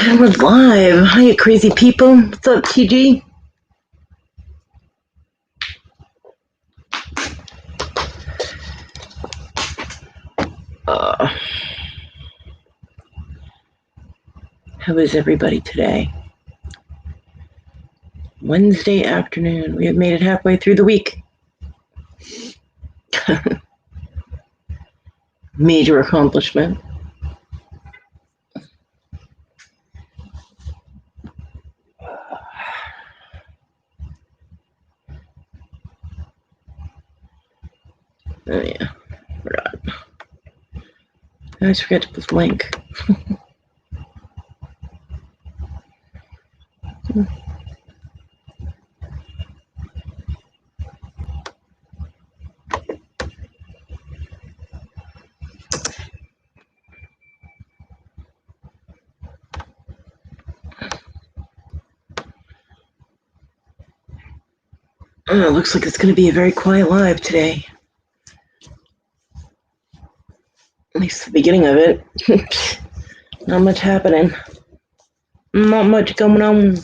And we're live. Hi, you crazy people. What's up, TG? How is everybody today? Wednesday afternoon. We have made it halfway through the week. Major accomplishment. Oh yeah, forgot. I always forget to put the link. Oh, looks like it's going to be a very quiet live today. At least the beginning of it. Not much happening. Not much going on.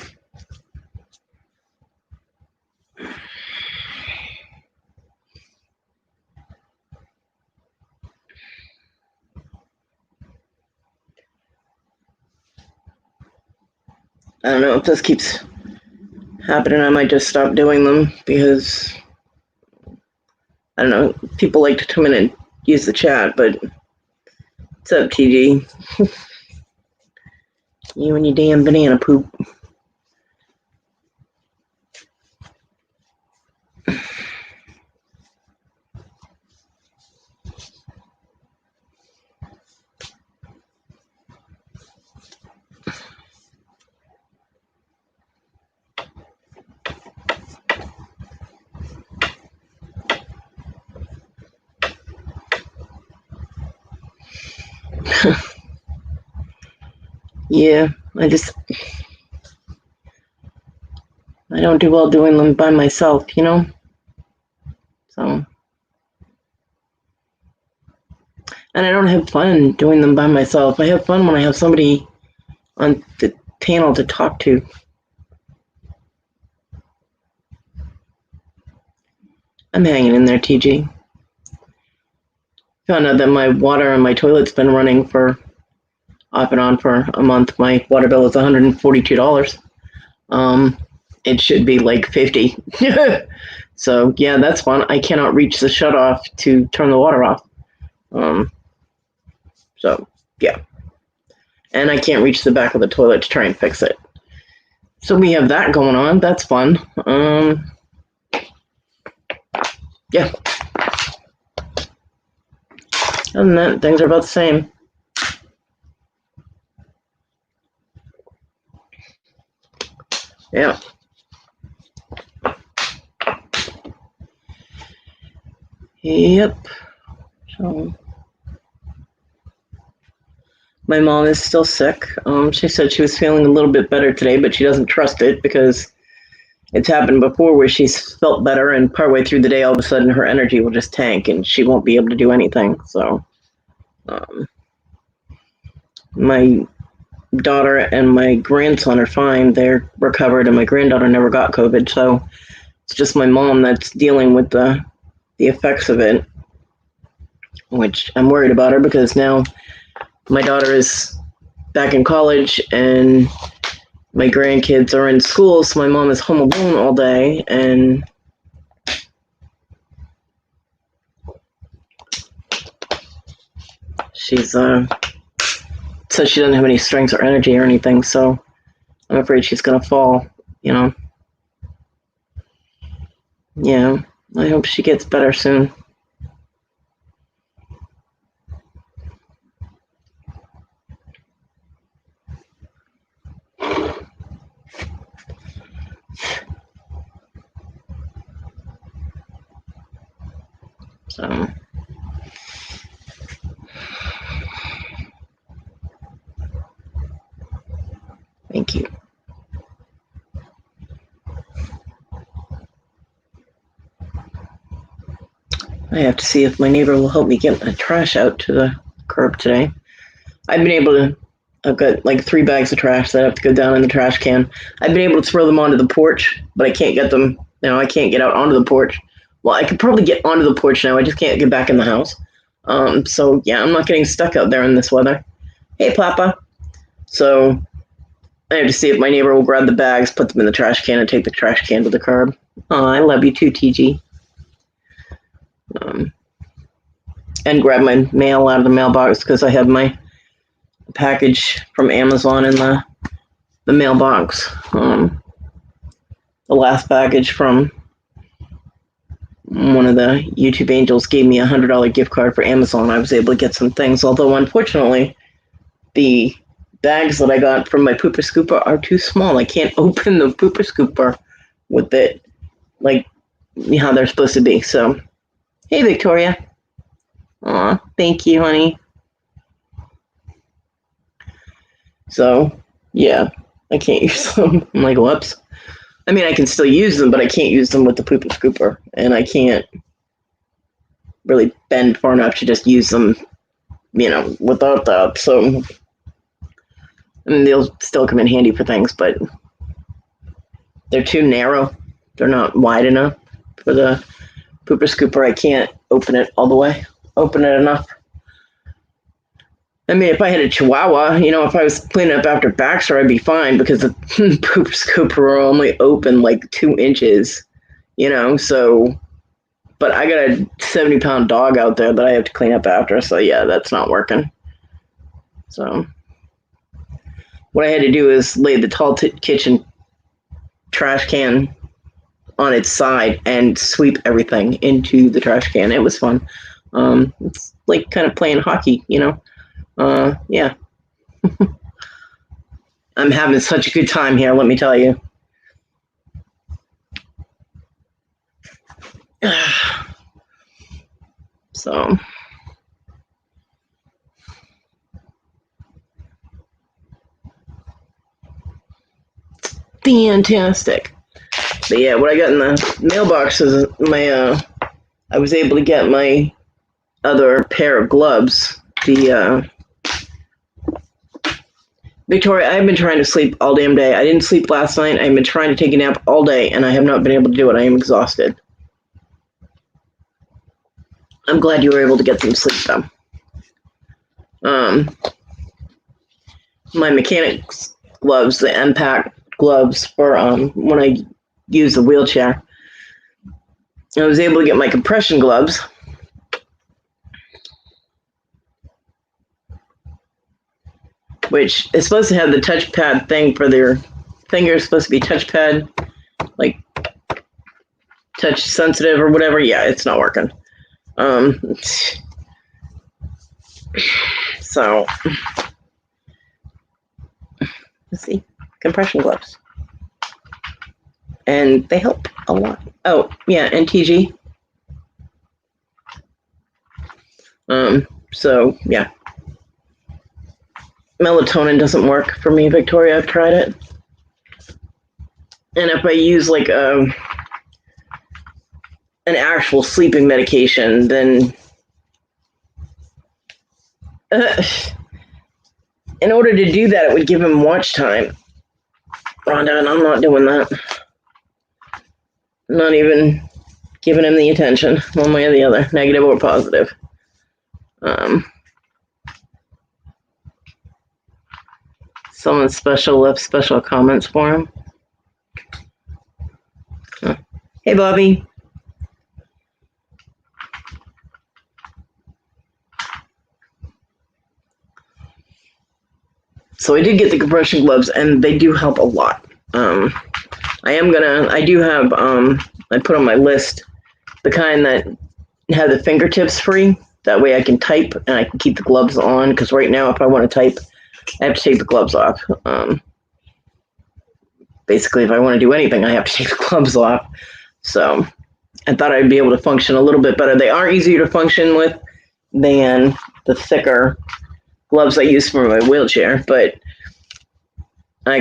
I don't know if this keeps happening. I might just stop doing them because I don't know. People like to come in and use the chat, but what's up, TG? You and your damn banana poop. Yeah, I don't do well doing them by myself, you know? So, and I don't have fun doing them by myself. I have fun when I have somebody on the panel to talk to. I'm hanging in there, TG. Found out that my water on my toilet's been running for off and on for a month. My water bill is $142. It should be like 50. So yeah, that's fun. I cannot reach the shutoff to turn the water off. So yeah, and I can't reach the back of the toilet to try and fix it. So we have that going on. That's fun. Yeah. Other than that, things are about the same. Yeah. Yep. So my mom is still sick. She said she was feeling a little bit better today, but she doesn't trust it because it's happened before where she's felt better and partway through the day, all of a sudden her energy will just tank and she won't be able to do anything. So my daughter and my grandson are fine. They're recovered, and my granddaughter never got COVID. So it's just my mom that's dealing with the effects of it, which I'm worried about her because now my daughter is back in college and my grandkids are in school, so my mom is home alone all day, and she's says she doesn't have any strength or energy or anything, so I'm afraid she's gonna fall, you know. Yeah, I hope she gets better soon. So thank you. I have to see if my neighbor will help me get my trash out to the curb today. I've been able to I've got like 3 bags of trash that have to go down in the trash can. I've been able to throw them onto the porch, but I can't get them. I can't get out onto the porch. Well, I could probably get onto the porch now. I just can't get back in the house. So yeah, I'm not getting stuck out there in this weather. Hey, Papa. So I have to see if my neighbor will grab the bags, put them in the trash can, and take the trash can to the curb. Oh, I love you too, TG. And grab my mail out of the mailbox because I have my package from Amazon in the mailbox. The last package from one of the YouTube angels gave me a $100 gift card for Amazon. I was able to get some things, although unfortunately, the bags that I got from my pooper scooper are too small. I can't open the pooper scooper with it like how they're supposed to be. So, hey, Victoria. Aw, thank you, honey. So, yeah, I can't use them. I'm like, whoops. I mean, I can still use them, but I can't use them with the pooper scooper, and I can't really bend far enough to just use them, without that. So, I mean, they'll still come in handy for things, but they're too narrow. They're not wide enough for the pooper scooper. I can't open it all the way, open it enough. I mean, if I had a Chihuahua, if I was cleaning up after Baxter, I'd be fine because the pooper scooper will only open like 2 inches, so, but I got a 70-pound dog out there that I have to clean up after, so yeah, that's not working. So, what I had to do is lay the tall kitchen trash can on its side and sweep everything into the trash can. It was fun. It's like kind of playing hockey, yeah. I'm having such a good time here, let me tell you. So, fantastic. But yeah, what I got in the mailbox is I was able to get my other pair of gloves. Victoria, I've been trying to sleep all damn day. I didn't sleep last night. I've been trying to take a nap all day, and I have not been able to do it. I am exhausted. I'm glad you were able to get some sleep, though. My mechanics gloves, the impact gloves for when I use the wheelchair. I was able to get my compression gloves. Which is supposed to have the touchpad thing for their fingers, supposed to be touchpad, like touch sensitive or whatever. Yeah, it's not working. So, let's see, compression gloves. And they help a lot. Oh, yeah, and TG. So, yeah. Melatonin doesn't work for me, Victoria. I've tried it. And if I use like an actual sleeping medication, then in order to do that, it would give him watch time. Rhonda, and I'm not doing that. Not even giving him the attention, one way or the other, negative or positive. Someone special left special comments for him. Hey, Bobby. So I did get the compression gloves, and they do help a lot. I put on my list the kind that have the fingertips free. That way I can type and I can keep the gloves on, because right now if I want to type, I have to take the gloves off. Basically, if I want to do anything, I have to take the gloves off. So I thought I'd be able to function a little bit better. They are easier to function with than the thicker gloves I use for my wheelchair, but I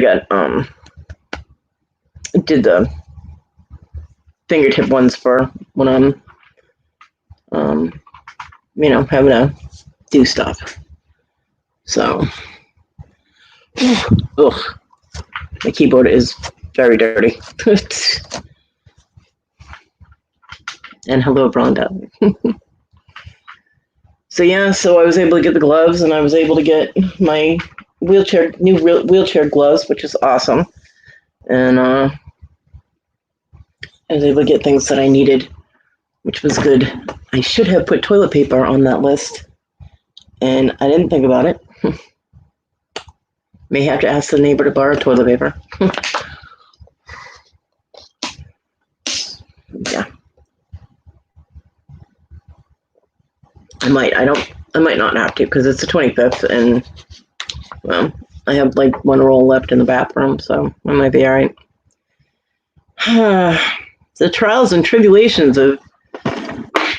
did the fingertip ones for when I'm having to do stuff. So Ugh, my keyboard is very dirty. And hello, Rhonda. So yeah, so I was able to get the gloves, and I was able to get my new wheelchair gloves, which is awesome. And I was able to get things that I needed, which was good. I should have put toilet paper on that list, and I didn't think about it. May have to ask the neighbor to borrow toilet paper. Yeah. I might not have to, because it's the 25th, and, well, I have like one roll left in the bathroom, so I might be all right. The trials and tribulations of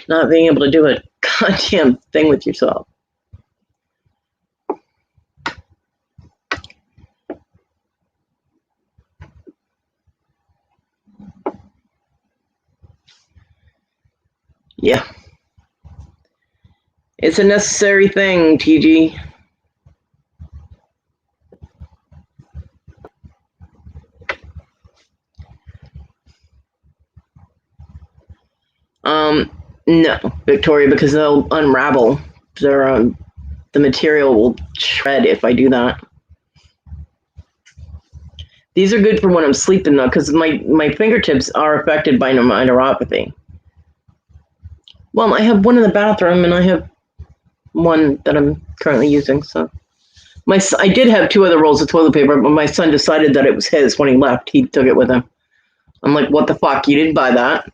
not being able to do a goddamn thing with yourself. Yeah. It's a necessary thing, TG. No, Victoria, because they'll unravel. The material will shred if I do that. These are good for when I'm sleeping, though, because my fingertips are affected by neuropathy. Well, I have one in the bathroom, and I have one that I'm currently using. So, I did have 2 other rolls of toilet paper, but my son decided that it was his when he left. He took it with him. I'm like, what the fuck? You didn't buy that.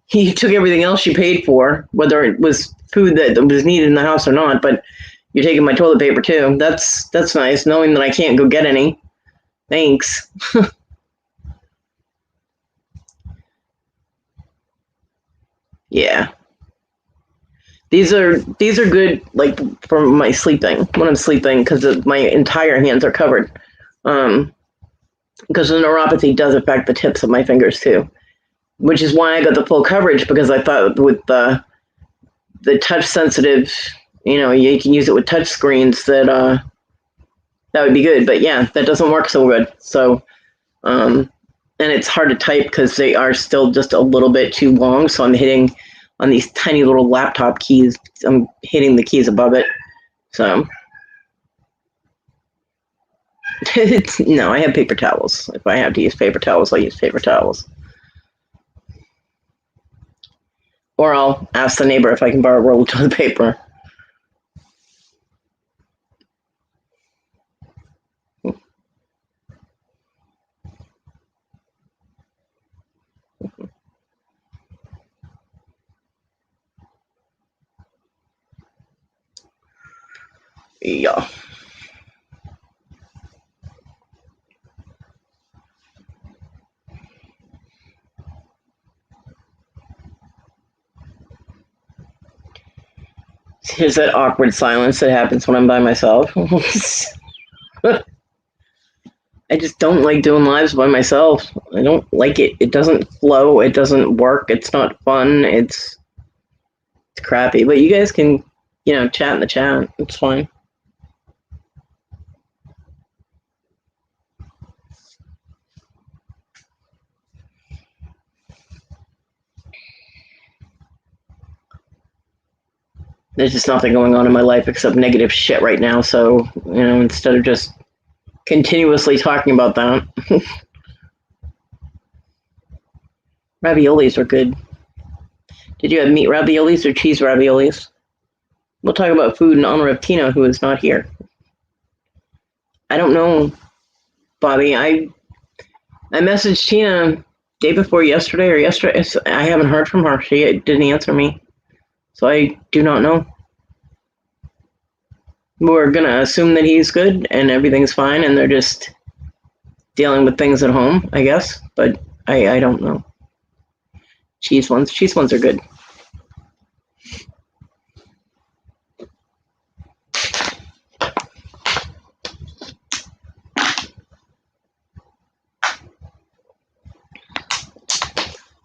He took everything else you paid for, whether it was food that was needed in the house or not. But you're taking my toilet paper too. That's nice, knowing that I can't go get any. Thanks. Yeah. These are good, like, for my sleeping, when I'm sleeping, because my entire hands are covered. Because the neuropathy does affect the tips of my fingers too, which is why I got the full coverage, because I thought with the touch sensitive, you can use it with touch screens, that would be good. But yeah, that doesn't work so good. So, and it's hard to type because they are still just a little bit too long. So I'm hitting on these tiny little laptop keys. I'm hitting the keys above it. So no, I have paper towels. If I have to use paper towels, I'll use paper towels. Or I'll ask the neighbor if I can borrow a roll of toilet paper. Yeah. Here's that awkward silence that happens when I'm by myself. I just don't like doing lives by myself. I don't like it. It doesn't flow. It doesn't work. It's not fun. It's crappy. But you guys can, chat in the chat. It's fine. There's just nothing going on in my life except negative shit right now. So, instead of just continuously talking about that. Raviolis are good. Did you have meat raviolis or cheese raviolis? We'll talk about food in honor of Tina, who is not here. I don't know, Bobby. I messaged Tina day before yesterday or yesterday. I haven't heard from her. She didn't answer me. So I do not know. We're going to assume that he's good and everything's fine and they're just dealing with things at home, I guess. But I don't know. Cheese ones are good.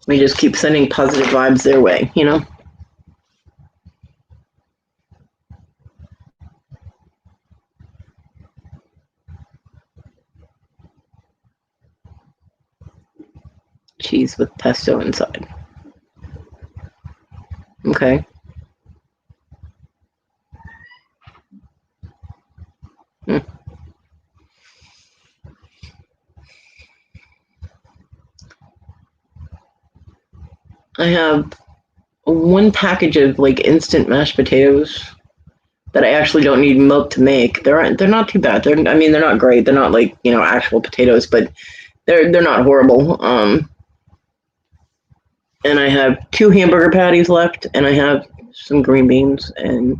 We just keep sending positive vibes their way, Cheese with pesto inside. Okay. I have one package of like instant mashed potatoes that I actually don't need milk to make. They're not too bad. They're not great. They're not like, actual potatoes, but they're not horrible. And I have 2 hamburger patties left, and I have some green beans, and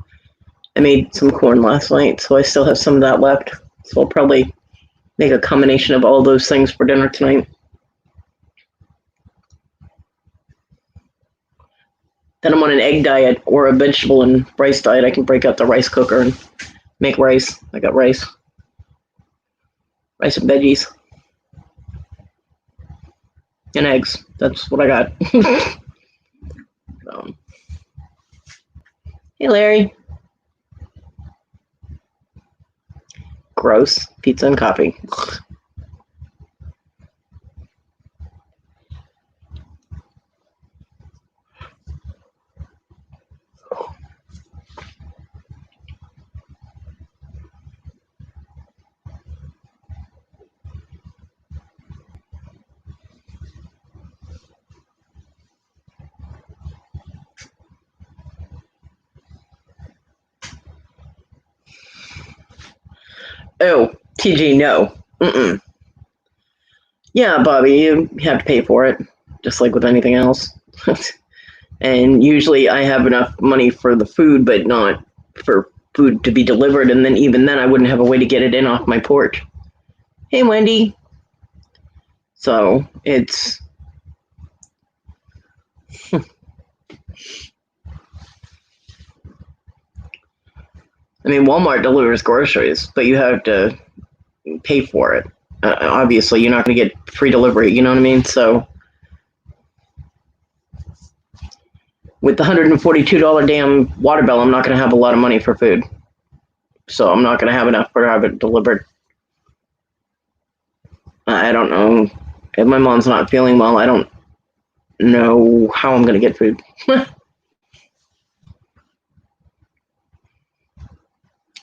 I made some corn last night, so I still have some of that left. So I'll probably make a combination of all those things for dinner tonight. Then I'm on an egg diet or a vegetable and rice diet. I can break out the rice cooker and make rice. I got rice. Rice and veggies. And eggs. That's what I got. Hey, Larry. Gross. Pizza and coffee. Oh, TG, no. Mm-mm. Yeah, Bobby, you have to pay for it, just like with anything else. And usually I have enough money for the food, but not for food to be delivered. And then even then, I wouldn't have a way to get it in off my porch. Hey, Wendy. So it's... Walmart delivers groceries, but you have to pay for it. Obviously, you're not going to get free delivery, you know what I mean? So with the $142 damn water bill, I'm not going to have a lot of money for food. So I'm not going to have enough to have it delivered. I don't know. If my mom's not feeling well, I don't know how I'm going to get food.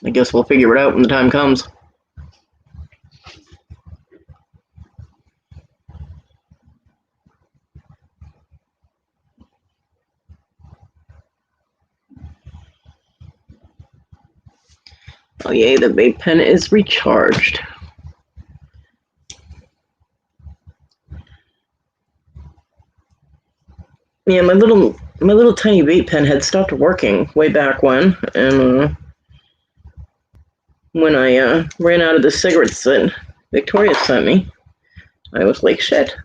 I guess we'll figure it out when the time comes. Oh yay, the vape pen is recharged. Yeah, my little tiny vape pen had stopped working way back when, and when I ran out of the cigarettes that Victoria sent me, I was like, shit.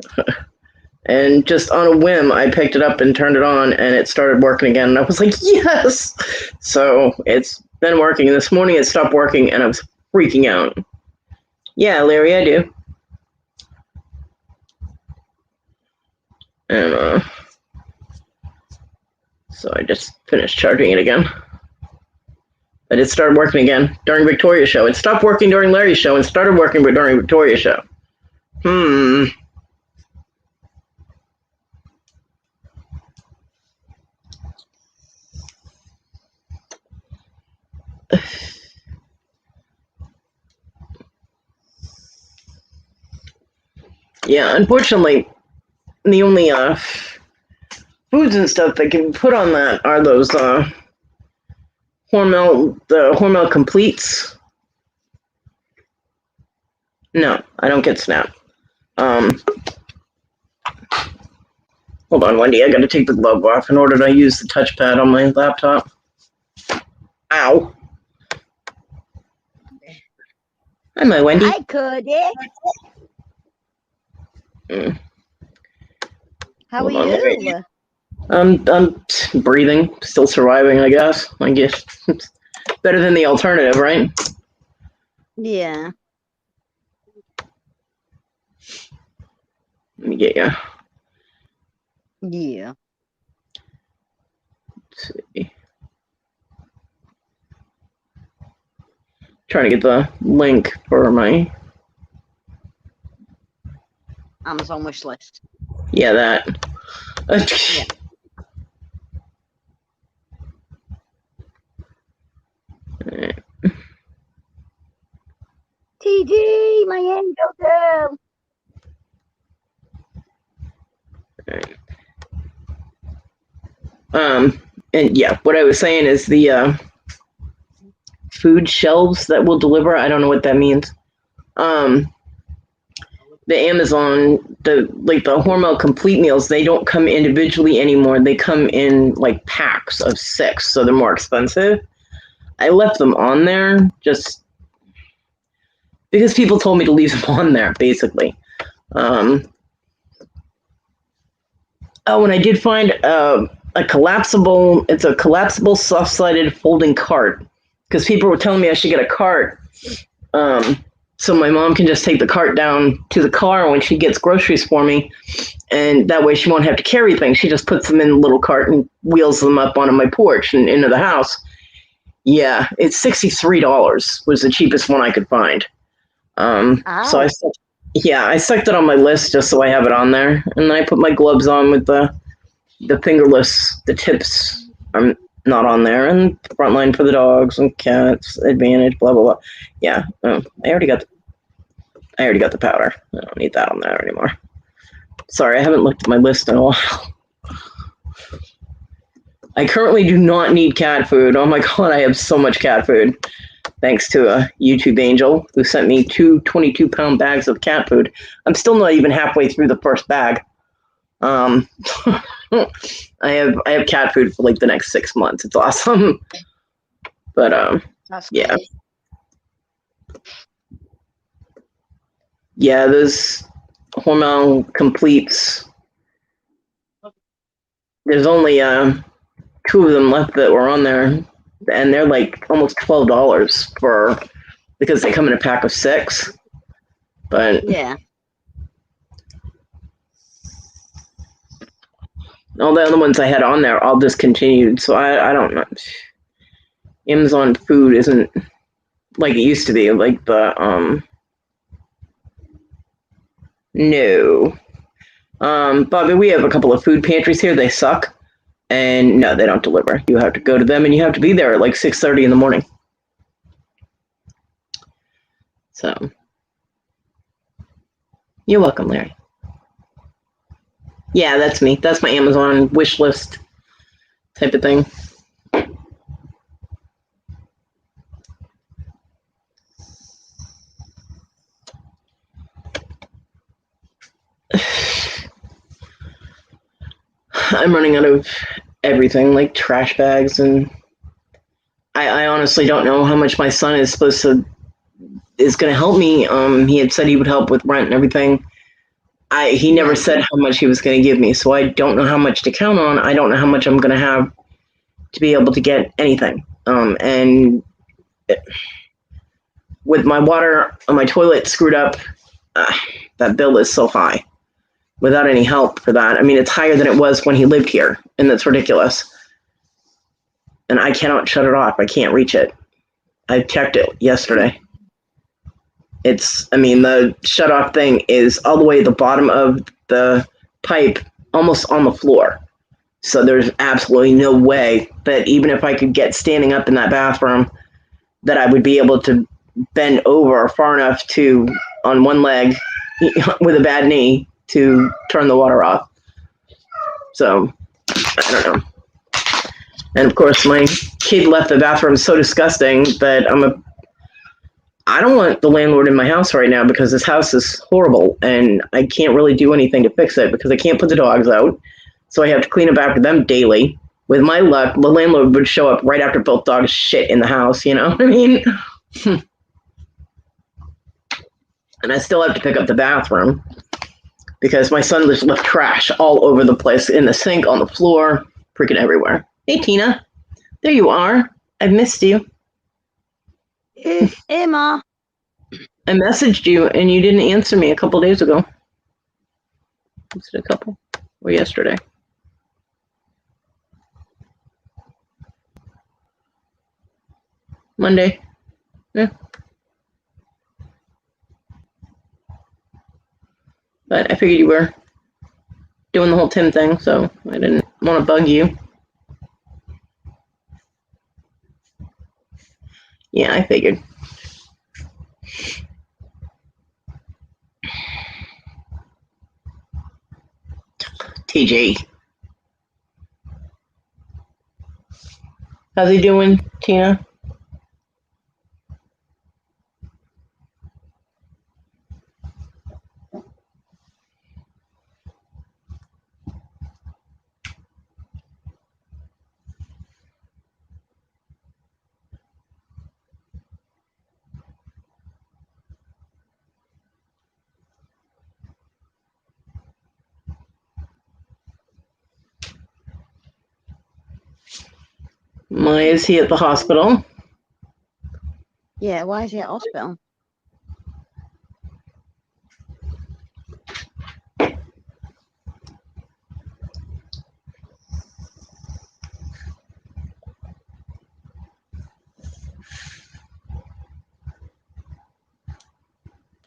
And just on a whim, I picked it up and turned it on, and it started working again, and I was like, yes! So it's been working, and this morning it stopped working, and I was freaking out. Yeah, Larry, I do. And so I just finished charging it again. But it started working again during Victoria's show. It stopped working during Larry's show and started working during Victoria's show. Yeah, unfortunately, the only foods and stuff that can put on that are those Hormel completes. No, I don't get Snap. Hold on, Wendy. I gotta take the glove off in order to use the touchpad on my laptop. Ow. Hi, my Wendy. Hi, Kodi. How are you? I'm breathing, still surviving, I guess. I guess it's better than the alternative, right? Yeah. Let me get you. Yeah. Let's see. Trying to get the link for my Amazon wish list. Yeah, that. Yeah. TG, my angel girl. And yeah, what I was saying is the food shelves that will deliver. I don't know what that means. Um, the Amazon, the Hormel complete meals, they don't come individually anymore. They come in like packs of 6, so they're more expensive. I left them on there just because people told me to leave them on there, basically. Um, oh, and I did find a collapsible. It's a collapsible, soft-sided folding cart because people were telling me I should get a cart. So my mom can just take the cart down to the car when she gets groceries for me, and that way she won't have to carry things. She just puts them in a little cart and wheels them up onto my porch and into the house. Yeah, it's $63 was the cheapest one I could find. So I stuck it on my list just so I have it on there, and then I put my gloves on with the fingerless. The tips are not on there, and frontline for the dogs and cats, advantage, blah blah blah. Yeah, I already got the powder. I don't need that on there anymore. Sorry, I haven't looked at my list in a while. I currently do not need cat food. Oh my god, I have so much cat food. Thanks to a YouTube angel who sent me 2 22-pound bags of cat food. I'm still not even halfway through the first bag. I have cat food for like the next 6 months. It's awesome. But That's yeah. cool. Yeah, those Hormel completes. There's only 2 of them left that were on there, and they're like almost $12 for because they come in a pack of 6. But Yeah. all the other ones I had on there all discontinued, so I don't know. Amazon food isn't like it used to be. Like the no. Bobby, we have a couple of food pantries here. They suck, and no, they don't deliver. You have to go to them, and you have to be there at like 6:30 in the morning. So, you're welcome, Larry. Yeah, that's me. That's my Amazon wish list type of thing. I'm running out of everything, like trash bags, and I honestly don't know how much my son is going to help me. He had said he would help with rent and everything. He never said how much he was going to give me, so I don't know how much to count on. I don't know how much I'm going to have to be able to get anything. And with my water on my toilet screwed up, that bill is so high without any help for that. I mean, it's higher than it was when he lived here, and that's ridiculous. And I cannot shut it off. I can't reach it. I checked it yesterday. The shut off thing is all the way at the bottom of the pipe, almost on the floor. So there's absolutely no way that even if I could get standing up in that bathroom, that I would be able to bend over far enough to, on one leg, with a bad knee, to turn the water off. So, I don't know. And of course, my kid left the bathroom so disgusting that I don't want the landlord in my house right now because this house is horrible and I can't really do anything to fix it because I can't put the dogs out. So I have to clean up after them daily. With my luck, the landlord would show up right after both dogs shit in the house, you know what I mean? And I still have to pick up the bathroom because my son just left trash all over the place, in the sink, on the floor, freaking everywhere. Hey, Tina. There you are. I've missed you. Emma. I messaged you and you didn't answer me a couple days ago. Was it a couple? Or yesterday? Monday. Yeah. But I figured you were. doing the whole Tim thing, so I didn't want to bug you. Yeah, I figured. TJ. How's he doing, Tina? Why is he at the hospital? Yeah, why is he at hospital?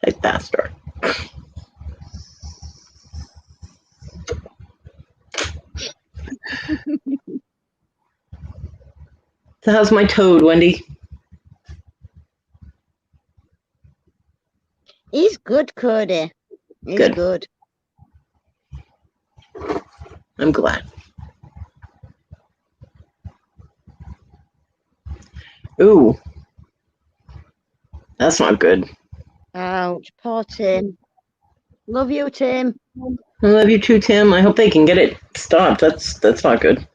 Type faster. So how's my toad, Wendy? He's good, Kodi. He's good. I'm glad. Ooh. That's not good. Ouch, poor Tim. Love you, Tim. I love you too, Tim. I hope they can get it stopped. That's not good.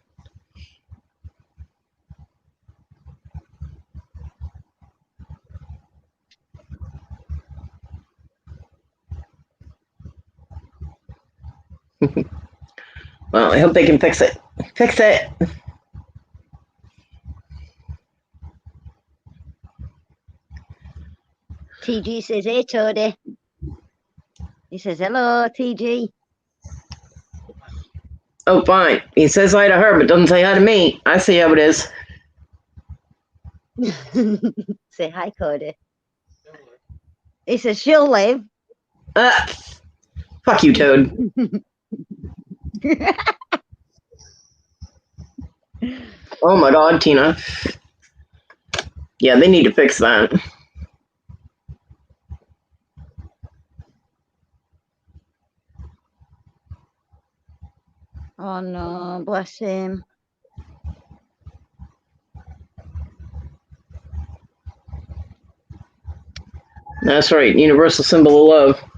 Well, I hope they can fix it. Fix it. TG says, hey, Toadie. He says, hello, TG. Oh, fine. He says hi to her, but doesn't say hi to me. I see how it is. Say hi, Kodi. He says, she'll live. Fuck you, Toad. Oh my god, Tina. Yeah, they need to fix that. Oh no, bless him. That's right, universal symbol of love.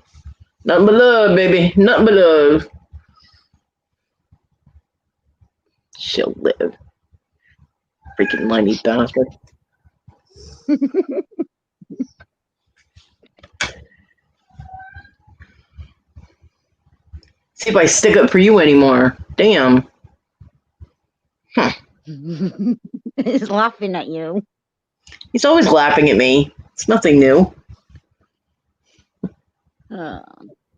Nothing but love, baby. Nothing but love. She'll live. Freaking whiny bastard. See if I stick up for you anymore. Damn. Huh. He's laughing at you. He's always laughing at me. It's nothing new. Oh,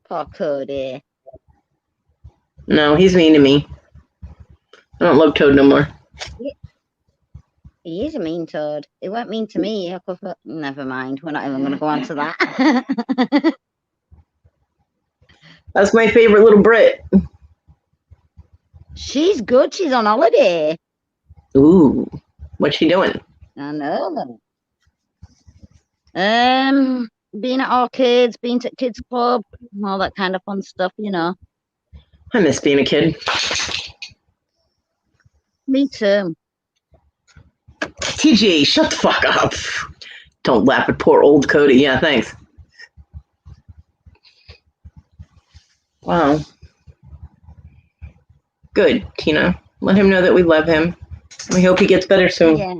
poor Kodi. No, he's mean to me. I don't love Toad no more. He is a mean toad. He weren't mean to me. Never mind. We're not even going to go on to that. That's my favorite little Brit. She's good. She's on holiday. Ooh. What's she doing? I know. Being at arcades, being to kids club, all that kind of fun stuff, you know. I miss being a kid. Me too. TG, shut the fuck up. Don't laugh at poor old Kodi. Yeah, thanks. Wow. Good, Tina. Let him know that we love him. We hope he gets better soon. Yeah.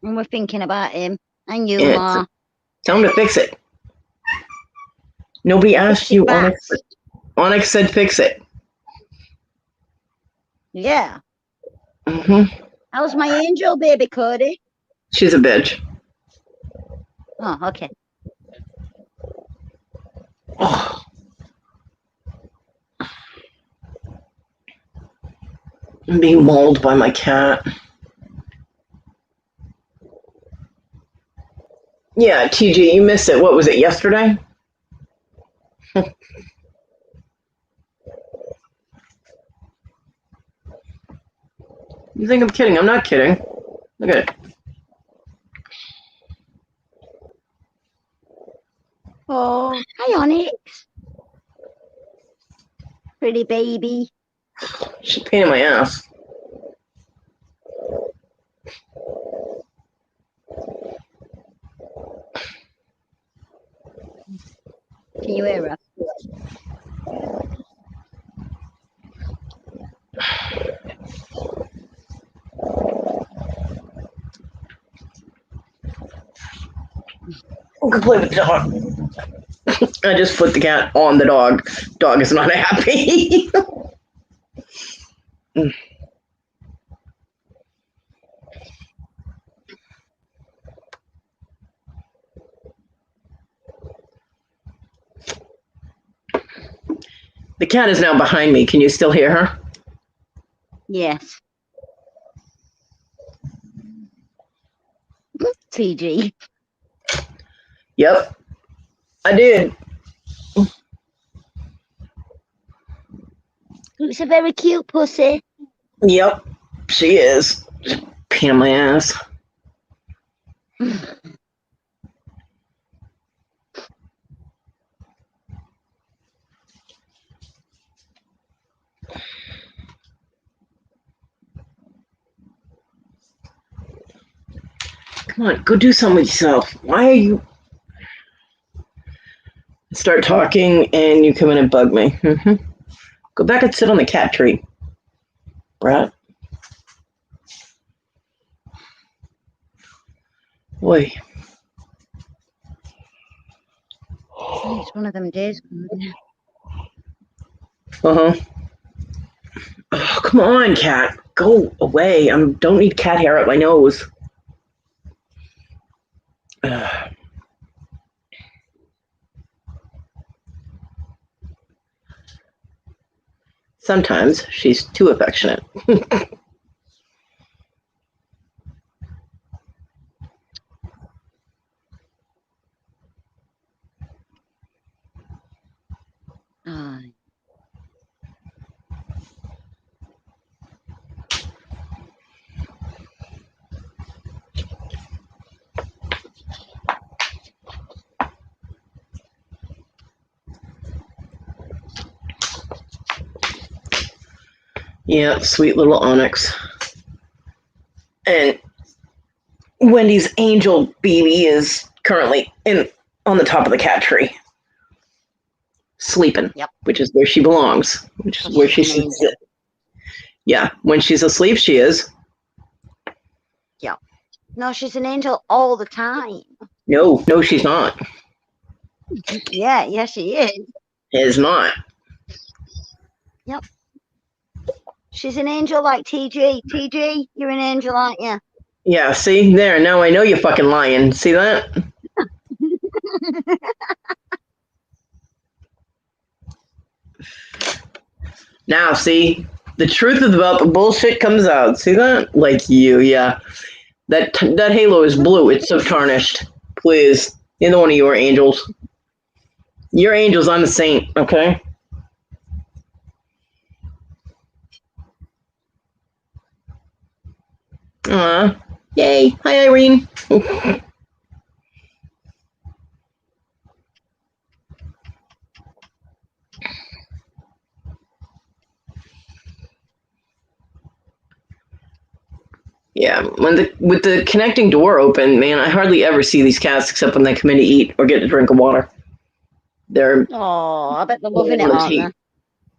And we're thinking about him. And you, Yeah, Ma. tell him to fix it. Nobody asked you. Onyx said fix it. Yeah. Mm-hmm. How's my angel baby, Kodi? She's a bitch. Oh, okay. Oh. I'm being mauled by my cat. Yeah, TG, you missed it. What was it, yesterday? You think I'm kidding? I'm not kidding. Look at it. Oh, hi, Onyx. Pretty baby. She's a pain in my ass. Can you hear her? I can play with the dog. I just put the cat on the dog. Dog is not happy. The cat is now behind me. Can you still hear her? Yes. TG. Yep, I did. It's a very cute pussy. Yep, she is. Pain in my ass. Come on, go do something with yourself. Why are you start talking and you come in and bug me? Go back and sit on the cat tree, brat. Boy. It's one of them days. Uh-huh. Oh, come on, cat. Go away. I don't need cat hair up my nose. Ugh. Sometimes she's too affectionate. Oh, Yeah, sweet little Onyx. And Wendy's angel baby is currently in on the top of the cat tree, sleeping. Yep. Which is where she belongs. Which is where she she's an should angel. sit. Yeah, when she's asleep, she is. Yeah. No, she's an angel all the time. No, she's not. Yeah, she is. Is not. Yep. She's an angel like TG. TG, you're an angel, aren't you? Yeah, see? There, now I know you're fucking lying. See that? Now, see? The truth about the bullshit comes out. See that? Like you, yeah. That halo is blue. It's so tarnished. Please. Neither one of you are angels. You're angels, I'm a saint, okay? Yay. Hi, Irene. Yeah, with the connecting door open, man, I hardly ever see these cats except when they come in to eat or get a drink of water. They're Oh, I bet they're loving it, aren't they?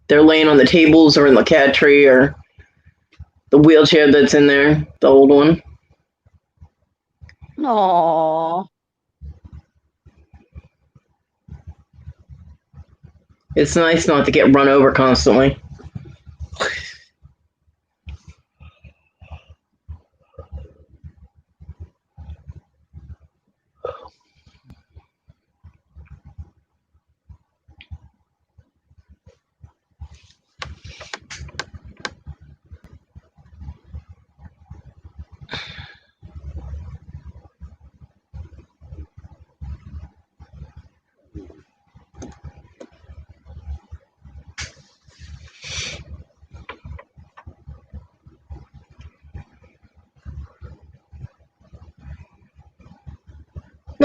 they're laying on the tables or in the cat tree or the wheelchair that's in there, the old one. Oh. It's nice not to get run over constantly.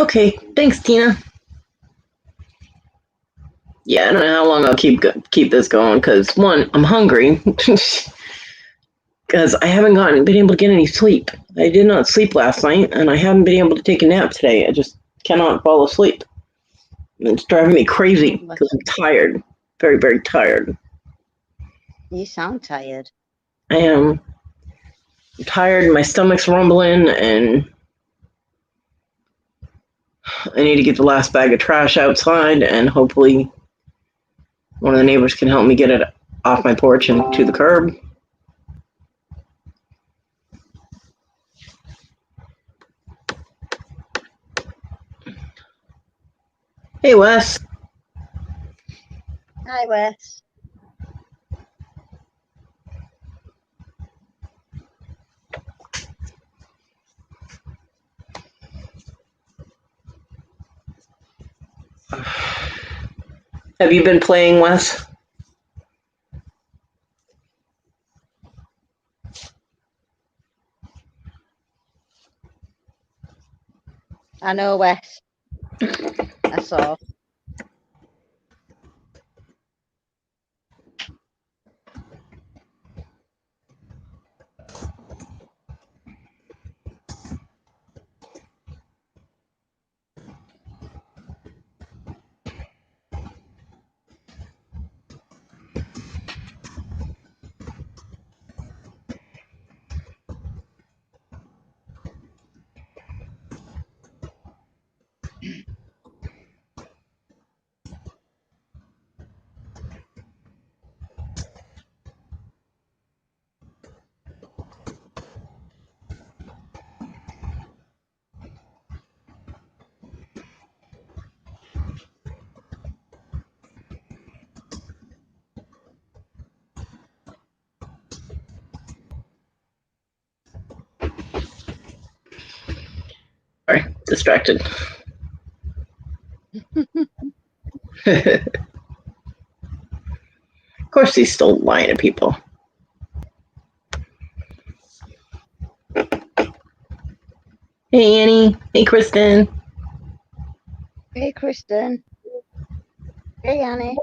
Okay, thanks, Tina. Yeah, I don't know how long I'll keep this going because one, I'm hungry because I haven't been able to get any sleep. I did not sleep last night, and I haven't been able to take a nap today. I just cannot fall asleep. It's driving me crazy because I'm tired, very, very tired. You sound tired. I am. I'm tired. My stomach's rumbling, and I need to get the last bag of trash outside, and hopefully one of the neighbors can help me get it off my porch and to the curb. Hey, Wes. Hi, Wes. Have you been playing, Wes? I know, Wes. I saw. Sorry, distracted. Of course, he's still lying to people. Hey, Annie. Hey, Kristen. Hey, Kristen. Hey, Annie.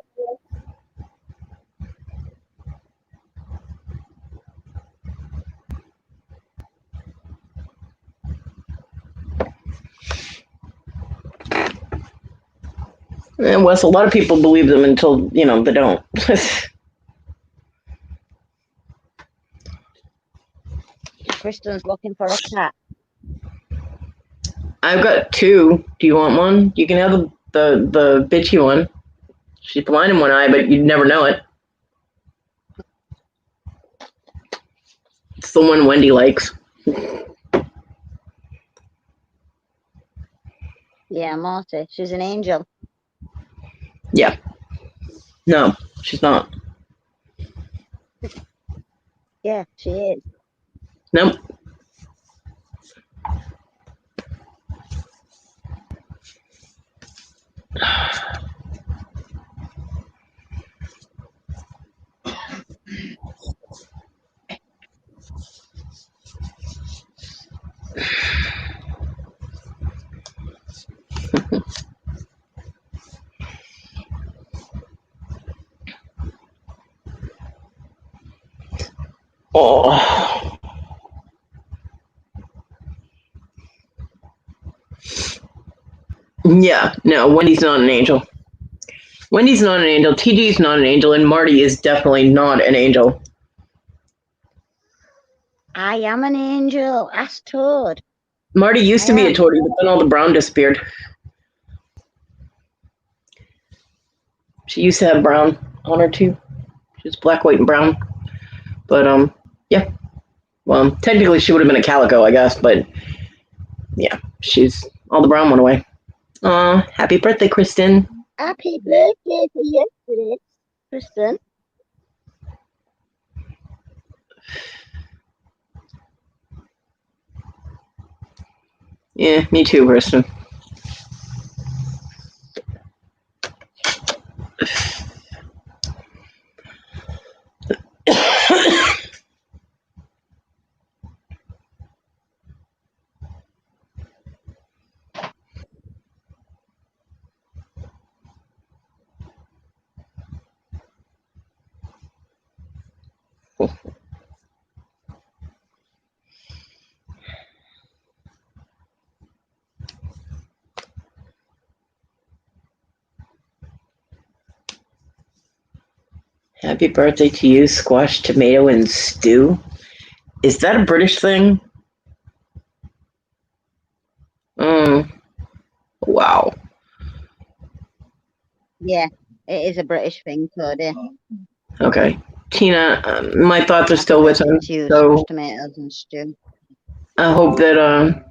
And Wes, a lot of people believe them until, they don't. Kristen's looking for a cat. I've got two. Do you want one? You can have the bitchy one. She's blind in one eye, but you'd never know it. It's the one Wendy likes. Yeah, Marty. She's an angel. Yeah. No, she's not. Yeah, she is. Nope. Oh. Yeah, no, Wendy's not an angel. Wendy's not an angel, TG's not an angel, and Marty is definitely not an angel. I am an angel. Ask Toad. Marty used to be a toady, but then all the brown disappeared. She used to have brown on her too. She was black, white, and brown. But yeah. Well, technically she would have been a calico, I guess, but yeah, she's all the brown went away. Aw, happy birthday, Kristen. Happy birthday to yesterday, Kristen. Yeah, me too, Kristen. No. Happy birthday to you, squash, tomato, and stew. Is that a British thing? Wow. Yeah, it is a British thing, Kodi. Okay. Tina, my thoughts are still with him. To So squash tomatoes and stew. I hope that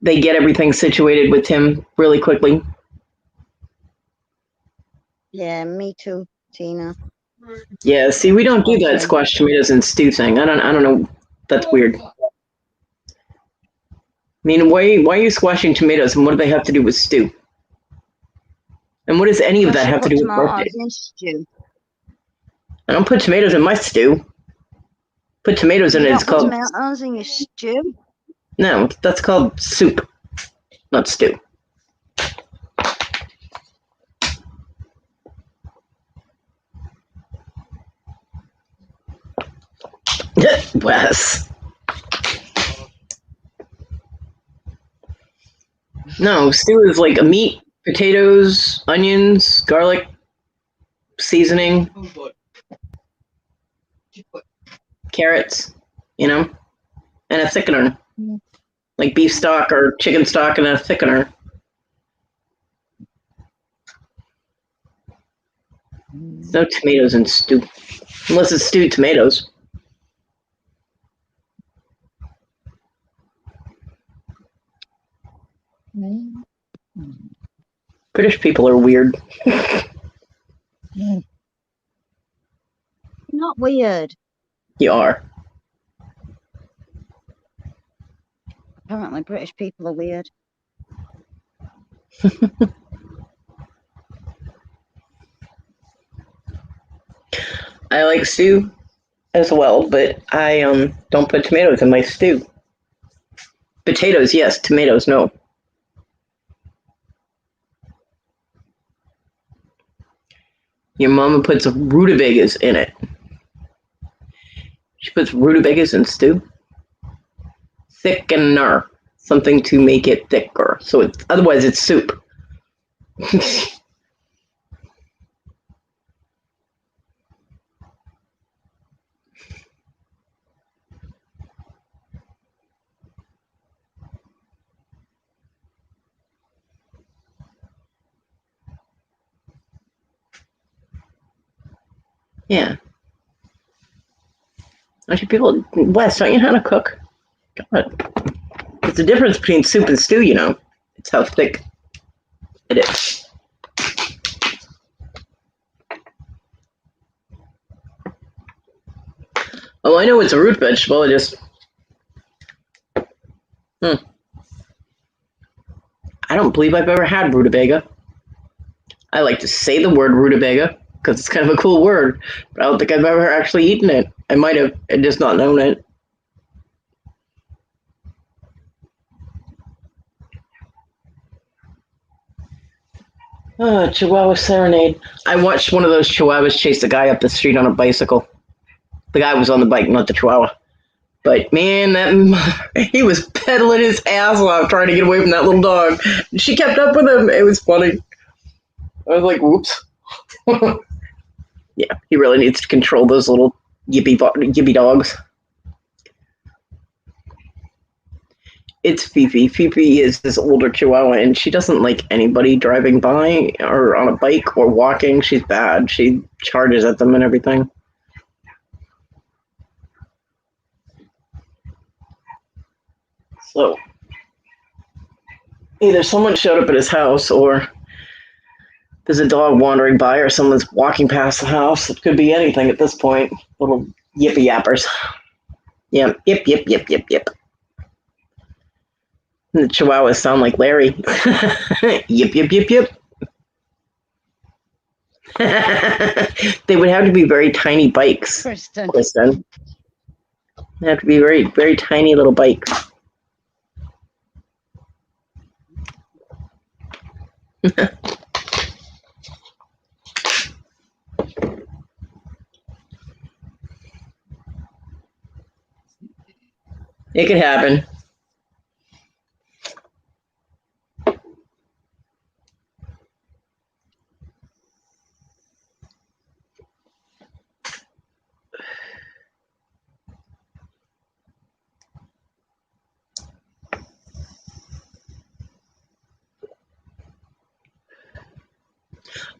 they get everything situated with him really quickly. Yeah, me too, Tina. Yeah, see, we don't do that squash tomatoes and stew thing. I don't know. That's weird. I mean, why are you squashing tomatoes, and what do they have to do with stew? And what does any of that have to do with birthday? Tomatoes in stew. I don't put tomatoes in my stew. Put tomatoes in it. It's called tomatoes in your stew? no. That's called soup, not stew. Wes. No, stew is like a meat, potatoes, onions, garlic, seasoning, carrots, and a thickener, like beef stock or chicken stock and a thickener. No tomatoes in stew, unless it's stewed tomatoes. British people are weird. Not weird. You are. Apparently, British people are weird. I like stew as well, but I don't put tomatoes in my stew. Potatoes, yes. Tomatoes, no. Your mama puts rutabagas in it. She puts rutabagas in stew. Thickener, something to make it thicker. So otherwise it's soup. Yeah. Don't you people, Wes, don't you know how to cook? God. It's the difference between soup and stew, It's how thick it is. Oh, I know it's a root vegetable. I don't believe I've ever had rutabaga. I like to say the word rutabaga because it's kind of a cool word, but I don't think I've ever actually eaten it. I might have and just not known it. Oh, Chihuahua Serenade. I watched one of those Chihuahuas chase a guy up the street on a bicycle. The guy was on the bike, not the Chihuahua. But man, he was pedaling his ass off trying to get away from that little dog. She kept up with him. It was funny. I was like, whoops. Yeah, he really needs to control those little yippy dogs. It's Fifi. Fifi is this older Chihuahua, and she doesn't like anybody driving by or on a bike or walking. She's bad. She charges at them and everything. So either someone showed up at his house or there's a dog wandering by or someone's walking past the house. It could be anything at this point. Little yippy yappers. Yeah, yip, yip, yip, yip, yip. And the Chihuahuas sound like Larry. Yip, yip, yip, yip. They would have to be very tiny bikes, Kristen. They have to be very, very tiny little bikes. It could happen.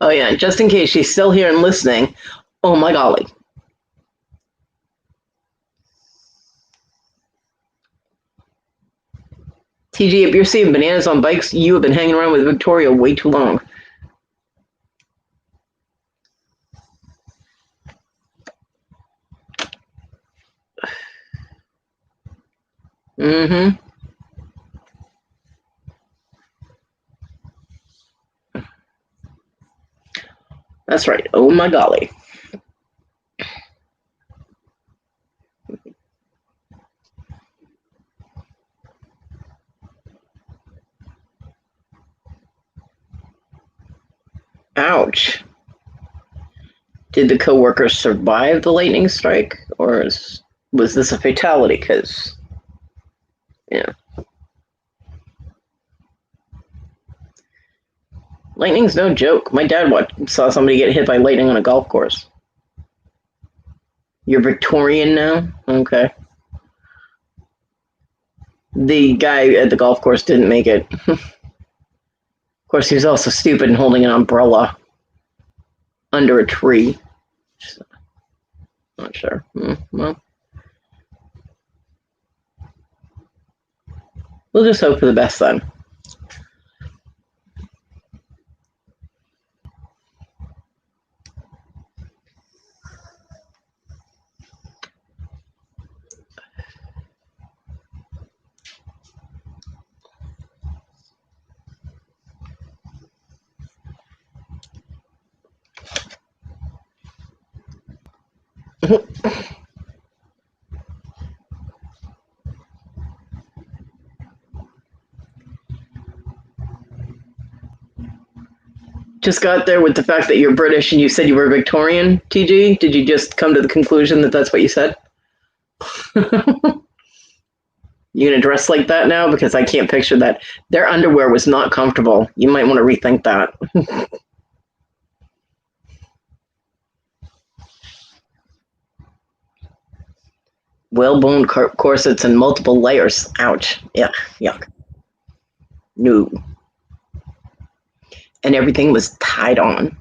Oh yeah, just in case she's still here and listening. Oh my golly. TG, if you're seeing bananas on bikes, you have been hanging around with Victoria way too long. Mm-hmm. That's right. Oh my golly. Ouch. Did the coworkers survive the lightning strike, or was this a fatality? Because, yeah. Lightning's no joke. My dad saw somebody get hit by lightning on a golf course. You're Victorian now? Okay. The guy at the golf course didn't make it. Of course, he was also stupid and holding an umbrella under a tree. So, not sure. Well, we'll just hope for the best then. Just got there with the fact that you're British and you said you were Victorian, TG? Did you just come to the conclusion that that's what you said? You gonna dress like that now? Because I can't picture that. Their underwear was not comfortable. You might want to rethink that. Whalebone corsets and multiple layers. Ouch. Yeah, yuck. No. And everything was tied on.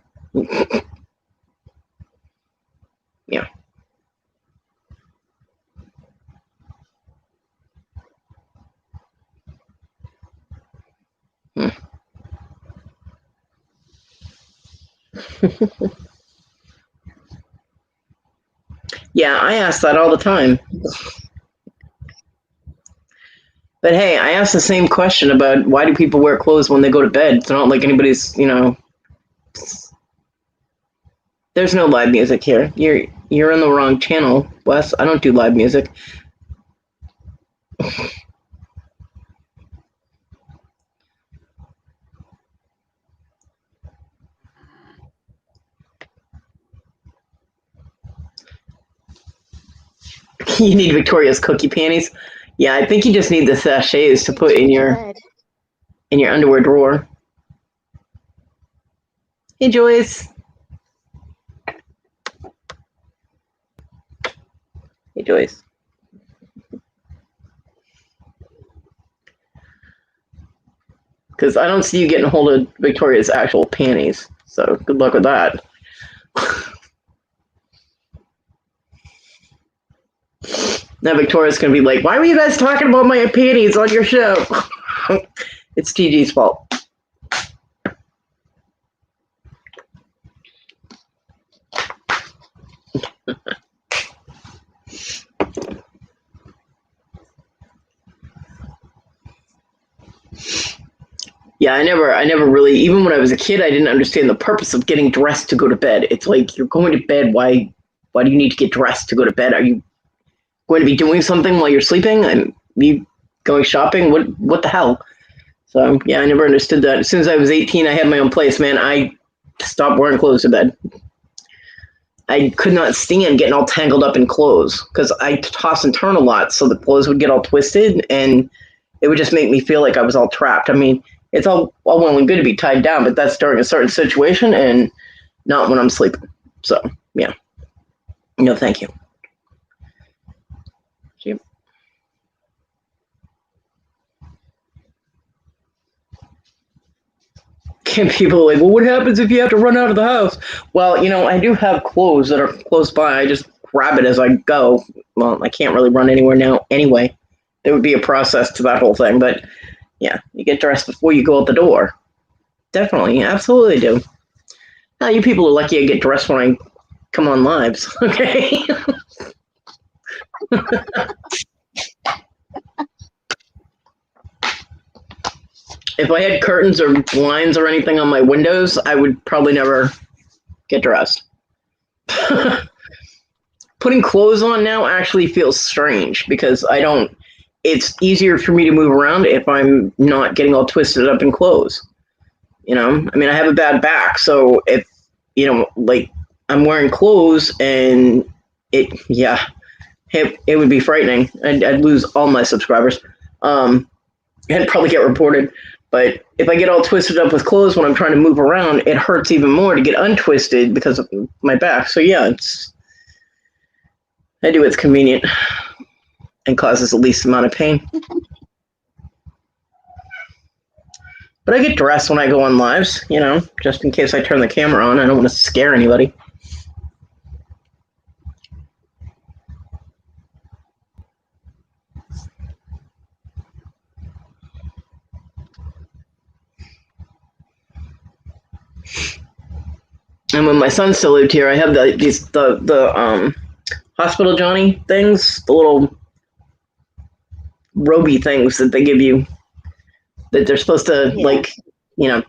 Yeah. Yeah, I ask that all the time. But hey, I asked the same question about why do people wear clothes when they go to bed? It's not like anybody's, there's no live music here. You're on the wrong channel, Wes. I don't do live music. You need Victoria's cookie panties. Yeah, I think you just need the sachets to put in your underwear drawer. Hey, Joyce. Hey, Joyce. Because I don't see you getting a hold of Victoria's actual panties. So good luck with that. Now Victoria's going to be like, why were you guys talking about my panties on your show? It's TG's fault. Yeah, I never really, even when I was a kid, I didn't understand the purpose of getting dressed to go to bed. It's like, you're going to bed. Why do you need to get dressed to go to bed? Are you going to be doing something while you're sleeping? And you going shopping? What the hell? So yeah, I never understood that. As soon as I was 18, I had my own place, man. I stopped wearing clothes to bed. I could not stand getting all tangled up in clothes because I toss and turn a lot, so the clothes would get all twisted, and it would just make me feel like I was all trapped. I mean, it's all well and good to be tied down, but that's during a certain situation and not when I'm sleeping. So, yeah. No, thank you. Yep. Can people like, well, what happens if you have to run out of the house? Well, I do have clothes that are close by. I just grab it as I go. Well, I can't really run anywhere now anyway. There would be a process to that whole thing, but yeah, you get dressed before you go out the door. Definitely, absolutely do. Now, you people are lucky I get dressed when I come on lives, okay? If I had curtains or blinds or anything on my windows, I would probably never get dressed. Putting clothes on now actually feels strange because it's easier for me to move around if I'm not getting all twisted up in clothes. I mean, I have a bad back, so if, like I'm wearing clothes and it would be frightening. I'd lose all my subscribers. I'd probably get reported. But if I get all twisted up with clothes when I'm trying to move around, it hurts even more to get untwisted because of my back. So yeah, I do what's convenient and causes the least amount of pain. But I get dressed when I go on lives, just in case I turn the camera on. I don't want to scare anybody. And when my son still lived here, I have the hospital Johnny things, the little roby things that they give you that they're supposed to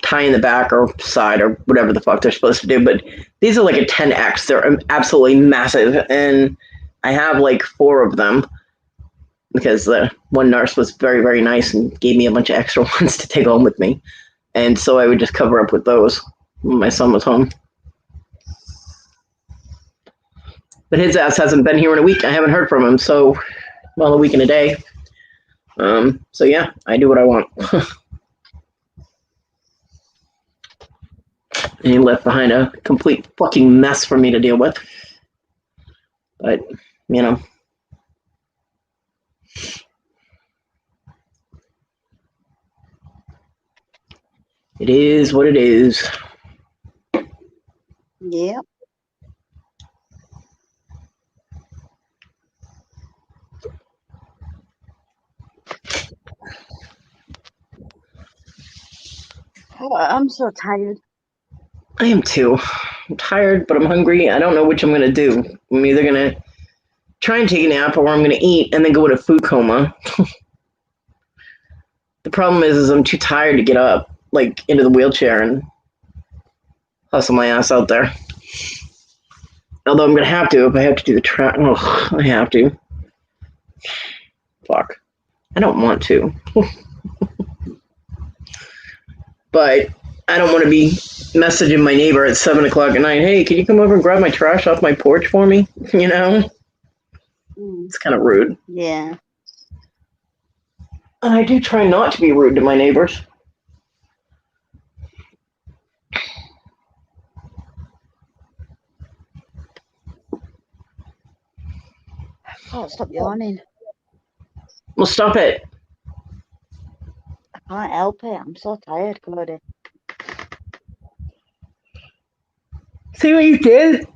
tie in the back or side or whatever the fuck they're supposed to do. But these are like a 10X. They're absolutely massive, and I have like 4 of them because the one nurse was very, very nice and gave me a bunch of extra ones to take home with me. And so I would just cover up with those when my son was home. But his ass hasn't been here in a week. I haven't heard from him. So, well, a week and a day. So yeah, I do what I want. And he left behind a complete fucking mess for me to deal with. But, it is what it is. Yep. Oh, I'm so tired. I am too. I'm tired, but I'm hungry. I don't know which I'm going to do. I'm either going to try and take a nap or I'm going to eat and then go into food coma. The problem is I'm too tired to get up, like, into the wheelchair and hustle my ass out there. Although I'm going to have to if I have to do the track. Oh, I have to. Fuck. I don't want to. But I don't want to be messaging my neighbor at 7 o'clock at night. Hey, can you come over and grab my trash off my porch for me? It's kind of rude. Yeah. And I do try not to be rude to my neighbors. Oh, stop yawning. Well, stop it. I can't help it. I'm so tired, Kodi. See what you did?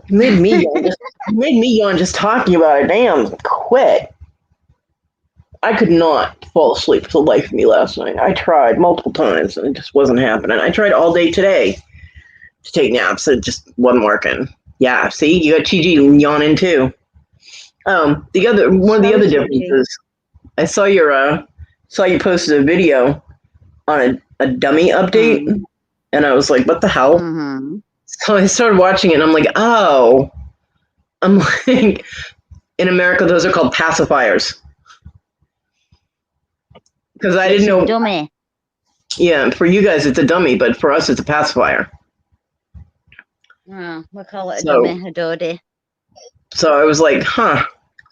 You made me yawn just talking about it. Damn, quit. I could not fall asleep for the life of me last night. I tried multiple times and it just wasn't happening. I tried all day today to take naps. It just wasn't working. Yeah, see, you got TG yawning too. One of the other differences, I saw you posted a video on a dummy update, and I was like, what the hell? Mm-hmm. So I started watching it, and I'm like, oh. I'm like, in America, those are called pacifiers. Because I didn't know. Dummy. Yeah, for you guys, it's a dummy, but for us, it's a pacifier. Oh, we call it a So, dummy, a dodie. so I was like, huh.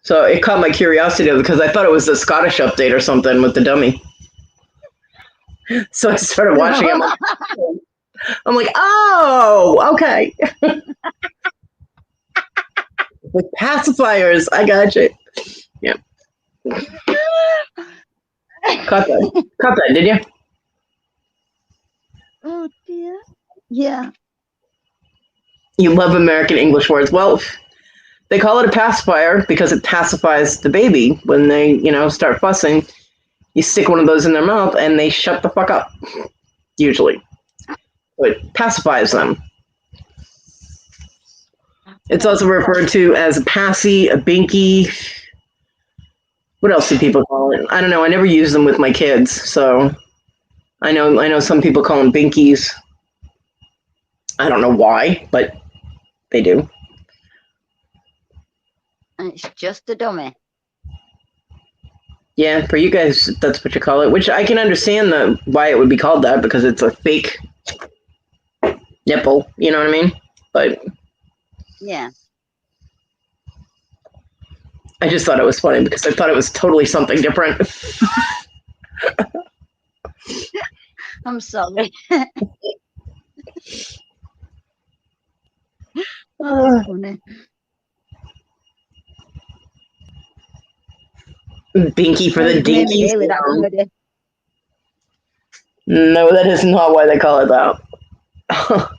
So it caught my curiosity because I thought it was the Scottish update or something with the dummy. So I started watching him. I'm like, oh, okay. With pacifiers, I got you. Yeah. Caught that, did you? Oh dear. Yeah. You love American English words. Well, they call it a pacifier because it pacifies the baby when they, start fussing. You stick one of those in their mouth and they shut the fuck up, usually. So it pacifies them. It's also referred to as a passy, a binky. What else do people call it? I don't know. I never use them with my kids, so I know some people call them binkies. I don't know why, but they do. And it's just a dummy. Yeah, for you guys, that's what you call it. Which I can understand why it would be called that because it's a fake nipple. You know what I mean? But Yeah. I just thought it was funny because I thought it was totally something different. I'm sorry. Oh, that's funny. Binky for the You've made me dinkies. day with that word. No, that is not why they call it that.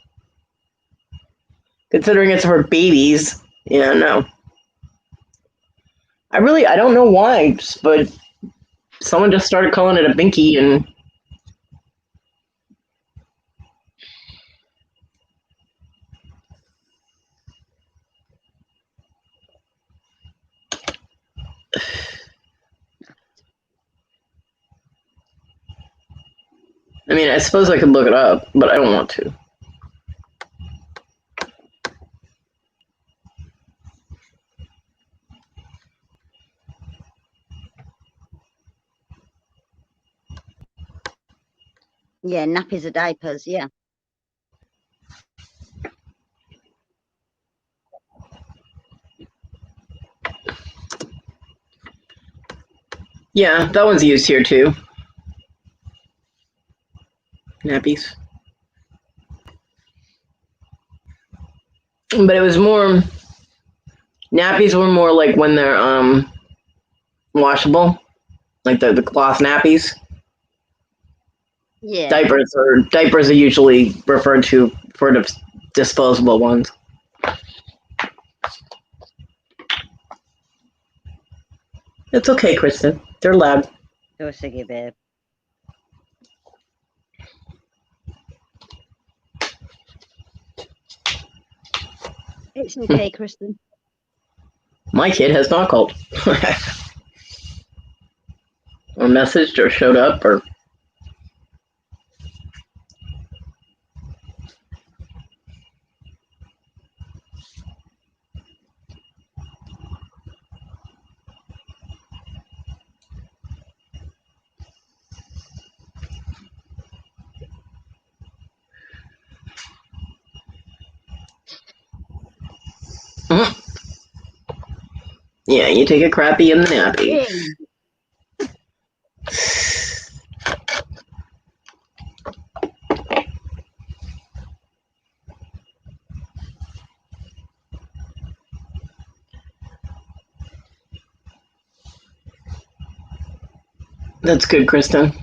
Considering it's for babies. Yeah, no. I don't know why, but someone just started calling it a binky and I mean, I suppose I could look it up, but I don't want to. Yeah, nappies are diapers, yeah. Yeah, that one's used here too. Nappies. But it was more nappies were more like when they're washable, like the cloth nappies. Yeah. Diapers are usually referred to for the disposable ones. It's okay, Kristen. They're loud. Go Siggy, babe. It's okay, Kristen. My kid has not called. Or messaged or showed up or yeah, you take a crappy in the nappy. That's good, Kristen.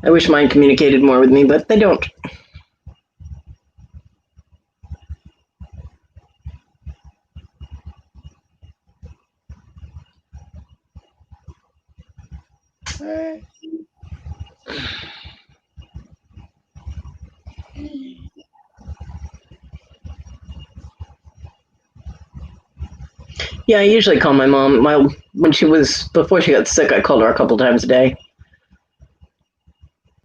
I wish mine communicated more with me, but they don't. Yeah, I usually call my mom. Before she got sick, I called her a couple times a day.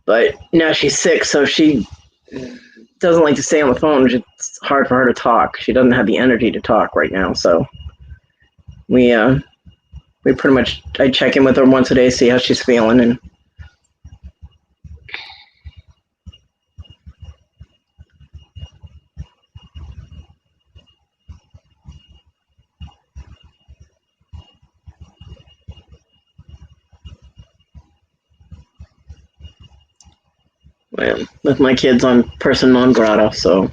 But now she's sick, so she doesn't like to stay on the phone. It's hard for her to talk. She doesn't have the energy to talk right now, so we pretty much I check in with her once a day, see how she's feeling, and Well, with my kids, I'm person non grata, so.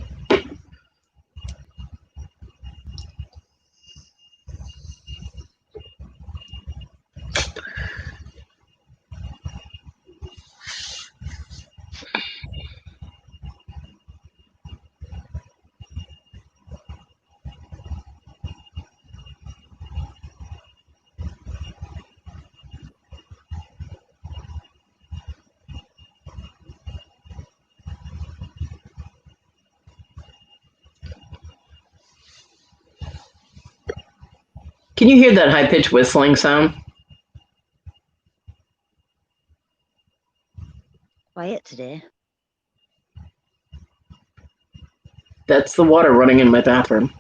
Can you hear that high pitched whistling sound? Quiet today. That's the water running in my bathroom.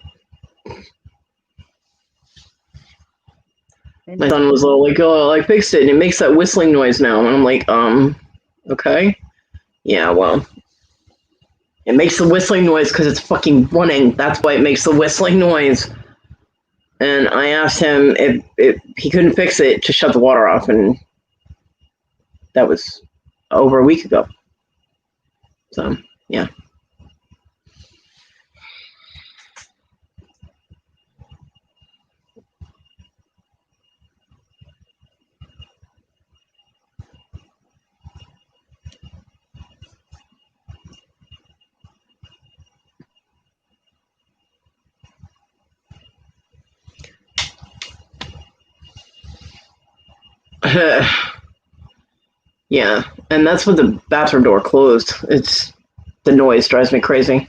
My son was all like, "Oh, I fixed it, and it makes that whistling noise now." And I'm like, okay, yeah, well, it makes the whistling noise because it's fucking running. That's why it makes the whistling noise." And I asked him if he couldn't fix it to shut the water off, and that was over a week ago. So, yeah. Yeah, and that's with the bathroom door closed. It's the noise drives me crazy.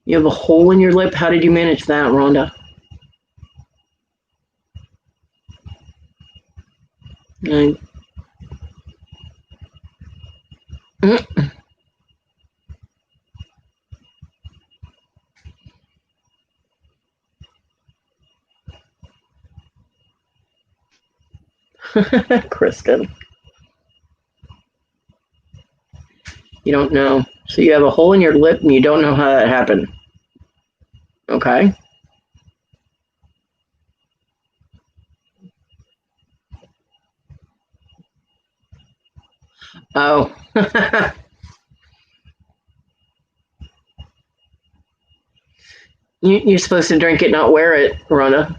You have a hole in your lip? How did you manage that, Rhonda? I, Kristen, you don't know. So you have a hole in your lip and you don't know how that happened. Okay. Oh. You're supposed to drink it, not wear it, Rhonda.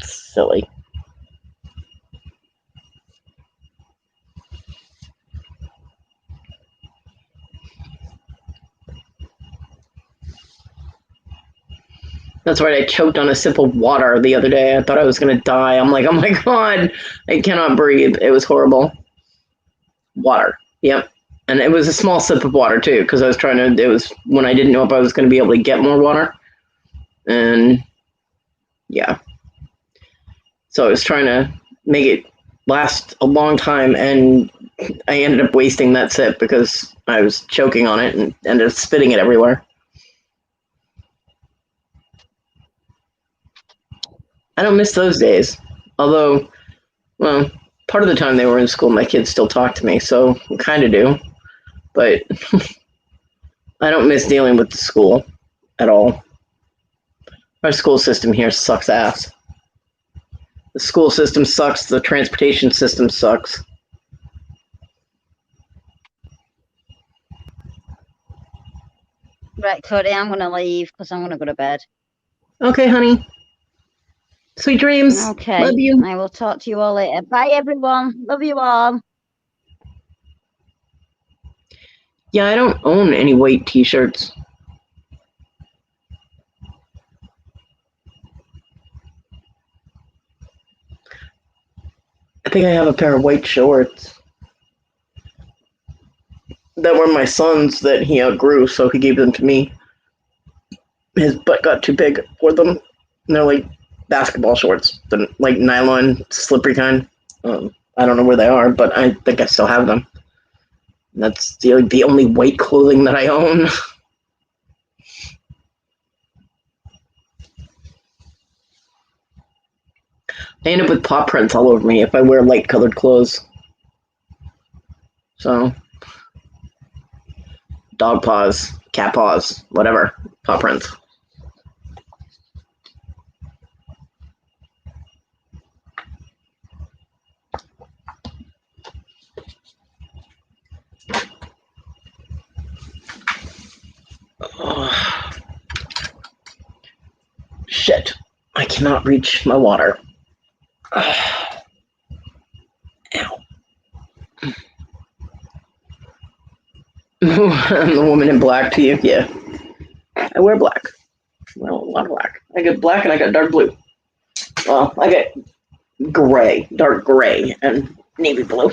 Silly. That's right. I choked on a sip of water the other day. I thought I was going to die. I'm like, oh my God, I cannot breathe. It was horrible. Water. Yep. And it was a small sip of water, too, because I was trying to, it was when I didn't know if I was going to be able to get more water. And yeah. So I was trying to make it last a long time. And I ended up wasting that sip because I was choking on it and ended up spitting it everywhere. I don't miss those days. Although, well, part of the time they were in school, my kids still talk to me, so I kind of do. But I don't miss dealing with the school at all. Our school system here sucks ass. The school system sucks. The transportation system sucks. Right, Kodi, I'm going to leave because I'm going to go to bed. Okay, honey. Sweet dreams. Okay. Love you. I will talk to you all later. Bye, everyone. Love you all. Yeah, I don't own any white t-shirts. I think I have a pair of white shorts that were my son's that he outgrew, so he gave them to me. His butt got too big for them. And they're like basketball shorts, the like nylon, slippery kind. I don't know where they are, but I think I still have them. That's the only white clothing that I own. I end up with paw prints all over me if I wear light colored clothes. So, dog paws, cat paws, whatever, paw prints. Oh, shit, I cannot reach my water. Ow. I'm the woman in black to you? Yeah. I wear black. Well, a lot of black. I got black and I got dark blue. Well, I got gray, dark gray, and navy blue.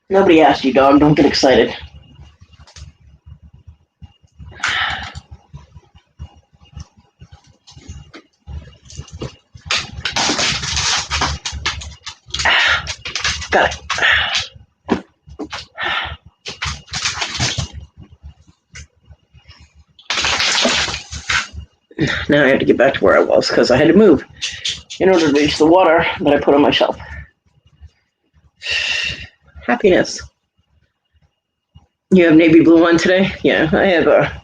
Nobody asked you, dog. Don't get excited. Got it. Now I have to get back to where I was because I had to move in order to reach the water that I put on my shelf. Happiness. You have navy blue on today? Yeah, I have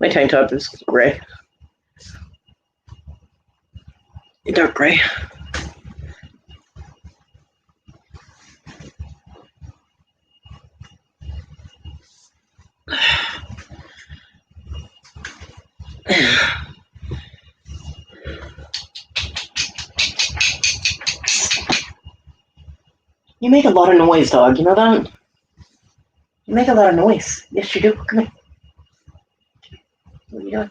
my tank top is gray. Dark gray. You make a lot of noise, dog. You know that? You make a lot of noise. Yes, you do. Come here. What are you doing?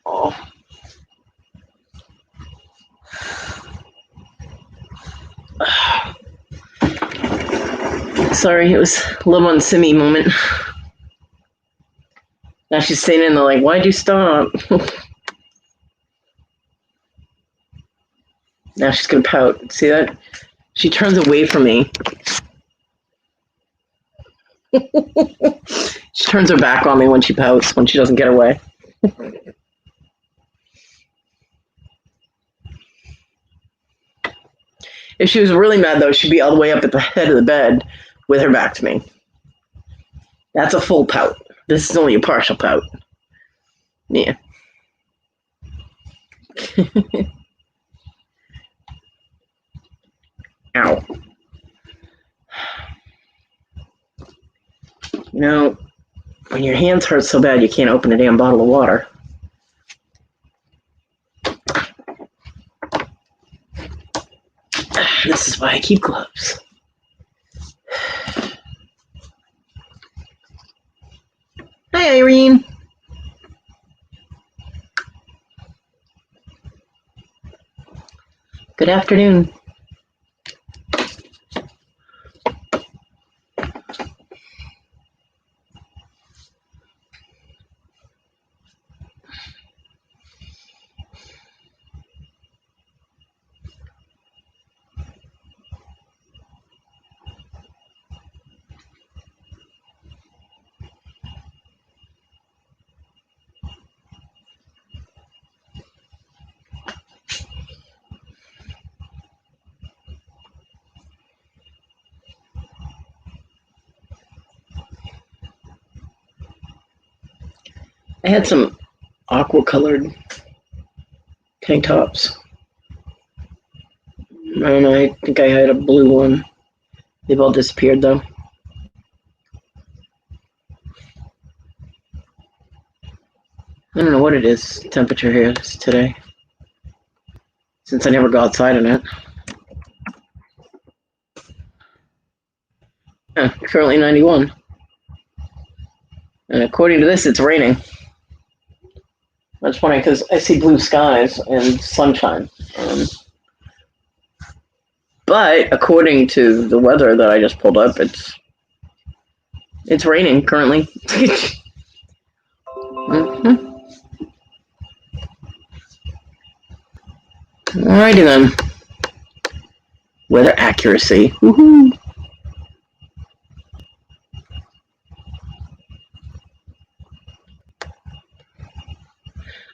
Oh. Sorry, it was a little on Simmy moment. Now she's sitting in there like, why'd you stop? Now she's gonna pout. See that? She turns away from me. She turns her back on me when she pouts, when she doesn't get her way. If she was really mad, though, she'd be all the way up at the head of the bed with her back to me. That's a full pout. This is only a partial pout. Yeah. Ow. You know, when your hands hurt so bad you can't open a damn bottle of water. This is why I keep gloves. Hi, Irene. Good afternoon. I had some aqua colored tank tops. And I think I had a blue one. They've all disappeared though. I don't know what it is, temperature here is today. Since I never go outside in it. Yeah, currently 91. And according to this, it's raining. That's funny because I see blue skies and sunshine. But according to the weather that I just pulled up, it's raining currently. Mm-hmm. Alrighty then. Weather accuracy. Woohoo!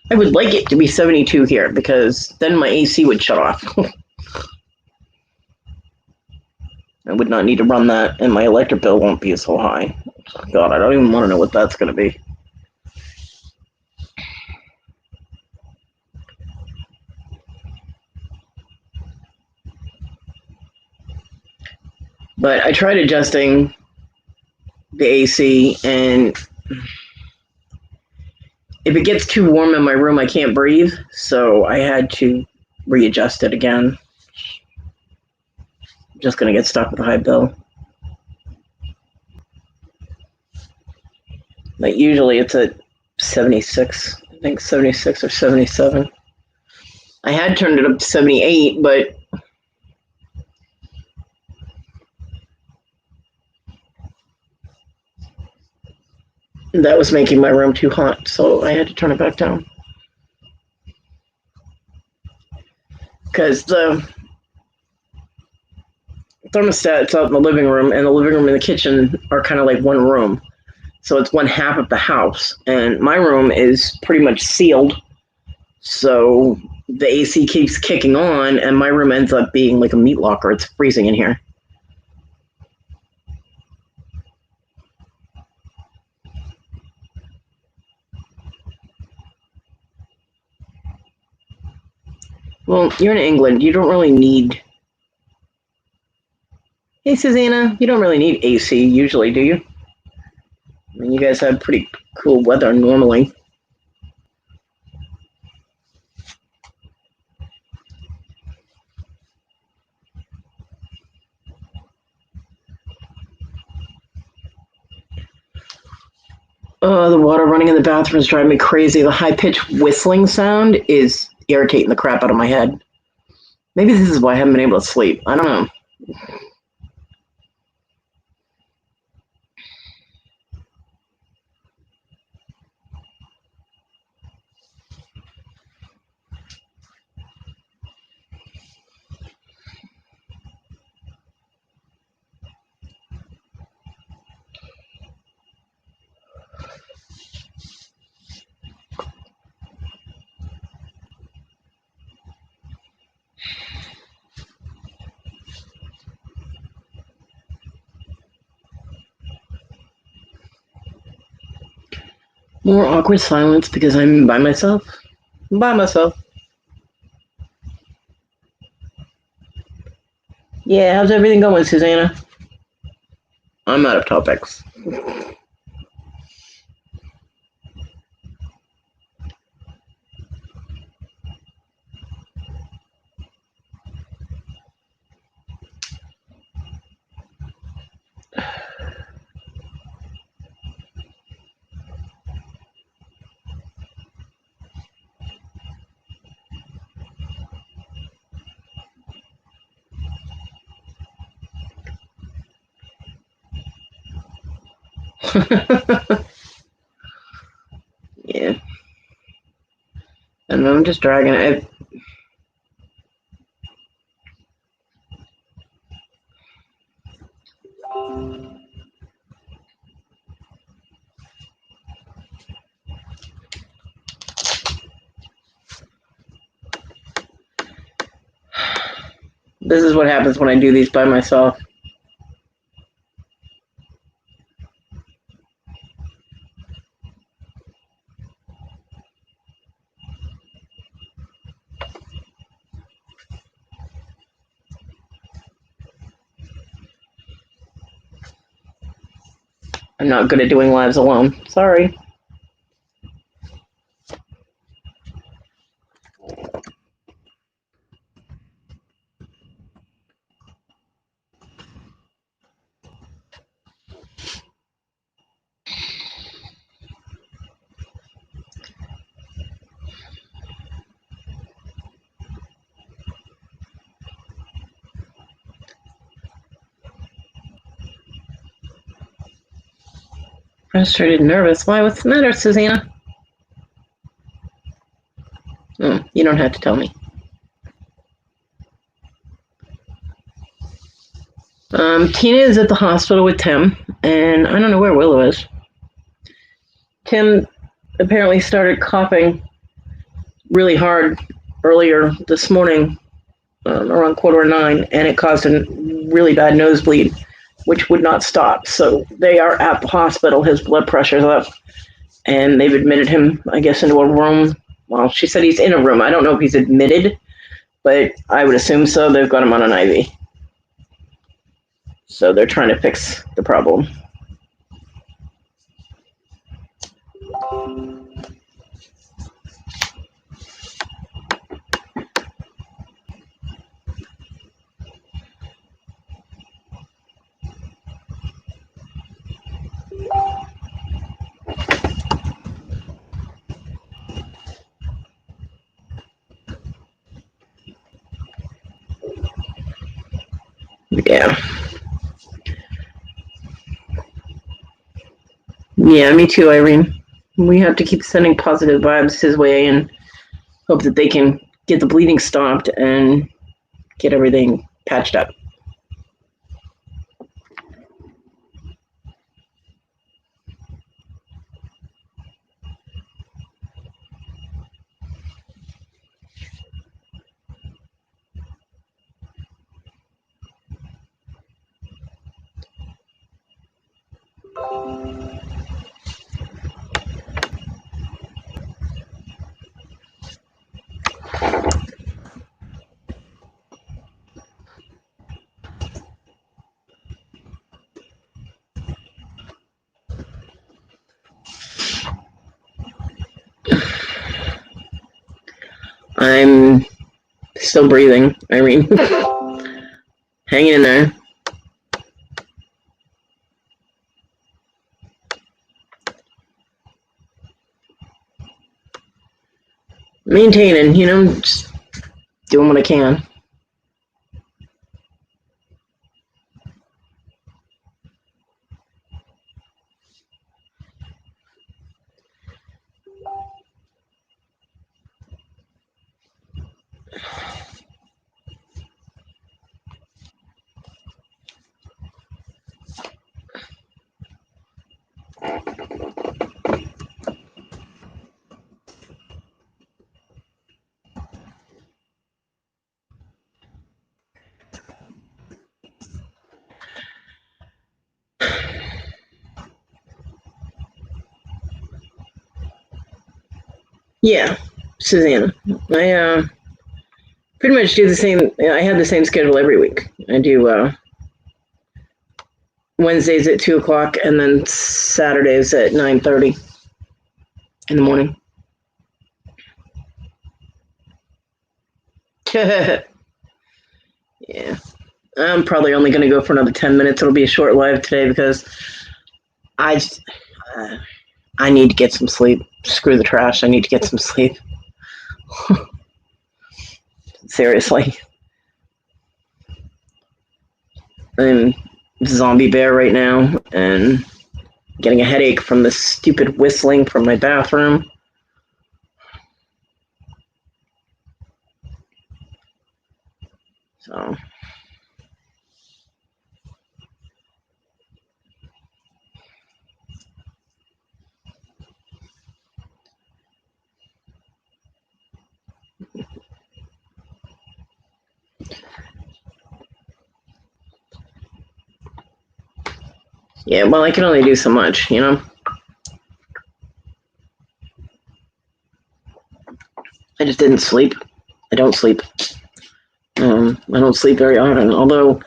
I would like it to be 72 here because then my AC would shut off. I would not need to run that, and my electric bill won't be so high. God, I don't even want to know what that's going to be. But I tried adjusting the AC, and if it gets too warm in my room, I can't breathe, so I had to readjust it again. I'm just going to get stuck with a high bill. Like usually it's at 76, I think 76 or 77. I had turned it up to 78, but that was making my room too hot, so I had to turn it back down. Because the thermostat's out in the living room, and the living room and the kitchen are kind of like one room. So it's one half of the house, and my room is pretty much sealed. So the AC keeps kicking on, and my room ends up being like a meat locker. It's freezing in here. Well, you're in England. You don't really need... Hey, Susanna, you don't really need AC usually, do you? I mean, you guys have pretty cool weather normally. The water running in the bathroom is driving me crazy. The high-pitched whistling sound is irritating the crap out of my head. Maybe this is why I haven't been able to sleep. I don't know. More awkward silence because I'm by myself. By myself. Yeah, how's everything going, Susanna? I'm out of topics. Yeah. And I'm just dragging it. This is what happens when I do these by myself. I'm not good at doing lives alone. Sorry. Frustrated, nervous. Why? What's the matter, Susanna? You don't have to tell me. Tina is at the hospital with Tim, and I don't know where Willow is. Tim apparently started coughing really hard earlier this morning, around 8:45, and it caused a really bad nosebleed, which would not stop. So they are at the hospital. His blood pressure's up, and they've admitted him, I guess, into a room. Well, she said he's in a room. I don't know if he's admitted, but I would assume so. They've got him on an IV. So they're trying to fix the problem. Yeah. Yeah, me too, Irene. We have to keep sending positive vibes his way and hope that they can get the bleeding stopped and get everything patched up. I'm still breathing, Irene. Hanging in there. Maintaining, just doing what I can. Yeah, Susanna. I pretty much do the same. I have the same schedule every week. I do Wednesdays at 2:00, and then Saturdays at 9:30 in the morning. Yeah, I'm probably only going to go for another 10 minutes. It'll be a short live today because I just, I need to get some sleep. Screw the trash. I need to get some sleep. Seriously. I'm zombie bear right now and getting a headache from the stupid whistling from my bathroom. So yeah, well, I can only do so much, I just didn't sleep. I don't sleep. I don't sleep very often. Although,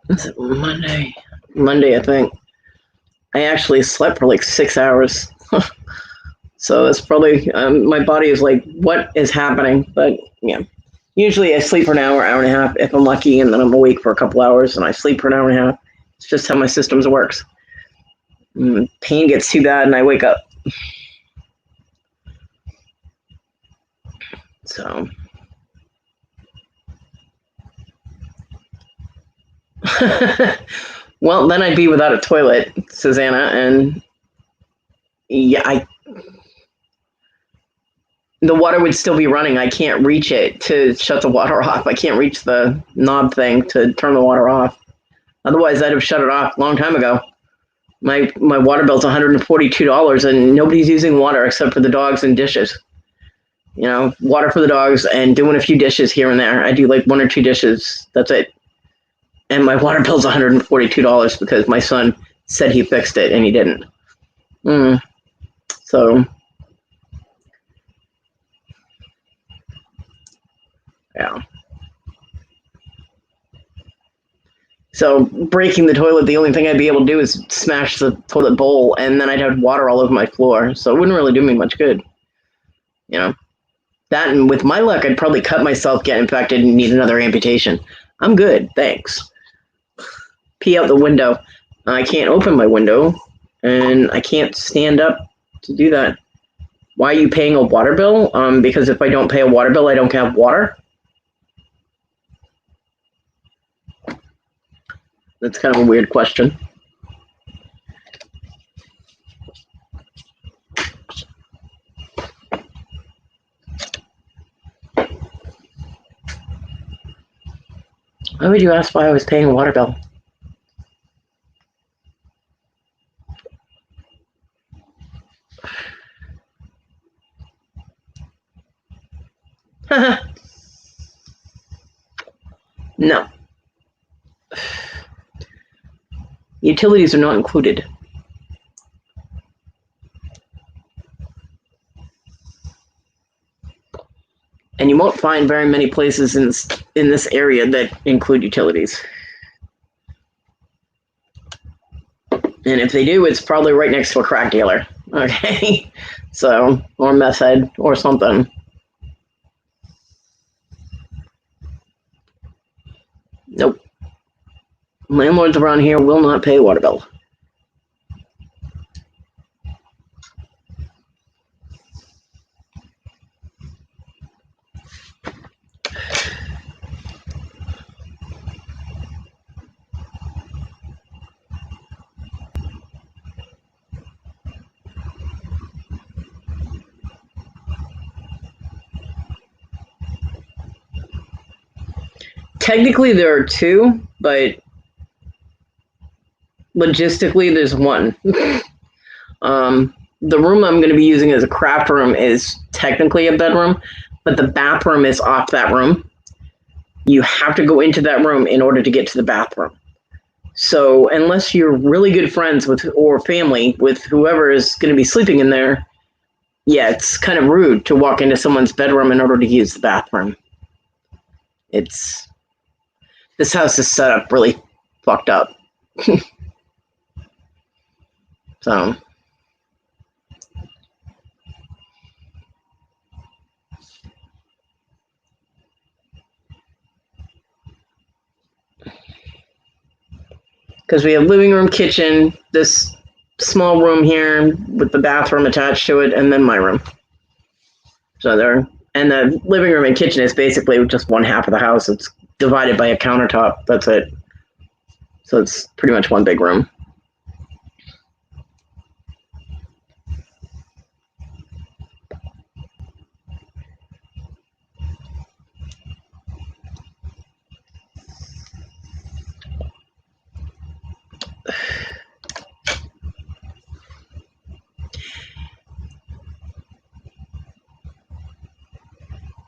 was it Monday? Monday, I think. I actually slept for like 6 hours. So it's probably, my body is like, what is happening? But yeah, usually I sleep for an hour, hour and a half if I'm lucky, and then I'm awake for a couple hours and I sleep for an hour and a half. It's just how my systems works. Pain gets too bad and I wake up. So. Well, then I'd be without a toilet, Susanna, and yeah, the water would still be running. I can't reach it to shut the water off. I can't reach the knob thing to turn the water off. Otherwise, I'd have shut it off a long time ago. My water bill's $142, and nobody's using water except for the dogs and dishes. You know, water for the dogs and doing a few dishes here and there. I do like 1 or 2 dishes. That's it. And my water bill's $142 because my son said he fixed it and he didn't. So, yeah. So breaking the toilet, the only thing I'd be able to do is smash the toilet bowl, and then I'd have water all over my floor. So it wouldn't really do me much good. You know, that, and with my luck, I'd probably cut myself, get infected, and need another amputation. I'm good, thanks. Pee out the window. I can't open my window, and I can't stand up to do that. Why are you paying a water bill? Because if I don't pay a water bill, I don't have water. That's kind of a weird question. Why would you ask why I was paying a water bill? No. Utilities are not included. And you won't find very many places in this area that include utilities. And if they do, it's probably right next to a crack dealer. Okay? So, or meth head or something. Nope. Landlords around here will not pay a water bill. Technically, there are 2, but logistically, there's 1. The room I'm going to be using as a craft room is technically a bedroom, but the bathroom is off that room. You have to go into that room in order to get to the bathroom. So unless you're really good friends with or family with whoever is going to be sleeping in there, yeah, it's kind of rude to walk into someone's bedroom in order to use the bathroom. This house is set up really fucked up. So, because we have living room, kitchen, this small room here with the bathroom attached to it, and then my room. So and the living room and kitchen is basically just one half of the house. It's divided by a countertop. That's it. So it's pretty much one big room.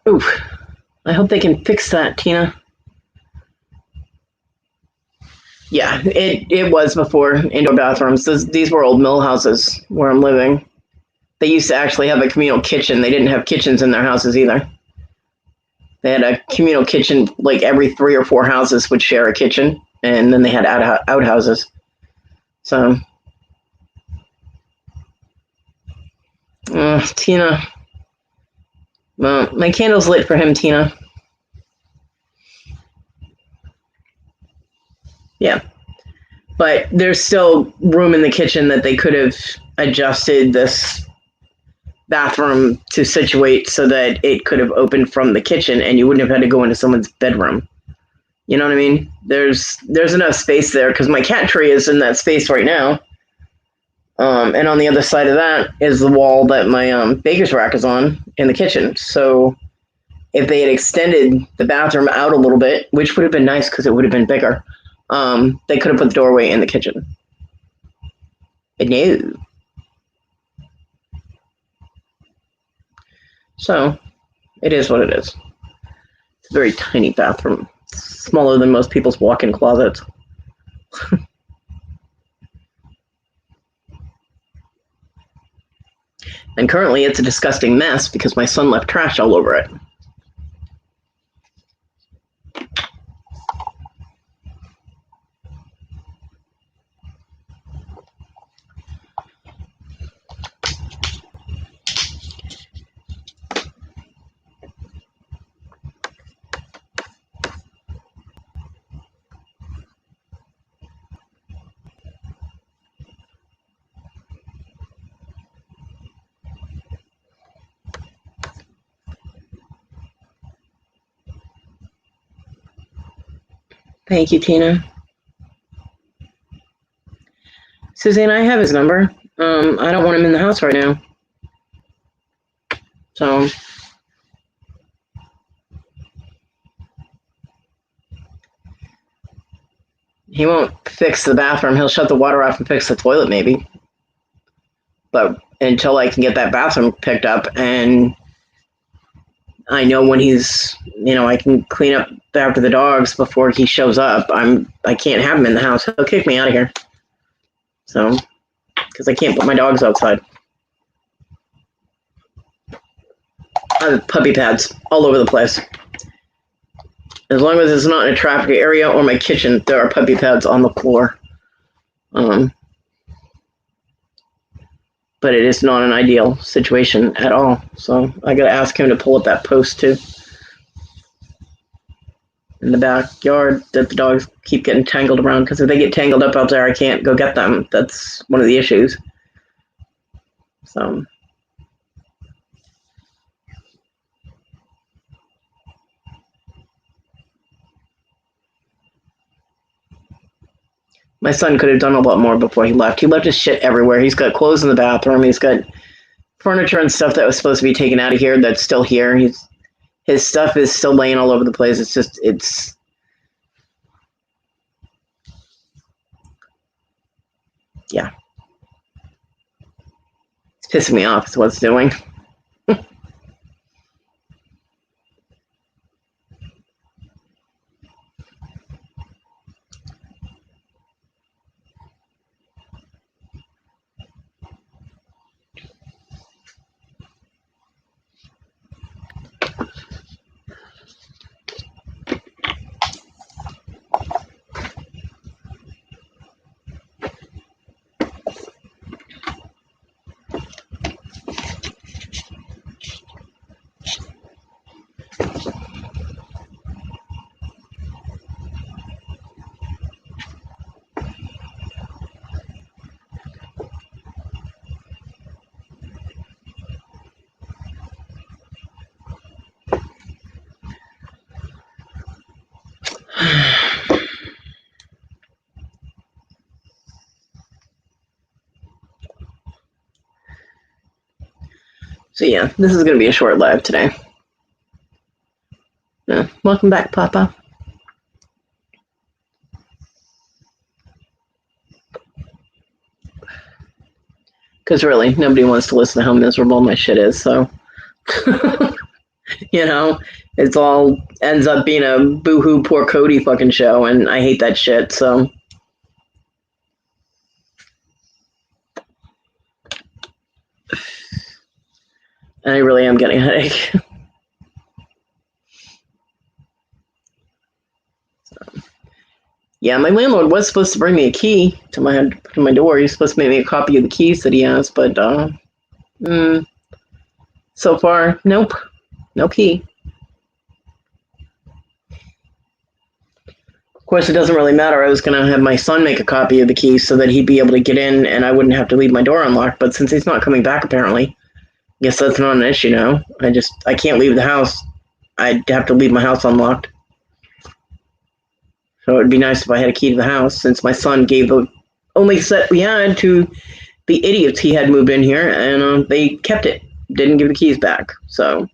Oof. I hope they can fix that, Tina. Yeah, it was before indoor bathrooms. These were old mill houses where I'm living. They used to actually have a communal kitchen. They didn't have kitchens in their houses either. They had a communal kitchen, like every 3 or 4 houses would share a kitchen, and then they had outhouses. So, Tina. Well, my candle's lit for him, Tina. Yeah. But there's still room in the kitchen that they could have adjusted this bathroom to situate so that it could have opened from the kitchen and you wouldn't have had to go into someone's bedroom. You know what I mean? There's enough space there because my cat tree is in that space right now. And on the other side of that is the wall that my baker's rack is on in the kitchen. So if they had extended the bathroom out a little bit, which would have been nice because it would have been bigger, They could have put the doorway in the kitchen. But no. So, it is what it is. It's a very tiny bathroom. Smaller than most people's walk-in closets. And currently it's a disgusting mess because my son left trash all over it. Thank you, Tina. Suzanne, I have his number. I don't want him in the house right now. So, he won't fix the bathroom. He'll shut the water off and fix the toilet, maybe. But until I can get that bathroom picked up and I know when he's, I can clean up after the dogs before he shows up, I can't have him in the house. He'll kick me out of here. So, because I can't put my dogs outside. I have puppy pads all over the place. As long as it's not in a traffic area or my kitchen, there are puppy pads on the floor. But it is not an ideal situation at all. So I got to ask him to pull up that post too. In the backyard that the dogs keep getting tangled around, because if they get tangled up out there, I can't go get them. That's one of the issues. So. My son could have done a lot more before he left. He left his shit everywhere. He's got clothes in the bathroom. He's got furniture and stuff that was supposed to be taken out of here that's still here. His stuff is still laying all over the place. Yeah. It's pissing me off is what it's doing. So yeah, this is going to be a short live today. Yeah, welcome back, Papa. Because really, nobody wants to listen to how miserable my shit is, so. It's all ends up being a boo-hoo poor Kodi fucking show, and I hate that shit, so. And I really am getting a headache. Yeah, my landlord was supposed to bring me a key to my door. He's supposed to make me a copy of the keys that he has, but so far, nope, no key. Of course, it doesn't really matter. I was going to have my son make a copy of the keys so that he'd be able to get in and I wouldn't have to leave my door unlocked. But since he's not coming back, apparently, I guess that's not an issue now. I can't leave the house. I'd have to leave my house unlocked. So it would be nice if I had a key to the house, since my son gave the only set we had to the idiots he had moved in here, and they kept it. Didn't give the keys back. So.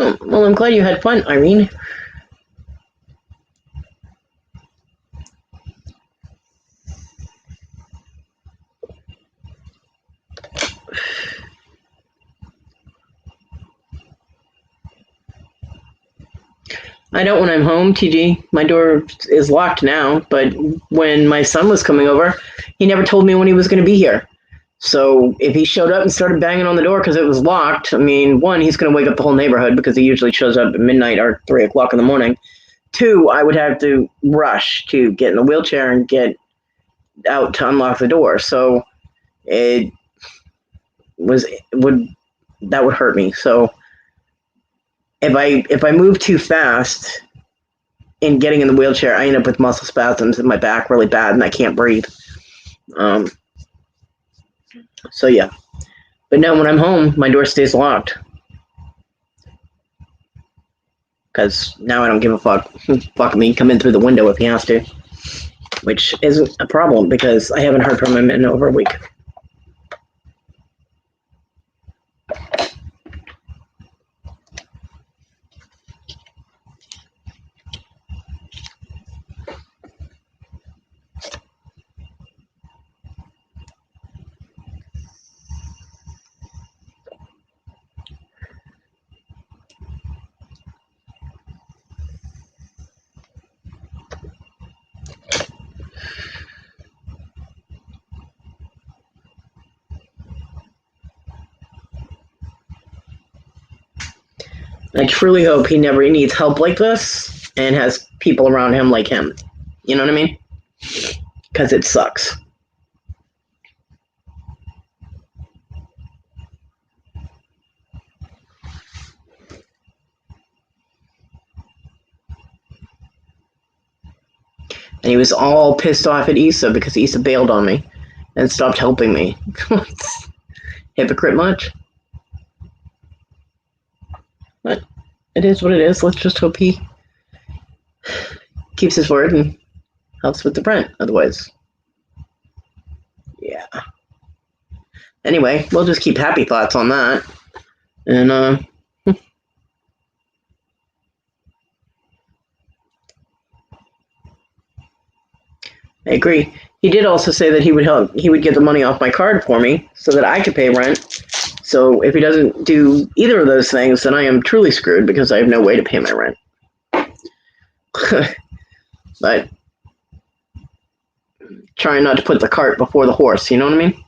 Oh, well, I'm glad you had fun, Irene. I don't when I'm home, TG. My door is locked now, but when my son was coming over, he never told me when he was going to be here. So if he showed up and started banging on the door because it was locked, I mean, one, he's going to wake up the whole neighborhood because he usually shows up at midnight or 3 o'clock in the morning. Two, I would have to rush to get in the wheelchair and get out to unlock the door. So it would that would hurt me. So if I move too fast in getting in the wheelchair, I end up with muscle spasms in my back really bad, and I can't breathe. So yeah, but now when I'm home, my door stays locked because now I don't give a fuck. Fuck me, come in through the window if he has to, which isn't a problem because I haven't heard from him in over a week. I truly hope he never needs help like this and has people around him like him. You know what I mean? Because it sucks. And he was all pissed off at Issa because Issa bailed on me and stopped helping me. Hypocrite much? But it is what it is. Let's just hope he keeps his word and helps with the rent. Otherwise, yeah. Anyway, we'll just keep happy thoughts on that. And, I agree. He did also say that he would get the money off my card for me so that I could pay rent. So if he doesn't do either of those things, then I am truly screwed because I have no way to pay my rent. But trying not to put the cart before the horse, you know what I mean?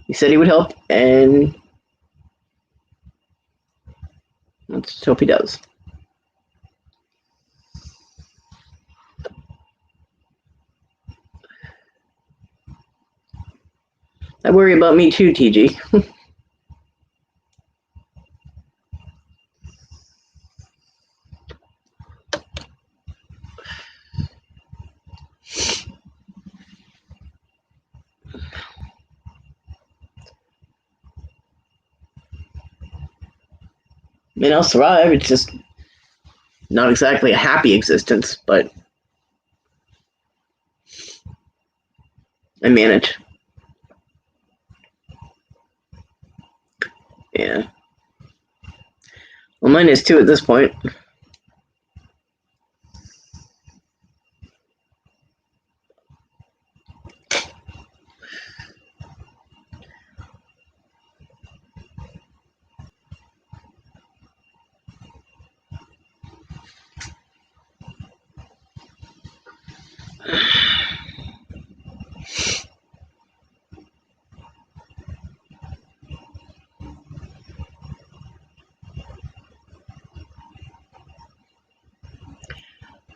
He said he would help, and let's hope he does. I worry about me too, TG. I mean, I'll survive. It's just not exactly a happy existence, but I manage. Yeah. Well, mine is too at this point.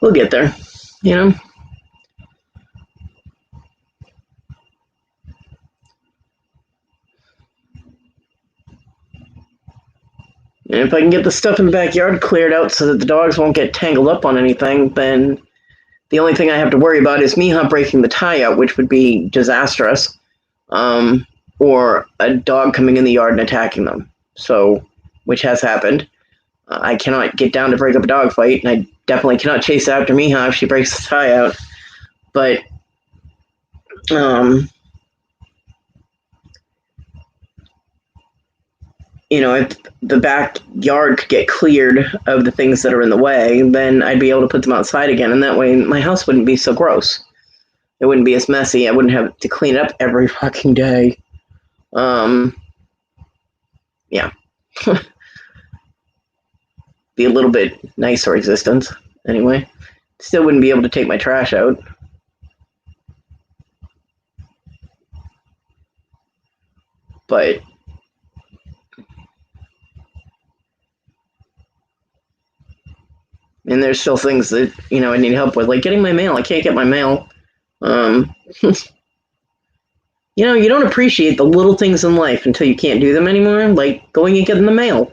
We'll get there, you know? And if I can get the stuff in the backyard cleared out so that the dogs won't get tangled up on anything, then the only thing I have to worry about is Miha breaking the tie out, which would be disastrous, or a dog coming in the yard and attacking them. So, which has happened. I cannot get down to break up a dog fight, and I definitely cannot chase after Miha if she breaks the tie out. But if the backyard could get cleared of the things that are in the way, then I'd be able to put them outside again, and that way my house wouldn't be so gross. It wouldn't be as messy. I wouldn't have to clean it up every fucking day. Yeah. Be a little bit nicer existence, anyway. Still wouldn't be able to take my trash out. But and there's still things that, I need help with, like getting my mail. I can't get my mail. You don't appreciate the little things in life until you can't do them anymore, like going and getting the mail.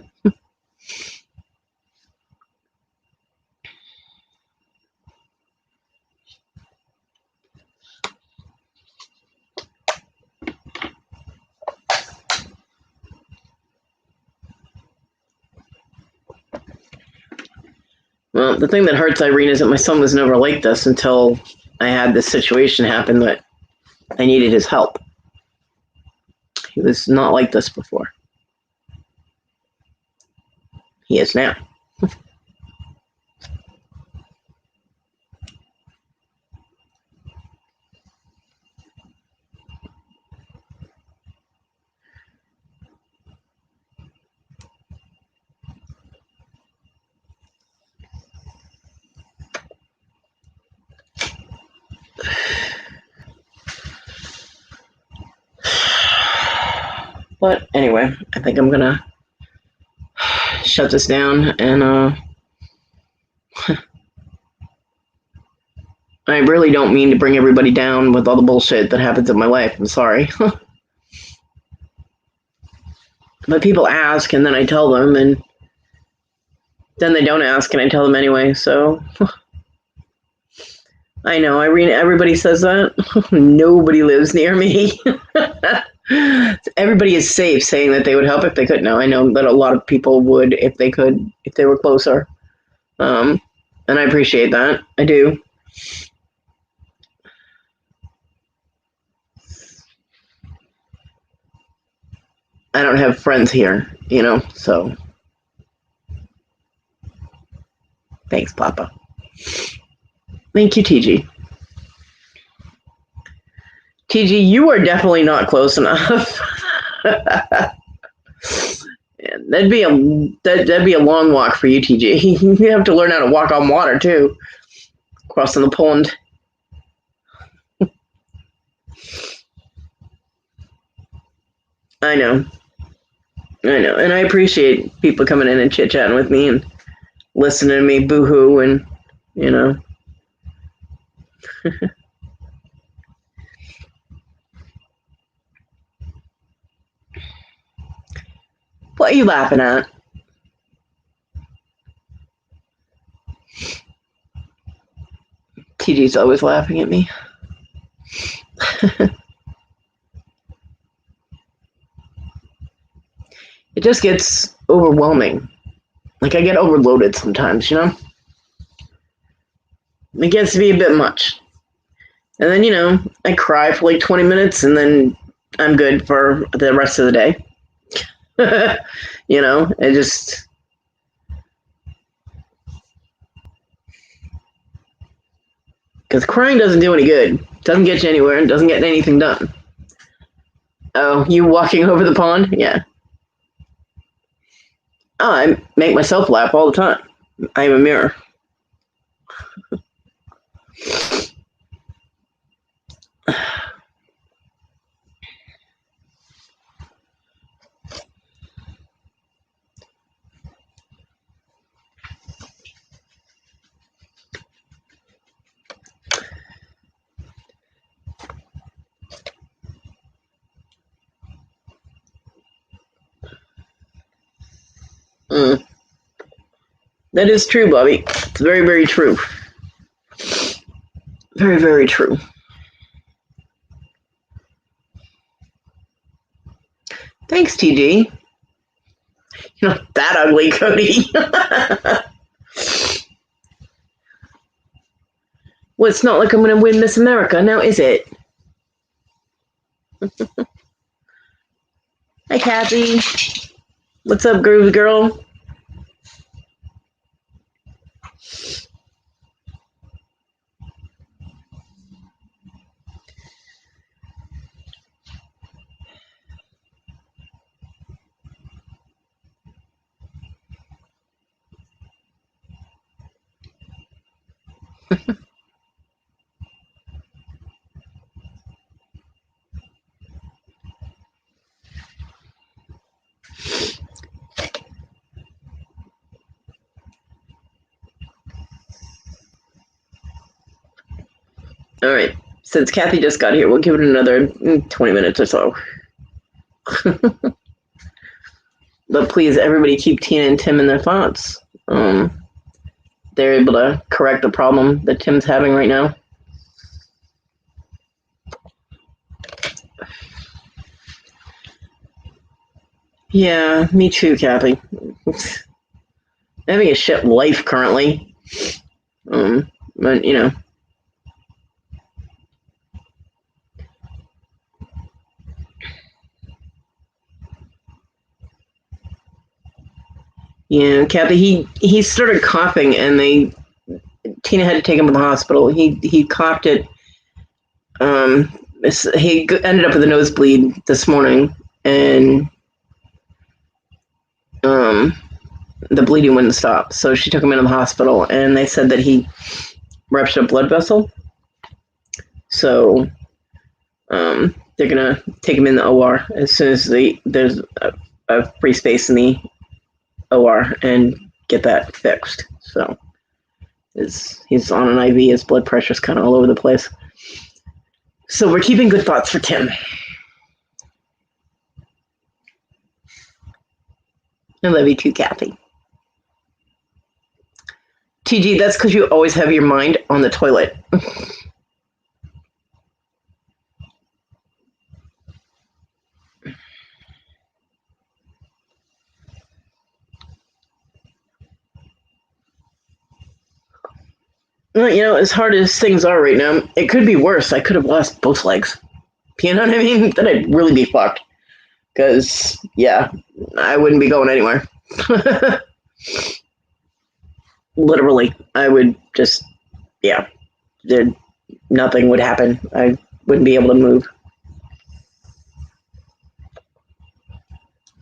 Well, the thing that hurts Irene is that my son was never like this until I had this situation happen that I needed his help. He was not like this before. He is now. But anyway, I think I'm gonna shut this down, and I really don't mean to bring everybody down with all the bullshit that happens in my life. I'm sorry. But people ask, and then I tell them, and then they don't ask, and I tell them anyway, so I know, Irene, everybody says that. Nobody lives near me. Everybody is safe saying that they would help if they could. Now, I know that a lot of people would if they could, if they were closer. And I appreciate that. I do. I don't have friends here, so. Thanks, Papa. Thank you, TG. TG, you are definitely not close enough. That'd be a long walk for you, TG. You have to learn how to walk on water too, crossing the pond. I know, and I appreciate people coming in and chit chatting with me and listening to me boo-hoo, and What are you laughing at? TG's always laughing at me. It just gets overwhelming. Like, I get overloaded sometimes, It gets to be a bit much. And then, I cry for like 20 minutes, and then I'm good for the rest of the day. It just... Because crying doesn't do any good. Doesn't get you anywhere, and doesn't get anything done. Oh, you walking over the pond? Yeah. Oh, I make myself laugh all the time. I am a mirror. That is true, Bobby. It's very, very true. Very, very true. Thanks, TG. You're not that ugly, Kodi. Well, it's not like I'm going to win Miss America now, is it? Hi, Kathy. What's up, Groove Girl? All right. Since Kathy just got here, we'll give it another 20 minutes or so. But please, everybody keep Tina and Tim in their thoughts. They're able to correct the problem that Tim's having right now. Yeah, me too, Kathy. Having a shit life currently. But, you know. Yeah, Kathy, he started coughing and Tina had to take him to the hospital. He coughed it. He ended up with a nosebleed this morning, and the bleeding wouldn't stop. So she took him into the hospital, and they said that he ruptured a blood vessel. So they're gonna take him in the OR as soon as there's a free space in the OR and get that fixed. So he's on an IV. His blood pressure's kind of all over the place. So we're keeping good thoughts for Tim. I love you too, Kathy. TG, that's because you always have your mind on the toilet. Well, you know, as hard as things are right now, it could be worse. I could have lost both legs. You know what I mean? Then I'd really be fucked. Because, yeah, I wouldn't be going anywhere. Literally, I would just, yeah, nothing would happen. I wouldn't be able to move.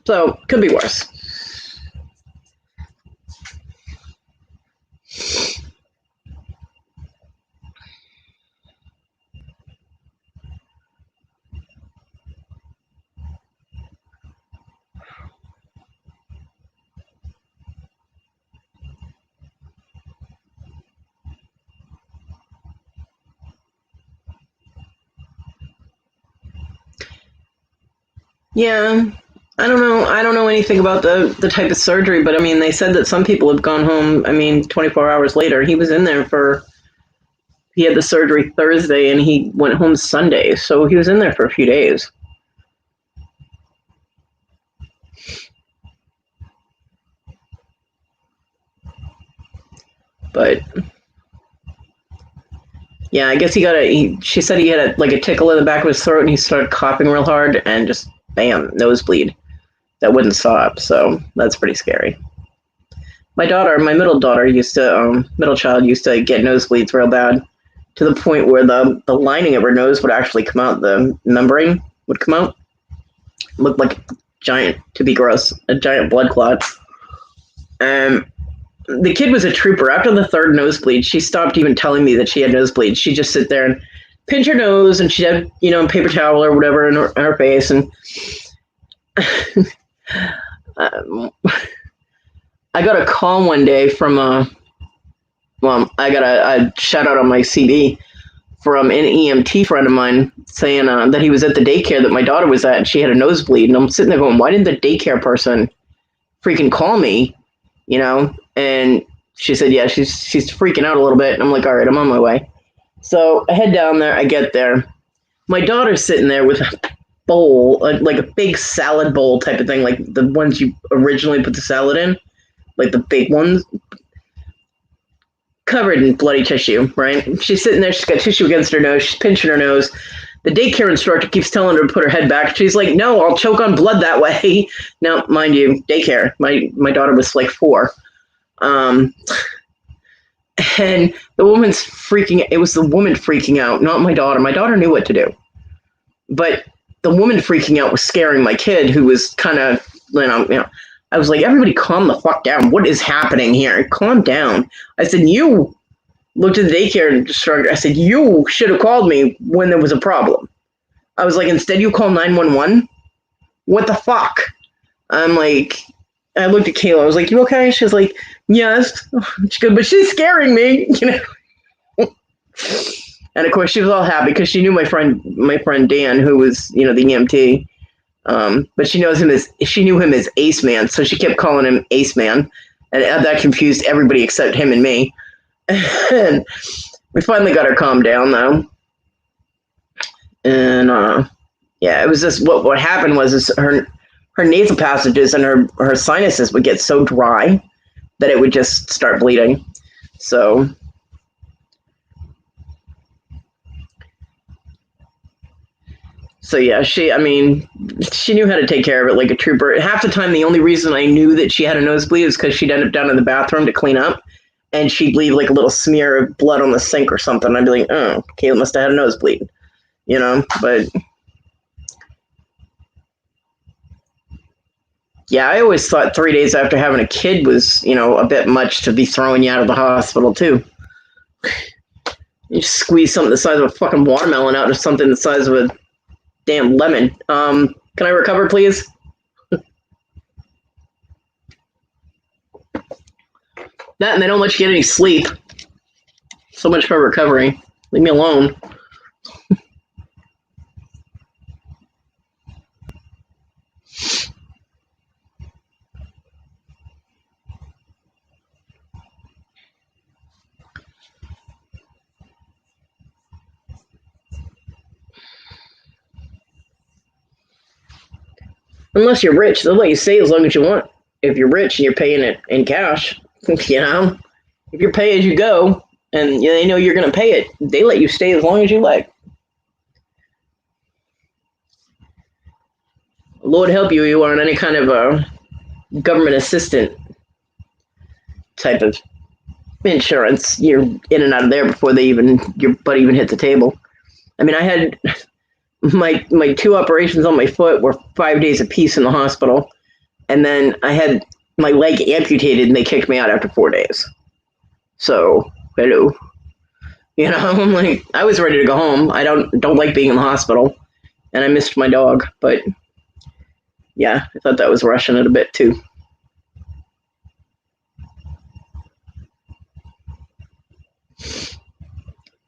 So, could be worse. Yeah, I don't know. I don't know anything about the type of surgery, but I mean, they said that some people have gone home. I mean, 24 hours later, he was in there he had the surgery Thursday and he went home Sunday, so he was in there for a few days. But yeah, I guess she said he had a tickle in the back of his throat and he started coughing real hard and just bam, nosebleed. That wouldn't stop, so that's pretty scary. My middle child used to get nosebleeds real bad to the point where the lining of her nose would actually come out, the membrane would come out. Looked like a giant blood clot. The kid was a trooper. After the third nosebleed, she stopped even telling me that she had nosebleeds. She'd just sit there and pinch her nose, and she'd have, a paper towel or whatever in her face. And I got a call one day from I got a shout out on my CD from an EMT friend of mine saying that he was at the daycare that my daughter was at, and she had a nosebleed. And I'm sitting there going, why didn't the daycare person freaking call me? And she said, yeah, she's freaking out a little bit. And I'm like, all right, I'm on my way. So I head down there. I get there. My daughter's sitting there with a bowl, like a big salad bowl type of thing, like the ones you originally put the salad in, like the big ones, covered in bloody tissue, right? She's sitting there. She's got tissue against her nose. She's pinching her nose. the daycare instructor keeps telling her to put her head back. She's like, no, I'll choke on blood that way. Now, mind you, daycare. My daughter was like 4. And the woman's freaking. It was the woman freaking out, not my daughter. My daughter knew what to do, but the woman freaking out was scaring my kid, who was kind of, I was like, everybody calm the fuck down. What is happening here? Calm down. I said, you looked at the daycare instructor. I said, you should have called me when there was a problem. I was like, instead you call 911? What the fuck? I'm like, I looked at Kayla. I was like, you okay? She's like, yes. She goes, but she's scaring me, And of course, she was all happy because she knew my friend Dan, who was, the EMT. But she knew him as Ace Man, so she kept calling him Ace Man, and that confused everybody except him and me. And we finally got her calmed down, though. And it was just what happened was her nasal passages and her sinuses would get so dry that it would just start bleeding. So yeah, she knew how to take care of it like a trooper. Half the time, the only reason I knew that she had a nosebleed is because she'd end up down in the bathroom to clean up, and she'd leave like a little smear of blood on the sink or something. I'd be like, oh, Kayla must have had a nosebleed, but yeah, I always thought 3 days after having a kid was, a bit much to be throwing you out of the hospital too. You just squeeze something the size of a fucking watermelon out of something the size of a damn lemon. Can I recover, please? That, and they don't let you get any sleep. So much for recovery. Leave me alone. Unless you're rich, they'll let you stay as long as you want. If you're rich and you're paying it in cash, if you're pay as you go and they know you're going to pay it, they let you stay as long as you like. Lord help you are on any kind of a government assistant type of insurance. You're in and out of there before your butt even hit the table. I mean, I had my 2 operations on my foot were 5 days apiece in the hospital, and then I had my leg amputated and they kicked me out after 4 days. So, hello. I'm like, I was ready to go home. I don't like being in the hospital, and I missed my dog, but yeah, I thought that was rushing it a bit too.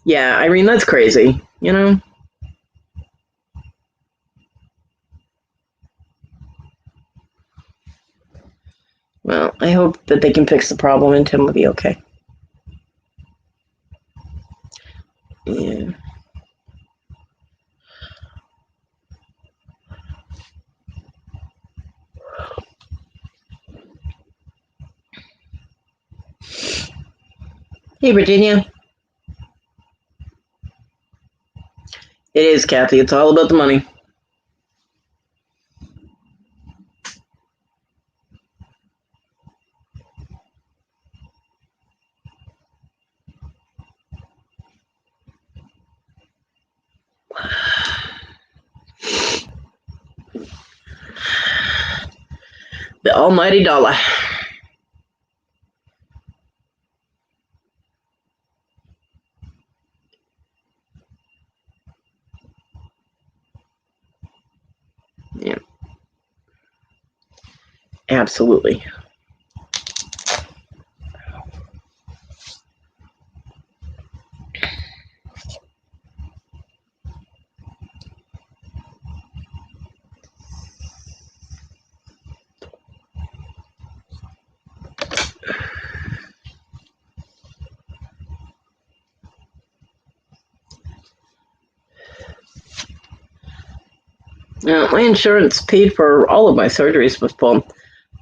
Yeah, Irene, that's crazy, Well, I hope that they can fix the problem and Tim will be okay. Yeah. Hey, Virginia. It is, Kathy. It's all about the money. The almighty dollar. Yeah. Absolutely. My insurance paid for all of my surgeries with full.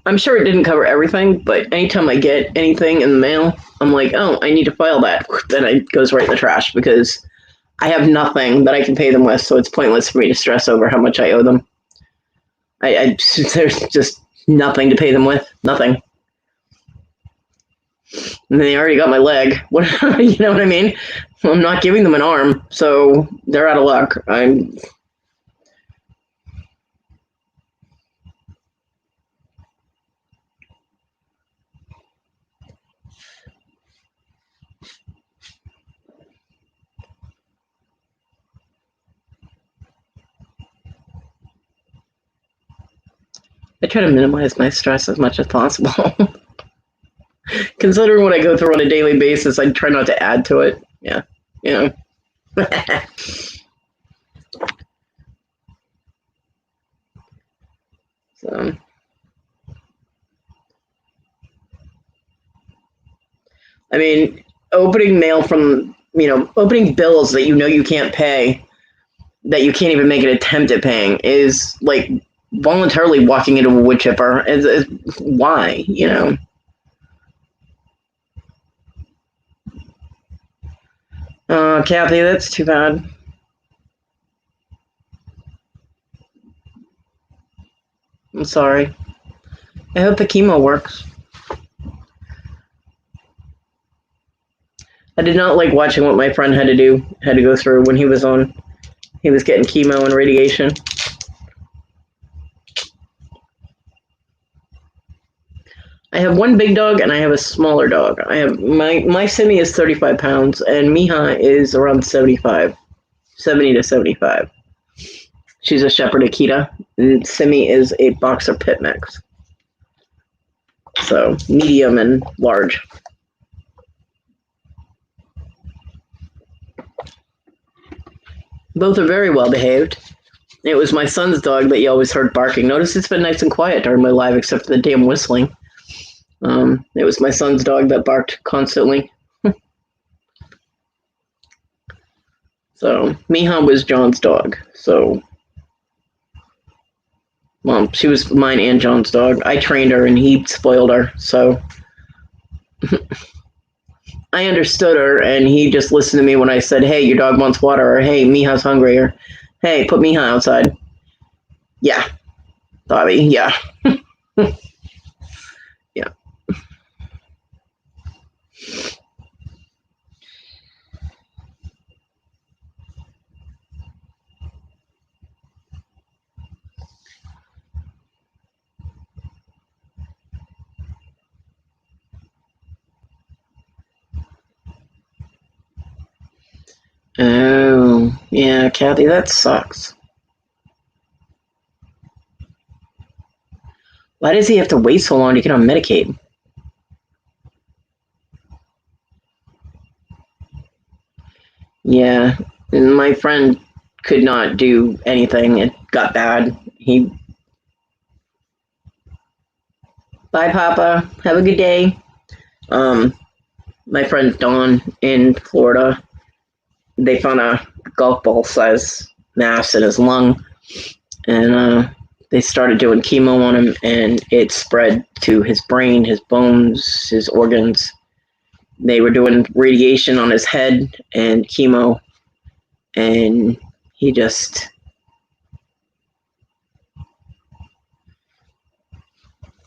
I'm sure it didn't cover everything, but anytime I get anything in the mail, I'm like, oh, I need to file that. Then it goes right in the trash because I have nothing that I can pay them with, so it's pointless for me to stress over how much I owe them. There's just nothing to pay them with. Nothing. And they already got my leg. What you know what I mean? I'm not giving them an arm, so they're out of luck. I try to minimize my stress as much as possible. Considering what I go through on a daily basis, I try not to add to it. Yeah, you know. So, I mean, opening mail from, opening bills that you can't pay, that you can't even make an attempt at paying, is like voluntarily walking into a wood chipper. Why, Kathy, that's too bad. I'm sorry. I hope the chemo works. I did not like watching what my friend had to go through when he was getting chemo and radiation. I have one big dog and I have a smaller dog. I have my Simi is 35 pounds and Miha is around 70 to 75. She's a Shepherd Akita, and Simi is a Boxer Pit Mix. So medium and large. Both are very well behaved. It was my son's dog that you always heard barking. Notice it's been nice and quiet during my live, except for the damn whistling. It was my son's dog that barked constantly. So Miha was John's dog. So, well, she was mine and John's dog. I trained her and he spoiled her. So I understood her, and he just listened to me when I said, "Hey, your dog wants water," or "Hey, Miha's hungry," or "Hey, put Miha outside." Yeah, Bobby. Yeah. Yeah. Oh, yeah, Kathy, that sucks. Why does he have to wait so long to get on Medicaid? Yeah, and my friend could not do anything. It got bad. Bye, Papa. Have a good day. My friend Dawn in Florida, they found a golf ball size mass in his lung, and they started doing chemo on him, and it spread to his brain, his bones, his organs. They were doing radiation on his head and chemo, and he just...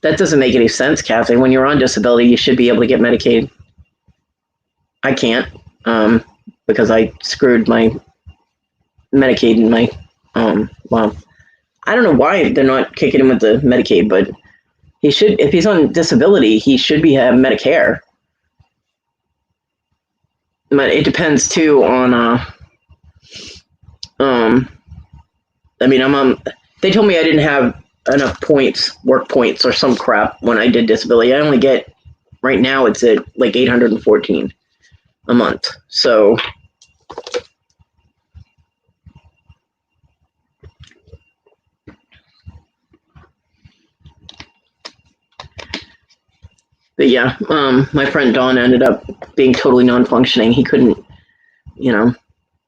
That doesn't make any sense, Kathy. When you're on disability, you should be able to get Medicaid. I can't, because I screwed my Medicaid and my, well, I don't know why they're not kicking him with the Medicaid, but he should, if he's on disability, he should be have Medicare. But it depends too on, I mean, they told me I didn't have enough points, work points or some crap when I did disability. I only get, right now it's at like 814 a month. So but yeah, my friend Don ended up being totally non-functioning. He couldn't,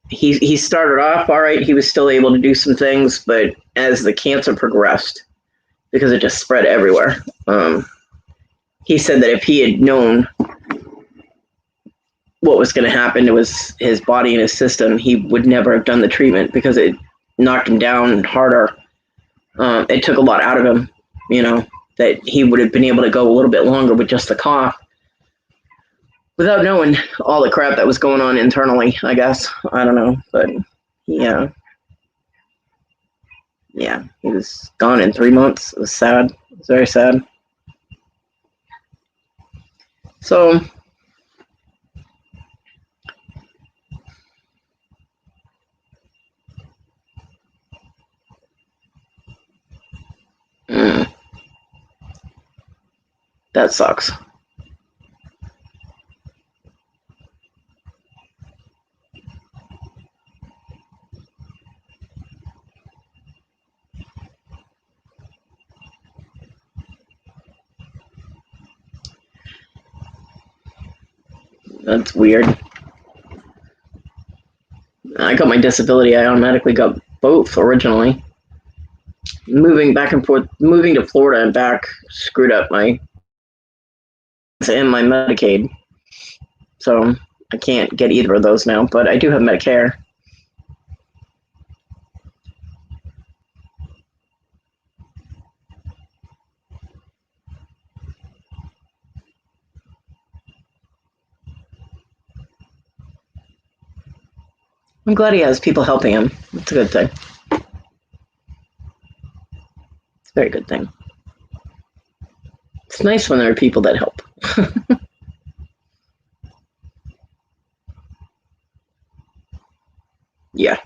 he started off all right. He was still able to do some things, but as the cancer progressed, because it just spread everywhere, he said that if he had known what was going to happen to his body and his system, he would never have done the treatment because it knocked him down harder. It took a lot out of him, that he would have been able to go a little bit longer with just the cough without knowing all the crap that was going on internally, I guess. I don't know, but yeah, he was gone in 3 months. It was sad. It was very sad. So, that sucks. That's weird. I got my disability. I automatically got both originally. Moving back and forth, moving to Florida and back screwed up my Medicaid. So I can't get either of those now, but I do have Medicare. I'm glad he has people helping him. It's a good thing. It's a very good thing. It's nice when there are people that help. Yeah.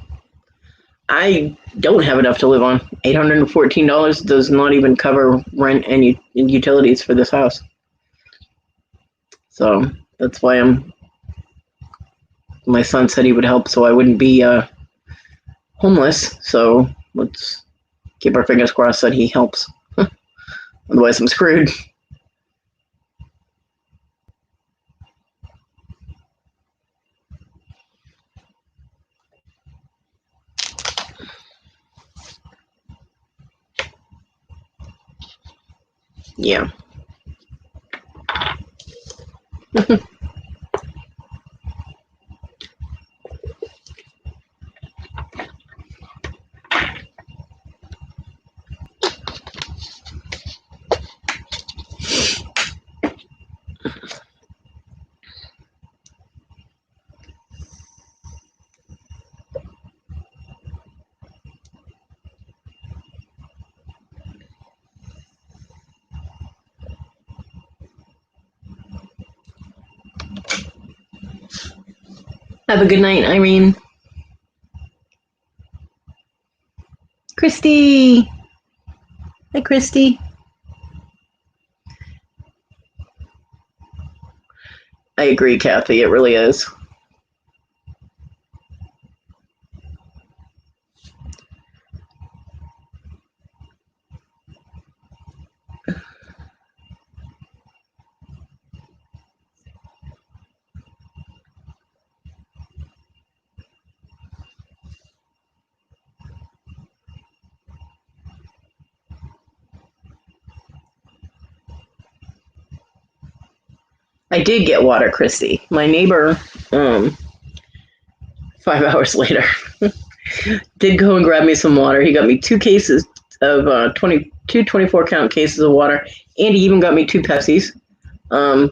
I don't have enough to live on. $814 does not even cover rent and utilities for this house. So that's why my son said he would help so I wouldn't be homeless. So let's keep our fingers crossed that he helps. Otherwise I'm screwed. Yeah. Have a good night, Irene. Christy. Hi, Christy. I agree, Kathy. It really is. I did get water, Christy. My neighbor, 5 hours later, did go and grab me some water. He got me 2 cases of 24-count cases of water, and he even got me 2 Pepsis,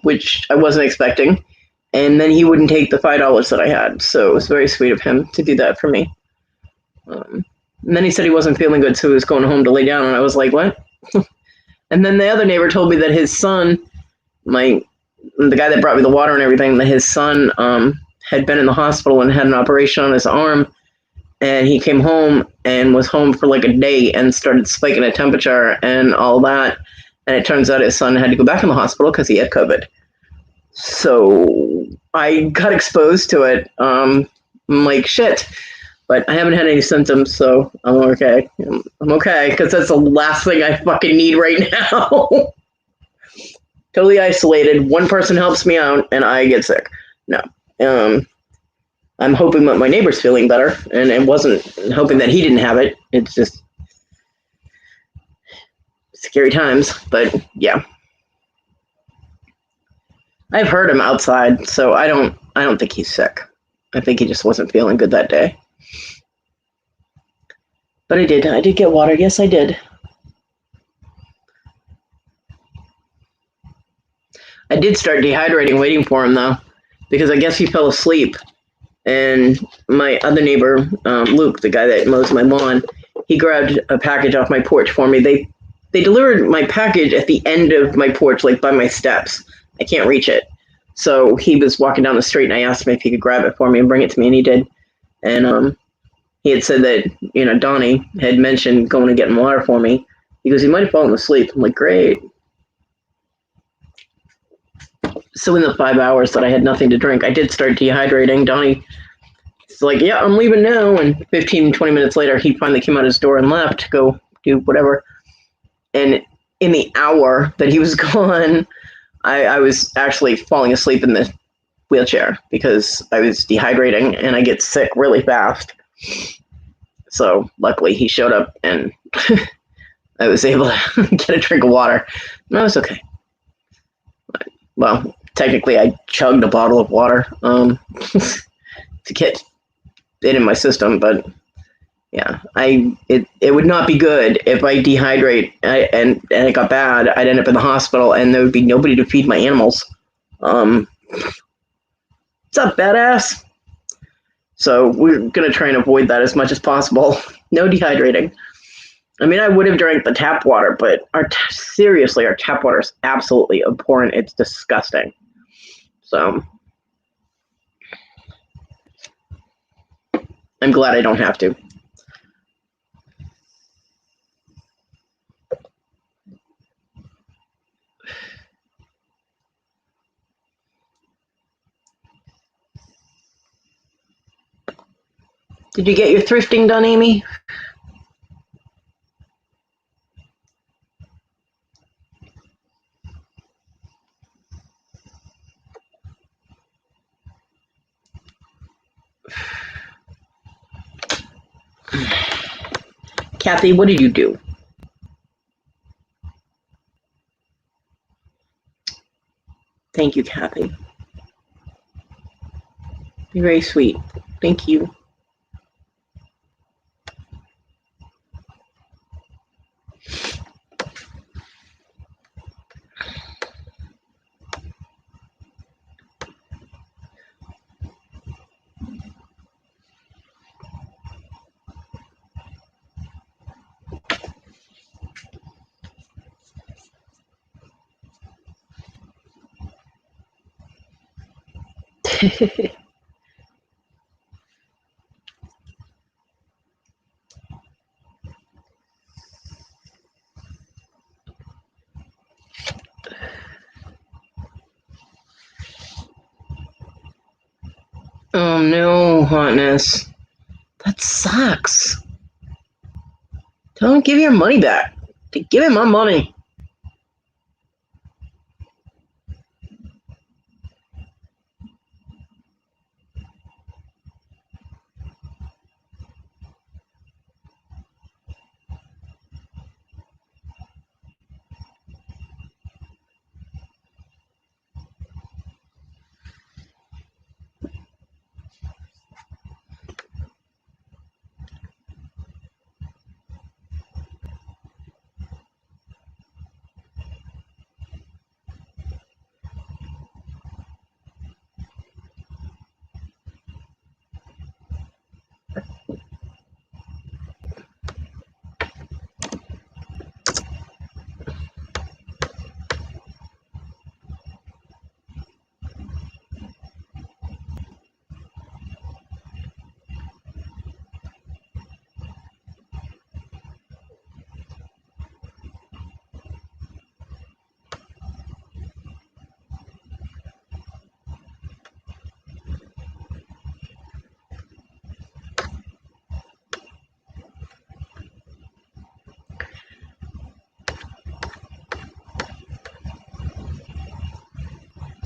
which I wasn't expecting. And then he wouldn't take the $5 that I had, so it was very sweet of him to do that for me. And then he said he wasn't feeling good, so he was going home to lay down, and I was like, what? And then the other neighbor told me that his son, the guy that brought me the water and everything, that his son had been in the hospital and had an operation on his arm, and he came home and was home for like a day and started spiking a temperature and all that, and it turns out his son had to go back in the hospital because he had COVID. So I got exposed to it. I'm like, shit, but I haven't had any symptoms, so I'm okay. I'm okay, because that's the last thing I fucking need right now. Totally isolated. One person helps me out, and I get sick. No. I'm hoping that my neighbor's feeling better, and it wasn't hoping that he didn't have it. It's just scary times, but yeah. I've heard him outside, so I don't I don't think he's sick. I think he just wasn't feeling good that day. But I did get water. Yes, I did. I did start dehydrating waiting for him, though, because I guess he fell asleep. And my other neighbor, Luke, the guy that mows my lawn, he grabbed a package off my porch for me. They delivered my package at the end of my porch, like by my steps. I can't reach it. So he was walking down the street, and I asked him if he could grab it for me and bring it to me, and he did. And he had said that, Donnie had mentioned going and getting water for me. He goes, he might have fallen asleep. I'm like, great. So in the 5 hours that I had nothing to drink, I did start dehydrating. Donnie's like, yeah, I'm leaving now. And 15, 20 minutes later, he finally came out his door and left to go do whatever. And in the hour that he was gone, I was actually falling asleep in the wheelchair because I was dehydrating and I get sick really fast. So luckily he showed up and I was able to get a drink of water. And I was okay. Well, technically I chugged a bottle of water to get it in my system, but yeah, it would not be good if I dehydrate and it got bad. I'd end up in the hospital and there would be nobody to feed my animals. What's up, badass? So we're gonna try and avoid that as much as possible. No dehydrating. I mean, I would have drank the tap water, but seriously, our tap water is absolutely abhorrent. It's disgusting. So I'm glad I don't have to. Did you get your thrifting done, Amy? Kathy, what did you do? Thank you, Kathy. You're very sweet. Thank you. Oh no, hotness. That sucks. Tell him give your money back. Give him my money.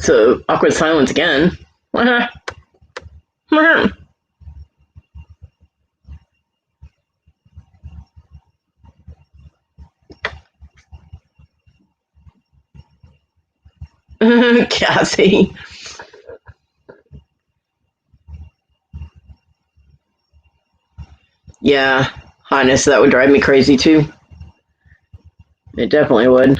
So awkward silence again. Cassie. Yeah, hotness, that would drive me crazy too. It definitely would.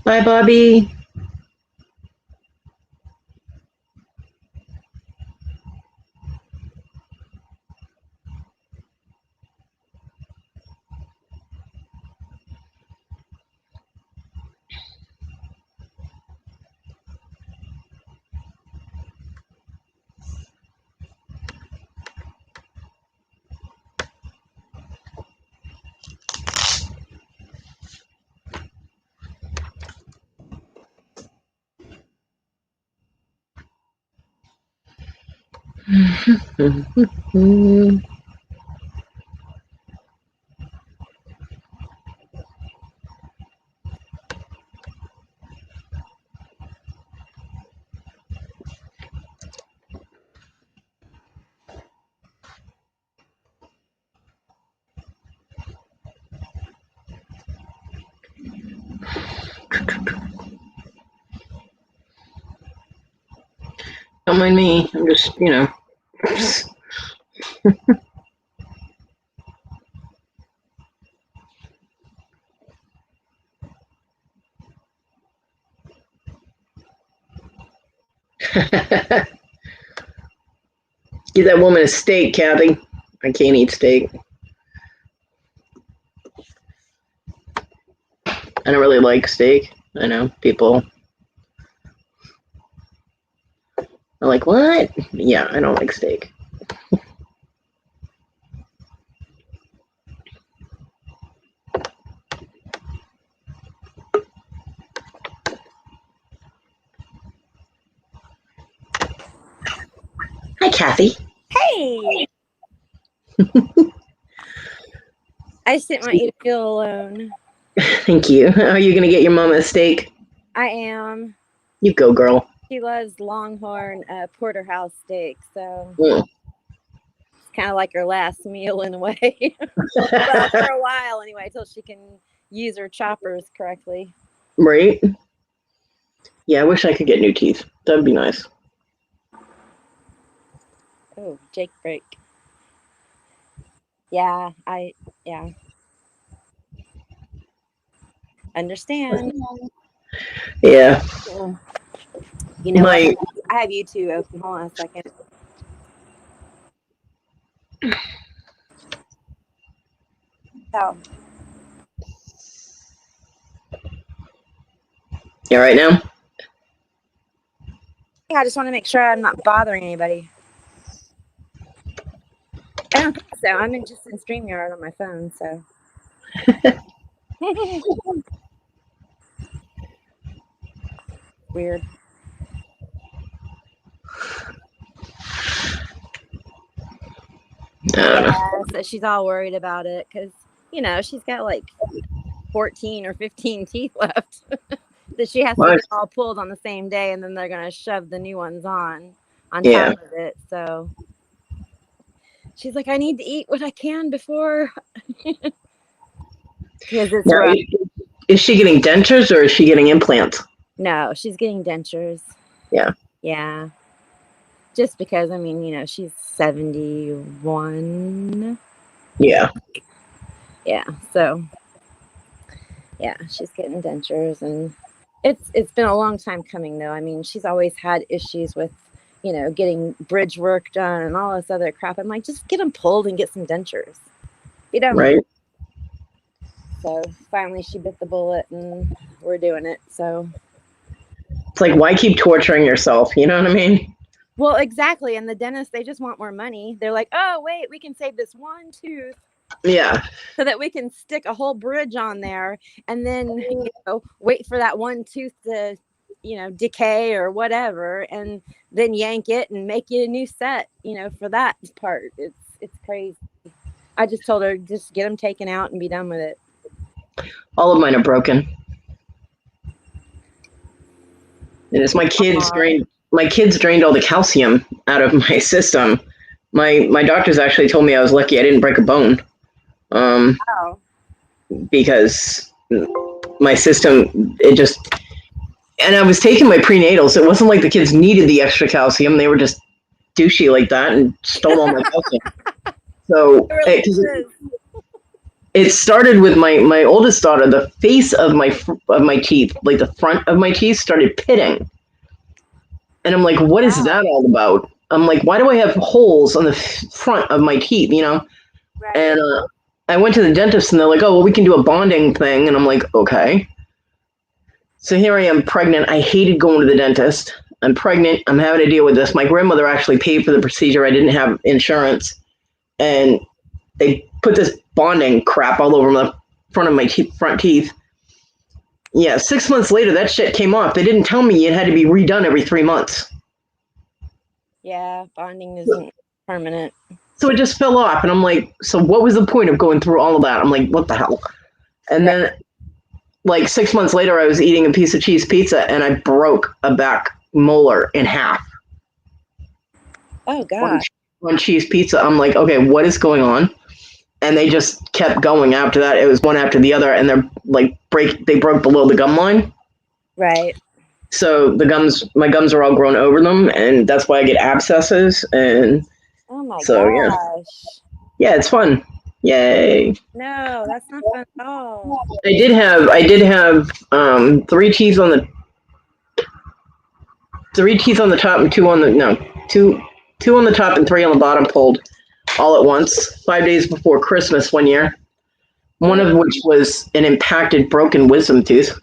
Bye, Bobby. Don't mind me. I'm just, Give that woman a steak, Kathy. I can't eat steak. I don't really like steak. I know people are like, what? Yeah, I don't like steak. Hi, Kathy. Hey! I just didn't want you to feel alone. Thank you. Are you going to get your mama a steak? I am. You go, girl. She loves Longhorn porterhouse steak, so Mm. it's kind of like her last meal in a way. Well, for a while anyway, till she can use her choppers correctly. Right? Yeah, I wish I could get new teeth. That'd be nice. Oh, Jake break. Yeah. Understand. Yeah. You know what? I have you two open. Hold on a second. So, You all right now? I just want to make sure I'm not bothering anybody. I don't think so. I'm just in StreamYard on my phone, so. Weird. Yeah, so she's all worried about it because, she's got like 14 or 15 teeth left that she has to get all pulled on the same day, and then they're going to shove the new ones on top of it. So she's like, I need to eat what I can before. Because it's rough. Is she getting dentures or is she getting implants? No, she's getting dentures. Yeah. Yeah. Just because, she's 71. Yeah. Yeah. So, yeah, she's getting dentures, and it's been a long time coming, though. She's always had issues with, getting bridge work done and all this other crap. I'm like, just get them pulled and get some dentures. Right. So finally she bit the bullet and we're doing it. So it's like, why keep torturing yourself? You know what I mean? Well, exactly. And the dentists, they just want more money. They're like, oh, wait, we can save this one tooth. Yeah. so that we can stick a whole bridge on there and then, wait for that one tooth to, decay or whatever, and then yank it and make you a new set, for that part. It's crazy. I just told her, just get them taken out and be done with it. All of mine are broken. And it's my kids drained all the calcium out of my system. My doctors actually told me I was lucky I didn't break a bone. Wow. Because my system, and I was taking my prenatals. It wasn't like the kids needed the extra calcium. They were just douchey like that and stole all my calcium. So it started with my oldest daughter. The face of my teeth, like the front of my teeth, started pitting. And I'm like, what is that all about? I'm like, why do I have holes on the front of my teeth, Right. And I went to the dentist and they're like, oh, well, we can do a bonding thing. And I'm like, okay. So here I am pregnant. I hated going to the dentist. I'm pregnant. I'm having to deal with this. My grandmother actually paid for the procedure. I didn't have insurance. And they put this bonding crap all over the front of my front teeth. Yeah, 6 months later, that shit came off. They didn't tell me it had to be redone every 3 months. Yeah, bonding isn't permanent. So it just fell off. And I'm like, so what was the point of going through all of that? I'm like, what the hell? And then like 6 months later, I was eating a piece of cheese pizza and I broke a back molar in half. Oh, God. On cheese pizza. I'm like, okay, what is going on? And they just kept going after that. It was one after the other. And they're like, they broke below the gum line. Right. So my gums are all grown over them. And that's why I get abscesses. And oh my gosh. Yeah, it's fun. Yay. No, that's not fun at all. I did have 3 teeth on the top and two on the top and 3 on the bottom pulled all at once, 5 days before Christmas one year. One of which was an impacted broken wisdom tooth.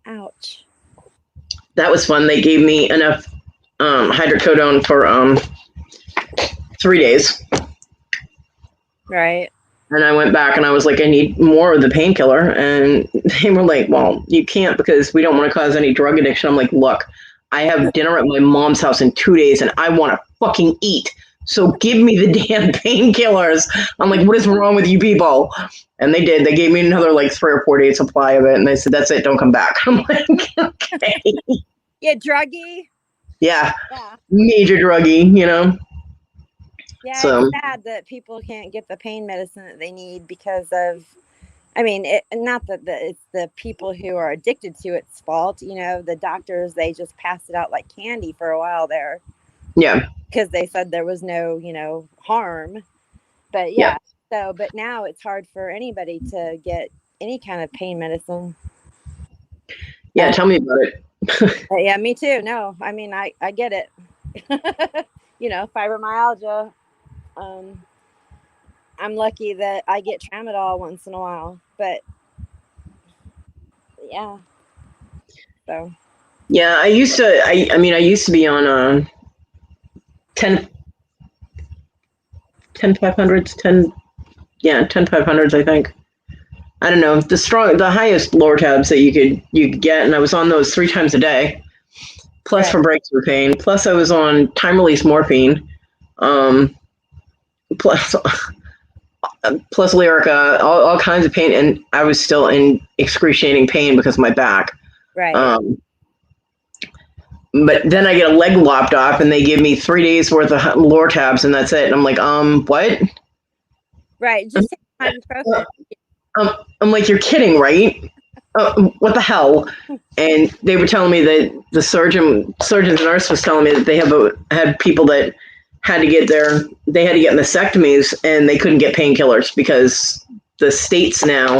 Ouch. That was fun. They gave me enough hydrocodone for 3 days. Right. And I went back and I was like, I need more of the painkiller. And they were like, well, you can't because we don't want to cause any drug addiction. I'm like, look, I have dinner at my mom's house in 2 days and I want to fucking eat. So give me the damn painkillers. I'm like, what is wrong with you people? And they did. They gave me another like 3 or 4 days supply of it. And they said, that's it. Don't come back. I'm like, okay. Yeah, druggy. Yeah. Major druggy, Yeah, so, it's sad that people can't get the pain medicine that they need because of, not that it's the people who are addicted to its fault. The doctors, they just passed it out like candy for a while there. Yeah. Because they said there was no, harm. But but now it's hard for anybody to get any kind of pain medicine. Yeah, tell me about it. Yeah, me too. No, I get it. Fibromyalgia. I'm lucky that I get tramadol once in a while, but yeah. So. Yeah, I used to be on 10 500s, 10 500s, I think. I don't know, the highest Lortabs that you could get, and I was on those 3 times a day, plus for breakthrough pain. Plus I was on time release morphine, plus Lyrica, all kinds of pain, and I was still in excruciating pain because of my back. Right. But then I get a leg lopped off, and they give me 3 days worth of Lortabs, and that's it. And I'm like, what? Right, just take ibuprofen. I'm like, you're kidding, right? What the hell? And they were telling me that the surgeon and nurse was telling me that they had people that had to get mastectomies and they couldn't get painkillers because the states now,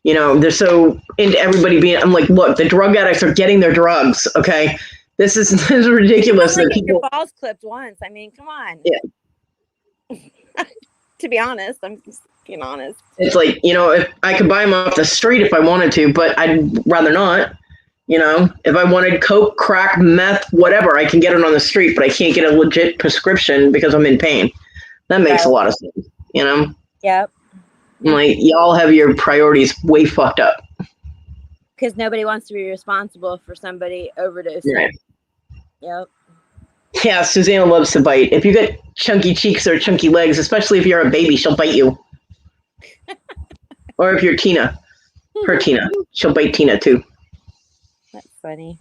they're so into everybody being. I'm like, look, the drug addicts are getting their drugs. Okay, this is ridiculous. That people, your balls clipped once. Come on. Yeah. To be honest, I'm just being honest. It's like, if I could buy them off the street if I wanted to, but I'd rather not. If I wanted coke, crack, meth, whatever, I can get it on the street, but I can't get a legit prescription because I'm in pain. That makes a lot of sense. You know, Yep. like y'all have your priorities way fucked up. Because nobody wants to be responsible for somebody overdosing. Right. Yep. Yeah, Susanna loves to bite. If you get chunky cheeks or chunky legs, especially if you're a baby, she'll bite you. Or if you're Tina, her Tina, she'll bite Tina too. That's funny.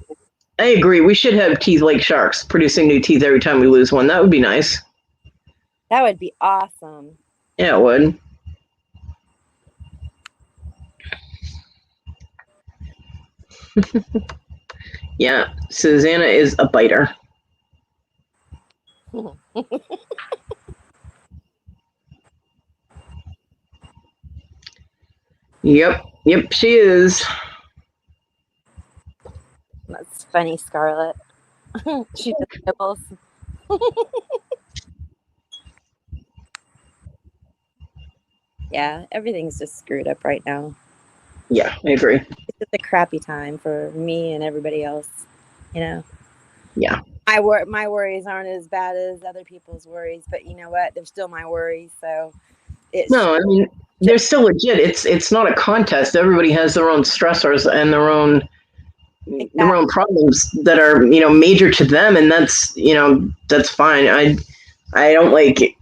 I agree. We should have teeth like sharks, producing new teeth every time we lose one. That would be nice. That would be awesome. Yeah, it would. Yeah, Susanna is a biter. Yep, she is. That's funny, Scarlett. She just nibbles. Yeah, everything's just screwed up right now. Yeah, I agree. It's just a crappy time for me and everybody else, you know. Yeah. My worries aren't as bad as other people's worries, but you know what? They're still my worries, so it's No, I mean they're still legit. It's not a contest. Everybody has their own stressors and their own problems that are, major to them, and that's fine. I don't like it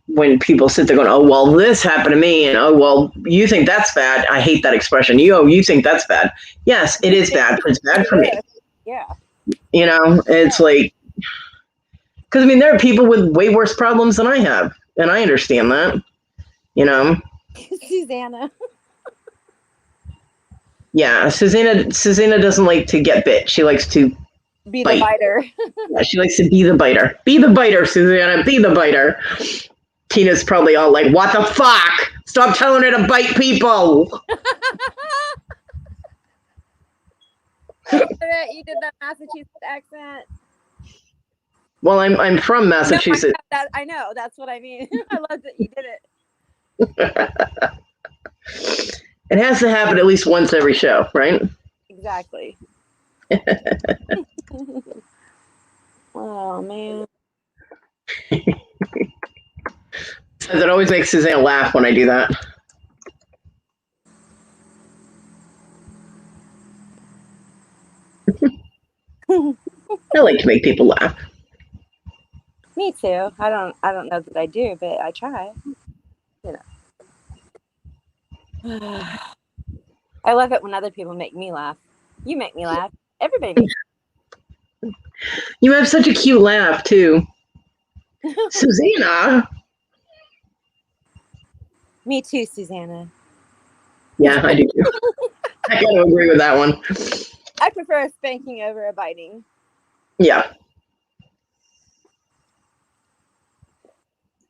when people sit there going, oh well, this happened to me, and oh well, you think that's bad. I hate that expression. You think that's bad. Yes, it is bad, but it's bad for me. Yeah. It's like, because I mean there are people with way worse problems than I have, and I understand that. Susanna. Yeah, Susanna doesn't like to get bit. She likes to Be bite. the biter. Yeah, she likes to be the biter. Be the biter, Susanna. Be the biter. Tina's probably all like, what the fuck? Stop telling her to bite people. You did that Massachusetts accent. Well, I'm from Massachusetts. No, I know. That's what I mean. I love that you did it. It has to happen at least once every show, right? Exactly. Oh, man. It always makes Susanna laugh when I do that. I like to make people laugh. Me too. I don't know that I do, but I try. I love it when other people make me laugh. You make me laugh. Everybody makes me laugh. You have such a cute laugh too. Susanna. Me too, Susanna. Yeah, I do too. I gotta agree with that one. I prefer a spanking over a biting. Yeah.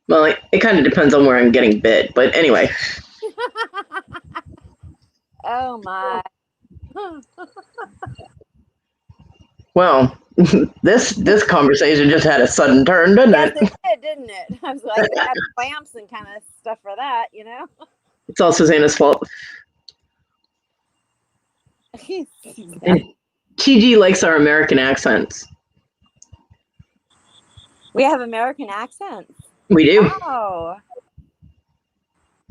Well, it kind of depends on where I'm getting bit, but anyway. Oh my. Well, this conversation just had a sudden turn, didn't Yes, it? it did, didn't it? I was like, they have clamps and kind of stuff for that, you know? It's all Susanna's fault. And TG likes our American accents. We have American accents. We do. Oh.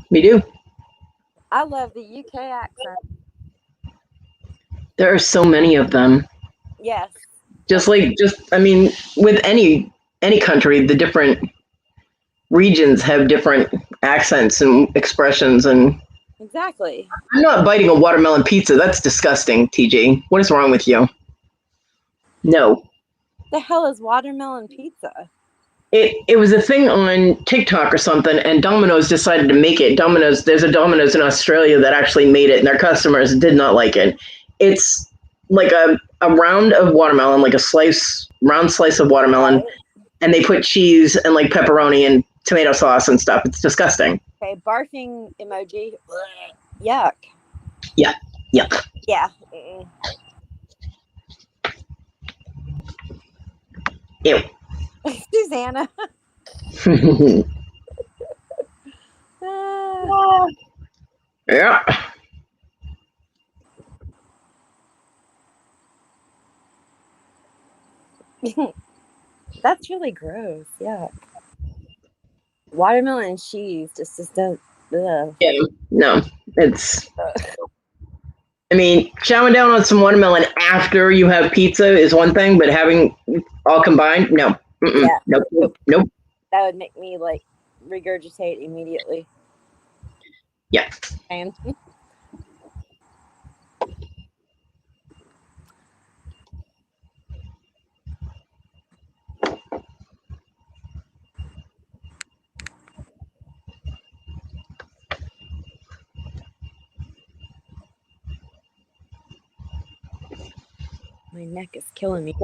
We do. I love the UK accent. There are so many of them. Yes. I mean, with any country, the different regions have different accents and expressions, and Exactly. I'm not biting a watermelon pizza. That's disgusting, TG. What is wrong with you? No. The hell is watermelon pizza? It was a thing on TikTok or something, and Domino's decided to make it. There's a Domino's in Australia that actually made it, and their customers did not like it. It's like a round of watermelon, like a round slice of watermelon, right. And they put cheese and like pepperoni and tomato sauce and stuff. It's disgusting. Okay, barfing emoji. Yuck. Yeah, yuck. Yeah. Ew. Susanna. Yeah. That's really gross. Yeah. Watermelon and cheese just doesn't. Ugh. Yeah, no, it's. I mean, chowing down on some watermelon after you have pizza is one thing, but having all combined, no. Yeah. Nope. That would make me like regurgitate immediately. Yeah. And my neck is killing me.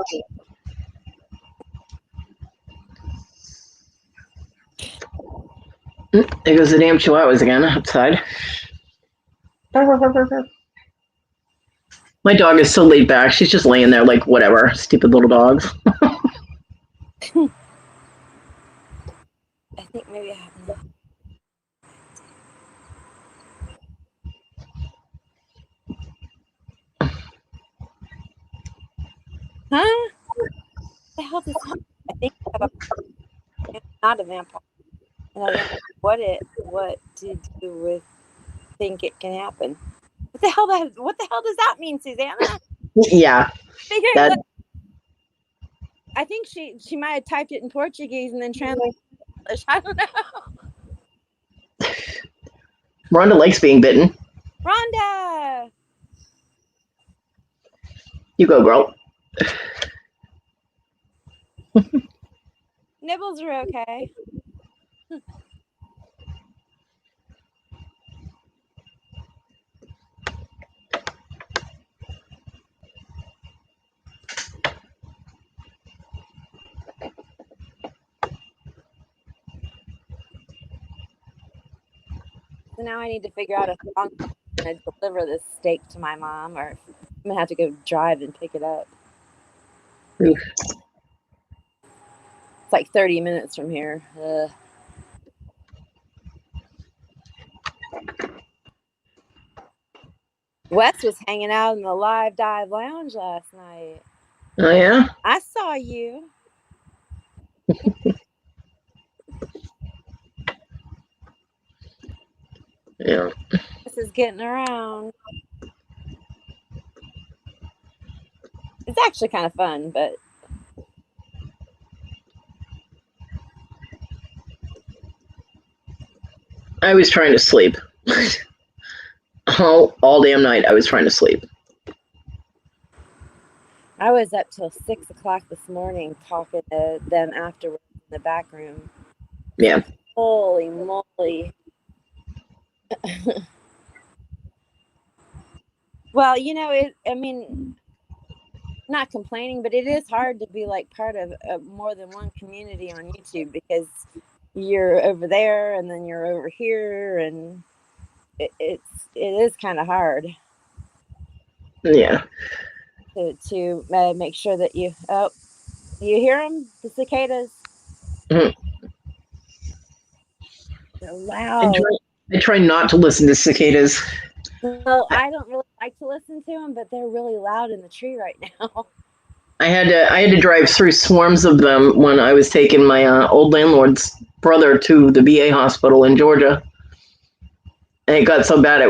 There goes the damn chihuahuas again outside. My dog is so laid back. She's just laying there like, whatever. Stupid little dogs. I think maybe I have enough. Huh? What the hell does I think I have it's not a vampire. And I don't know what to do with think it can happen. What the hell does that mean, Susanna? Yeah. That, I think she might have typed it in Portuguese and then translated it English. I don't know. Rhonda likes being bitten. Rhonda! You go, girl. Nibbles are okay. So now I need to figure out if I'm going to deliver this steak to my mom or if I'm going to have to go drive and pick it up. Oof. It's like 30 minutes from here. Wes was hanging out in the Live Dive Lounge last night. Oh, yeah? I saw you. Yeah. This is getting around. It's actually kind of fun, but I was trying to sleep. all damn night I was trying to sleep. I was up till 6 o'clock this morning talking to them afterwards in the back room. Yeah. Holy moly. Well, not complaining, but it is hard to be like part of more than one community on YouTube because you're over there and then you're over here, and it is kind of hard. Yeah. To make sure that you hear them, the cicadas. Mm-hmm. They're loud. I try not to listen to cicadas. Well, I don't really like to listen to them, but they're really loud in the tree right now. I had to drive through swarms of them when I was taking my old landlord's brother to the VA hospital in Georgia, and it got so bad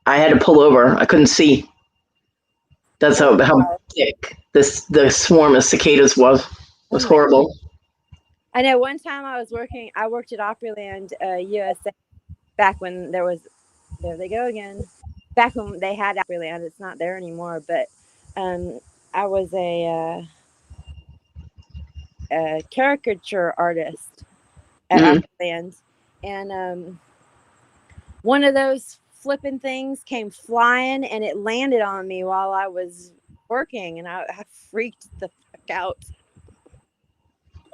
I had to pull over. I couldn't see. That's how thick the swarm of cicadas was. It was horrible. I know one time I worked at Opryland, USA, back when there they go again. Back when they had Opryland, it's not there anymore, but I was a caricature artist at Opryland, and one of those flipping things came flying and it landed on me while I was working, and I freaked the fuck out.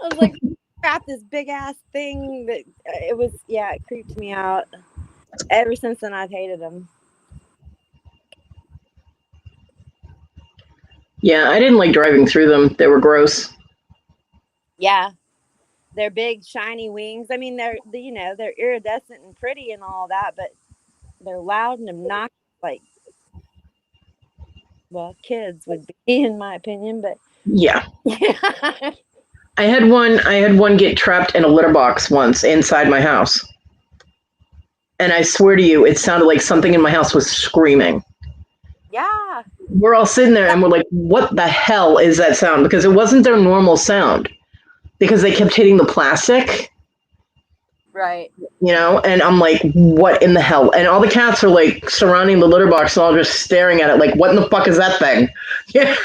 I was like, crap, this big ass thing that it creeped me out. Ever since then, I've hated them. Yeah, I didn't like driving through them. They were gross. Yeah, they're big, shiny wings. I mean, they're iridescent and pretty and all that, but they're loud and obnoxious. Like, well, kids would be, in my opinion, but yeah. I had one get trapped in a litter box once inside my house. And I swear to you, it sounded like something in my house was screaming. Yeah. We're all sitting there and we're like, what the hell is that sound? Because it wasn't their normal sound. Because they kept hitting the plastic. Right. And I'm like, what in the hell? And all the cats are like surrounding the litter box and all just staring at it like, what in the fuck is that thing? Yeah.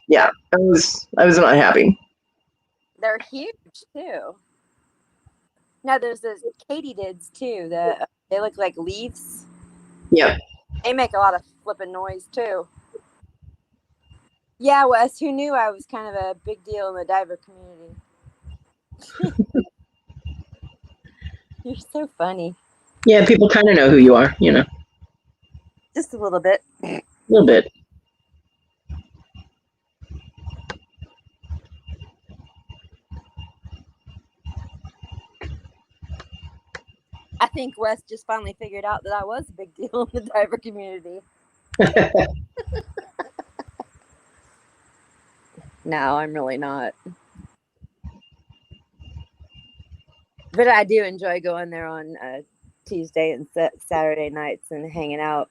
Yeah. I was not happy. They're huge too. Now there's those katydids too that they look like leaves. Yeah. They make a lot of flipping noise too. Yeah, Wes, who knew I was kind of a big deal in the diver community? You're so funny. Yeah, people kind of know who you are, Just a little bit. A little bit. I think Wes just finally figured out that I was a big deal in the diver community. No, I'm really not. But I do enjoy going there on Tuesday and Saturday nights and hanging out.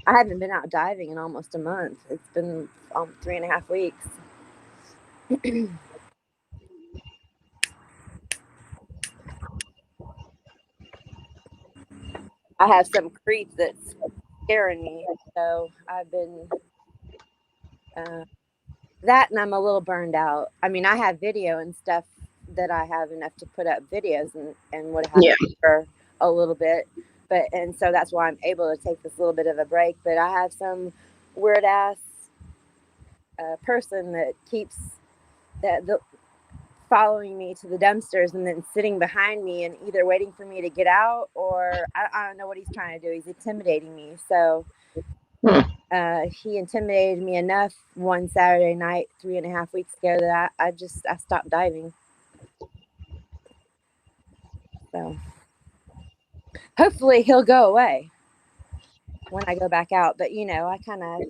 I haven't been out diving in almost a month. It's been 3.5 weeks. I have some creep that's scaring me, so I've been that, and I'm a little burned out. I mean, I have video and stuff that I have enough to put up videos and what have you for a little bit, and so that's why I'm able to take this little bit of a break. But I have some weird ass person that keeps following me to the dumpsters and then sitting behind me and either waiting for me to get out or I don't know what he's trying to do. He's intimidating me. So he intimidated me enough one Saturday night 3.5 weeks ago that I stopped diving. So hopefully he'll go away when I go back out. But I kind of,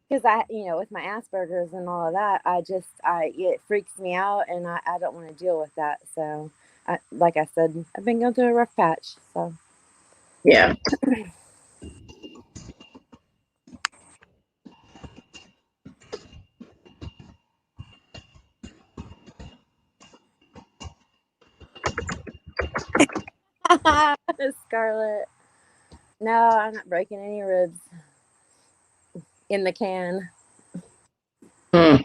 because with my Asperger's and all of that, it freaks me out and I don't want to deal with that. So like I said, I've been going through a rough patch. So yeah. Scarlett, no, I'm not breaking any ribs in the can.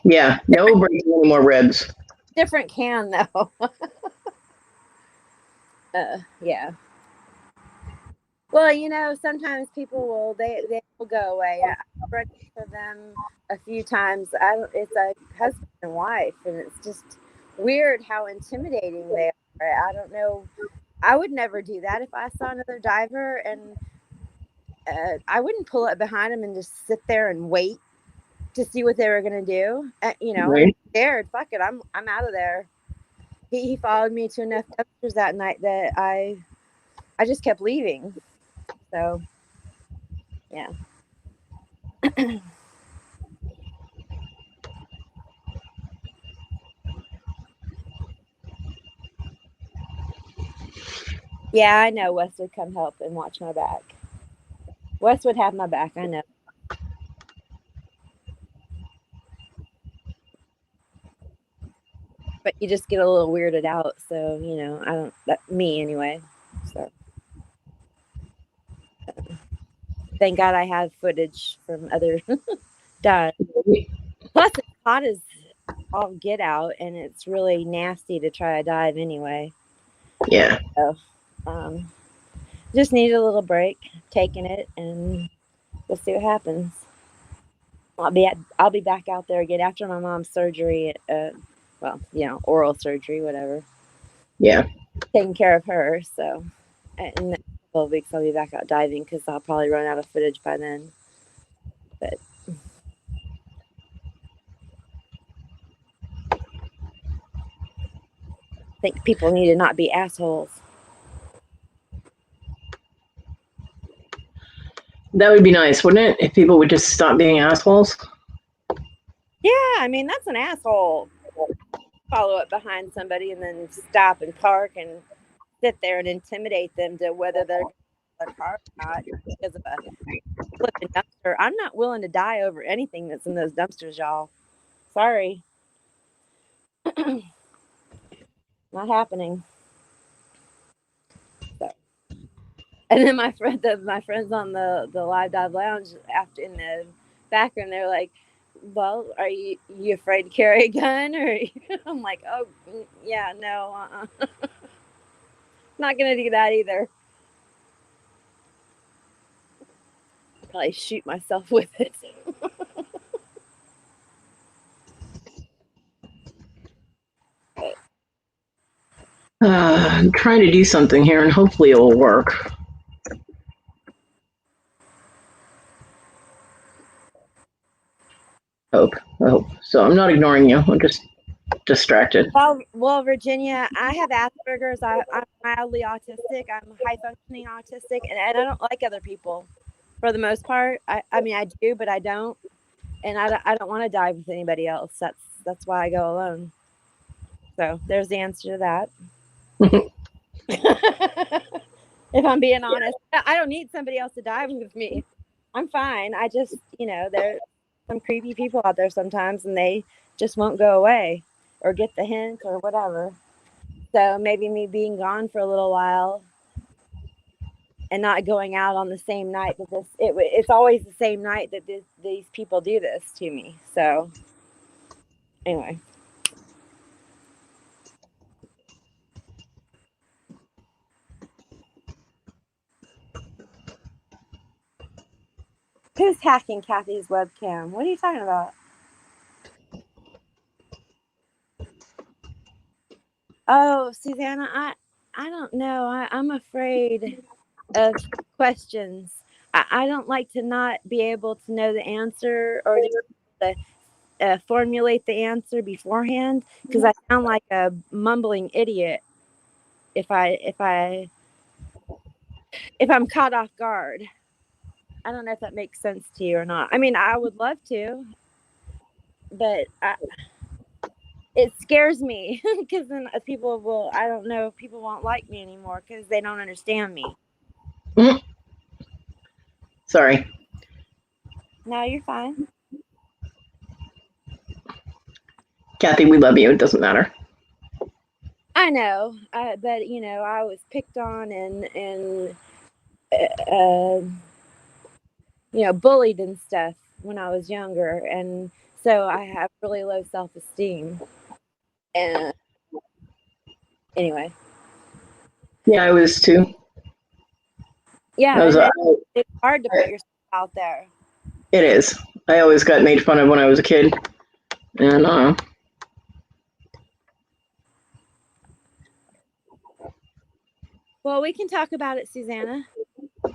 Yeah, no breaking any more ribs. Different can though. Yeah. Well, sometimes people will they will go away. I've run into them a few times. It's a husband and wife, and it's just weird how intimidating they are. I don't know. I would never do that if I saw another diver, and I wouldn't pull up behind them and just sit there and wait to see what they were gonna do. Right. I'm scared. Fuck it, I'm out of there. He followed me to enough dumpsters that night that I just kept leaving. So, yeah. Yeah, I know Wes would come help and watch my back. Wes would have my back, I know. But you just get a little weirded out, so I don't. Me anyway. So thank God I have footage from other dives. Plus, it's hot as all get out, and it's really nasty to try to dive anyway. Yeah. So, just need a little break, taking it, and we'll see what happens. I'll be back out there again after my mom's surgery. Oral surgery, whatever. Yeah. Taking care of her. So, in a couple of weeks, I'll be back out diving because I'll probably run out of footage by then. But I think people need to not be assholes. That would be nice, wouldn't it? If people would just stop being assholes. I mean, that's an asshole. Follow up behind somebody and then stop and park and sit there and intimidate them to whether they're going to their car or not because of a flipping dumpster. I'm not willing to die over anything that's in those dumpsters, y'all. Sorry. Not happening. So. And then my friends on the Live Dive Lounge after in the background, they're like, "Well, are you afraid to carry a gun?" Or I'm like, "Oh, yeah, no, not gonna do that either. Probably shoot myself with it." I'm trying to do something here, and hopefully it will work. I hope. So I'm not ignoring you. I'm just distracted. Well, Virginia, I have Asperger's. I'm mildly autistic. I'm high functioning autistic, and I don't like other people for the most part. I mean, I do, but I don't. And I don't want to die with anybody else. That's why I go alone. So there's the answer to that. If I'm being honest, I don't need somebody else to die with me. I'm fine. I just, there's some creepy people out there sometimes, and they just won't go away or get the hint or whatever. So maybe me being gone for a little while and not going out on the same night that it's always the same night that these people do this to me. So anyway. Who's hacking Kathy's webcam? What are you talking about? Oh, Susanna, I don't know. I'm afraid of questions. I don't like to not be able to know the answer or to formulate the answer beforehand because I sound like a mumbling idiot if I'm caught off guard. I don't know if that makes sense to you or not. I mean, I would love to, but it scares me because then people won't like me anymore because they don't understand me. Mm. Sorry. No, you're fine. Kathy, we love you. It doesn't matter. I know, but I was picked on and bullied and stuff when I was younger, and so I have really low self-esteem. And anyway, yeah, I was too. Yeah, it's hard to put yourself out there. It is. I always got made fun of when I was a kid, and Well, we can talk about it, Susanna.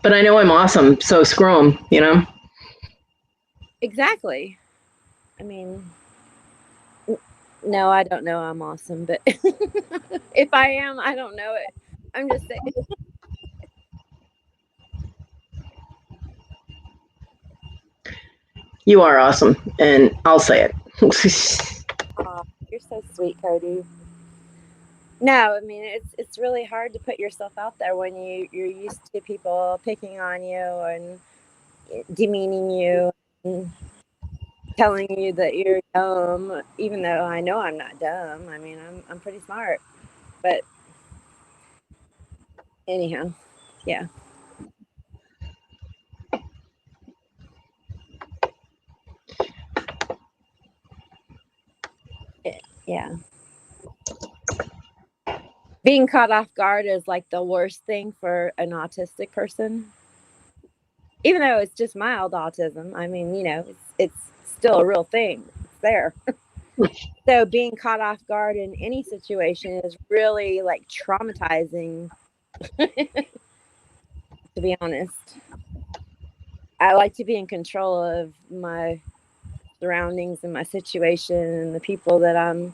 But I know I'm awesome, so screw them, Exactly. I mean, no, I don't know I'm awesome, but if I am, I don't know it. I'm just saying. You are awesome, and I'll say it. Oh, you're so sweet, Kodi. No, I mean it's really hard to put yourself out there when you're used to people picking on you and demeaning you and telling you that you're dumb, even though I know I'm not dumb. I mean, I'm pretty smart, but anyhow, yeah. Yeah. Being caught off guard is like the worst thing for an autistic person. Even though it's just mild autism. I mean, it's still a real thing. It's there. So being caught off guard in any situation is really like traumatizing, to be honest. I like to be in control of my surroundings and my situation and the people that I'm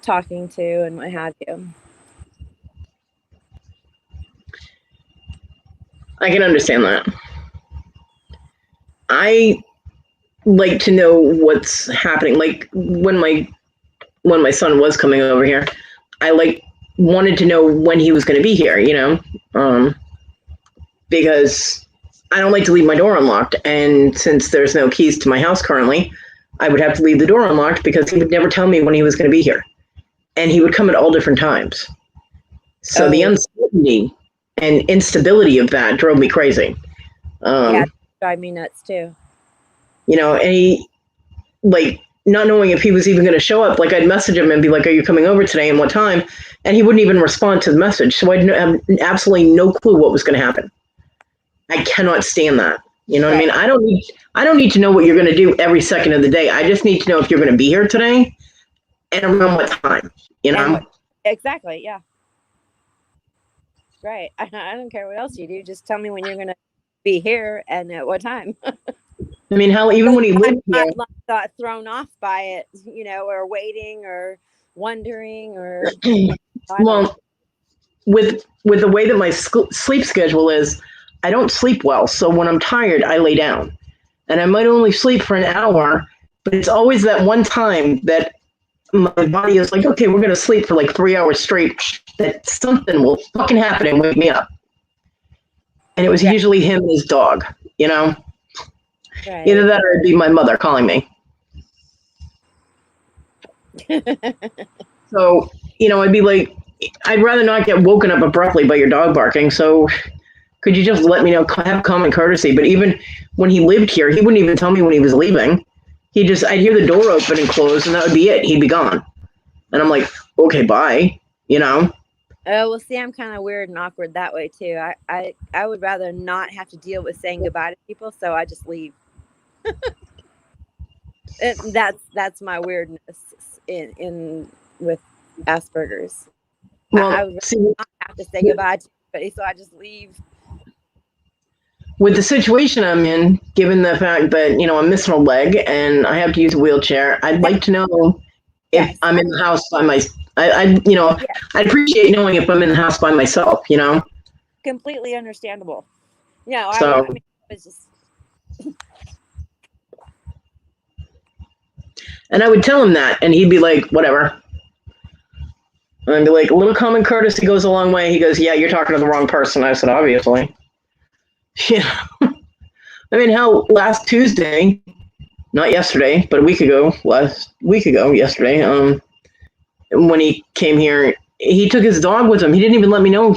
talking to and what have you. I can understand that. I like to know what's happening. Like when my son was coming over here, I wanted to know when he was going to be here, because I don't like to leave my door unlocked. And since there's no keys to my house currently, I would have to leave the door unlocked because he would never tell me when he was going to be here. And he would come at all different times. So the uncertainty and instability of that drove me crazy. Yeah, drive me nuts too. And he, not knowing if he was even going to show up, I'd message him and be like, are you coming over today and what time? And he wouldn't even respond to the message. So I'd have absolutely no clue what was going to happen. I cannot stand that. You know what I mean? I don't need to know what you're going to do every second of the day. I just need to know if you're going to be here today and around what time, Exactly. Yeah. Right. I don't care what else you do. Just tell me when you're going to be here and at what time. I mean, hell, even when he lived here, I'm not thrown off by it, or waiting or wondering or. Well, with the way that my sleep schedule is, I don't sleep well. So when I'm tired, I lay down, and I might only sleep for an hour, but it's always that one time that my body is like, okay, we're going to sleep for 3 hours straight, that something will fucking happen and wake me up. And it was usually him and his dog, Right. Either that or it'd be my mother calling me. So, I'd be like, I'd rather not get woken up abruptly by your dog barking. So could you just let me know, have common courtesy? But even when he lived here, he wouldn't even tell me when he was leaving. I'd hear the door open and close, and that would be it. He'd be gone. And I'm like, okay, bye, Oh, well, see, I'm kind of weird and awkward that way too. I would rather not have to deal with saying goodbye to people, so I just leave. That's my weirdness in with Asperger's. Well, I would not have to say goodbye to anybody, so I just leave. With the situation I'm in, given the fact that, I'm missing a leg and I have to use a wheelchair, I'd like to know if I'm in the house by I'd appreciate knowing if I'm in the house by myself, Completely understandable. So, it's just. And I would tell him that, and he'd be like, whatever. And I'd be like, a little common courtesy goes a long way. He goes, yeah, you're talking to the wrong person. I said, obviously. Yeah. I mean, hell, last Tuesday, not yesterday, but yesterday, when he came here, he took his dog with him. He didn't even let me know.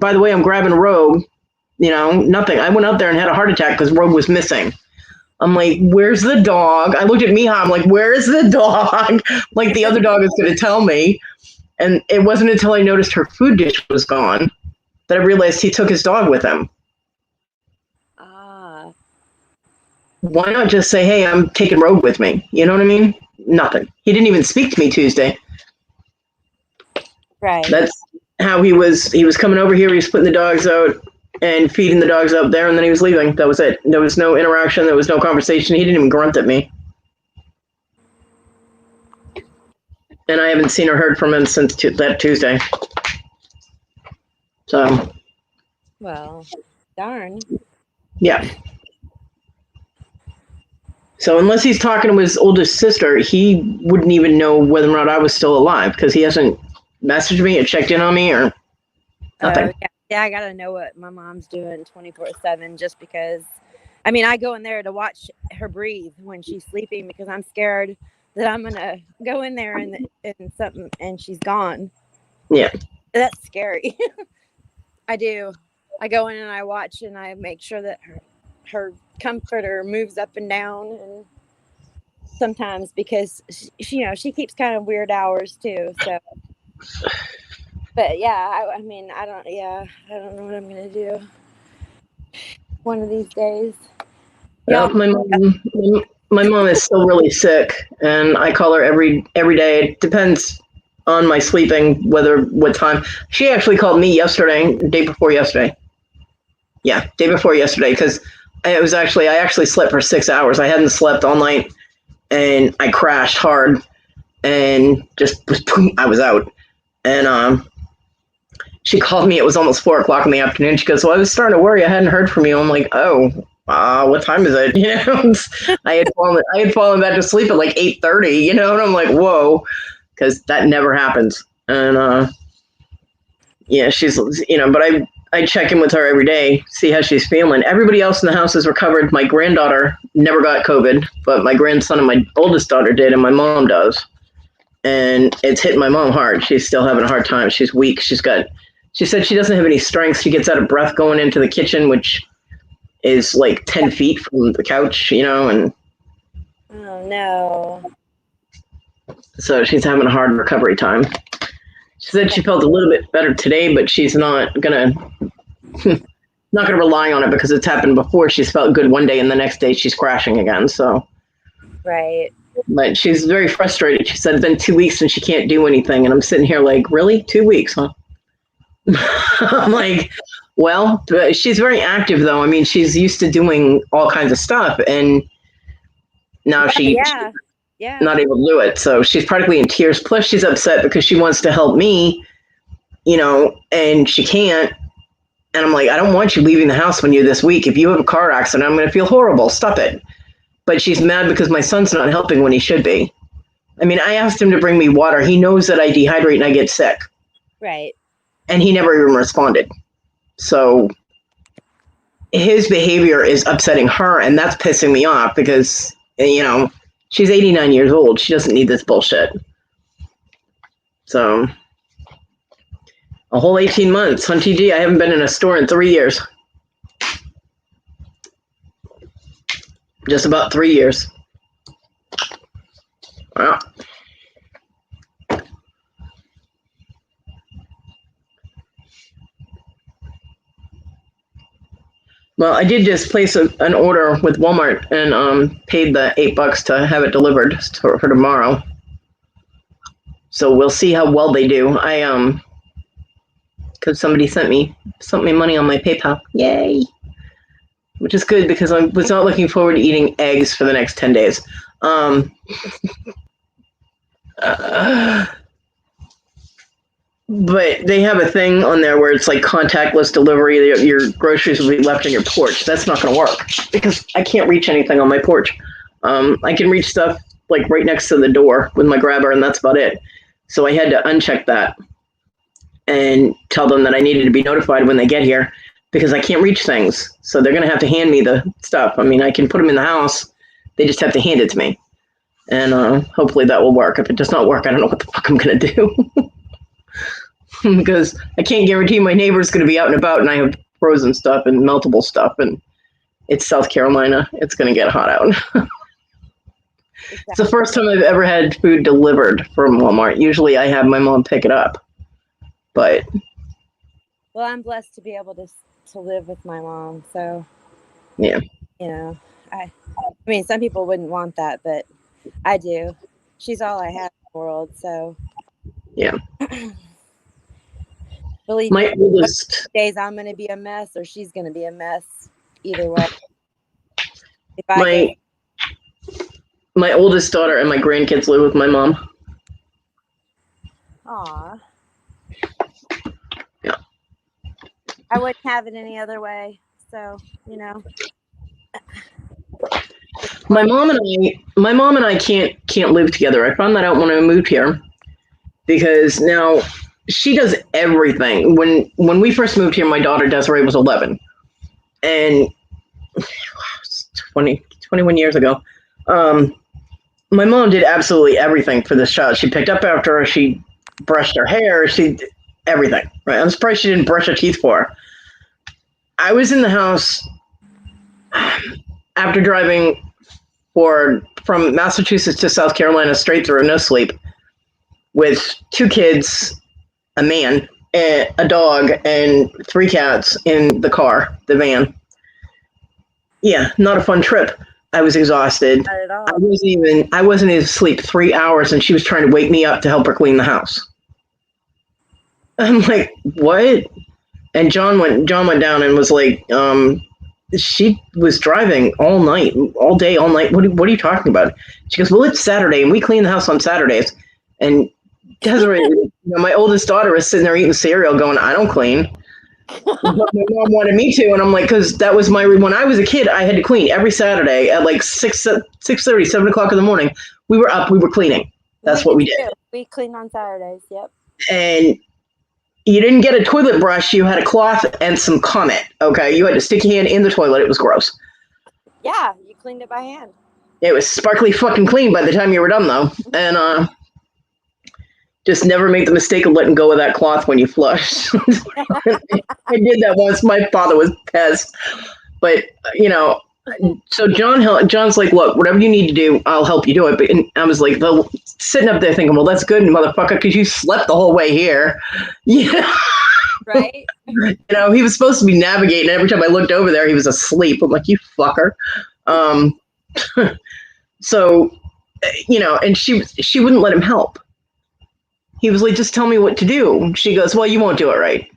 By the way, I'm grabbing Rogue. Nothing. I went out there and had a heart attack because Rogue was missing. I'm like, where's the dog? I looked at Miha. I'm like, where is the dog? Like the other dog is going to tell me. And it wasn't until I noticed her food dish was gone that I realized he took his dog with him. Why not just say, hey, I'm taking Rogue with me? You know what I mean? Nothing. He didn't even speak to me Tuesday. Right. That's how he was coming over here. He was putting the dogs out and feeding the dogs up there, and then he was leaving. That was it. There was no interaction. There was no conversation. He didn't even grunt at me. And I haven't seen or heard from him since that Tuesday. So. Well, darn. Yeah. So unless he's talking to his oldest sister, he wouldn't even know whether or not I was still alive because he hasn't messaged me or checked in on me or nothing. Yeah, I gotta know what my mom's doing 24/7 just because. I mean, I go in there to watch her breathe when she's sleeping because I'm scared that I'm gonna go in there and something and she's gone. Yeah, that's scary. I do. I go in and I watch and I make sure that her comforter moves up and down, and sometimes because she keeps kind of weird hours too. So, but yeah, I mean, I don't know what I'm gonna do one of these days. Yeah, my mom is still really sick, and I call her every day. It depends on my sleeping, what time. She actually called me yesterday, day before yesterday. Yeah, day before yesterday, because I actually slept for 6 hours. I hadn't slept all night, and I crashed hard, and I was out. And she called me. It was almost 4:00 in the afternoon. She goes, "Well, I was starting to worry. I hadn't heard from you." I'm like, "Oh, what time is it? I had fallen back to sleep at like 8:30, and I'm like, whoa, because that never happens. And yeah, she's, but I check in with her every day, see how she's feeling. Everybody else in the house is recovered. My granddaughter never got COVID, but my grandson and my oldest daughter did, and my mom does. And it's hitting my mom hard. She's still having a hard time. She's weak. She said she doesn't have any strength. She gets out of breath going into the kitchen, which is like 10 feet from the couch, and Oh no. so she's having a hard recovery time. She said she felt a little bit better today, but she's not gonna rely on it because it's happened before. She's felt good one day and the next day she's crashing again. So, Right. but she's very frustrated. She said it's been 2 weeks and she can't do anything. And I'm sitting here like, really? 2 weeks, huh? I'm like, well, she's very active though. I mean, she's used to doing all kinds of stuff, and now she's not able to do it. So she's practically in tears. Plus she's upset because she wants to help me, and she can't. And I'm like, I don't want you leaving the house when you're this weak. If you have a car accident, I'm going to feel horrible. Stop it. But she's mad because my son's not helping when he should be. I mean, I asked him to bring me water. He knows that I dehydrate and I get sick. Right. And he never even responded. So his behavior is upsetting her, and that's pissing me off because, she's 89 years old. She doesn't need this bullshit. So a whole 18 months on TG. I haven't been in a store in 3 years. Just about 3 years. Wow. Well, I did just place an order with Walmart and paid the $8 to have it delivered for tomorrow. So we'll see how well they do. Because somebody sent me money on my PayPal. Yay! Which is good because I was not looking forward to eating eggs for the next 10 days. But they have a thing on there where it's like contactless delivery. Your groceries will be left on your porch. That's not going to work because I can't reach anything on my porch. I can reach stuff like right next to the door with my grabber, and that's about it. So I had to uncheck that and tell them that I needed to be notified when they get here because I can't reach things. So they're going to have to hand me the stuff. I mean, I can put them in the house. They just have to hand it to me. And hopefully that will work. If it does not work, I don't know what the fuck I'm going to do. Because I can't guarantee my neighbor's going to be out and about, and I have frozen stuff and meltable stuff, and it's South Carolina. It's going to get hot out. Exactly. It's the first time I've ever had food delivered from Walmart. Usually I have my mom pick it up. But well, I'm blessed to be able to live with my mom. So yeah, I mean, some people wouldn't want that, but I do. She's all I have in the world. So yeah. Believe my oldest days I'm going to be a mess, or she's going to be a mess. Either way. My oldest daughter and my grandkids live with my mom. Aw. Yeah. I wouldn't have it any other way. So, My mom and I can't live together. I found that out when I moved here because now she does everything. When we first moved here, my daughter Desiree was 11, and 21 years ago. My mom did absolutely everything for this child. She picked up after her. She brushed her hair. She did everything. Right? I'm surprised she didn't brush her teeth for her. I was in the house after driving from Massachusetts to South Carolina straight through, no sleep, with 2 kids, a man, a dog, and 3 cats in the car, the van. Yeah, not a fun trip. I was exhausted. Not at all. I wasn't even asleep 3 hours, and she was trying to wake me up to help her clean the house. I'm like, what? And John went down and was like, she was driving all night, all day, all night. What are you talking about? She goes, well, it's Saturday, and we clean the house on Saturdays. And Desiree, my oldest daughter, is sitting there eating cereal going, I don't clean. But my mom wanted me to, and I'm like, because that was when I was a kid, I had to clean every Saturday at like 6:30, 7 o'clock in the morning. We were up, we were cleaning. That's what we did. We cleaned on Saturdays. Yep. And you didn't get a toilet brush, you had a cloth and some Comet. Okay, you had to stick your hand in the toilet. It was gross. Yeah, you cleaned it by hand. It was sparkly fucking clean by the time you were done, though. And just never make the mistake of letting go of that cloth when you flush. I did that once. My father was pissed. But, so John's like, look, whatever you need to do, I'll help you do it. But I was like, sitting up there thinking, well, that's good, motherfucker, because you slept the whole way here. Yeah. Right? He was supposed to be navigating. Every time I looked over there, he was asleep. I'm like, you fucker. So, and she wouldn't let him help. He was like, just tell me what to do. She goes, well, you won't do it right.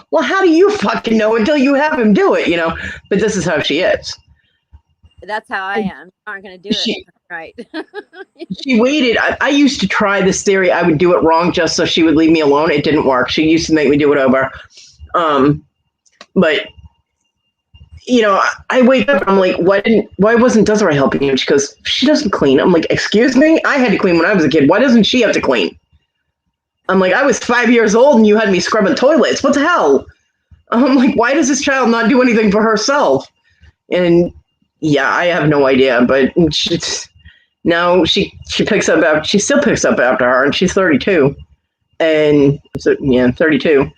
Well, how do you fucking know until you have him do it, But this is how she is. That's how I am. You aren't going to do it right. She waited. I used to try this theory. I would do it wrong just so she would leave me alone. It didn't work. She used to make me do it over. But I wake up and I'm like, why wasn't Desiree helping you? She goes, she doesn't clean. I'm like, excuse me? I had to clean when I was a kid. Why doesn't she have to clean? I'm like, I was 5 years old and you had me scrubbing toilets. What the hell? I'm like, why does this child not do anything for herself? And yeah, I have no idea, but now she still picks up after her, and she's 32. And so, 32.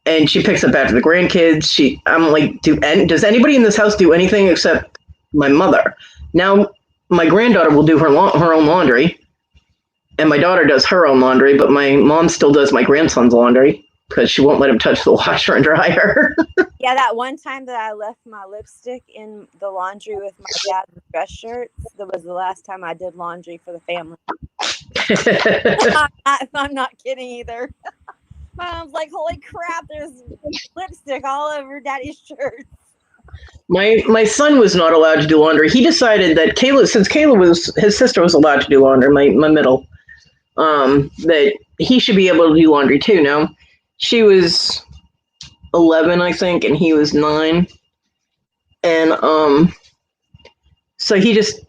And she picks up after the grandkids. I'm like, does anybody in this house do anything except my mother? Now, my granddaughter will do her own laundry, and my daughter does her own laundry, but my mom still does my grandson's laundry because she won't let him touch the washer and dryer. Yeah, that one time that I left my lipstick in the laundry with my dad's dress shirts, that was the last time I did laundry for the family. I'm not kidding either. Mom's like, holy crap, there's lipstick all over Daddy's shirts. My son was not allowed to do laundry. He decided that since his sister was allowed to do laundry, my middle, that he should be able to do laundry too. Now, she was 11, I think, and he was 9. And so he just,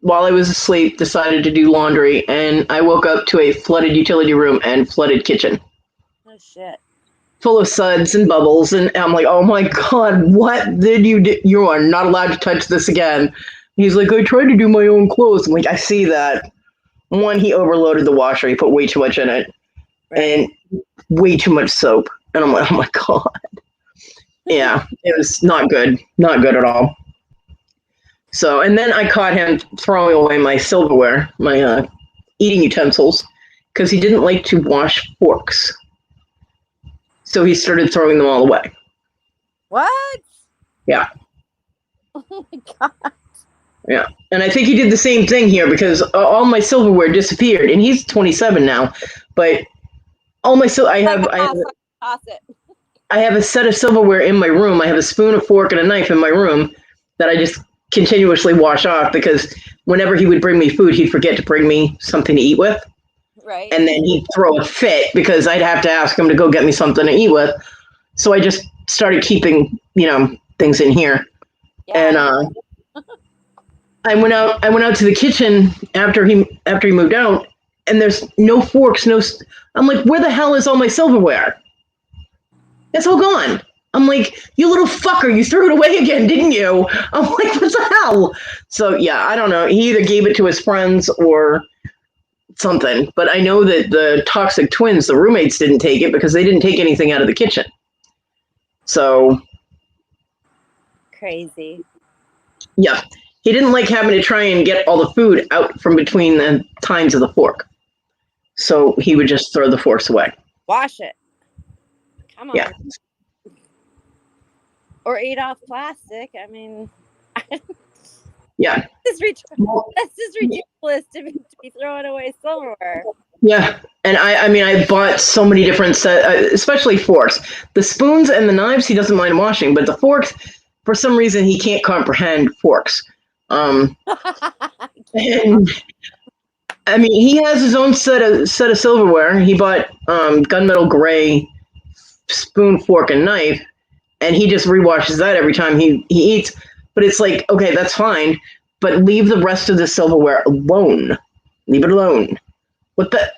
while I was asleep, decided to do laundry, and I woke up to a flooded utility room and flooded kitchen. Oh, shit. Full of suds and bubbles, and I'm like, oh my God, what did you do? You are not allowed to touch this again. He's like, I tried to do my own clothes. I'm like, I see that. One, he overloaded the washer. He put way too much in it, and way too much soap. And I'm like, oh my God. Yeah, it was not good. Not good at all. So, and then I caught him throwing away my silverware, my eating utensils, because he didn't like to wash forks. So he started throwing them all away. What? Yeah. Oh my God. Yeah. And I think he did the same thing here because all my silverware disappeared. And he's 27 now. But all my I have a set of silverware in my room. I have a spoon, a fork, and a knife in my room that I just continuously wash off because whenever he would bring me food, he'd forget to bring me something to eat with. Right. And then he'd throw a fit because I'd have to ask him to go get me something to eat with. So I just started keeping, things in here. Yeah. And I went out to the kitchen after he moved out, and there's no forks, I'm like, where the hell is all my silverware? It's all gone. I'm like, you little fucker, you threw it away again, didn't you? I'm like, what the hell? So yeah, I don't know. He either gave it to his friends or something, but I know that the toxic twins, the roommates, didn't take it because they didn't take anything out of the kitchen. So crazy. Yeah. He didn't like having to try and get all the food out from between the tines of the fork. So he would just throw the forks away. Wash it. Come on. Yeah. Or eat off plastic. I mean, yeah. That's just ridiculous to be throwing away silverware. Yeah. And I bought so many different sets, especially forks. The spoons and the knives he doesn't mind washing, but the forks, for some reason, he can't comprehend forks. And I mean, he has his own set of silverware. He bought gunmetal gray spoon, fork, and knife, and he just rewashes that every time he eats. But it's like, okay, that's fine, but leave the rest of the silverware alone. Leave it alone. What the?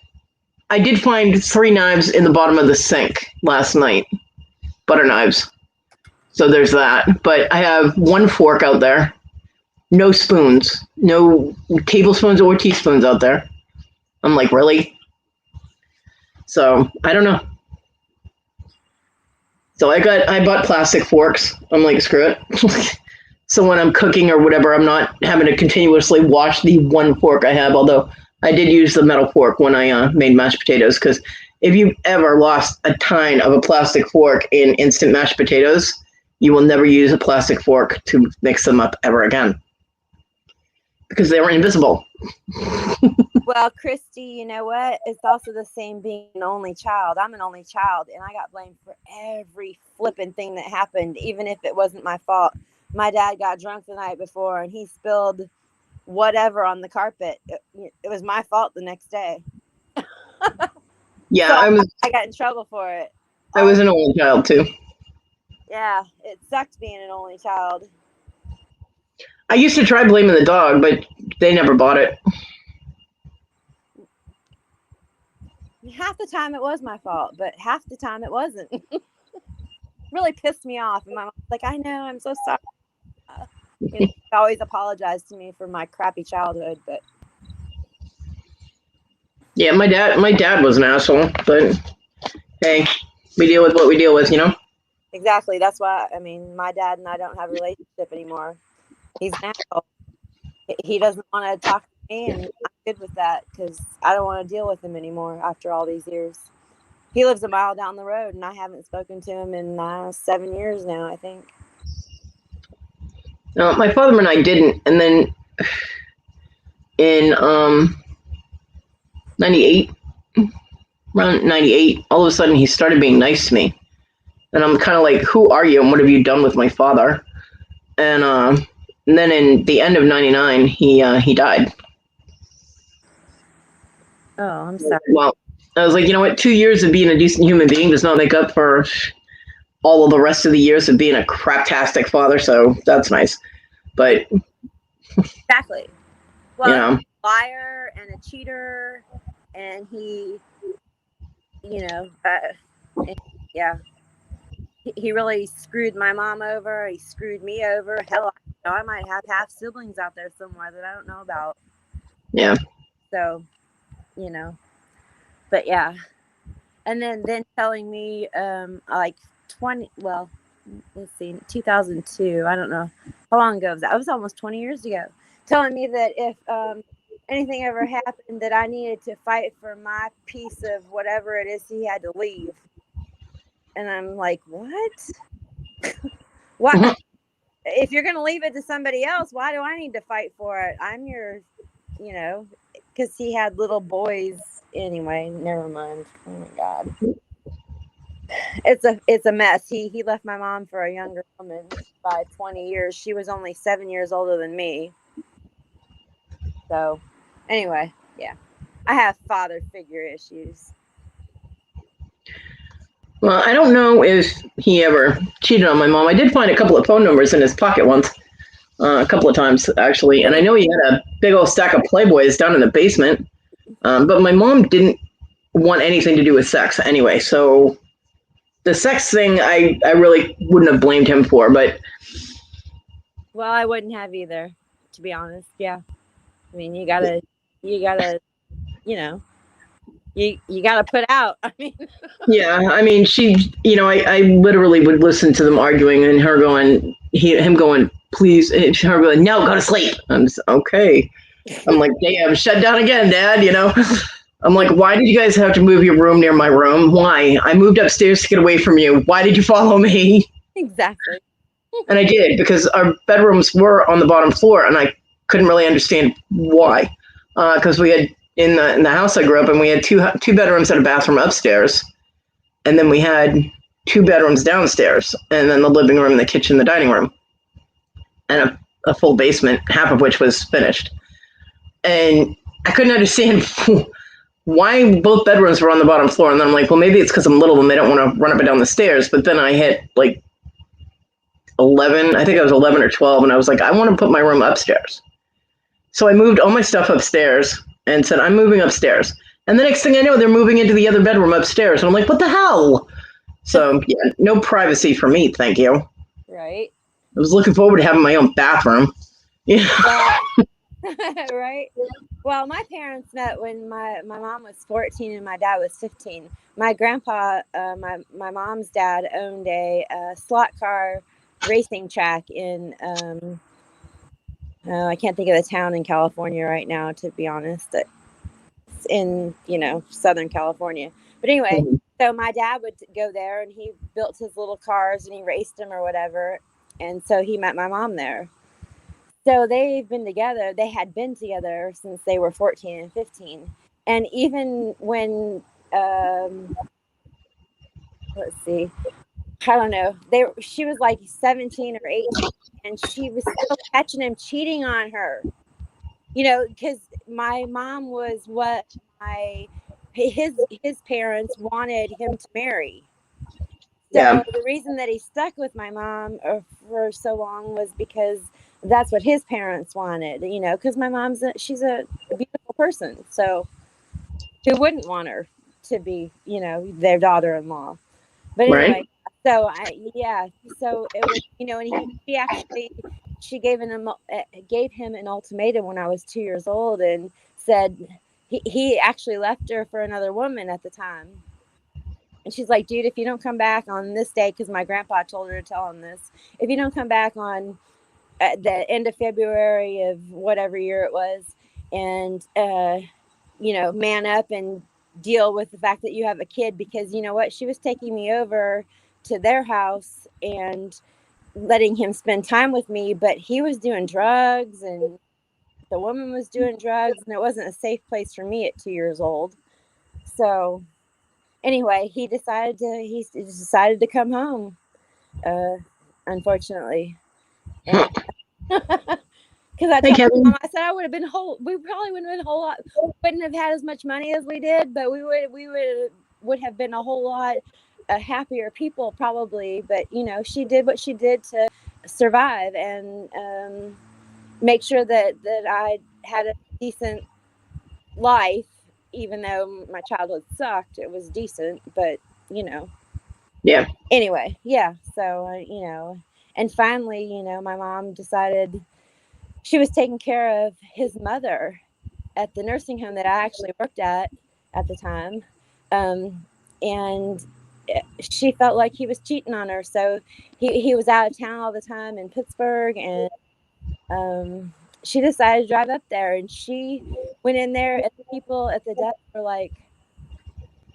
I did find 3 knives in the bottom of the sink last night, butter knives. So there's that. But I have 1 fork out there, no spoons, no tablespoons or teaspoons out there. I'm like, really? So I don't know. So I bought plastic forks. I'm like, screw it. So when I'm cooking or whatever, I'm not having to continuously wash the 1 fork I have, although I did use the metal fork when I made mashed potatoes, because if you've ever lost a tine of a plastic fork in instant mashed potatoes, you will never use a plastic fork to mix them up ever again, because they were invisible. Well, Christy, you know what? It's also the same being an only child. I'm an only child, and I got blamed for every flipping thing that happened, even if it wasn't my fault. My dad got drunk the night before, and he spilled whatever on the carpet. It was my fault the next day. Yeah, so I got in trouble for it. I was an only child too. Yeah, it sucked being an only child. I used to try blaming the dog, but they never bought it. Half the time it was my fault, but half the time it wasn't. Really pissed me off. And my mom's like, I know, I'm so sorry. She always apologized to me for my crappy childhood, but yeah, my dad was an asshole, but hey, we deal with what we deal with, you know? Exactly. That's why, I mean, my dad and I don't have a relationship anymore. He's an asshole. He doesn't want to talk to me, and I'm good with that because I don't want to deal with him anymore after all these years. He lives a mile down the road, and I haven't spoken to him in 7 years now, I think. No, my father and I didn't, and then in 98, around 98, all of a sudden he started being nice to me. And I'm kind of like, who are you and what have you done with my father? And then in the end of 99, he died. Oh, I'm sorry. Well, I was like, you know what? 2 years of being a decent human being does not make up for all of the rest of the years of being a craptastic father, so that's nice. But exactly. Well, you know, he's a liar and a cheater, and he, yeah, he really screwed my mom over. He screwed me over. Hell, I might have half siblings out there somewhere that I don't know about. Yeah. So, but yeah, and then telling me like 2002, I don't know how long ago was that. It was almost 20 years ago, telling me that if anything ever happened that I needed to fight for my piece of whatever it is he had to leave. And I'm like, what? What? Mhm. If you're going to leave it to somebody else, why do I need to fight for it? I'm your, because he had little boys. Anyway, never mind. Oh my God. It's a mess. He left my mom for a younger woman by 20 years. She was only 7 years older than me. So anyway, yeah, I have father figure issues. Well, I don't know if he ever cheated on my mom. I did find a couple of phone numbers in his pocket once, a couple of times actually, and I know he had a big old stack of Playboys down in the basement. But my mom didn't want anything to do with sex anyway, so the sex thing I really wouldn't have blamed him for. But well, I wouldn't have either, to be honest. Yeah, I mean, you gotta, you gotta put out. I mean, yeah, I mean, she, I literally would listen to them arguing and her going, him going, please, and her going, no, go to sleep. I'm just, okay. I'm like, damn, shut down again, Dad, I'm like, why did you guys have to move your room near my room? Why? I moved upstairs to get away from you. Why did you follow me? exactly. And I did, because our bedrooms were on the bottom floor, and I couldn't really understand why. Because we had, in the house I grew up in, we had two bedrooms and a bathroom upstairs. And then we had 2 bedrooms downstairs, and then the living room, the kitchen, the dining room, and a full basement, half of which was finished. And I couldn't understand why both bedrooms were on the bottom floor. And then I'm like, well, maybe it's because I'm little and they don't want to run up and down the stairs. But then I hit like 11, I think I was 11 or 12, and I was like, I want to put my room upstairs. So I moved all my stuff upstairs and said, I'm moving upstairs. And the next thing I know, they're moving into the other bedroom upstairs. And I'm like, what the hell? So, yeah, no privacy for me, thank you. Right. I was looking forward to having my own bathroom. Yeah. Right. Well, my parents met when my mom was 14 and my dad was 15. My grandpa, my mom's dad, owned a slot car racing track in I can't think of the town in California right now, to be honest. It's in, Southern California. But anyway, so my dad would go there and he built his little cars and he raced them or whatever. And so he met my mom there. So they had been together since they were 14 and 15. And even when, let's see, I don't know, she was like 17 or 18 and she was still catching him cheating on her, because my mom was what his parents wanted him to marry. So the reason that he stuck with my mom for so long was because that's what his parents wanted, because my mom's she's a beautiful person. So who wouldn't want her to be, their daughter-in-law? But anyway, Right. so so it was, and she gave him an ultimatum when I was 2 years old and said he actually left her for another woman at the time. And she's like, dude, if you don't come back on this day, because my grandpa told her to tell him this, if you don't come back on at the end of February of whatever year it was, and man up and deal with the fact that you have a kid, because you know what, she was taking me over to their house and letting him spend time with me, but he was doing drugs and the woman was doing drugs, and it wasn't a safe place for me at 2 years old. So anyway, he decided to come home, unfortunately. Because I told my mom, I said we probably wouldn't have been wouldn't have had as much money as we did, but we would have been a whole lot happier people probably. But she did what she did to survive and make sure that I had a decent life, even though my childhood sucked. It was decent, but Yeah. Anyway, yeah. So and finally, my mom decided. She was taking care of his mother at the nursing home that I actually worked at the time. And she felt like he was cheating on her. So he was out of town all the time in Pittsburgh. And she decided to drive up there. And she went in there, and the people at the desk were like,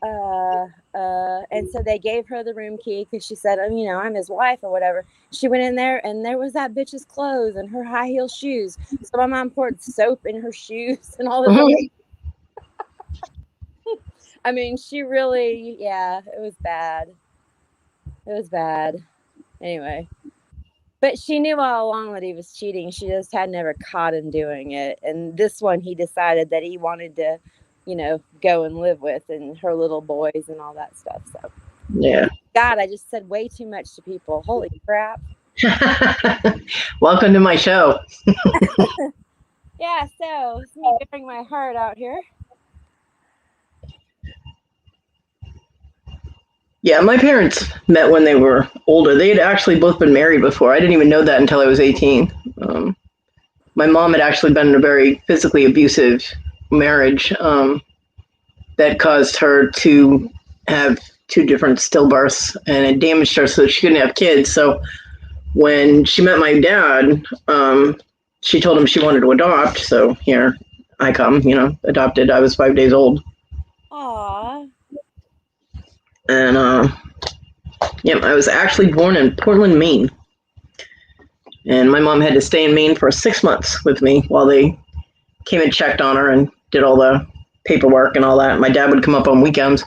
and so they gave her the room key because she said, I'm his wife or whatever. She went in there and there was that bitch's clothes and her high heel shoes. So my mom poured soap in her shoes and all this. I mean, she really, it was bad. It was bad. Anyway, but she knew all along that he was cheating. She just had never caught him doing it. And this one, he decided that he wanted to, go and live with, and her little boys and all that stuff. So, yeah. God, I just said way too much to people. Holy crap. Welcome to my show. Yeah, so it's me bearing my heart out here. Yeah, my parents met when they were older. They had actually both been married before. I didn't even know that until I was 18. My mom had actually been in a very physically abusive marriage that caused her to have 2 different stillbirths, and it damaged her so she couldn't have kids. So when she met my dad, she told him she wanted to adopt. So here I come, adopted. I was 5 days old. Aww. And I was actually born in Portland, Maine. And my mom had to stay in Maine for 6 months with me while they came and checked on her and did all the paperwork and all that. My dad would come up on weekends.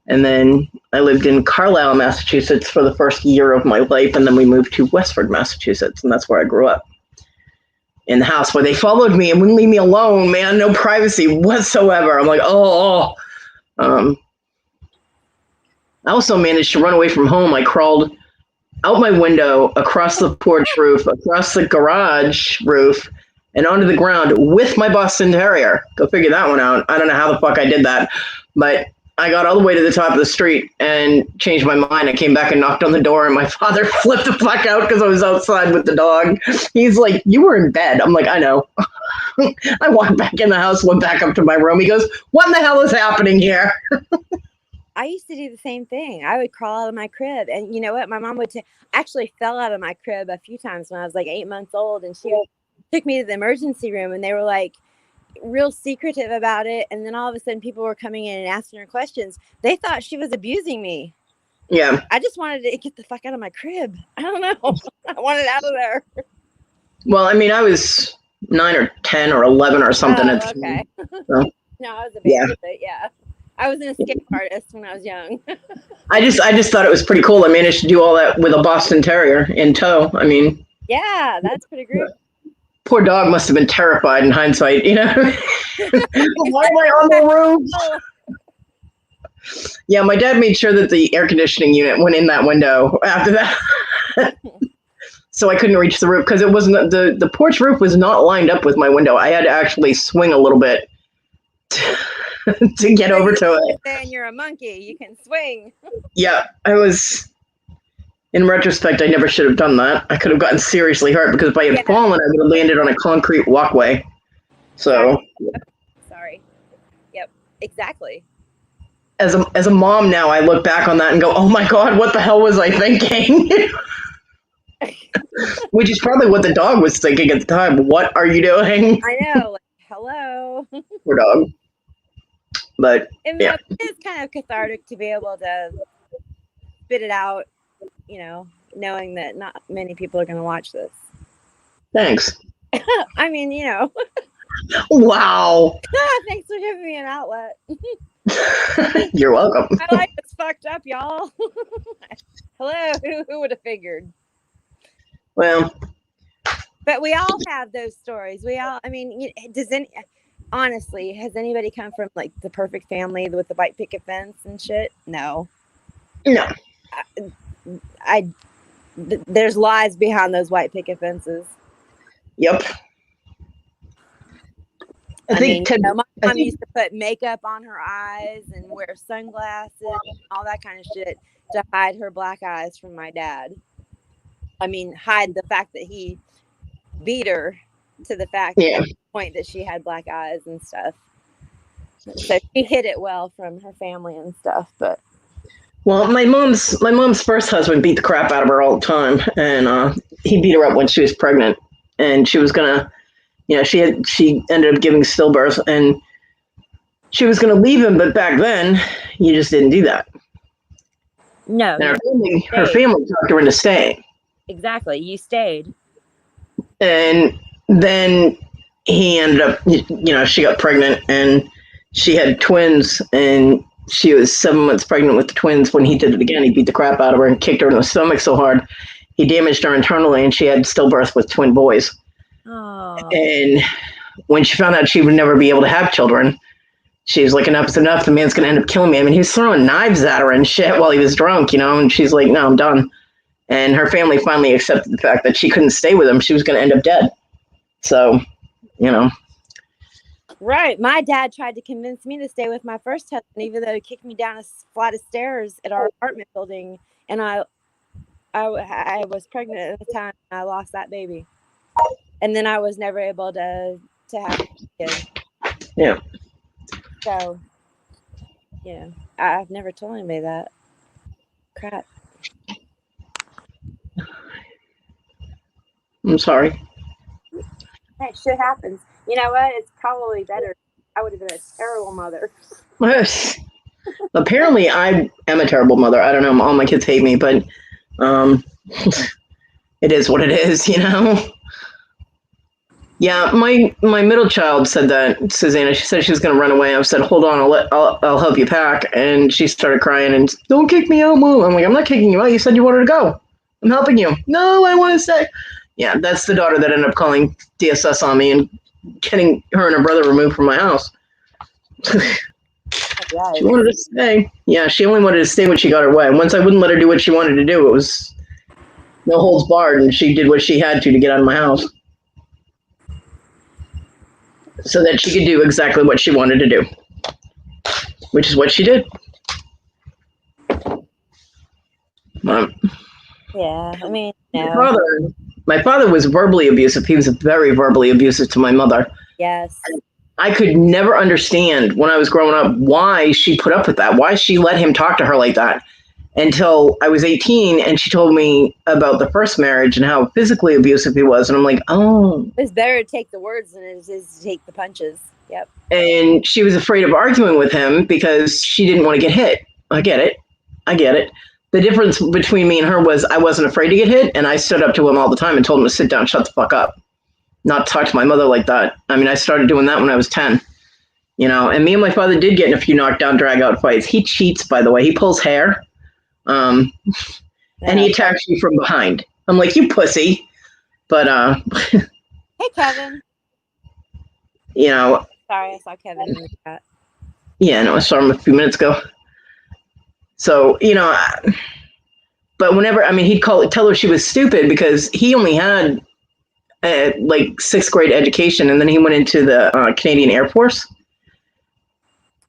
And then I lived in Carlisle, Massachusetts for the first year of my life. And then we moved to Westford, Massachusetts. And that's where I grew up. in the house, where they followed me and wouldn't leave me alone, man. No privacy whatsoever. I'm like, oh. I also managed to run away from home. I crawled out my window, across the porch roof, across the garage roof, and onto the ground with my Boston Terrier. Go figure that one out. I don't know how the fuck I did that, but I got all the way to the top of the street and changed my mind. I came back and knocked on the door, and my father flipped the fuck out because I was outside with the dog. He's like, "You were in bed." I'm like, "I know." I walked back in the house, went back up to my room. He goes, "What in the hell is happening here?" I used to do the same thing. I would crawl out of my crib, and you know what? My mom would actually fell out of my crib a few times when I was like 8 months old, and she took me to the emergency room, and they were like real secretive about it. And then all of a sudden, people were coming in and asking her questions. They thought she was abusing me. Yeah. I just wanted to get the fuck out of my crib. I don't know. I wanted out of there. Well, I mean, I was 9 or 10 or 11 or something. Oh, okay. So, no, I was a baby, but yeah. I was an escape artist when I was young. I just thought it was pretty cool. I managed to do all that with a Boston Terrier in tow. I mean, yeah, that's pretty great. Poor dog must have been terrified in hindsight, you know. Why am I on the roof? Yeah, my dad made sure that the air conditioning unit went in that window after that. So I couldn't reach the roof because it wasn't the porch roof was not lined up with my window. I had to actually swing a little bit to get over to it. Then you're a monkey. You can swing. Yeah, I was. In retrospect, I never should have done that. I could have gotten seriously hurt because if I had fallen, I would have landed on a concrete walkway. So. Sorry. Yep. Exactly. As a mom now, I look back on that and go, "Oh my God, what the hell was I thinking?" Which is probably what the dog was thinking at the time. What are you doing? I know. Like, hello. Poor dog. But it is kind of cathartic to be able to spit it out, you know, knowing that not many people are going to watch this. Thanks. I mean, you know. Wow. Thanks for giving me an outlet. You're welcome. My life is fucked up, y'all. Hello. Who would have figured? Well. But we all have those stories. I mean, honestly, has anybody come from like the perfect family with the white picket fence and shit? No. No. There's lies behind those white picket fences. Yep. I mean, my mom used to put makeup on her eyes and wear sunglasses and all that kind of shit to hide her black eyes from my dad. I mean, hide the fact that he beat her to the fact at the point that she had black eyes and stuff. So she hid it well from her family and stuff, but. Well, my mom's first husband beat the crap out of her all the time, and he beat her up when she was pregnant, and she was gonna, she ended up giving stillbirth, and she was gonna leave him, but back then, you just didn't do that. No. And her family talked her into staying. Exactly, you stayed. And then he ended up, she got pregnant, and she had twins, and she was 7 months pregnant with the twins. When he did it again, he beat the crap out of her and kicked her in the stomach so hard, he damaged her internally, and she had stillbirth with twin boys. Oh. And when she found out she would never be able to have children, she was like, "Enough is enough. The man's going to end up killing me." I mean, he was throwing knives at her and shit while he was drunk, and she's like, "No, I'm done." And her family finally accepted the fact that she couldn't stay with him. She was going to end up dead. So, Right. My dad tried to convince me to stay with my first husband, even though he kicked me down a flight of stairs at our apartment building. And I was pregnant at the time. And I lost that baby. And then I was never able to have a kid. Yeah. So, I've never told anybody that. Crap. I'm sorry. Hey, shit happens. You know what? It's probably better. I would have been a terrible mother. Apparently, I am a terrible mother. I don't know. All my kids hate me, but it is what it is, Yeah, my middle child said that, Susanna. She said she was going to run away. I said, "Hold on, I'll help you pack." And she started crying and, "Don't kick me out, Mom." I'm like, "I'm not kicking you out. You said you wanted to go. I'm helping you." "No, I want to stay." Yeah, that's the daughter that ended up calling DSS on me and getting her and her brother removed from my house. She wanted to stay. Yeah, she only wanted to stay when she got her way. Once I wouldn't let her do what she wanted to do, it was no holds barred, and she did what she had to get out of my house so that she could do exactly what she wanted to do, which is what she did. Yeah, I mean, my father was verbally abusive. He was very verbally abusive to my mother. yes. I could never understand when I was growing up why she put up with that, why she let him talk to her like that, until I was 18 and she told me about the first marriage and how physically abusive he was. And I'm like, oh. It's better to take the words than it is to take the punches. Yep. And she was afraid of arguing with him because she didn't want to get hit. I get it. The difference between me and her was I wasn't afraid to get hit, and I stood up to him all the time and told him to sit down, shut the fuck up, not talk to my mother like that. I mean, I started doing that when I was 10, and me and my father did get in a few knockdown, drag out fights. He cheats, by the way. He pulls hair, and he attacks you from behind. I'm like, you pussy. But, hey, Kevin. Sorry, I saw Kevin in the chat. Yeah, no, I saw him a few minutes ago. So, but whenever, he'd tell her she was stupid because he only had like 6th grade education, and then he went into the Canadian Air Force.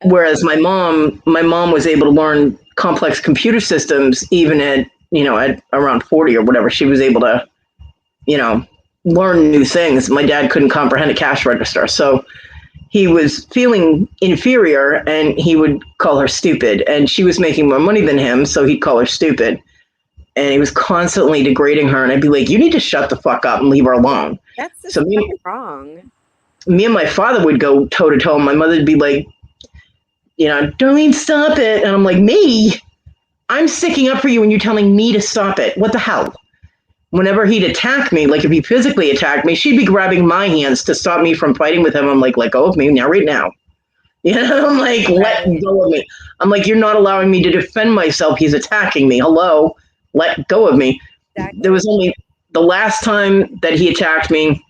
Whereas my mom was able to learn complex computer systems even at around 40 or whatever. She was able to, learn new things. My dad couldn't comprehend a cash register. So he was feeling inferior and he would call her stupid, and she was making more money than him. So he'd call her stupid, and he was constantly degrading her. And I'd be like, you need to shut the fuck up and leave her alone. That's just wrong. Me and my father would go toe to toe. And my mother would be like, Darlene, stop it. And I'm like, me? I'm sticking up for you and you're telling me to stop it. What the hell? Whenever he'd attack me, like if he physically attacked me, she'd be grabbing my hands to stop me from fighting with him. I'm like, let go of me now, right now. I'm like, let go of me. I'm like, you're not allowing me to defend myself. He's attacking me. Hello, let go of me. Exactly. There was only the last time that he attacked me.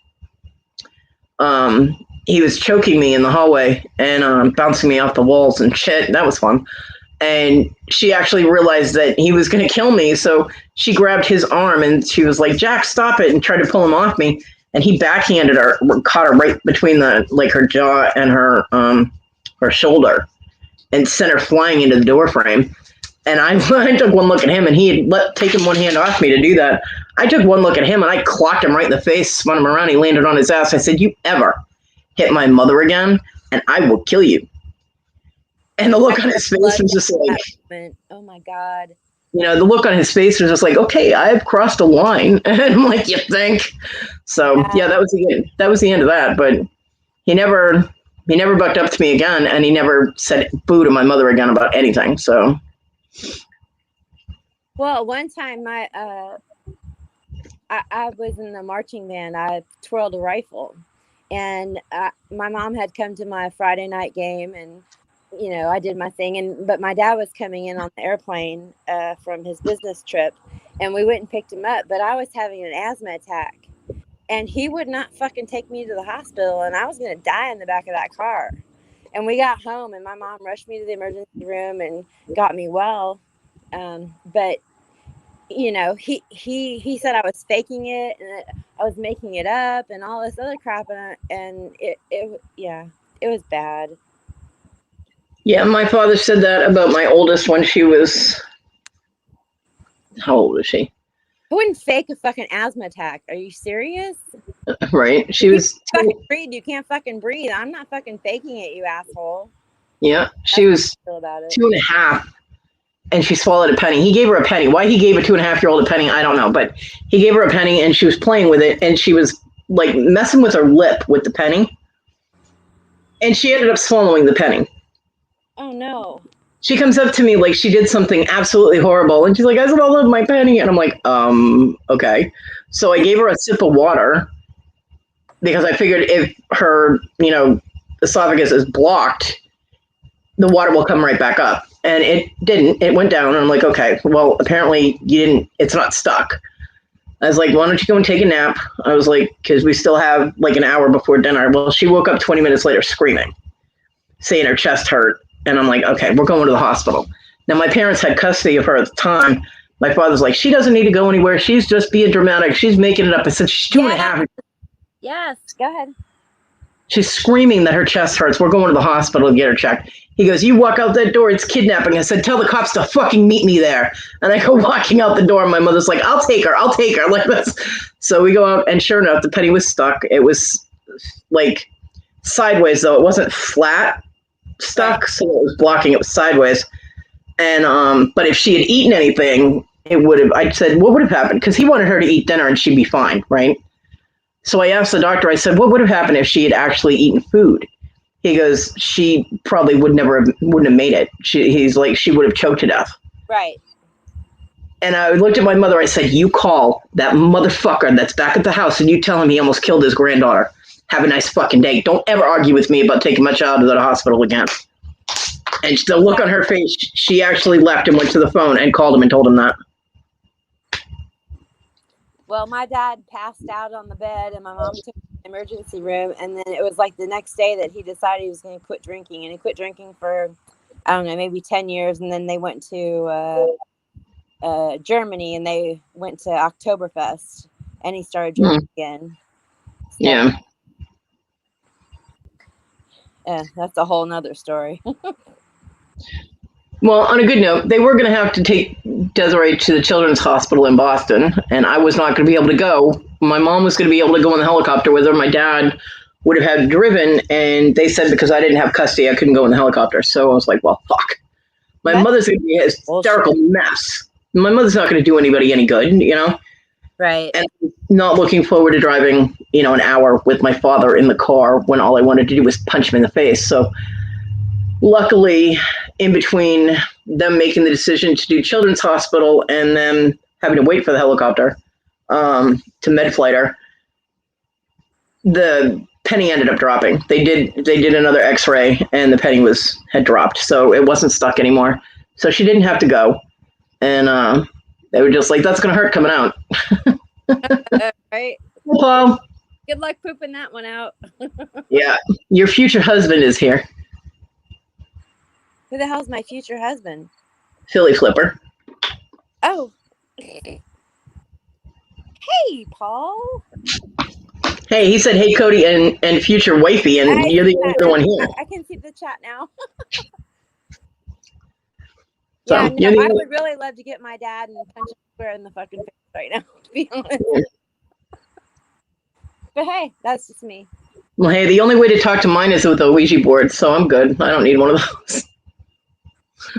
He was choking me in the hallway and bouncing me off the walls and shit. That was fun. And she actually realized that he was going to kill me. So she grabbed his arm and she was like, Jack, stop it, and tried to pull him off me. And he backhanded her, caught her right between her jaw and her shoulder and sent her flying into the door frame. And I took one look at him, and he had taken one hand off me to do that. I took one look at him and I clocked him right in the face, spun him around. He landed on his ass. I said, you ever hit my mother again, and I will kill you. And the look on his face was just like, oh my God. The look on his face was just like, okay, I've crossed a line. And I'm like, you think? So yeah, that was the end of that. But he never bucked up to me again, and he never said boo to my mother again about anything. So. Well, one time I was in the marching band. I twirled a rifle, and my mom had come to my Friday night game, and I did my thing, but my dad was coming in on the airplane from his business trip, and we went and picked him up, but I was having an asthma attack, and he would not fucking take me to the hospital, and I was going to die in the back of that car. And we got home, and my mom rushed me to the emergency room and got me well. But he said I was faking it, and I was making it up and all this other crap. And it was bad. Yeah, my father said that about my oldest when she was, how old was she? I wouldn't fake a fucking asthma attack. Are you serious? Right. She was fucking breathe. You can't fucking breathe. I'm not fucking faking it, you asshole. Yeah, she was 2.5, and she swallowed a penny. He gave her a penny. Why he gave a 2.5-year-old a penny, I don't know, but he gave her a penny, and she was playing with it, and she was like messing with her lip with the penny, and she ended up swallowing the penny. Oh no. She comes up to me like she did something absolutely horrible, and she's like, I swallowed my penny, and I'm like, okay. So I gave her a sip of water because I figured if her, esophagus is blocked, the water will come right back up. And it didn't. It went down, and I'm like, okay, well, apparently you didn't, it's not stuck. I was like, why don't you go and take a nap? I was like, because we still have like an hour before dinner. Well, she woke up 20 minutes later screaming, saying her chest hurt. And I'm like, okay, we're going to the hospital. Now, my parents had custody of her at the time. My father's like, she doesn't need to go anywhere. She's just being dramatic. She's making it up. I said, she's 2.5. Yes, go ahead. She's screaming that her chest hurts. We're going to the hospital to get her checked. He goes, you walk out that door, it's kidnapping. I said, tell the cops to fucking meet me there. And I go walking out the door, and my mother's like, I'll take her. Like this. So we go out, and sure enough, the penny was stuck. It was like sideways, though. It wasn't flat stuck, so it was blocking. It was sideways. And but if she had eaten anything, it would have. I said, what would have happened? Because he wanted her to eat dinner, and she'd be fine, right? So I asked the doctor. I said, what would have happened if she had actually eaten food? He goes, she probably wouldn't have made it. He's like, she would have choked to death. Right. And I looked at my mother. I said, you call that motherfucker that's back at the house, and you tell him he almost killed his granddaughter. Have a nice fucking day. Don't ever argue with me about taking my child to the hospital again. And the look on her face, she actually left and went to the phone and called him and told him that. Well, my dad passed out on the bed, and my mom took him to the emergency room. And then it was like the next day that he decided he was going to quit drinking. And he quit drinking for, I don't know, maybe 10 years. And then they went to Germany, and they went to Oktoberfest, and he started drinking again. So, Yeah. That's a whole nother story. Well, on a good note, they were going to have to take Desiree to the Children's Hospital in Boston, and I was not going to be able to go. My mom was going to be able to go in the helicopter with her. My dad would have had driven, and they said because I didn't have custody, I couldn't go in the helicopter. So I was like, well, fuck. My mother's going to be a hysterical mess. My mother's not going to do anybody any good, you know? Right. And not looking forward to driving, an hour with my father in the car when all I wanted to do was punch him in the face. So luckily, in between them making the decision to do Children's Hospital and then having to wait for the helicopter to med flight her, the penny ended up dropping. They did another X-ray, and the penny had dropped, so it wasn't stuck anymore. So she didn't have to go, and they were just like, "That's gonna hurt coming out." Right. Well, good luck pooping that one out. Yeah, your future husband is here. Who the hell's my future husband? Philly Flipper. Oh. Hey, Paul. Hey, he said, "Hey, Kodi," and future wifey, and you're the other one here. I can see the chat now. So, yeah, no, I would really love to get my dad and punch him square in the fucking face right now, to be honest. But hey, that's just me. Well, hey, the only way to talk to mine is with a Ouija board, so I'm good. I don't need one of those.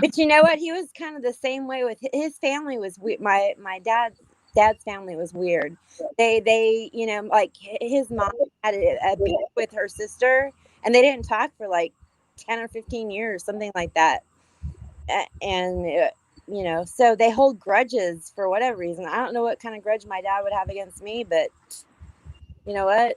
But you know what? He was kind of the same way with his family. Was my dad's family was weird. They like his mom had a beef with her sister, and they didn't talk for like 10 or 15 years, something like that. And so they hold grudges for whatever reason. I don't know what kind of grudge my dad would have against me, but you know what?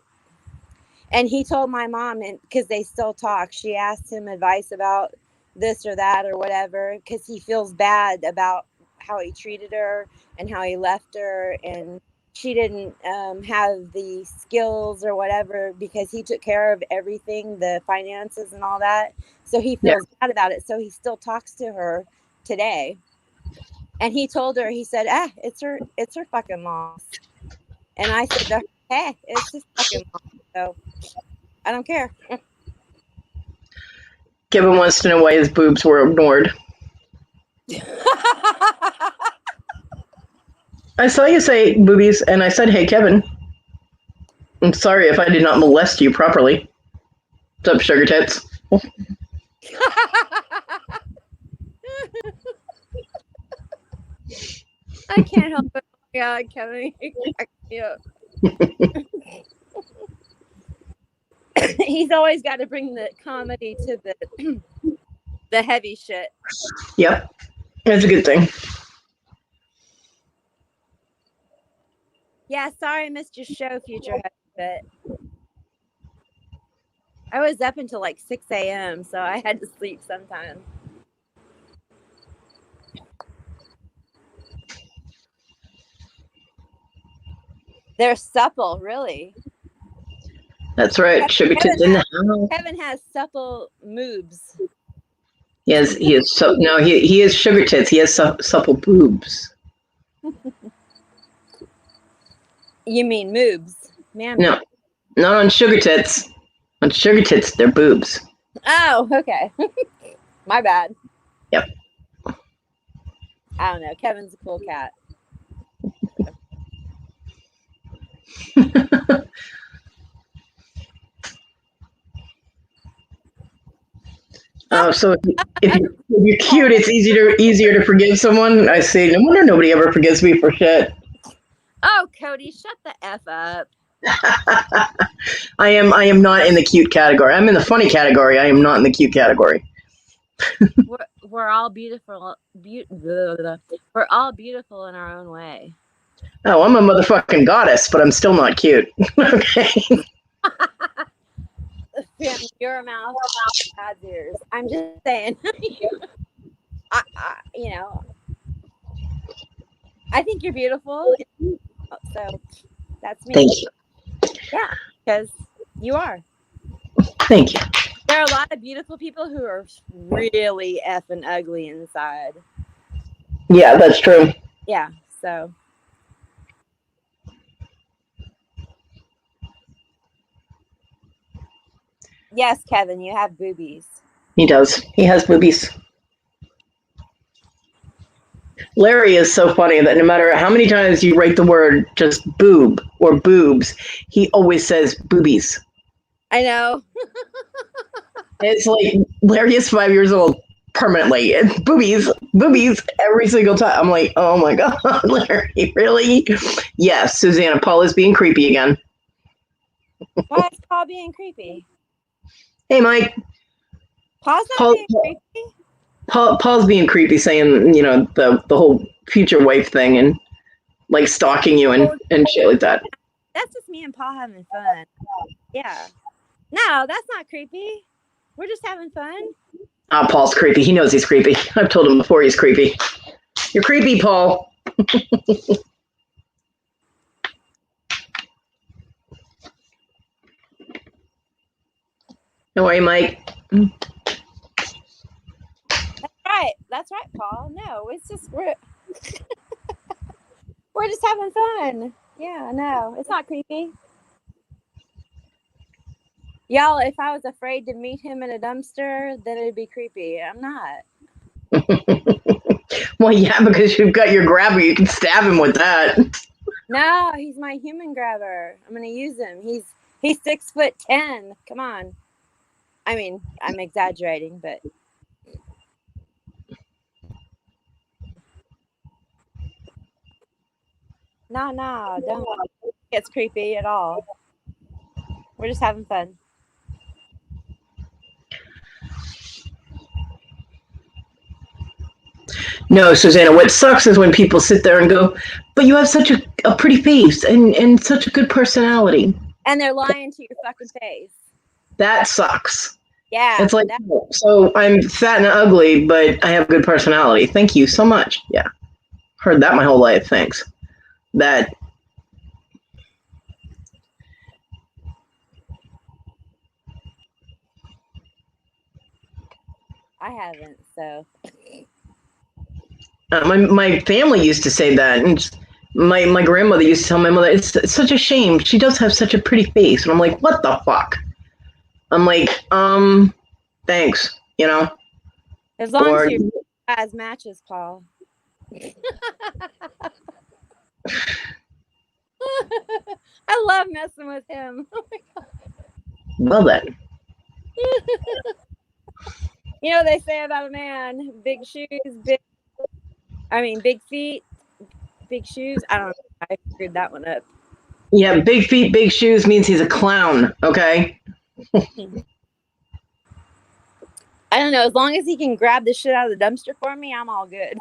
And he told my mom, and because they still talk, she asked him advice about this or that or whatever, because he feels bad about how he treated her and how he left her, and she didn't have the skills or whatever, because he took care of everything, the finances and all that. So he feels bad about it. So he still talks to her today. And he told her, he said, it's her fucking loss. And I said to her, hey, it's his fucking loss. So I don't care. Kevin wants to know why his boobs were ignored. I saw you say boobies, and I said, hey, Kevin. I'm sorry if I did not molest you properly. What's up, sugar tits? I can't help it. Oh, God, Kevin. Yeah. He's always got to bring the comedy to the heavy shit. Yep. That's a good thing. Yeah, sorry I missed your show, future husband. I was up until like 6 a.m., so I had to sleep sometime. They're supple, really. That's right. Sugar tits in the house. Kevin has supple moobs. He is sugar tits. He has supple boobs. You mean moobs, man? No, not on sugar tits. On sugar tits, they're boobs. Oh, okay. My bad. Yep. I don't know. Kevin's a cool cat. So if you're cute, it's easier to forgive someone. I see. No wonder nobody ever forgives me for shit. Oh, Kodi, shut the F up. I am not in the cute category. I'm in the funny category. I am not in the cute category. We're all beautiful. We're all beautiful in our own way. Oh, I'm a motherfucking goddess, but I'm still not cute. Okay. Your mouth, God's ears. I'm just saying. I think you're beautiful. So that's me. Thank you. Yeah, because you are. Thank you. There are a lot of beautiful people who are really effing ugly inside. Yeah, that's true. Yeah, so. Yes, Kevin, you have boobies. He does. He has boobies. Larry is so funny that no matter how many times you write the word just boob or boobs, he always says boobies. I know. It's like Larry is 5 years old permanently. It's boobies every single time. I'm like, oh my God, Larry, really? Yes, Susanna, Paul is being creepy again. Why is Paul being creepy? Hey, Mike. Paul's not being creepy. Paul's being creepy, saying, the whole future wife thing and like stalking you and shit like that. That's just me and Paul having fun. Yeah. No, that's not creepy. We're just having fun. Oh, Paul's creepy. He knows he's creepy. I've told him before he's creepy. You're creepy, Paul. How are you, Mike? That's right, Paul. No, it's just we're just having fun. Yeah, no, it's not creepy. Y'all, if I was afraid to meet him in a dumpster, then it'd be creepy. I'm not. Well, yeah, because you've got your grabber. You can stab him with that. No, he's my human grabber. I'm gonna use him. He's 6'10". Come on. I mean, I'm exaggerating, but no, don't. It's creepy at all. We're just having fun. No, Susanna, what sucks is when people sit there and go, but you have such a pretty face and such a good personality. And they're lying to your fucking face. That sucks. Yeah. It's like, so I'm fat and ugly, but I have good personality. Thank you so much. Yeah. Heard that my whole life. Thanks. That. I haven't, so. My family used to say that, and my grandmother used to tell my mother, it's such a shame. She does have such a pretty face. And I'm like, what the fuck? I'm like, thanks, As long as your size matches, Paul. I love messing with him. Oh my God. Well then. You know what they say about a man? Big shoes, big feet, big shoes. I don't know. I screwed that one up. Yeah, big feet, big shoes means he's a clown, okay? I don't know. As long as he can grab the shit out of the dumpster for me, I'm all good.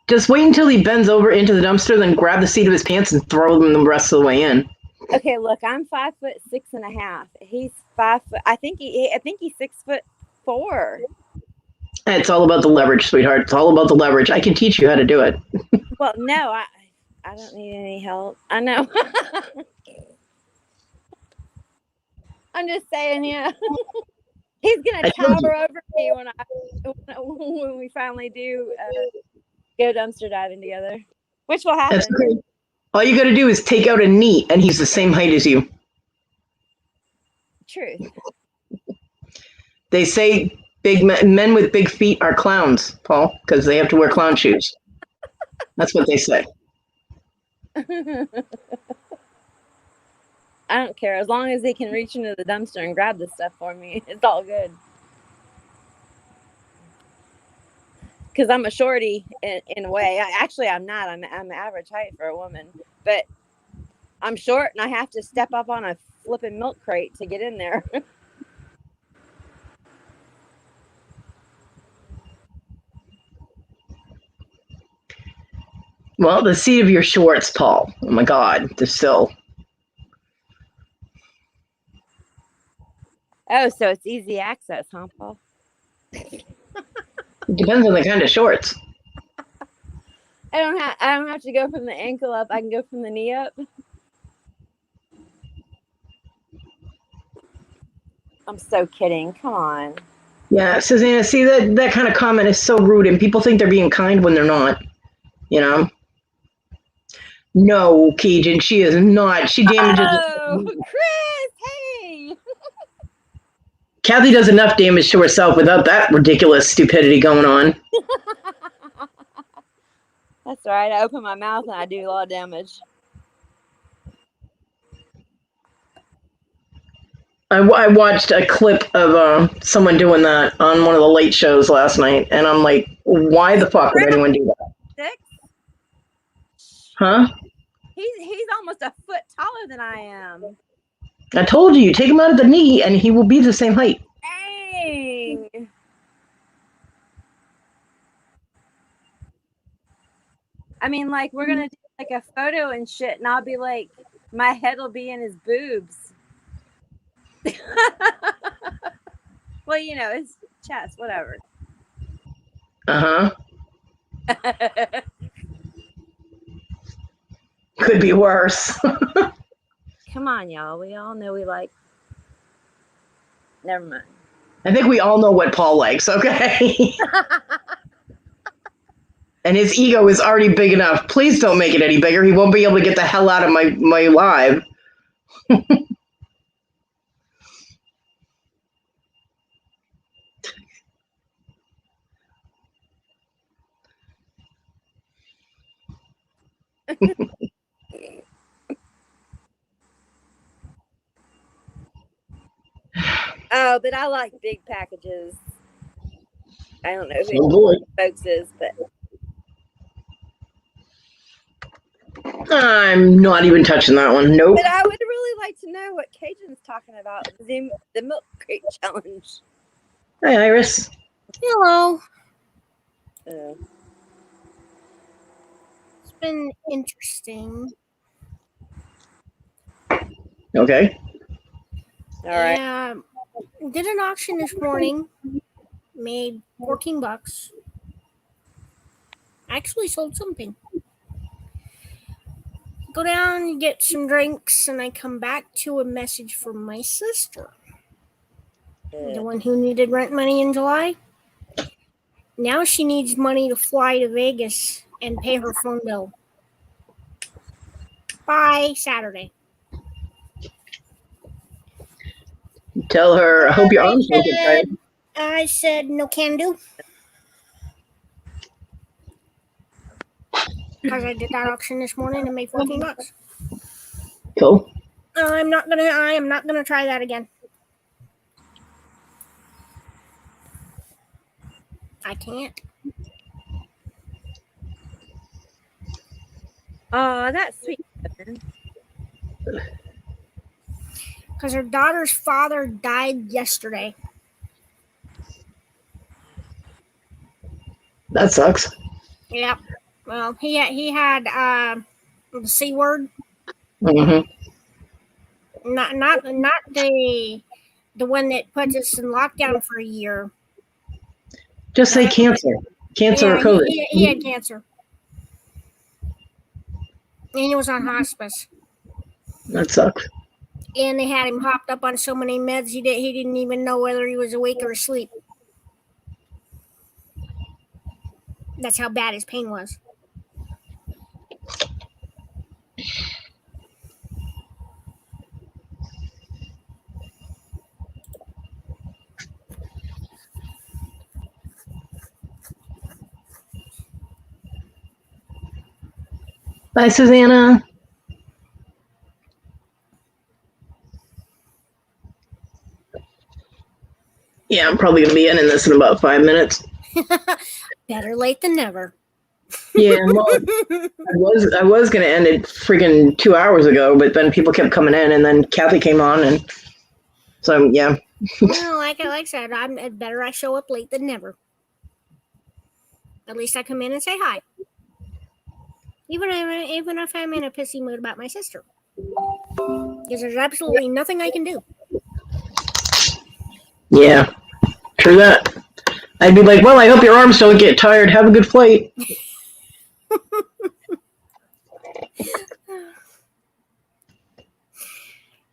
Just wait until he bends over into the dumpster, then grab the seat of his pants and throw them the rest of the way in. Okay, look, I'm 5'6.5". He's 5 foot. I think he's 6'4". It's all about the leverage, sweetheart. It's all about the leverage. I can teach you how to do it. Well, no, I don't need any help. I know. I'm just saying, yeah. He's gonna tower over me when we finally do go dumpster diving together, which will happen. That's great. All you got to do is take out a knee, and he's the same height as you. Truth. They say big men with big feet are clowns, Paul, because they have to wear clown shoes. That's what they say. I don't care. As long as they can reach into the dumpster and grab the stuff for me, it's all good. Because I'm a shorty in a way. I'm not. I'm average height for a woman. But I'm short and I have to step up on a flipping milk crate to get in there. Well, the seat of your shorts, Paul. Oh my God, they're still. Oh, so it's easy access, huh, Paul? It depends on the kind of shorts. I don't have to go from the ankle up. I can go from the knee up. I'm so kidding. Come on. Yeah, Susanna, see that kind of comment is so rude, and people think they're being kind when they're not. You know? No, Keegan, she is not. She damages. Oh, Chris, hey. Kathy does enough damage to herself without that ridiculous stupidity going on. That's right. I open my mouth and I do a lot of damage. I watched a clip of someone doing that on one of the late shows last night, and I'm like, why the fuck would anyone do that? 6? Huh? He's almost a foot taller than I am. I told you, take him out at the knee, and he will be the same height. Dang. I mean, like, we're going to do, like, a photo and shit, and I'll be like, my head will be in his boobs. Well, you know, his chest, whatever. Uh-huh. Could be worse. Come on, y'all. We all know we like. Never mind. I think we all know what Paul likes, okay? And his ego is already big enough. Please don't make it any bigger. He won't be able to get the hell out of my live. Oh, but I like big packages. I don't know who folks is, but I'm not even touching that one. Nope. But I would really like to know what Cajun's talking about. The milk crate challenge. Hi, Iris. Hello. Oh. It's been interesting. Okay. All right. Yeah, did an auction this morning. Made $14. Actually sold something. Go down and get some drinks, and I come back to a message from my sister. The one who needed rent money in July. Now she needs money to fly to Vegas and pay her phone bill by Saturday. Tell her, I hope your arms don't get tired. I said, no can do. Because I did that auction this morning and made $14. Cool. I am not gonna try that again. I can't. Oh, that's sweet. Because her daughter's father died yesterday. That sucks. Yeah. Well, he had the C word. Mm-hmm. Not the one that puts us in lockdown for a year. Just say cancer. Cancer or COVID. He had cancer. And he was on hospice. That sucks. And they had him hopped up on so many meds he didn't even know whether he was awake or asleep. That's how bad his pain was. Bye, Susanna. Yeah, I'm probably going to be ending this in about 5 minutes. Better late than never. Yeah, well, I was going to end it freaking 2 hours ago, but then people kept coming in, and then Kathy came on, and so, yeah. No, like I said, better I show up late than never. At least I come in and say hi. Even if I'm in a pissy mood about my sister. Because there's absolutely nothing I can do. Yeah, true that. I'd be like, well, I hope your arms don't get tired. Have a good flight.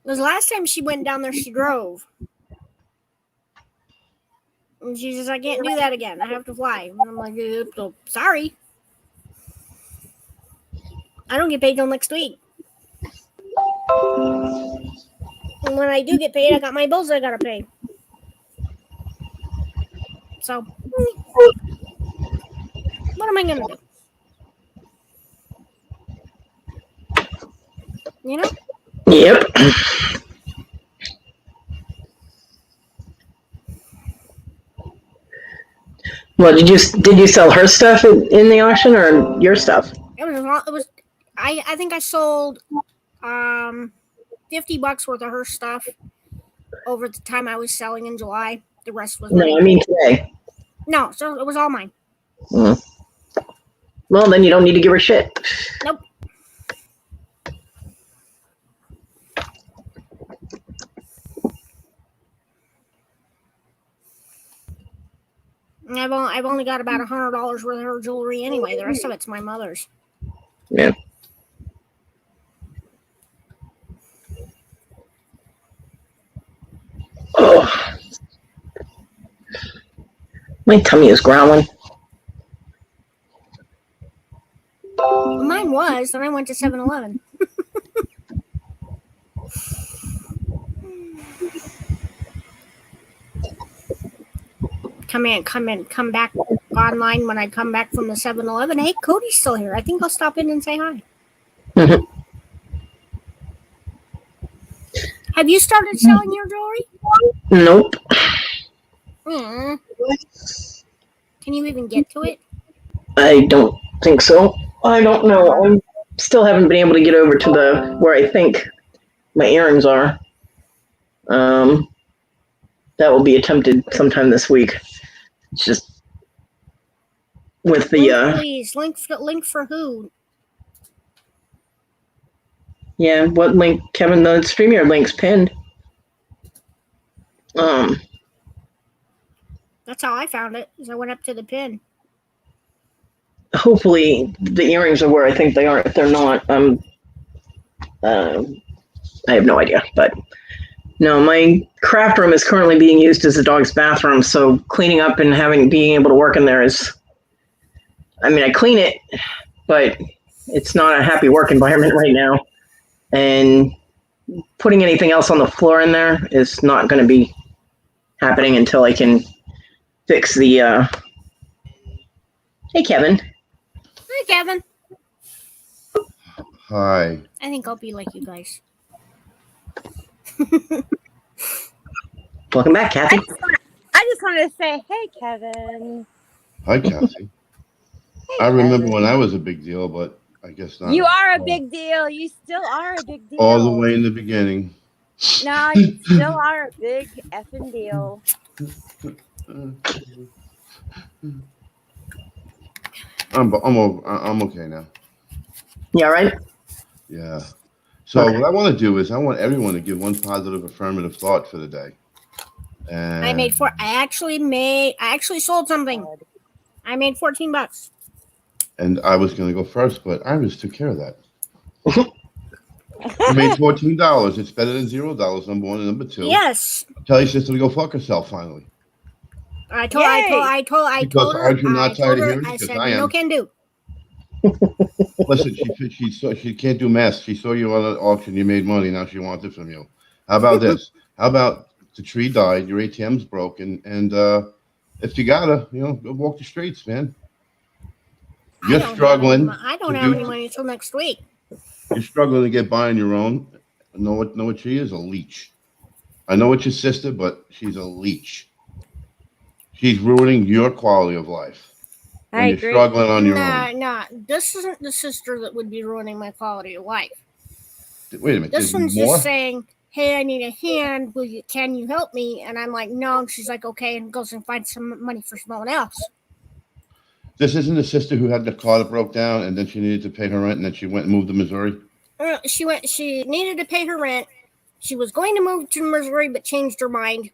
The last time she went down there, she drove. And she says, I can't do that again. I have to fly. And I'm like, sorry. I don't get paid till next week. And when I do get paid, I got my bills I gotta pay. So, what am I gonna do? You know? Yep. Well, did you sell her stuff in the auction or your stuff? It was. I think I sold $50 worth of her stuff over the time I was selling in July. The rest was mine. No, I mean today. No, so it was all mine. Mm. Well, then you don't need to give her shit. Nope. I've only got about $100 worth of her jewelry anyway. The rest of it's my mother's. Yeah. Oh. My tummy is growling. Mine was, then I went to 7-Eleven. Come back online when I come back from the 7-Eleven. Hey, Kodi's still here. I think I'll stop in and say hi. Mm-hmm. Have you started selling your jewelry? Nope. Can you even get to it? I don't think so. I don't know. I still haven't been able to get over to where I think my earrings are. That will be attempted sometime this week. It's just with the please link for who? Yeah, what link, Kevin? The StreamYard link's pinned. That's how I found it. Is I went up to the pin. Hopefully, the earrings are where I think they are. If they're not, I have no idea. But no, my craft room is currently being used as a dog's bathroom. So cleaning up and being able to work in there is. I mean, I clean it, but it's not a happy work environment right now. And putting anything else on the floor in there is not going to be happening until I can fix the. Hey, Kevin. Hi, Kevin. Hi. I think I'll be like you guys. Welcome back, Kathy. I just wanted to say, hey, Kevin. Hi, Kathy. I remember when I was a big deal, but I guess not. You are a big deal. You still are a big deal. All the way in the beginning. No, you still are a big effing deal. I'm okay now. You all right? Yeah. So Okay. what I want to do is I want everyone to give one positive affirmative thought for the day. And I actually sold something. I made $14. And I was going to go first, but Iris took care of that. You made $14. It's better than $0. Number one and number two. Yes. Tell your sister to go fuck herself. Finally. I told her. Aren't you not tired of hearing? I Because said I am. no can do. Listen, she can't do math. She saw you on an auction. You made money. Now she wants it from you. How about this? How about the tree died? Your ATM's broken, and if you gotta, go walk the streets, man. You're struggling. I don't have any money until next week. You're struggling to get by on your own. Know what she is? A leech. I know it's your sister, but she's a leech. She's ruining your quality of life. I You're agree. struggling on your own. Nah. This isn't the sister that would be ruining my quality of life. Wait a minute. This there's one's more? just saying, "Hey, I need a hand. Can you help me?" And I'm like, "No." And she's like, "Okay," and goes and finds some money for someone else. This isn't the sister who had the car that broke down, and then she needed to pay her rent, and then she went and moved to Missouri. She needed to pay her rent. She was going to move to Missouri, but changed her mind.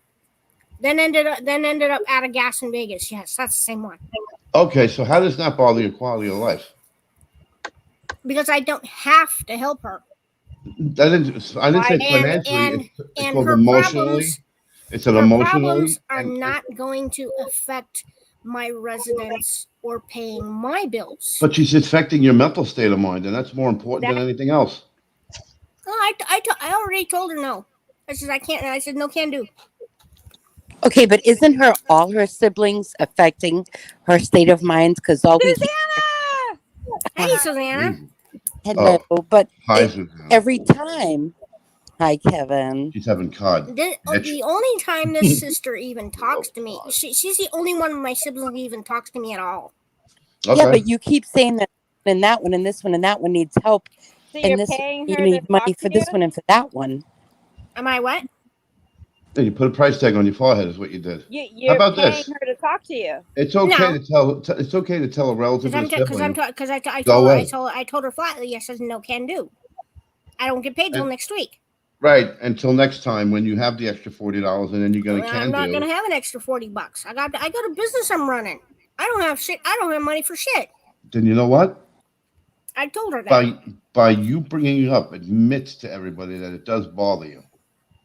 Then ended up out of gas in Vegas. Yes, that's the same one. Okay, so how does that bother your quality of life? Because I don't have to help her. I didn't say financially. It's And called her emotionally. problems. It's an Her emotionally. problems are not going to affect my residence or paying my bills. But she's affecting your mental state of mind, and that's more important than anything else. I already told her no. I said I can't. I said no, can do. Okay, but isn't all her siblings affecting her state of mind? Because all we Hey, Susanna. hello, but Hi, Susanna. every time, hi Kevin. She's having cod. The only time this sister even talks to me, she's the only one of my siblings who even talks to me at all. Okay. Yeah, but you keep saying that, and that one, and this one, and that one needs help, So and you're this paying you her need to money talk for to this you? one and for that one. Am I what? Yeah, you put a price tag on your forehead, is what you did. You're about paying this? her to talk to you. It's okay No. to tell. It's okay to tell a relative or a sibling. I told her flatly. I said no, can do. I don't get paid till next week. Right, until next time when you have the extra $40, and then you're gonna I'm not gonna have an extra $40. I got a business I'm running. I don't have shit. I don't have money for shit. Then you know what? I told her that. By you bringing it up, admits to everybody that it does bother you.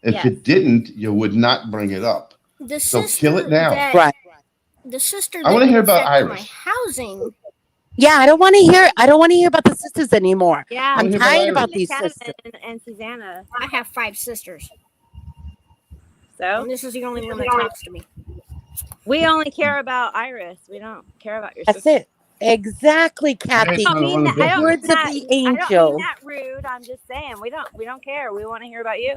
If Yes. it didn't, you would not bring it up. The So sister kill it now. Right. The sister. I wanna that hear about affected Iris. My housing. Yeah, I don't want to hear. I don't want to hear about the sisters anymore. Yeah, I'm Well, tired Iris. about these Kevin sisters. and Susanna. I have 5 sisters, So and this is the only one that talks to me. we only care about Iris. We don't care about your That's sister. it. Exactly, Kathy. I don't mean that. I don't Words mean of that. the I don't angel. mean that rude. I'm just saying we don't care. We want to hear about you.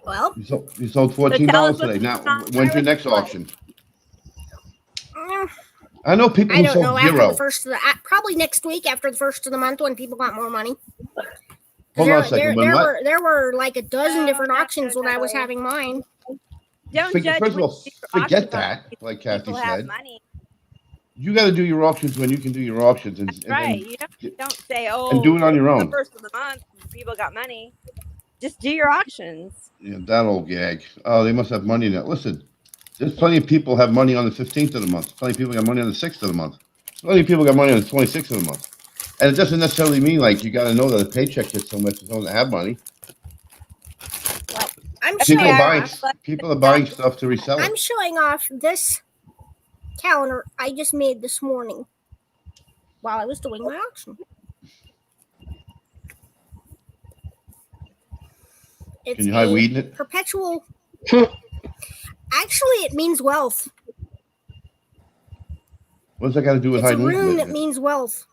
Well, You sold $14 what's today. Now, going on in when's your Iris' next life? auction? mm, I know people I who don't sold know. After zero. the first of probably next week after the first of the month when people got more money. Hold on a second. When what? There were like a dozen different No, auctions when I was no. having mine. Don't First judge of when all, you do your forget auctions on that. people Like Kathy have said, money. you got to do your auctions when you can do your auctions, and Right. then You don't say, "Oh, and do it on your the own. first of the month, people got money." Just do your auctions. Yeah, that old gag. Oh, they must have money now. Listen, there's plenty of people have money on the 15th of the month. Plenty of people got money on the 6th of the month. Plenty of people got money on the 26th of the month. And it doesn't necessarily mean like you got to know that a paycheck gets so much to someone that have money. I'm People showing are buying. off. People are buying stuff to resell I'm it. showing off this calendar I just made this morning while I was doing my auction. It's Can you hide a weed in it? perpetual. Actually, it means wealth. What's that got to do with It's a hiding weed rune in that it? means wealth.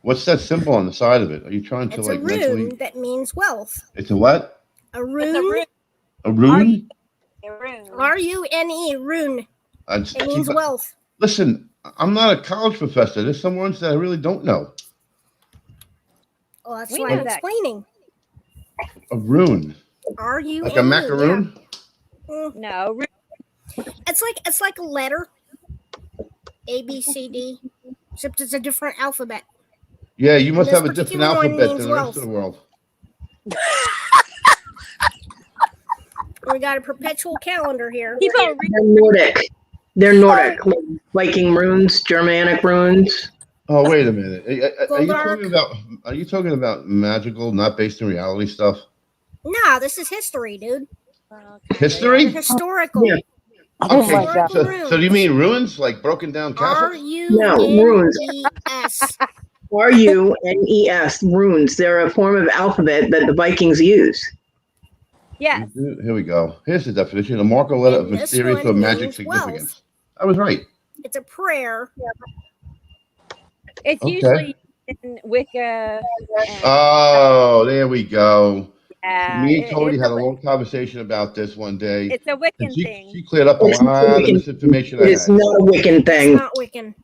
What's that symbol on the side of it? Are you trying to It's a like rune mentally? that means wealth. It's a what? A It's rune. a rune. A rune? A rune. R-U-N-E. Rune. It means wealth. Listen, I'm not a college professor. There's some words that I really don't know. Well, that's We why know I'm that. explaining. A rune, R-U-N-E. like a macaroon. Yeah. No, rune. It's like a letter. A, B, C, D. Except it's a different alphabet. Yeah, you must This have a different particular one alphabet means than the rest wealth. of the world. We got a perpetual calendar here. People They're Nordic. They're Nordic. Viking runes, Germanic runes. Oh, wait a minute. Goldark. Are you talking about magical, not based in reality stuff? Nah, this is history, dude. History? The historical. Yeah. Oh Okay, my God. so do you mean runes, like broken down castles? R-U-N-E-S. Runes, runes. They're a form of alphabet that the Vikings use. Yes. Here we go. Here's the definition: a mark or letter of And this mysterious or one magic means significance. wealth. I was right. It's a prayer. It's Okay. usually in Wicca. And, Oh, there we go. yeah, Me and Kodi it's had a long conversation about this one day. It's a And Wiccan she thing. cleared up a It's not lot of Wiccan. misinformation I It is had. not a Wiccan It's thing. not Wiccan.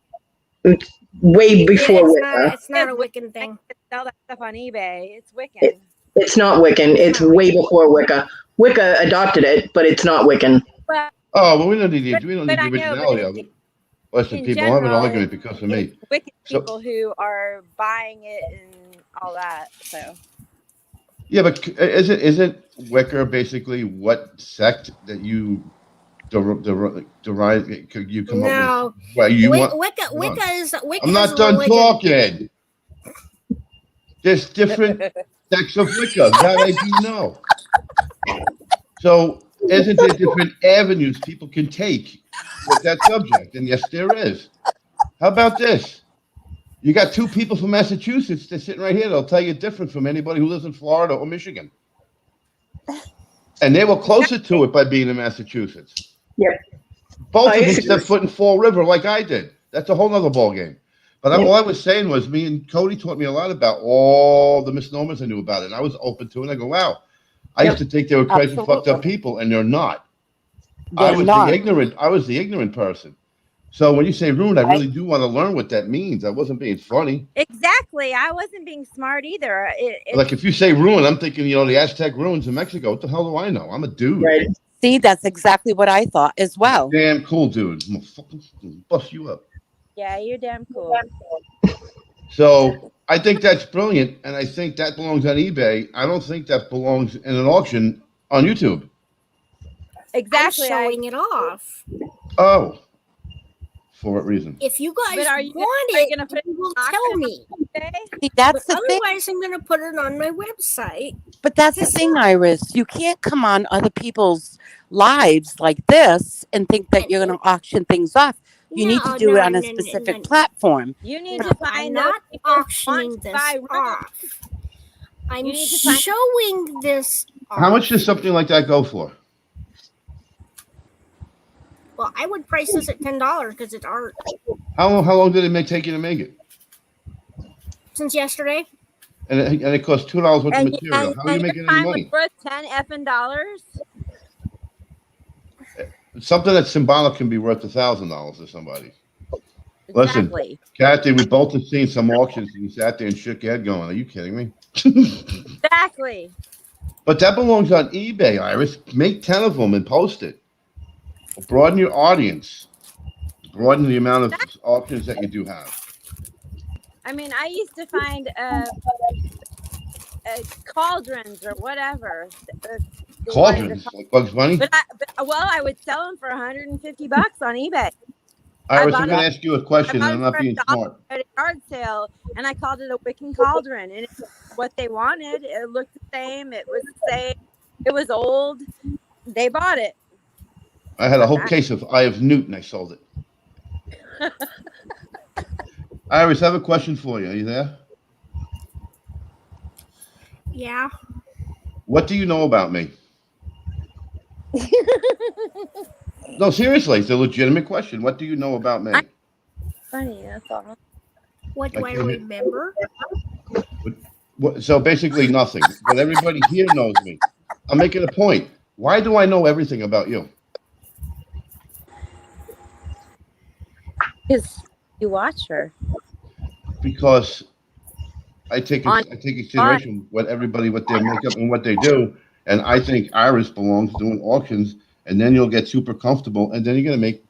It's way before Wicca. It's not a Wiccan thing. Sell that stuff on eBay. It's Wiccan. It's not Wiccan. It's way before Wicca. Wicca adopted it, but it's not Wiccan. But Oh, well, we don't need the I know, originality but of it. Listen, in people, I'm having an general, argument because of me. it's Wiccan So- people who are buying it and all that. So Yeah, but isn't Wicca basically what sect that you derive? You come up No. with? Well, you want? Wicca is I'm not a done religion. talking. There's different sects of Wicca. That I do know. So, isn't there different avenues people can take with that subject? And yes, there is. How about this? You got two people from Massachusetts. They're sitting right here. They'll tell you different from anybody who lives in Florida or Michigan. And they were closer to it by being in Massachusetts. Yep. Both I of them agree. stepped foot in Fall River like I did. That's a whole nother ballgame. But all I was saying was me and Kodi taught me a lot about all the misnomers I knew about it. And I was open to it. And I go, wow. I used to think they were crazy, fucked up people, and they're not. I was the ignorant person. So when you say ruined, I really do want to learn what that means. I wasn't being funny. exactly, I wasn't being smart either. Like if you say ruin, I'm thinking, the Aztec ruins in Mexico. What the hell do I know? I'm a dude. Right. See, that's exactly what I thought as well. Damn cool dude. I'm gonna fucking bust you up. Yeah, you're damn cool. So I think that's brilliant, and I think that belongs on eBay. I don't think that belongs in an auction on YouTube. Exactly. I'm showing it off. Oh. For what reason? If you guys But are you want gonna it, put you will auction tell me. See, that's But the thing. otherwise, I'm going to put it on my website. But that's the thing, Iris. You can't come on other people's lives like this and think that you're going to auction things off. You need to do it on a specific platform. You need No, to I'm find not those people who auctioning want to this buy rooms. off. I'm You need to find- showing this off. How much does something like that go for? Well, I would price this at $10 because it's art. How long did it take you to make it? Since yesterday. And it costs $2 worth of material. How are you your making any time money? was worth 10 effing dollars. Something that's symbolic can be worth $1,000 to somebody. Listen. Exactly. Kathy, we both have seen some auctions and you sat there and shook your head going, are you kidding me? Exactly. But that belongs on eBay, Iris. Make 10 of them and post it. Broaden your audience. Broaden the amount of auctions that you do have. I mean, I used to find cauldrons or whatever. Cauldrons, like Bugs Bunny? But I would sell them for $150 on eBay. Iris, bought I'm going to it- ask you a question, I and I'm bought not it being for smart. at a yard sale, and I called it a Wiccan cauldron, and it's what they wanted. It looked the same. It was the same. It was old. They bought it. I had a whole case of Eye of Newt, and I sold it. Iris, I have a question for you. Are you there? Yeah. What do you know about me? No, seriously, it's a legitimate question. What do you know about me? Funny, that's all. What do I can't hear- remember? So basically nothing. But everybody here knows me. I'm making a point. Why do I know everything about you? Because you watch her. Because I take into consideration what their makeup and what they do, and I think Iris belongs doing auctions, and then you'll get super comfortable, and then you're gonna make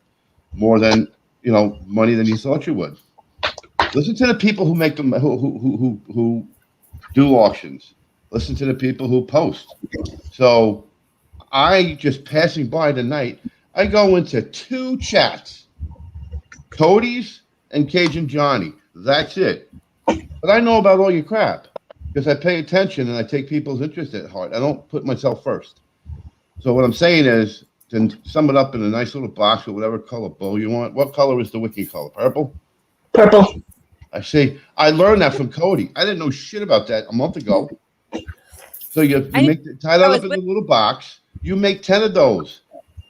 more than money than you thought you would. Listen to the people who make them who do auctions. Listen to the people who post. So I just passing by tonight, I go into 2 chats, Cody's and Cajun Johnny. That's it. But I know about all your crap because I pay attention and I take people's interest at heart. I don't put myself first. So what I'm saying is, to sum it up in a nice little box with whatever color bow you want. What color is the wiki color? Purple? Purple. I see. I learned that from Cody. I didn't know shit about that a month ago. So you tie that up in a little box. You make 10 of those,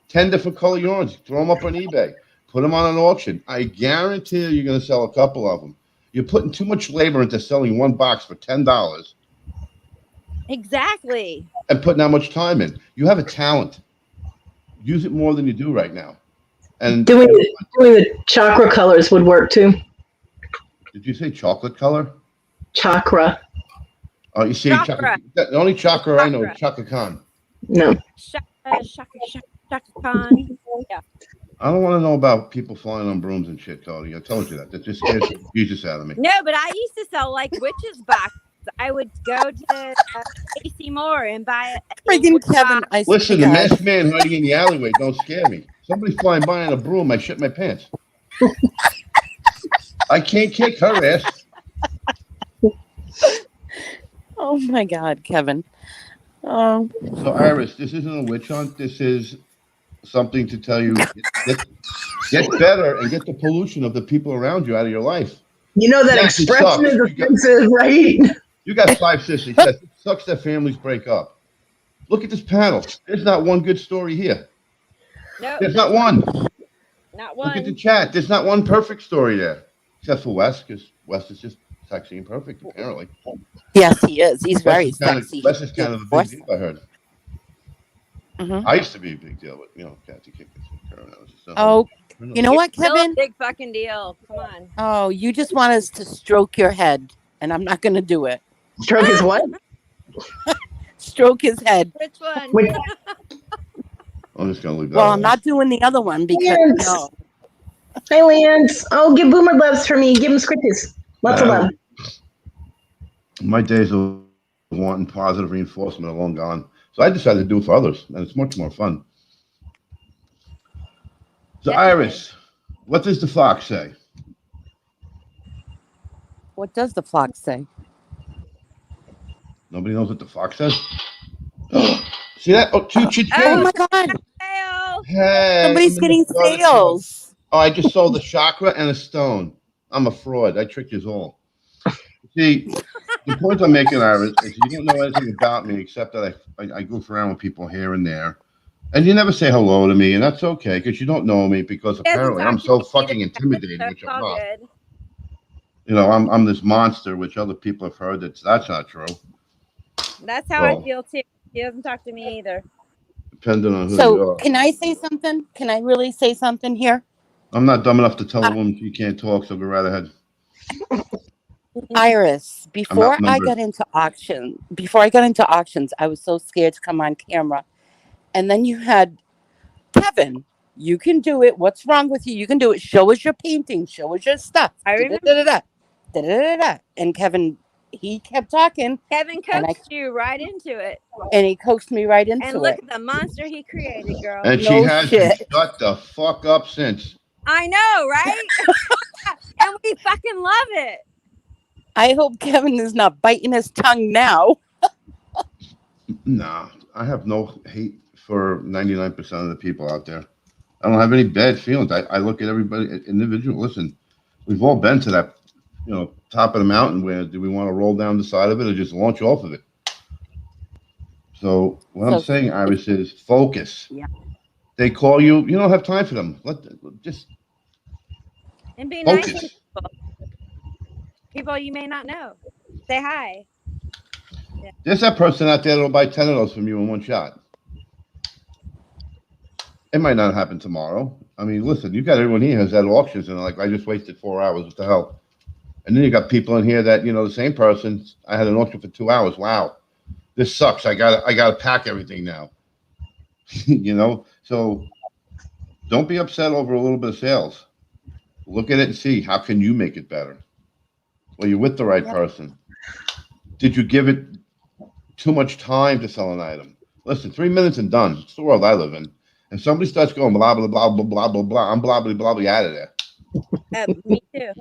10 different color yarns. Throw them up on eBay. Put them on an auction. I guarantee you're going to sell a couple of them. You're putting too much labor into selling one box for $10. Exactly. And putting that much time in. You have a talent. Use it more than you do right now. And doing the chakra colors would work too. Did you say chocolate color? Chakra. Oh, you see, the only chakra I know is Chaka Khan. No. Chaka Khan. Yeah. I don't want to know about people flying on brooms and shit, Cody. I told you that. That just scares the Jesus out of me. No, but I used to sell like witches boxes. I would go to AC Moore and buy a Friggin' Kevin. Listen, the masked man hiding in the alleyway don't scare me. Somebody flying by on a broom, I shit my pants. I can't kick her ass. Oh my God, Kevin. Oh. So Iris, this isn't a witch hunt. This is something to tell you get better and get the pollution of the people around you out of your life. You know that expression is offensive, right? You got 5 sisters. Yes, it sucks that families break up. Look at this panel. There's not one good story here. No, there's not one. Not one. Look at the chat. There's not one perfect story there, except for Wes, because Wes is just sexy and perfect, apparently. Yes, he is. He's very sexy. Wes is kind of a big deal, I heard. Mm-hmm. I used to be a big deal, but you know, Kathy kicked it. Oh, you know what, Kevin? A big fucking deal. Come on. Oh, you just want us to stroke your head, and I'm not going to do it. Stroke his what? Stroke his head. Which one? I'm just going to leave that. Well, I'm not doing the other one because no. Hey, Lance. Oh, give Boomer loves for me. Give him squishes. Lots of love. My days of wanting positive reinforcement are long gone. So I decided to do it for others, and it's much more fun. So, Iris, what does the fox say? What does the fox say? Nobody knows what the fox says? See that? Oh, oh my God. Hey, somebody's getting sales. Oh, I just sold a chakra and a stone. I'm a fraud. I tricked you all. See, the point I'm making, Iris, is you don't know anything about me except that I goof around with people here and there. And you never say hello to me, and that's okay because you don't know me because apparently I'm so fucking intimidating, which I'm not. You know, I'm this monster, which other people have heard that's not true. That's how I feel too. He doesn't talk to me either. Depending on who you are. Can I say something? Can I really say something here? I'm not dumb enough to tell a woman she can't talk, so go right ahead. Iris, before I got into auctions, I was so scared to come on camera. And then you had Kevin. You can do it. What's wrong with you? You can do it. Show us your painting. Show us your stuff. I remember. And Kevin, he kept talking. Kevin coaxed you right into it. And he coaxed me right into it. And look at the monster he created, girl. And she has shut the fuck up since. I know, right? And we fucking love it. I hope Kevin is not biting his tongue now. No, I have no hate for 99% of the people out there. I don't have any bad feelings. I look at everybody individual. Listen, we've all been to that, top of the mountain where do we want to roll down the side of it or just launch off of it? So what I'm saying, Iris, is focus. Yeah. They call you. You don't have time for them. Just and be focus. Nice to people you may not know. Say hi. Yeah. There's that person out there that'll buy 10 of those from you in one shot. It might not happen tomorrow. I mean, listen, you got everyone here has had auctions and like, I just wasted 4 hours. What the hell? And then you got people in here that, the same person, I had an auction for 2 hours. Wow. This sucks. I gotta pack everything now. So don't be upset over a little bit of sales. Look at it and see how can you make it better. Well, you're with the right person. Did you give it too much time to sell an item? Listen, 3 minutes and done. It's the world I live in. And somebody starts going blah blah blah blah blah blah blah. I'm blah blah blah blah out of there. Me too.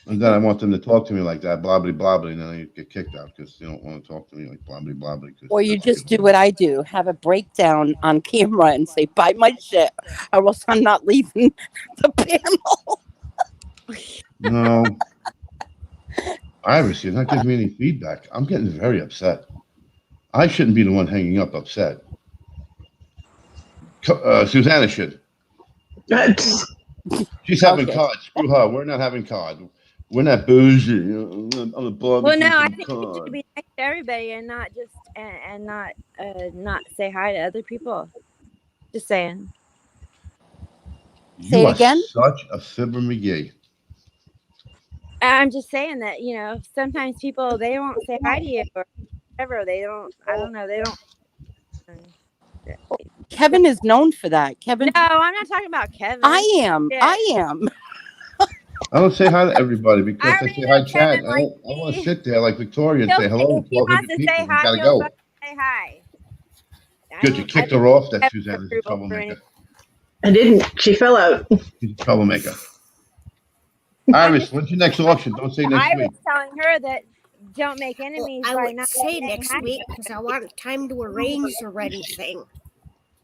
And then I want them to talk to me like that, blah blah blah blah, and then I get kicked out because they don't want to talk to me like blah blah blah blah. Or you just do what I do, have a breakdown on camera and say, buy my shit, or else I'm not leaving the panel. No. Iris, you're not giving me any feedback. I'm getting very upset. I shouldn't be the one hanging up upset. Susanna should. She's having cod. Screw her. We're not having cod. We're not bougie. I'm a Well, no, I think it should be nice to everybody and not just and not say hi to other people. Just saying. Say it again. Such a fibber McGee. I'm just saying that, you know, sometimes people, they won't say hi to you or whatever. They don't, I don't know. They don't. Kevin is known for that. Kevin. No, I'm not talking about Kevin. I am. Yeah. I am. I don't say hi to everybody because I say hi, chat. Kevin, I want to sit there like Victoria and say hello. If he wants to say hi, gotta he'll go. say hi. Good, you kicked her off. That Susanna's a troublemaker. I didn't. She fell out. She's a troublemaker. Iris, when's your next auction? Don't say next I week. was telling her that don't make enemies. I by would not say saying next hi. week because I want time to arrange the ready thing,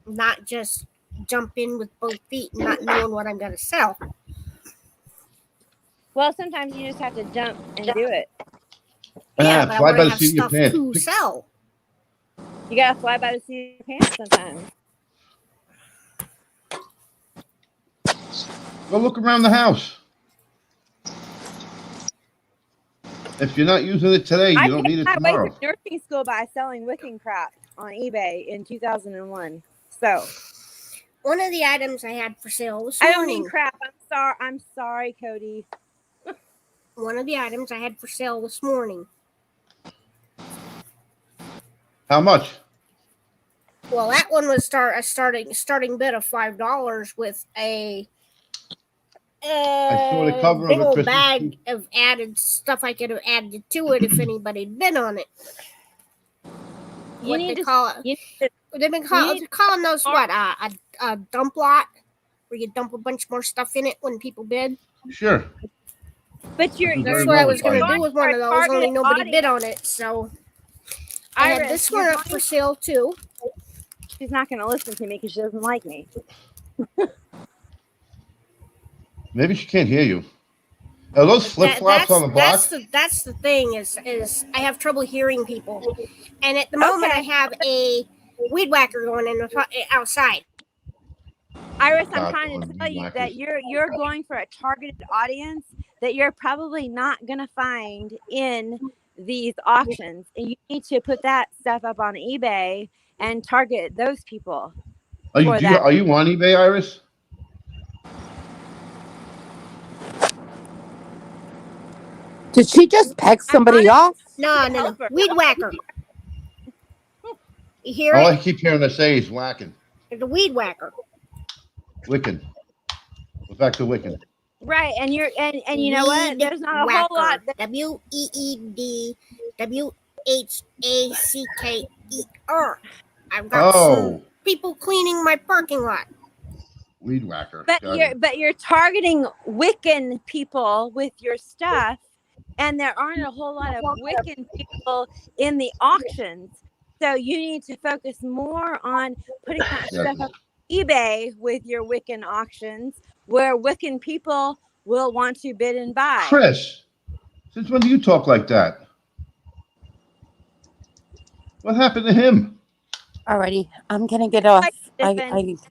not just jump in with both feet and not knowing what I'm going to sell. Well, sometimes you just have to jump and do it. Yeah, but I fly want by to the have seat of your stuff pants. to sell. You gotta fly by the seat of your pants sometimes. Go look around the house. If you're not using it today, you don't need it I tomorrow. went to nursing school by selling wicking crap on eBay in 2001. So One of the items I had for sale this I don't mean morning. crap. I'm sorry, Kodi. One of the items I had for sale this morning. How much? Well, that one was a starting bid of $5 with a saw the cover big of a old Christmas bag tree. of added stuff I could have added to it if anybody had been on it. You need to call it. You need to, They've been calling those what a dump lot, where you dump a bunch more stuff in it when people bid. Sure. but you're. That's very what I well was going to defined. do with one of those. Only nobody bid on it, so I had Iris, this one up for sale too. She's not going to listen to me because she doesn't like me. Maybe she can't hear you. Are those flip flops on the block? That's the thing is I have trouble hearing people, and at the moment I have a weed whacker going in outside. Iris, I'm God, trying to Lord, tell you weed that you're going for a targeted audience that you're probably not going to find in these auctions, and you need to put that stuff up on eBay and target those people. Are you on eBay, Iris? Did she just peck somebody off? No. Weed whacker. You hear All it? I keep hearing her say is whacking. It's a weed whacker. Wiccan. We're back to Wiccan. Right, and you know what? There's not a whole lot. WEEDWHACKER. I've got some people cleaning my parking lot. Weed whacker. But you're targeting Wiccan people with your stuff, and there aren't a whole lot of Wiccan people in the auctions. So you need to focus more on putting that stuff up eBay with your Wiccan auctions, where Wiccan people will want to bid and buy. Chris, since when do you talk like that? What happened to him? Alrighty, I'm gonna get off. I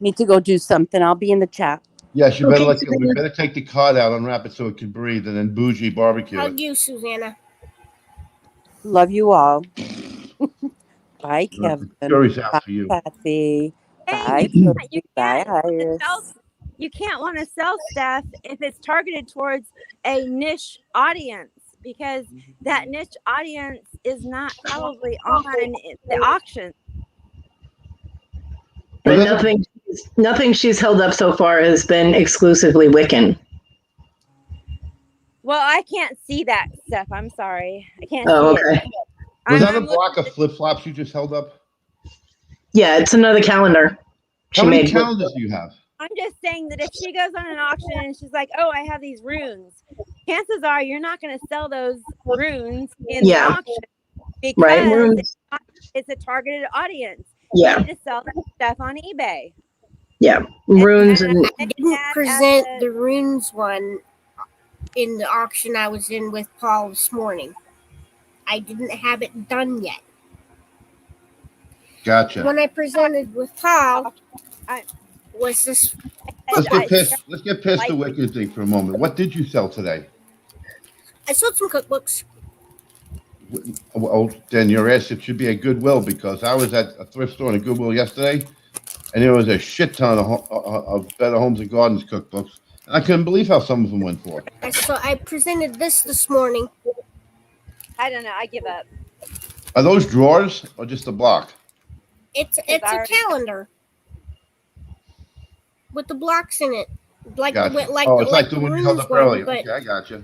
need to go do something. I'll be in the chat. Yes, you better we better take the card out, unwrap it so it can breathe, and then bougie barbecue Hug it. you, Susanna. Love you all. Bye, Kevin. Jury's out Bye, for you. Kathy. Hey, Bye, Bye, Iris. You can't want to sell stuff if it's targeted towards a niche audience, because that niche audience is not probably on the auction. But nothing she's held up so far has been exclusively Wiccan. Well, I can't see that stuff. I'm sorry. I can't Oh, see okay. it. Was that a block of flip flops you just held up? Yeah, it's another calendar. How many calendars do you have? I'm just saying that if she goes on an auction and she's like, "Oh, I have these runes," chances are you're not going to sell those runes in the auction because it's a targeted audience. Yeah. You need to sell that stuff on eBay. Yeah, runes I didn't present the runes one in the auction I was in with Paul this morning. I didn't have it done yet. Gotcha. When I presented with Paul, was this. Let's get past the wicked thing for a moment. What did you sell today? I sold some cookbooks. Well, then your ass, it should be at Goodwill, because I was at a thrift store in a Goodwill yesterday, and there was a shit ton of Better Homes and Gardens cookbooks. And I couldn't believe how some of them went for. So I presented this morning. I don't know. I give up. Are those drawers or just a block? It's a calendar with the blocks in it, Gotcha. It's like the one you held up earlier. Okay, I gotcha.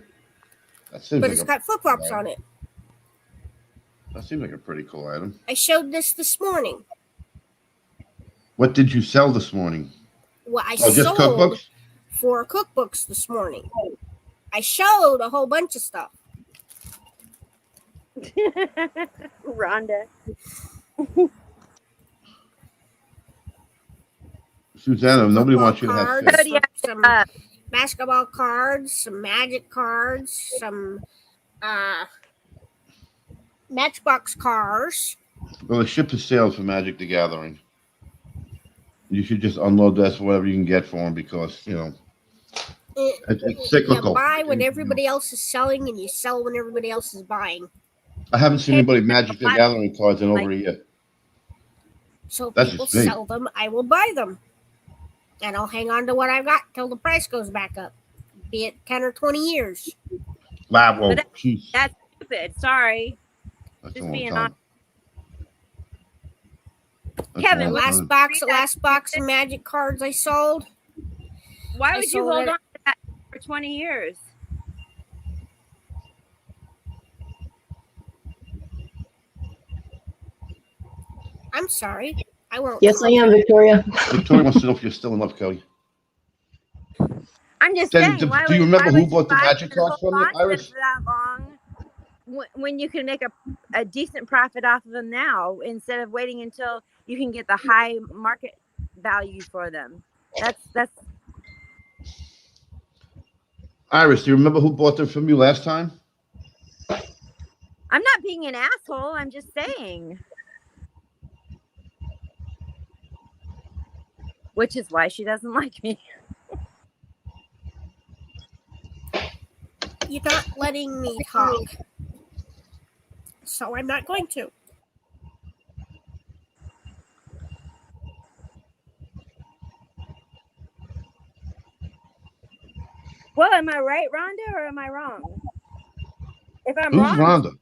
But it's got flip flops on it. That seems like a pretty cool item. I showed this morning. What did you sell this morning? Well, I just sold cookbooks? 4 cookbooks this morning. I showed a whole bunch of stuff. Rhonda. Susanna, nobody wants you to have sex. Some basketball cards, some magic cards, some Matchbox cars. Well, the ship has sailed for Magic the Gathering. You should just unload that for whatever you can get for them, because, it's cyclical. You buy when everybody else is selling, and you sell when everybody else is buying. I haven't seen anybody Magic the Gathering cards in over a year. So if people sell them, I will buy them. And I'll hang on to what I've got till the price goes back up, be it 10 or 20 years. Wow, well, that's stupid. Sorry. Just being honest. Kevin, last box of Magic cards I sold. Why would you hold on to that for 20 years? I'm sorry. I won't. Yes, I am, Victoria. Victoria wants to know if you're still in love, Kelly. I'm just saying. Do you remember who bought the Magic cards from you, Iris? That long, when you can make a decent profit off of them now, instead of waiting until you can get the high market value for them. That's. Iris, do you remember who bought them from you last time? I'm not being an asshole. I'm just saying. Which is why she doesn't like me. You're not letting me talk. So I'm not going to. Well, am I right, Rhonda, or am I wrong? If I'm Who's wrong, Rhonda?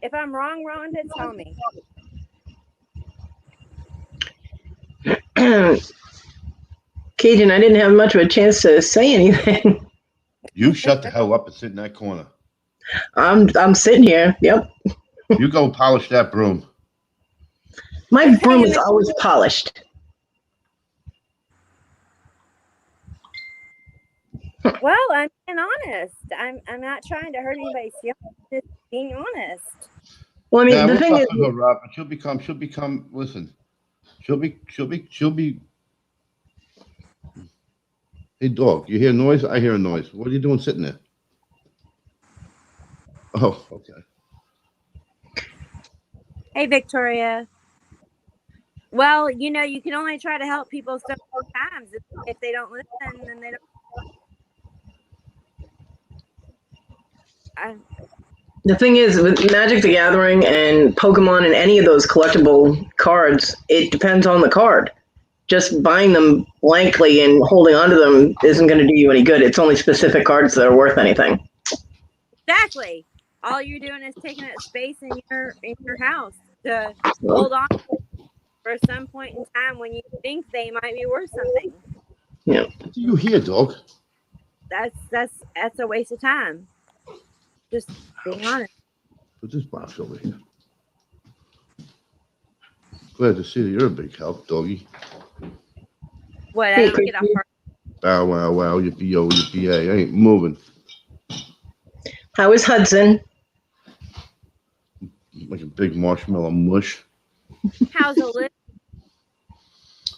If I'm wrong, Rhonda, tell me. Cajun, I didn't have much of a chance to say anything. You shut the hell up and sit in that corner. I'm sitting here. Yep. You go polish that broom. My broom is always polished. Well, I'm being honest. I'm not trying to hurt anybody's feelings. Just being honest. Well, I mean, the thing is, her, Rob, she'll become. Listen, she'll be. Hey, dog, you hear noise? I hear a noise. What are you doing sitting there? Oh, okay. Hey, Victoria. Well, you can only try to help people so many times. If they don't listen, then they don't. The thing is, with Magic the Gathering and Pokemon and any of those collectible cards, it depends on the card. Just buying them blankly and holding onto them isn't going to do you any good. It's only specific cards that are worth anything. Exactly. All you're doing is taking up space in your house to hold on for some point in time when you think they might be worth something. Yeah. What do you hear, dog? That's a waste of time. Just being honest. Put this box over here. Glad to see that you're a big help, doggy. What? I Hey, don't get a Christy. heart. Bow wow wow, yippee yo, yippee yay. I ain't moving. How is Hudson? Like a big marshmallow mush. How's Olivia?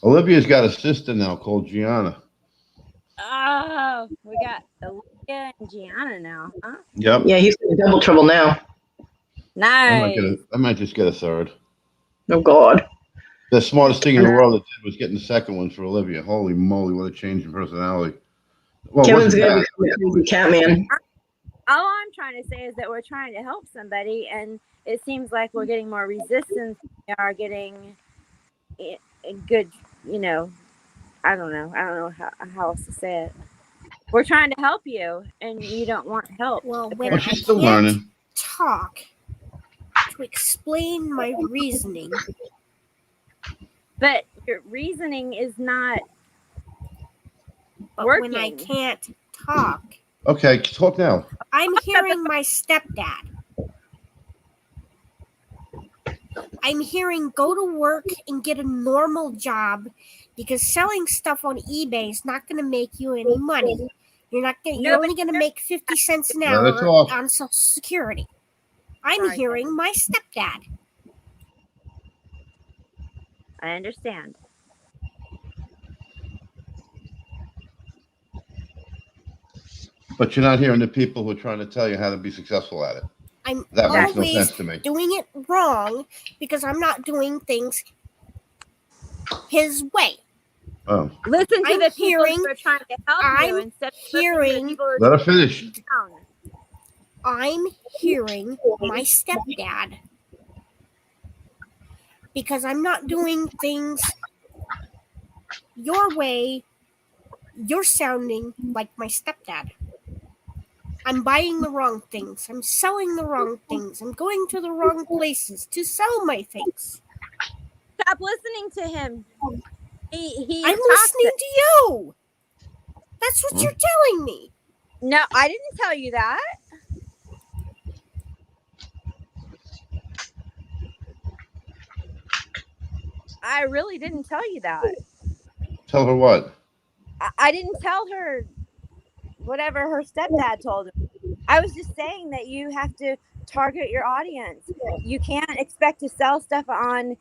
Olivia's got a sister now called Gianna. Oh, we got Olivia and Gianna now, huh? Yep. Yeah, he's in double trouble now. Nice. I might just get a third. Oh God. The smartest thing in the world that did was getting the second one for Olivia. Holy moly, what a change in personality. Well, it Kevin's wasn't gonna bad. become a crazy cat man. All I'm trying to say is that we're trying to help somebody, and it seems like we're getting more resistance. We are getting a good, I don't know how else to say it. We're trying to help you, and you don't want help. Well, when Well, I she's still can't learning. talk to explain my reasoning, But your reasoning is not but working. when I can't talk, Okay, talk now. I'm hearing my stepdad. I'm hearing go to work and get a normal job because selling stuff on eBay is not going to make you any money. You're only going to make 50 cents an Let her hour talk. on Social Security. I'm Sorry, hearing Kevin. my stepdad. I understand. But you're not hearing the people who are trying to tell you how to be successful at it. I'm That makes no always sense to me. doing it wrong because I'm not doing things his way. Oh, Listen to I'm the people hearing- who are trying to help you I'm instead of listening to hearing- the people who are let her finish. down. I'm hearing my stepdad because I'm not doing things your way. You're sounding like my stepdad. I'm buying the wrong things. I'm selling the wrong things. I'm going to the wrong places to sell my things. Stop listening to him. He's I'm toxic. listening to you. That's what Hmm? you're telling me. No, I didn't tell you that. I really didn't tell you that. Tell her what? I didn't tell her whatever her stepdad told her. I was just saying that you have to target your audience. You can't expect to sell stuff on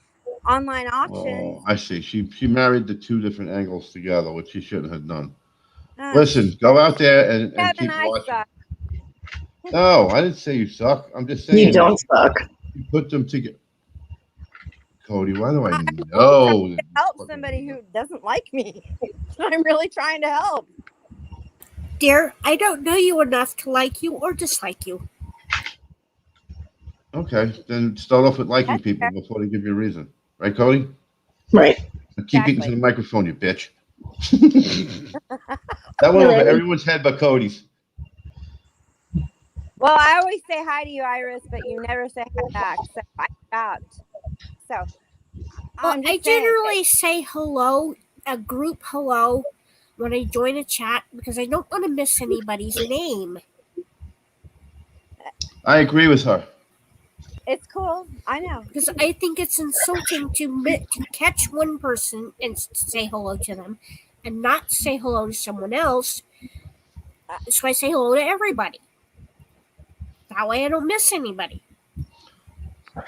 online auctions. Oh, I see. She married the two different angles together, which she shouldn't have done. Oh, Listen, go out there and Kevin, keep I watching. suck. No, I didn't say you suck. I'm just saying You don't suck. you put them together. Cody, why do I I'm know? trying to help somebody who doesn't like me. I'm really trying to help. Dear, I don't know you enough to like you or dislike you. Okay, then start off with liking That's people fair. before they give you a reason. Right, Cody? Right. Now keep eating to Exactly. the microphone, you bitch. That went over everyone's head but Cody's. Well, I always say hi to you, Iris, but you never say hi back. So I stopped. So Well, I'm I just saying. generally say hello, a group hello, when I join a chat because I don't want to miss anybody's name. I agree with her. It's cool. I know. Because I think it's insulting to catch one person and say hello to them and not say hello to someone else. So I say hello to everybody. That way I don't miss anybody.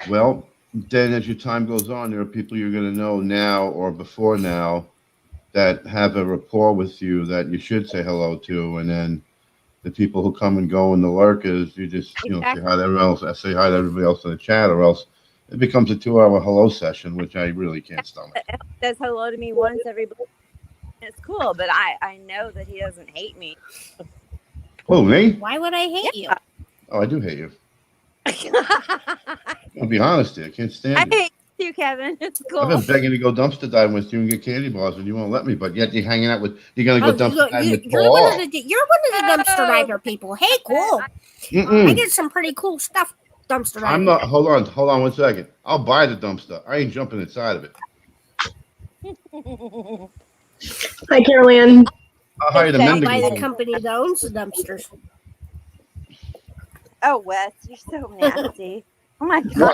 Well, then as your time goes on, there are people you're going to know now or before now that have a rapport with you that you should say hello to, and then the people who come and go and the lurkers, you just say hi to everyone else. I say hi to everybody else in the chat, or else it becomes a 2-hour hello session, which I really can't stomach. Says hello to me once every. It's cool, but I know that he doesn't hate me. Oh, me? Why would I hate you? Oh, I do hate you. I I'll be honest here. I can't stand you. hate you, Kevin. It's I've cool. been begging to go dumpster diving with you and get candy bars, and you won't let me. But yet you're hanging out with. You're gonna go dumpster diving with You're one Paul. of the dumpster diver people. Hey, cool. I Mm-mm. get some pretty cool stuff dumpster diving. I'm not. Hold on 1 second. I'll buy the dumpster. I ain't jumping inside of it. Hi, Carolyn. I'll hire the It's men I'll to buy go the in. company that owns the dumpsters. Oh, Wes, you're so nasty. Oh my god.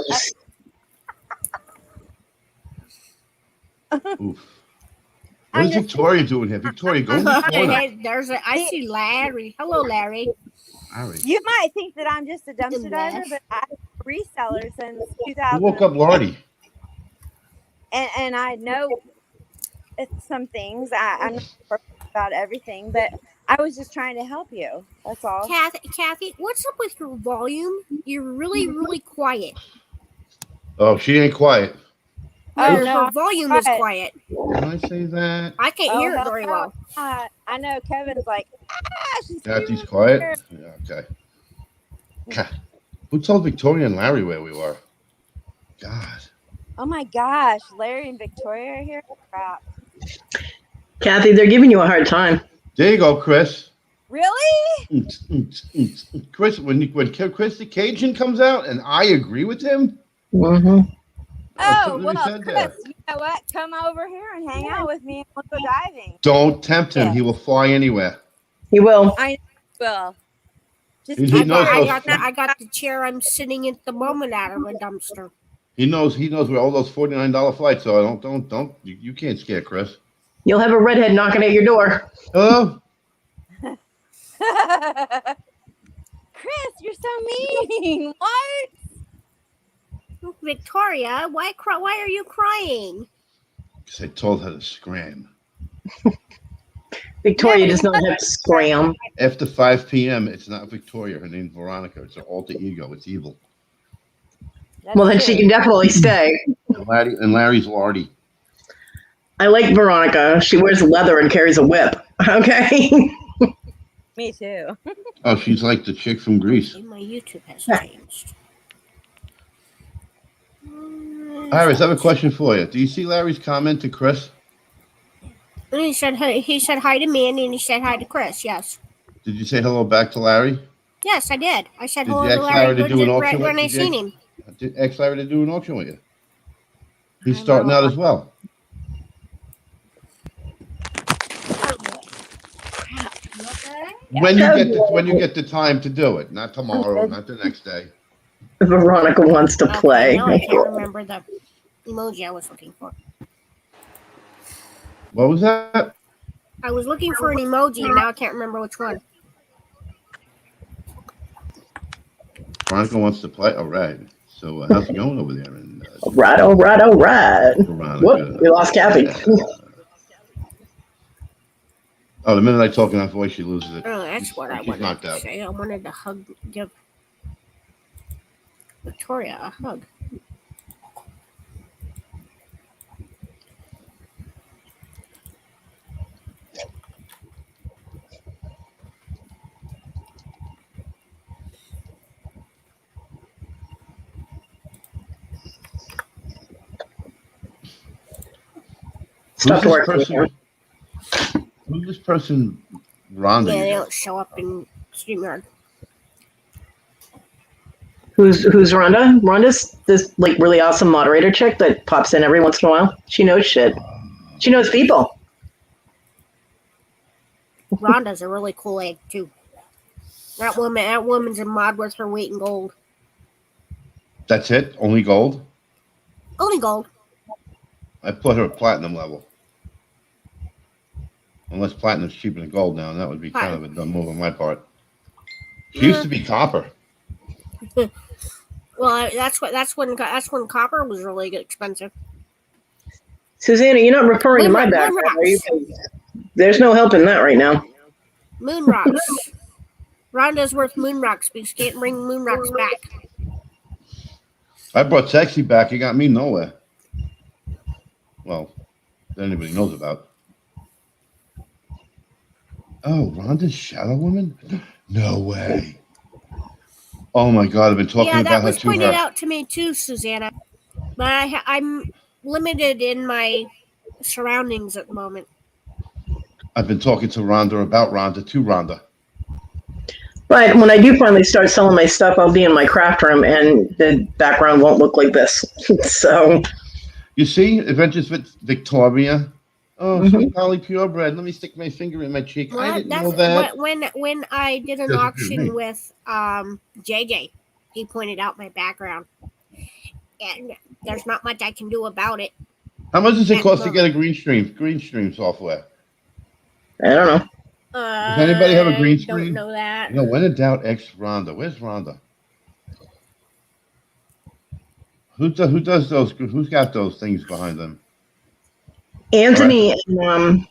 Oof. What is Victoria doing here? Victoria, go in the corner. I see Larry. Hello, Larry. Larry. You might think that I'm just a dumpster diver, but I'm a reseller since Who 2000. woke up Lordy? And I know some things. I'm not perfect about everything, but I was just trying to help you. That's all. Kathy, what's up with your volume? You're really, really quiet. Oh, she ain't quiet. No, no, her volume is quiet. Can I say that? I can't hear it very well. I know Kevin's like, she's Kathy's screaming quiet? here. Yeah, okay. Who told Victoria and Larry where we were? God. Oh my gosh, Larry and Victoria are here. Crap. Kathy, they're giving you a hard time. There you go, Chris. Really? Chris, when Chris the Cajun comes out and I agree with him. Mm-hmm. Oh, well, Chris, you know what? Come over here and hang out with me and we'll go diving. Don't tempt him. Yeah. He will fly anywhere. He will. I will. Just He knows I got the chair I'm sitting at the moment out of a dumpster. He knows where all those $49 flights are. Don't you can't scare Chris. You'll have a redhead knocking at your door. Hello? Chris, you're so mean. What? Victoria, why are you crying? Because I told her to scram. Victoria does not have to scram. After 5 p.m., it's not Victoria. Her name's Veronica. It's her alter ego. It's evil. Well, then she can definitely stay. And Larry's Lardy. I like Veronica. She wears leather and carries a whip. Okay. Me too. Oh, she's like the chick from Greece. My YouTube has changed. Iris, I have a question for you. Do you see Larry's comment to Chris? He said hi to me, and then he said hi to Chris. Yes. Did you say hello back to Larry? Yes, I did. I said Did hello you to ask Larry Larry to do an auction when I with you? seen him. Did ask Larry to do an auction with you? He's starting out as well. When you get the time to do it, not tomorrow, not the next day. Veronica wants to play. Now I can't remember the emoji I was looking for. What was that? I was looking for an emoji, and now I can't remember which one. Veronica wants to play. All right. So how's it going over there? All right. Whoop, we lost Kathy. Oh, the minute I talk in that voice, she loses it. Oh, that's what I wanted to say. I wanted to give Victoria a hug. Stop working. Who's this person, Rhonda? Yeah, they don't show up in StreamYard. Who's Rhonda? Rhonda's this like really awesome moderator chick that pops in every once in a while. She knows shit. She knows people. Rhonda's a really cool egg too. That woman's a mod worth her weight in gold. That's it? Only gold? Only gold. I put her at platinum level. Unless platinum's cheaper than gold now, and that would be kind of a dumb move on my part. She used to be copper. Well, that's when copper was really expensive. Susanna, you're not referring to my background, are you? There's no help in that right now. Moon rocks. Rhonda's worth moon rocks because you can't bring moon rocks back. I brought sexy back. It got me nowhere. Well, that anybody knows about. Oh, Rhonda's Shadow Woman? No way. Oh my God, I've been talking about her to her. Yeah, that was pointed out to me too, Susanna. But I'm limited in my surroundings at the moment. I've been talking to Rhonda about Rhonda to Rhonda. Right, when I do finally start selling my stuff, I'll be in my craft room and the background won't look like this. So, you see, Adventures with Victoria. Oh, sweet Polly purebred. Let me stick my finger in my cheek. Well, I didn't know that. When I did an auction with JJ, he pointed out my background, and there's not much I can do about it. How much does it At cost to the get a green stream software? I don't know. Does anybody have a green I screen? don't know that. No, when in doubt, X Rhonda. Where's Rhonda? Who does those? Who's got those things behind them? Anthony and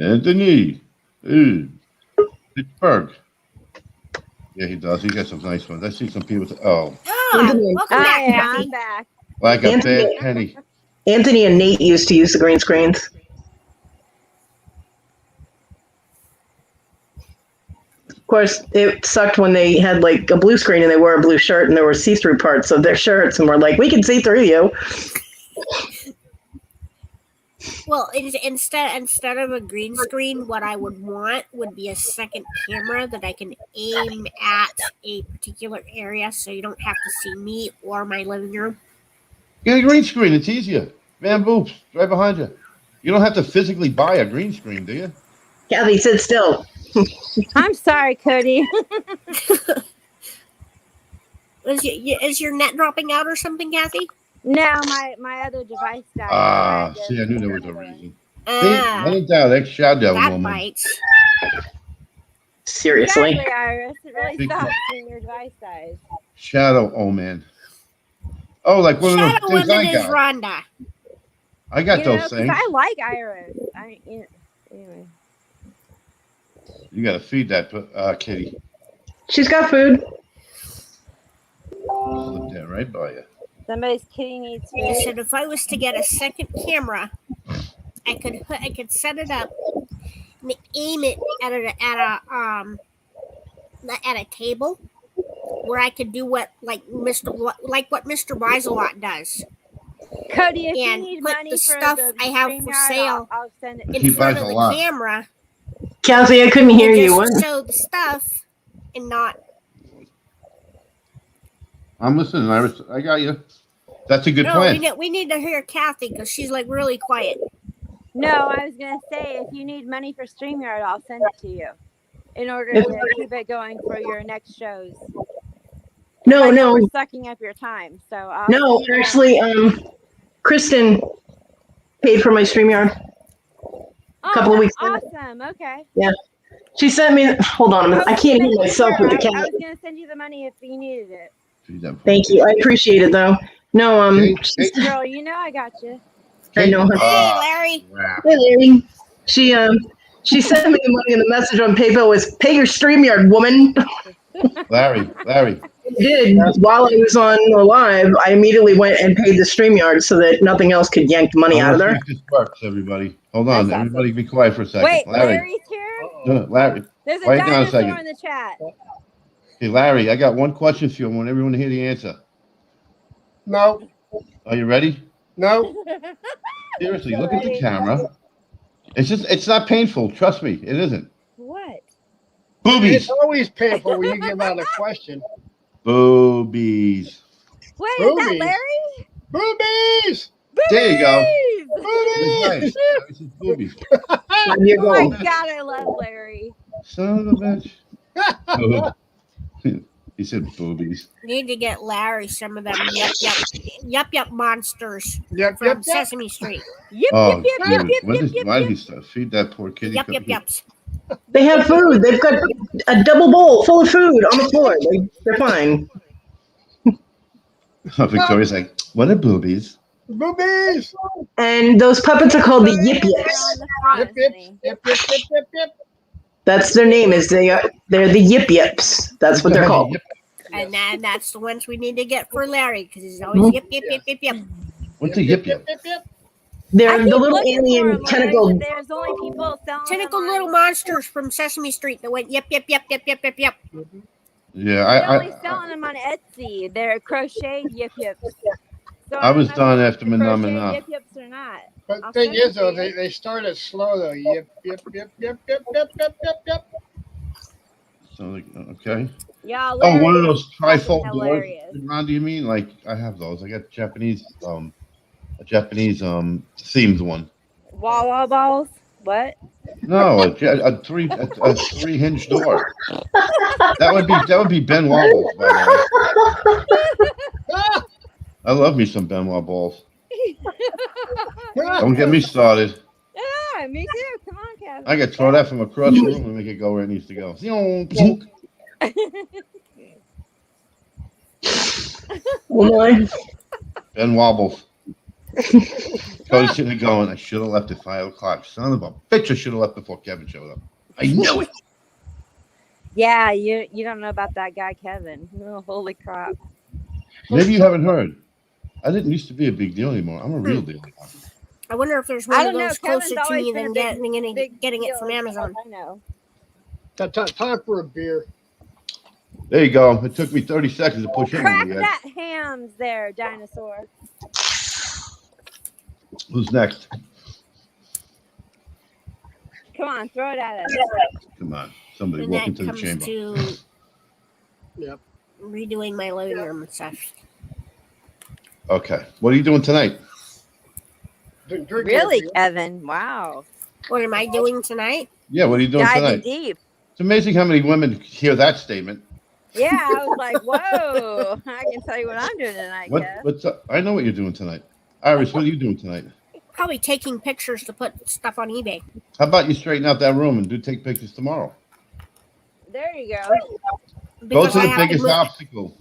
Anthony. Ooh, Pittsburgh. Yeah, he does. He got some nice ones. I see some people. Oh, Anthony. welcome Oh, back, yeah, Kathy. I'm back. Like a Anthony. bad penny. Anthony and Nate used to use the green screens. Of course, it sucked when they had like a blue screen and they wore a blue shirt and there were see-through parts of their shirts and we're like, we can see through you. Well, instead of a green screen, what I would want would be a second camera that I can aim at a particular area, so you don't have to see me or my living room. Get a green screen. It's easier. Van Boops, right behind you. You don't have to physically buy a green screen, do you? Kathy, sit still. I'm sorry, Kodi. Is your net dropping out or something, Kathy? No, my other device died. Ah, so I had to see, I knew there was plug a it in. reason. See, when in doubt, X Shadow That Woman. bites. Seriously. Exactly, Iris. It really Big sucks time. when your device dies. Shadow Omen. Oh, like one of Shadow those things Woman I is got. Rhonda. I got You know, those 'cause things. I like Iris. Anyway. You got to feed that kitty. She's got food. Slip that right by you. Somebody's kitty needs I food. said if I was to get a second camera, I could set it up and aim it at a table where I could do what Mr. Weiselot does. Cody, if you And need put money the for stuff the I have for StreamYard, sale I'll send it to He in you. front buys of a the lot. camera Kathy, I couldn't hear and you. just What? show the stuff and not. I'm listening, Iris. I got you. That's a good No, plan. we need to hear Kathy because she's like really quiet. No, I was gonna say if you need money for StreamYard, I'll send it to you in order If- to keep it going for your next shows. No, I know no, we're sucking up your time, so I'll no. send you Actually, Kristen paid for my StreamYard. oh, couple of that's weeks ago. awesome. Okay. She sent me. Hold on a minute. I can't hear myself with the I cat. was gonna send you the money if you needed it. Feed that Thank you. I appreciate it though. No, Okay, she's- okay. Girl, you know I got you. I know her. Hey, Larry. Crap. Hey, Larry. She sent me the money, and the message on PayPal was "Pay your StreamYard, woman." Larry. I did. While I was on the live, I immediately went and paid the StreamYard so that nothing else could yank the money I out of want to there. see if this works, everybody. Hold on. That's Everybody awesome. be quiet for a second. Wait, Larry. Larry's here? No, Larry. There's a Wait down a dinosaur second. in the chat. Hey, Larry, I got one question for you. I want everyone to hear the answer. No, Are you ready? no. Seriously, So look at the ready. camera. It's not painful. Trust me, it isn't. What? Boobies. It's always painful when you give out a question. Boobies. Wait, is that Boobies. Larry? Boobies! There you go. Boobies! That's right. This is boobies. 5 years Oh my old. god, I love Larry. Son of a bitch. He said boobies. Need to get Larry some of them yup monsters Yep, from yep, yep. Sesame Street. Yip, Oh, yip, yip, yip, dude. yip, What yip, is, yip, why yip. did he feed that poor kitty? Yups. They have food. They've got a double bowl full of food on the floor. They're fine. Victoria's like, what are boobies? Boobies! And those puppets are called the Yip They're Yips. on the front, Yip, honey. yip, yip, yip, yip, yip. That's their name. They're the Yip Yips. That's what they're called. And that's the ones we need to get for Larry because he's always yip. What's a yip yip? Yip, yip. I They're keep the little looking for alien 'em, Larry, tentacled. but there's only people selling Tentacle them little on- monsters from Sesame Street that went yip. Yeah, They're only selling them on Etsy. They're crocheted yip yips. So I was don't know done if after they're Manama crocheted now. yip yips or not. But I'll the thing send it is, though, to you. they started slow, though. Yip, yip, yip, yip, yip, yip, yip, yip, yip. So, like, okay. Yeah, Oh, Larry one of is those fucking trifold doors. hilarious. Ron, do you mean? Like, I have those. I got Japanese themed one. Wall balls. What? No, a three hinge door. That would be Ben Wobbles, by the way. I love me some Ben Wobbles. Don't get me started. Yeah, me too. Come on, Kevin. I could throw that from across the room and make it go where it needs to go. Oh my. Ben wobbles. Cody's sitting there going, I should have left at 5 o'clock. Son of a bitch, I should have left before Kevin showed up. I knew it. Yeah, you don't know about that guy, Kevin. Oh, holy crap. Maybe you haven't heard. I didn't used to be a big deal anymore. I'm a real deal now. I wonder if there's I one of don't know. those Kevin's closer to always me been than a getting it from deal, Amazon. I know. Time for a beer. There you go. It took me 30 seconds to push him Crack over the edge. that hams there, dinosaur. Who's next? Come on, throw it at us. Come on. Somebody And walk that into the comes chamber. to Yep. redoing my living room and stuff. Okay. What are you doing tonight? Drinking a Really, beer. Kevin? Wow. What am I doing tonight? Yeah, what are you doing Diving tonight? deep. It's amazing how many women hear that statement. Yeah, I was like, whoa. I can tell you what I'm doing tonight, Kev. What's up? I know what you're doing tonight. Iris, what are you doing tonight? Probably taking pictures to put stuff on eBay. How about you straighten out that room and take pictures tomorrow? There you go. Go Because to I the have to biggest move- obstacle.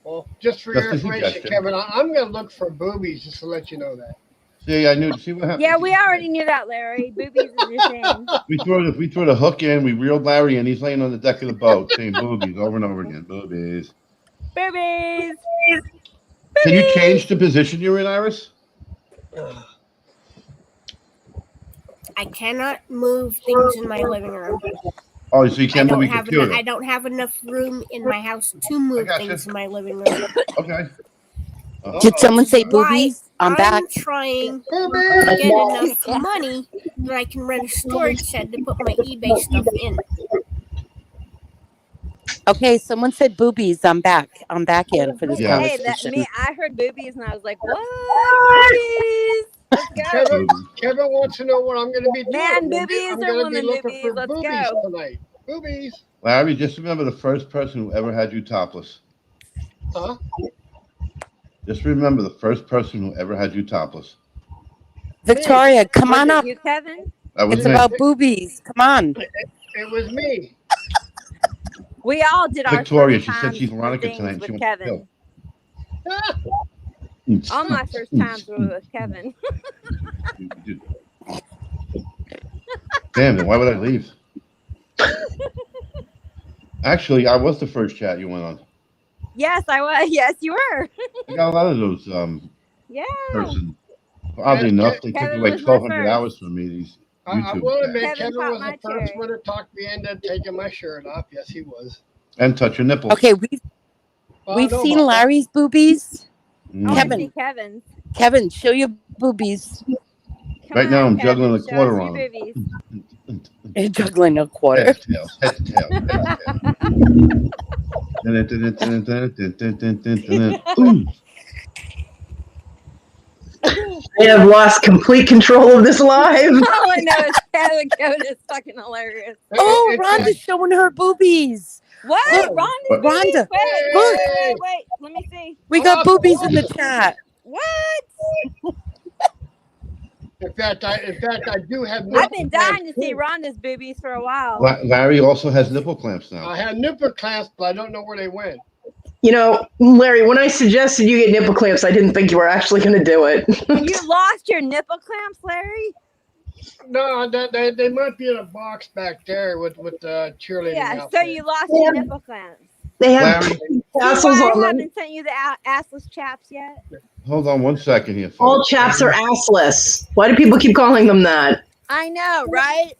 Well, just for Just your a information, suggestion. Kevin, I'm going to look for boobies just to let you know that. See, I knew. See what happened? Yeah, we already knew that, Larry. Boobies is your thing. We threw the hook in. We reeled Larry in. He's laying on the deck of the boat saying boobies over and over again. Boobies. Boobies. Can you change the position you're in, Iris? I cannot move things in my living room. Oh, so you can't move your I computer. don't have enough room in my house to move gotcha. things in my living room. Okay. Did someone say Why boobies? I'm back. trying to get enough money that I can rent a storage shed to put my eBay stuff in. Okay, someone said boobies. I'm back. I'm back in for this Yeah. Hey, conversation. I heard boobies and I was like, what? Boobies. Let's go. Kevin wants to know what I'm going to be doing. Man boobies I'm or gonna be woman looking boobies? for Let's boobies go. tonight. Boobies. Larry, just remember the first person who ever had you topless. Huh? Just remember the first person who ever had you topless. Victoria, come Was on it up. you, Kevin? That was It's me. about boobies. Come on. It was me. We all did our Victoria, first she said times she's Veronica things tonight. She with wants to Kevin. kill. All my first times were with Kevin. Damn, then why would I leave? Actually, I was the first chat you went on. Yes, I was. Yes, you were. I got a lot of those Yeah. persons. Oddly enough, they took Kevin away was my 1,200 first. hours from me. These I YouTube will chats. admit, Kevin Kevin popped was my the first cherry. one to talk me into taking my shirt off. Yes, he was. And touch your nipples. Okay, we've Well, I know seen about that. Larry's boobies. Mm. I want to Kevin. see Kevin's. Kevin, show your boobies. Come Right now, on, I'm juggling Kevin, a show quarter us on your him. boobies. You're juggling a quarter. Head to tail. Head to tail. Head to tail. I have lost complete control of this live. All I know is Kevin. Kevin is fucking hilarious. Oh, Rhonda's showing her boobies. What? Look, Rhonda's Rhonda, boobies? look. Wait. Let me see. We got boobies in the chat. What? In fact, I do have. I've been nipple dying to clamps, see too. Rhonda's boobies for a while. Larry also has nipple clamps now. I had nipple clamps, but I don't know where they went. You know, Larry, when I suggested you get nipple clamps, I didn't think you were actually going to do it. You lost your nipple clamps, Larry? No, they might be in a box back there with the cheerleading Yeah, so outfit. you lost your nipple clamps. They have Larry, tassels See why on I them. haven't sent you the assless chaps yet? hold on 1 second here, All folks. chaps are assless. Why do people keep calling them that? I know, right?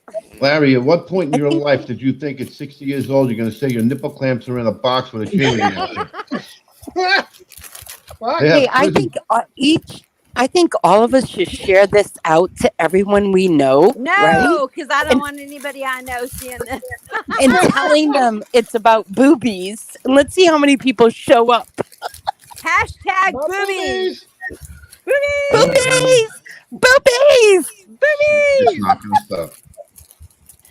Larry, at what point in your life did you think at 60 years old you're going to say your nipple clamps are in a box with a cheerleading outfit? What? Yeah. Hey, I think all of us should share this out to everyone we know, right? No, because I don't want anybody I know seeing this. And telling them it's about boobies. And let's see how many people show up. Hashtag My boobies. boobies. Boobies. Boobies! Boobies! It's not going to stop.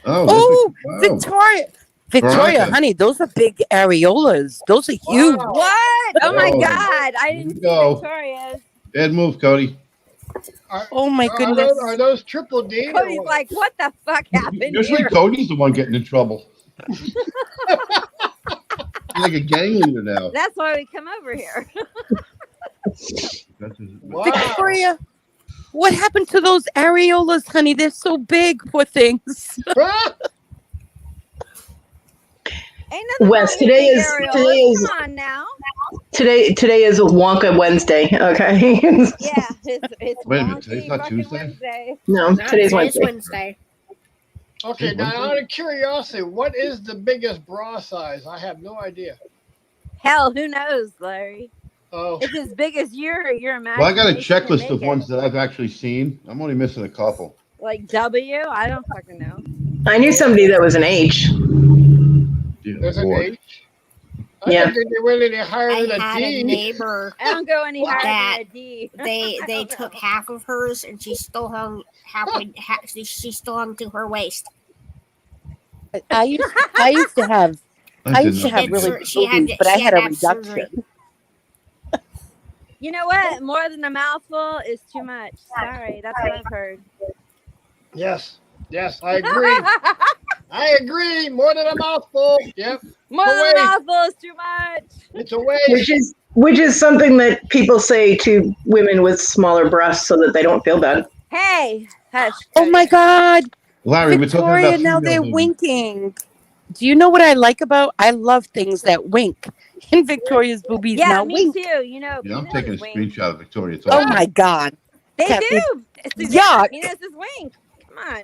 Oh, Oh, wow. Victoria, Veronica. honey, those are big areolas. Those are huge. Wow. What? Oh my Oh. God. I didn't see Go. Victoria's. Bad move, Cody. Oh my Are goodness. those triple D? or Cody's what? like, what the fuck happened Usually here? Cody's the one getting in trouble. He's like a gang leader now. That's why we come over here. Wow. Victoria, what happened to those areolas, honey? They're so big, poor things. Ain't nothing Wes, wrong with today the is- areolas. today is- Come on now. Today is a Wonka Wednesday. Okay. Yeah, it's Wait a minute, wonky today's not fucking Tuesday? Wednesday. No, today's Today's Wednesday. Wednesday. Okay, now out of curiosity, what is the biggest bra size? I have no idea. Hell, who knows, Larry? Oh, It's as big as your imagination. Well, I got a can checklist make of it. ones that I've actually seen. I'm only missing a couple. Like W? I don't fucking know. I knew somebody that was an H. Dear there's an Lord. H. I Yeah. don't think they went any higher I than a had D. a neighbor. I don't go any higher That than a D. They I don't took know. half of hers and she still hung halfway. She still hung to her waist. I used to have really big boobies, but I had a reduction. You know what? More than a mouthful is too much. Sorry, that's what I've heard. Yes, I agree. I agree. More than a mouthful. Yep, More than Away. a mouthful is too much. it's a waste. Which is something that people say to women with smaller breasts so that they don't feel bad. Hey, hush. Oh my God, Larry, we're talking Victoria! about Now female they're boobies. winking. Do you know what I like about? I love things that wink. And Victoria's boobies Yeah, now me wink. too. You know, Yeah, I'm penis taking a is wink. screenshot of Victoria Oh talking. my God! They Cat- do. Yuck. Penis is wink. Come on.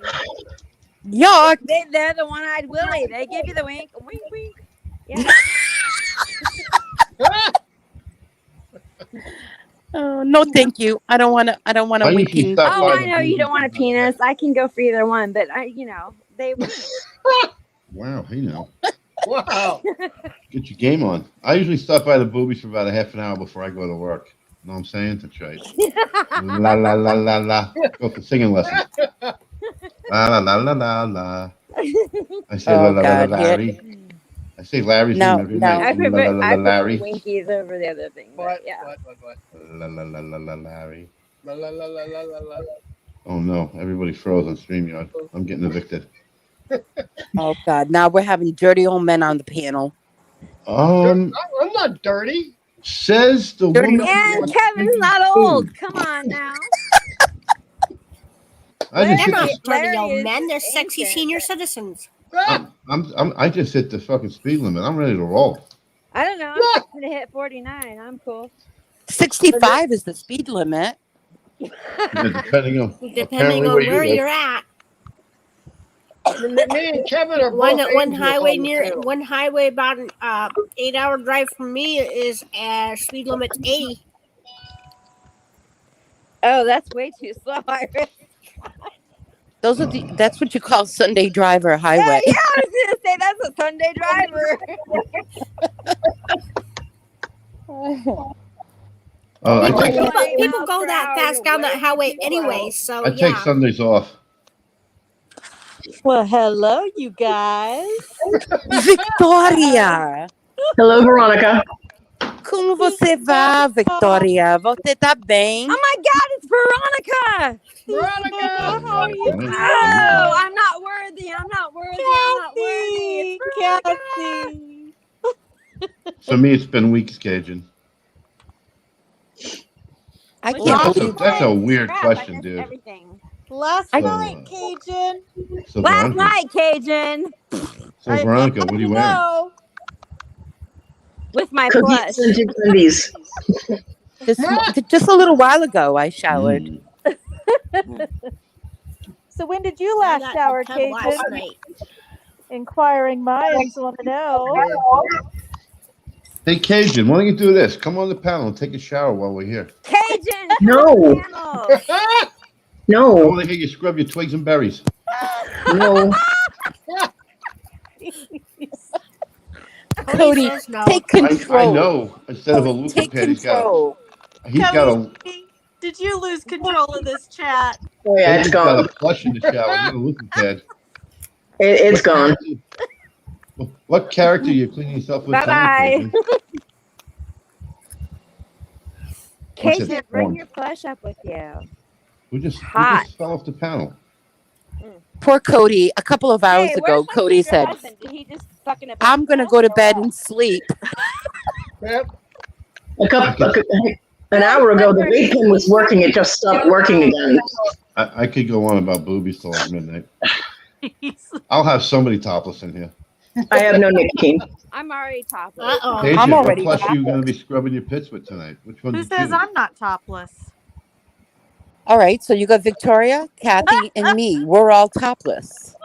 Yuck! They're the one-eyed Willie. They give you the wink. Wink, wink. Yeah. Oh no, thank you. I don't want to. I don't want Why to didn't you winking. stop Oh, by I the know you don't boobies want a about penis. that? I can go for either one, but they wink. Wow, hey now. Wow. Get your game on. I usually stop by the boobies for about a half an hour before I go to work. Know what I'm saying? That's right. La la la la la. Go for singing lessons. La la la la la la. I say la Oh la la God, la yeah. Larry. I say Larry's No, name every no. night. I La prefer, la la la I prefer Larry. winkies over the other thing. But What? yeah. What? La la la la la Larry. La la la la la la la. Oh no, everybody froze on StreamYard. I'm getting evicted. Oh God! Now we're having dirty old men on the panel. I'm not dirty. Says the Dirty woman. And Kevin's not old. Come on now. I just They're hit not the, dirty Larry old is men. They're just sexy ancient. senior citizens. I just hit the fucking speed limit. I'm ready to roll. I don't know. I'm fixing to hit 49. I'm cool. 65 is the speed limit. Yeah, depending on Depending on where you're at. Me and Kevin are both One angels highway on the panel. one highway about an 8-hour drive from me is speed limit's 80. Oh, that's way too slow, Iris. Those are that's what you call Sunday driver highway. Yeah, I was gonna say that's a Sunday driver. I People take go- People go that hour, fast you're down that way highway too anyway, so I take yeah. Sundays off. Well, hello, you guys. Victoria! Hello, Veronica. Como você vai, Victoria? Você tá bem? Oh my God, it's Veronica. Veronica! How are you? Oh, I'm not worthy. I'm not worthy. I'm not worthy. It's For me, it's been weeks, Cajun. I Veronica. can't That's a, believe that's a weird Crap, I question, missed dude. everything. Last So, night, Cajun. So Last Veronica, night, Cajun, so Veronica, what are you wearing? No. with my plush. Cookies and undies. just a little while ago, I showered. So when did you I last got shower, a tub last Cajun? night. Inquiring minds want to know. Hey, Cajun, why don't you do this? Come on the panel and take a shower while we're here. Cajun, come No. on the panel. I No, want to hear you scrub your twigs and berries. no. Cody, says no. take control. I know. Instead of a Luca Take pad, control. he's got a Did you lose control of this chat? Oh, yeah, it's he's got gone. a plush in the shower, not a Luca pad. It's gone. What character are you cleaning yourself with? Bye-bye. What's Cajun, it bring on? your plush up with you. Who Hot. just fell off the panel? Poor Kodi. A couple of hours Hey, ago, where's my Kodi sister said, husband? Did he just fucking a I'm going to go to bed and sleep. Yep. An hour ago, the vape pen was working. It just stopped working again. I could go on about boobies till like midnight. I'll have somebody topless in here. I have no nicotine. I'm already topless. Uh-oh. Deja, I'm what already plush are you topless. going to be scrubbing your pits with tonight? Which one? Who did you says choose? I'm not topless? All right. So you got Victoria, Kathy, and me. We're all topless.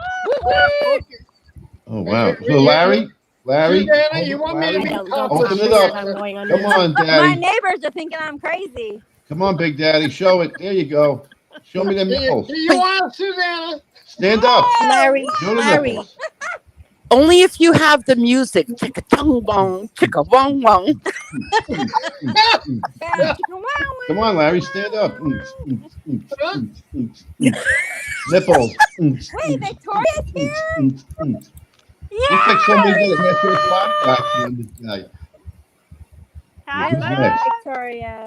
Oh wow! So Larry, Susanna, you want me to be Don't topless? open it up. I'm going on Come on, My Daddy. neighbors are thinking I'm crazy. Come on, Big Daddy. Show it. There you go. Show me them Do you, nipples. do you want Susanna? Stand up. Larry, Show the Larry. nipples. Only if you have the music. Chicka chung bong, chicka wong wong. Come on, Larry. Stand up. Nipples. Wait, Victoria's here? Looks like somebody did a half-year podcast on this guy. I Who's love next? Victoria.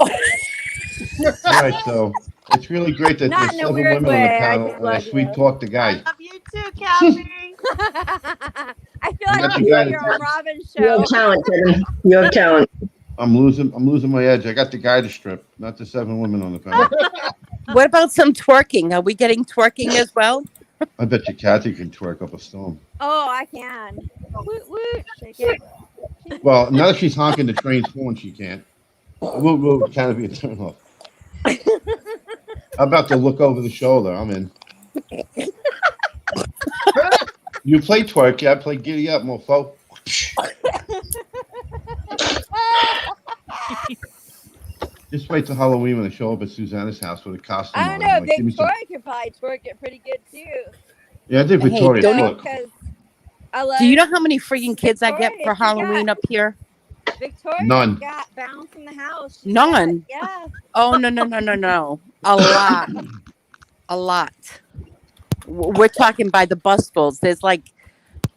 All right, so it's really great that Not there's in a 7 weird women on the way, I panel just and I love sweet you. talk the I guy. love you too, Kathy. I feel I like got I'm you guys. doing your Robin You have show. talent, Kevin. You have talent. I'm losing my edge. I got the guy to strip, not the 7 women on the panel. What about some twerking? Are we getting twerking as well? I bet you Kathy can twerk up a storm. Oh, I can. Woot woot. Shake it. Well, now that she's honking the train's horn, she can't. We'll kind of be a turn off. How about to look over the shoulder? I'm in. You play twerk, yeah? I play giddy up, mofo. Just wait till Halloween when I show up at Susanna's house with a costume I on. don't know. I'm like, give me some- Victoria could probably twerk it pretty good too. Yeah, I think Hey, Victoria don't twerk. Because I love Do you know how many freaking kids I get Victoria, for she got- Halloween up here? Victoria None. got bounced in the house. She None. got- yeah. Oh, no. A lot. A lot. We're talking by the busfuls. There's like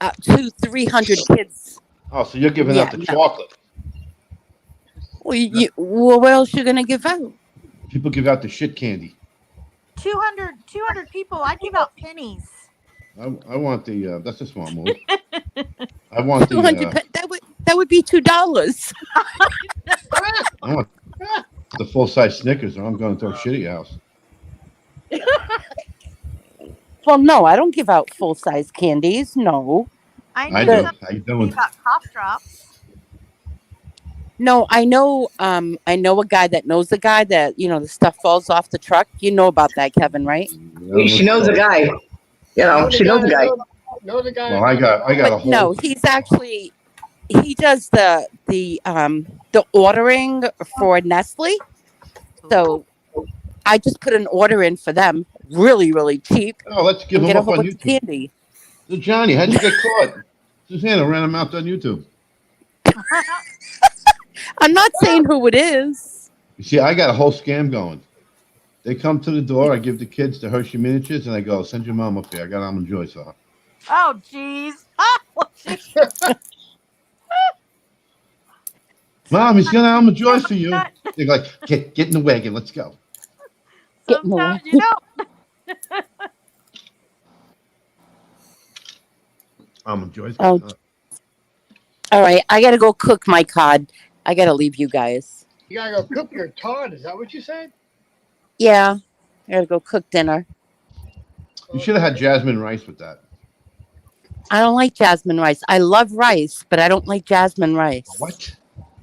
200-300 kids. Oh, so you're giving out the no. chocolate. Well, what else you going to give out? People give out the shit candy. 200 people. I give out pennies. I want the, that's a small move. I want 200 the, that would be $2. I want the full-size Snickers or I'm going to throw shit at your house. Well, no, I don't give out full-size candies. No. I know do. something How you doing? about cough drops. No, I know a guy that knows a guy that, the stuff falls off the truck. You know about that, Kevin, right? She knows a guy. You know, she knows a guy. Know the guy. Well, I got a But whole. no, he does the ordering for Nestle. So I just put an order in for them, really, really cheap. Oh, let's give and him get a up whole on bunch of YouTube. candy. So Johnny, how'd you get caught? Susanna ran him out on YouTube. I'm not saying who it is. You see, I got a whole scam going. They come to the door, I give the kids the Hershey miniatures, and I go, send your mom up there. I got almond joy for her. Oh, jeez. Mom, he's got almond joy for you. They're like, get in the wagon, let's go. Sometimes you don't. Almond joy's Oh. All right, I got to go cook my cod. I got to leave you guys. You gotta go cook your cod. Is that what you said? Yeah, I got to go cook dinner. You should have had jasmine rice with that. I don't like jasmine rice. I love rice, but I don't like jasmine rice. What?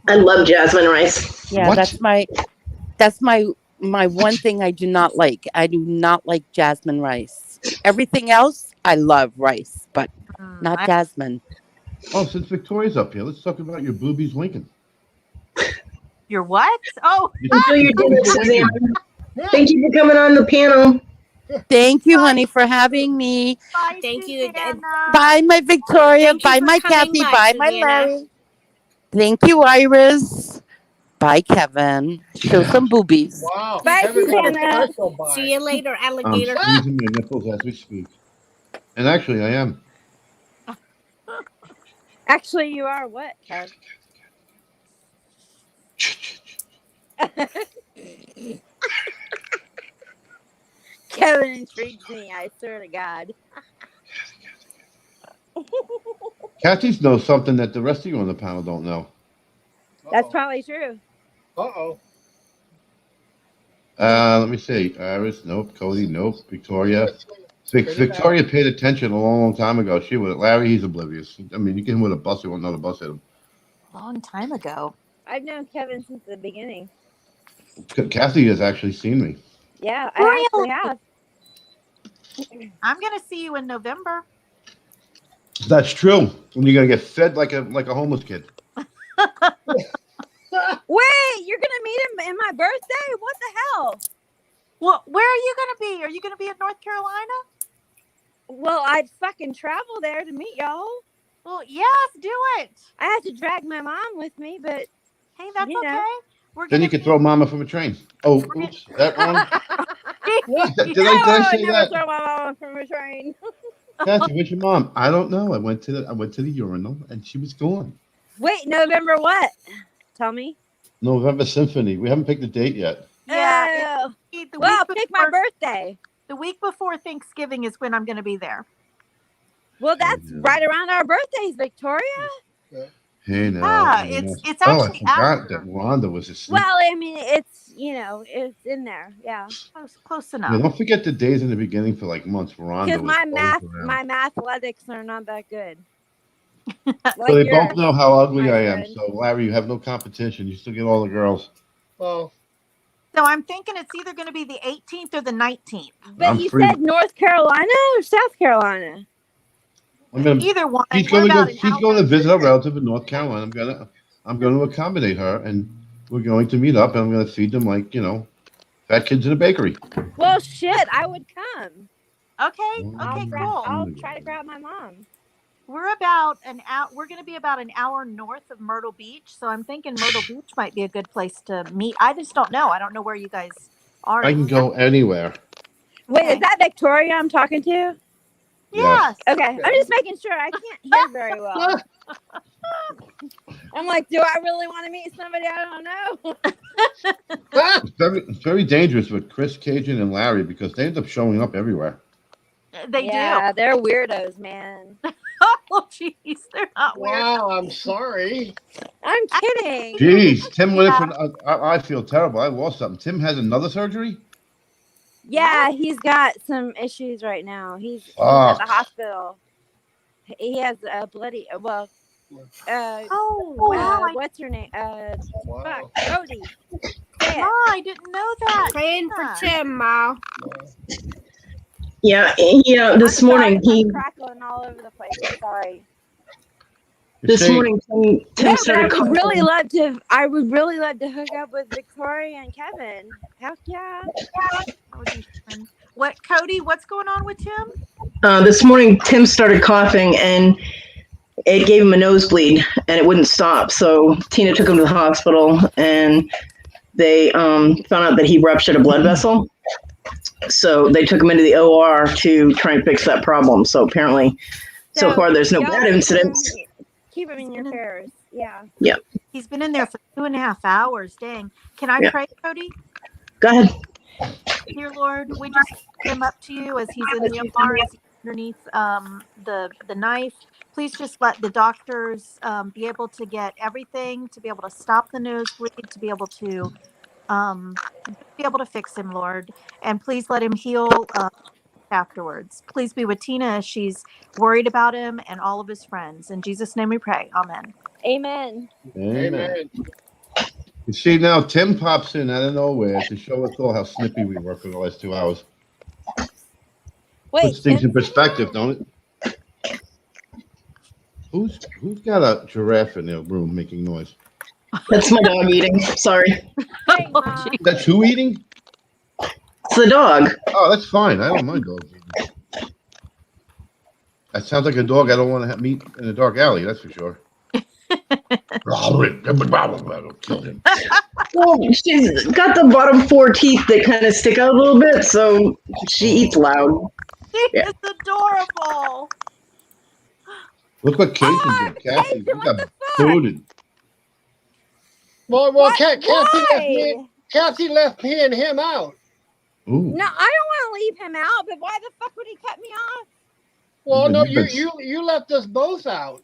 I love jasmine rice. Yeah, What? that's my one thing I do not like. I do not like jasmine rice. Everything else, I love rice, but not jasmine. Oh, since Victoria's up here, let's talk about your boobies winking. Your what? Oh, Until you do it, Suzanne. Thank you for coming on the panel. Thank you, honey, for having me. bye, Thank you. Susanna. Bye, my Victoria. Thank you Bye, for my coming Kathy. by, Bye, my Susanna. Larry. Thank you, Iris. Bye, Kevin. Show some boobies. Wow. Bye, Kevin got a Susanna. special buy. See you later, I'm alligator. squeezing my nipples as we speak. And actually, I am. Actually, you are what, Kev? Kevin intrigues me. I swear to God. Kathy's knows something that the rest of you on the panel don't know. That's probably true. Uh-oh. Let me see. Iris, nope. Kodi, nope. Victoria. Victoria paid attention a long time ago. She would. Larry, he's oblivious. I mean, you get him with a bus, he won't know the bus hit him. Long time ago. I've known Kevin since the beginning. Kathy has actually seen me. Yeah, I actually have. I'm gonna see you in November. That's true. And you're gonna get fed like a homeless kid. Wait, you're gonna meet him in my birthday? What the hell? Well, where are you gonna be? Are you gonna be in North Carolina? Well, I'd fucking travel there to meet y'all. Well, yes, do it. I have to drag my mom with me, but hey, that's you know. okay. We're Then gonna you could throw Mama from a train. Oh, oops, that wrong. Did I say never that? throw my mama from a train. Kathy, where's your mom? I don't know. I went to the urinal and she was gone. Wait, November what? Tell me. November Symphony. We haven't picked a date yet. Yeah. Well, pick my birthday. The week before Thanksgiving is when I'm going to be there. Well, that's right around our birthdays, Victoria. Hey, now. Yeah, it's I actually forgot after. that Rhonda was asleep. Well, I mean, it's it's in there. Yeah. Close Yeah, enough. don't forget the days in the beginning for like months. Rhonda Because was my mathletics are not that good. So they both know how ugly I am. friend. So Larry, you have no competition. You still get all the girls. Well, So I'm thinking it's either going to be the 18th or the 19th. But I'm you free. said North Carolina or South Carolina? Either one. She's We're going about to an she's hour. going to visit a relative in North Carolina. I'm going to accommodate her, and we're going to meet up, and I'm going to feed them like fat kids in a bakery. Well, shit, I would come. Okay. I'll Okay. Cool. I'll try to grab my mom. We're about an hour. We're going to be about an hour north of Myrtle Beach, so I'm thinking Myrtle Beach might be a good place to meet. I just don't know. I don't know where you guys are. I can go anywhere. Wait, is that Victoria I'm talking to? Yes. Okay, I'm just making sure. I can't hear very well. I'm like, do I really want to meet somebody I don't know? It's very dangerous with Chris, Cajun, and Larry because they end up showing up everywhere. They Yeah, do. they're weirdos, man. Oh, jeez. They're not weird. wow, I'm sorry. I'm kidding. Jeez, Tim went in for. I feel terrible. I lost something. Tim has another surgery. Yeah, he's got some issues right now. He's at the hospital. He has a bloody. Well, Oh, wow. what's her name? Wow. Fuck, Kodi. Say Ma, it. I didn't know that. Praying for Yeah. Tim, Ma. Yeah, this I'm morning sorry, he I'm crackling all over the place. I'm sorry. this morning Tim No, but started I would really coughing. love to hook up with Victoria and Kevin. Heck yeah. That would be fun. What, Kodi? What's going on with Tim? This morning Tim started coughing and it gave him a nosebleed and it wouldn't stop. So Tina took him to the hospital and they found out that he ruptured a blood vessel. So they took him into the OR to try and fix that problem. So apparently, so far there's no y'all bad incidents. Keep him in your prayers. Yeah. Yeah. He's been in there for 2.5 hours. Dang. Can I Yeah. pray, Kodi? Go ahead. Dear Lord, we just lift him up to you as he's in the OR, as he's underneath the knife. Please just let the doctors be able to get everything, to be able to stop the nosebleed, to be able to fix him, Lord. And please let him heal afterwards. Please be with Tina as she's worried about him and all of his friends. In Jesus' name we pray. Amen. Amen. Amen. You see now, Tim pops in out of nowhere to show us all how snippy we were for the last 2 hours. Wait, Puts things in Tim? perspective, don't it? Who's got a giraffe in their room making noise? That's my dog eating. Sorry. Hey, Ma. That's who eating? It's the dog. Oh, that's fine. I don't mind dogs eating. That sounds like a dog I don't want to meet in a dark alley, that's for sure. Kill him. Well, she's got the bottom 4 teeth that kind of stick out a little bit, so she eats loud. She Yeah. is adorable. Look what Cajun did. Kathy, you what the got fuck? booted. Well, What? Kathy Why? left me and him out. Ooh. No, I don't want to leave him out, but why the fuck would he cut me off? Well, no, You've been- you left us both out.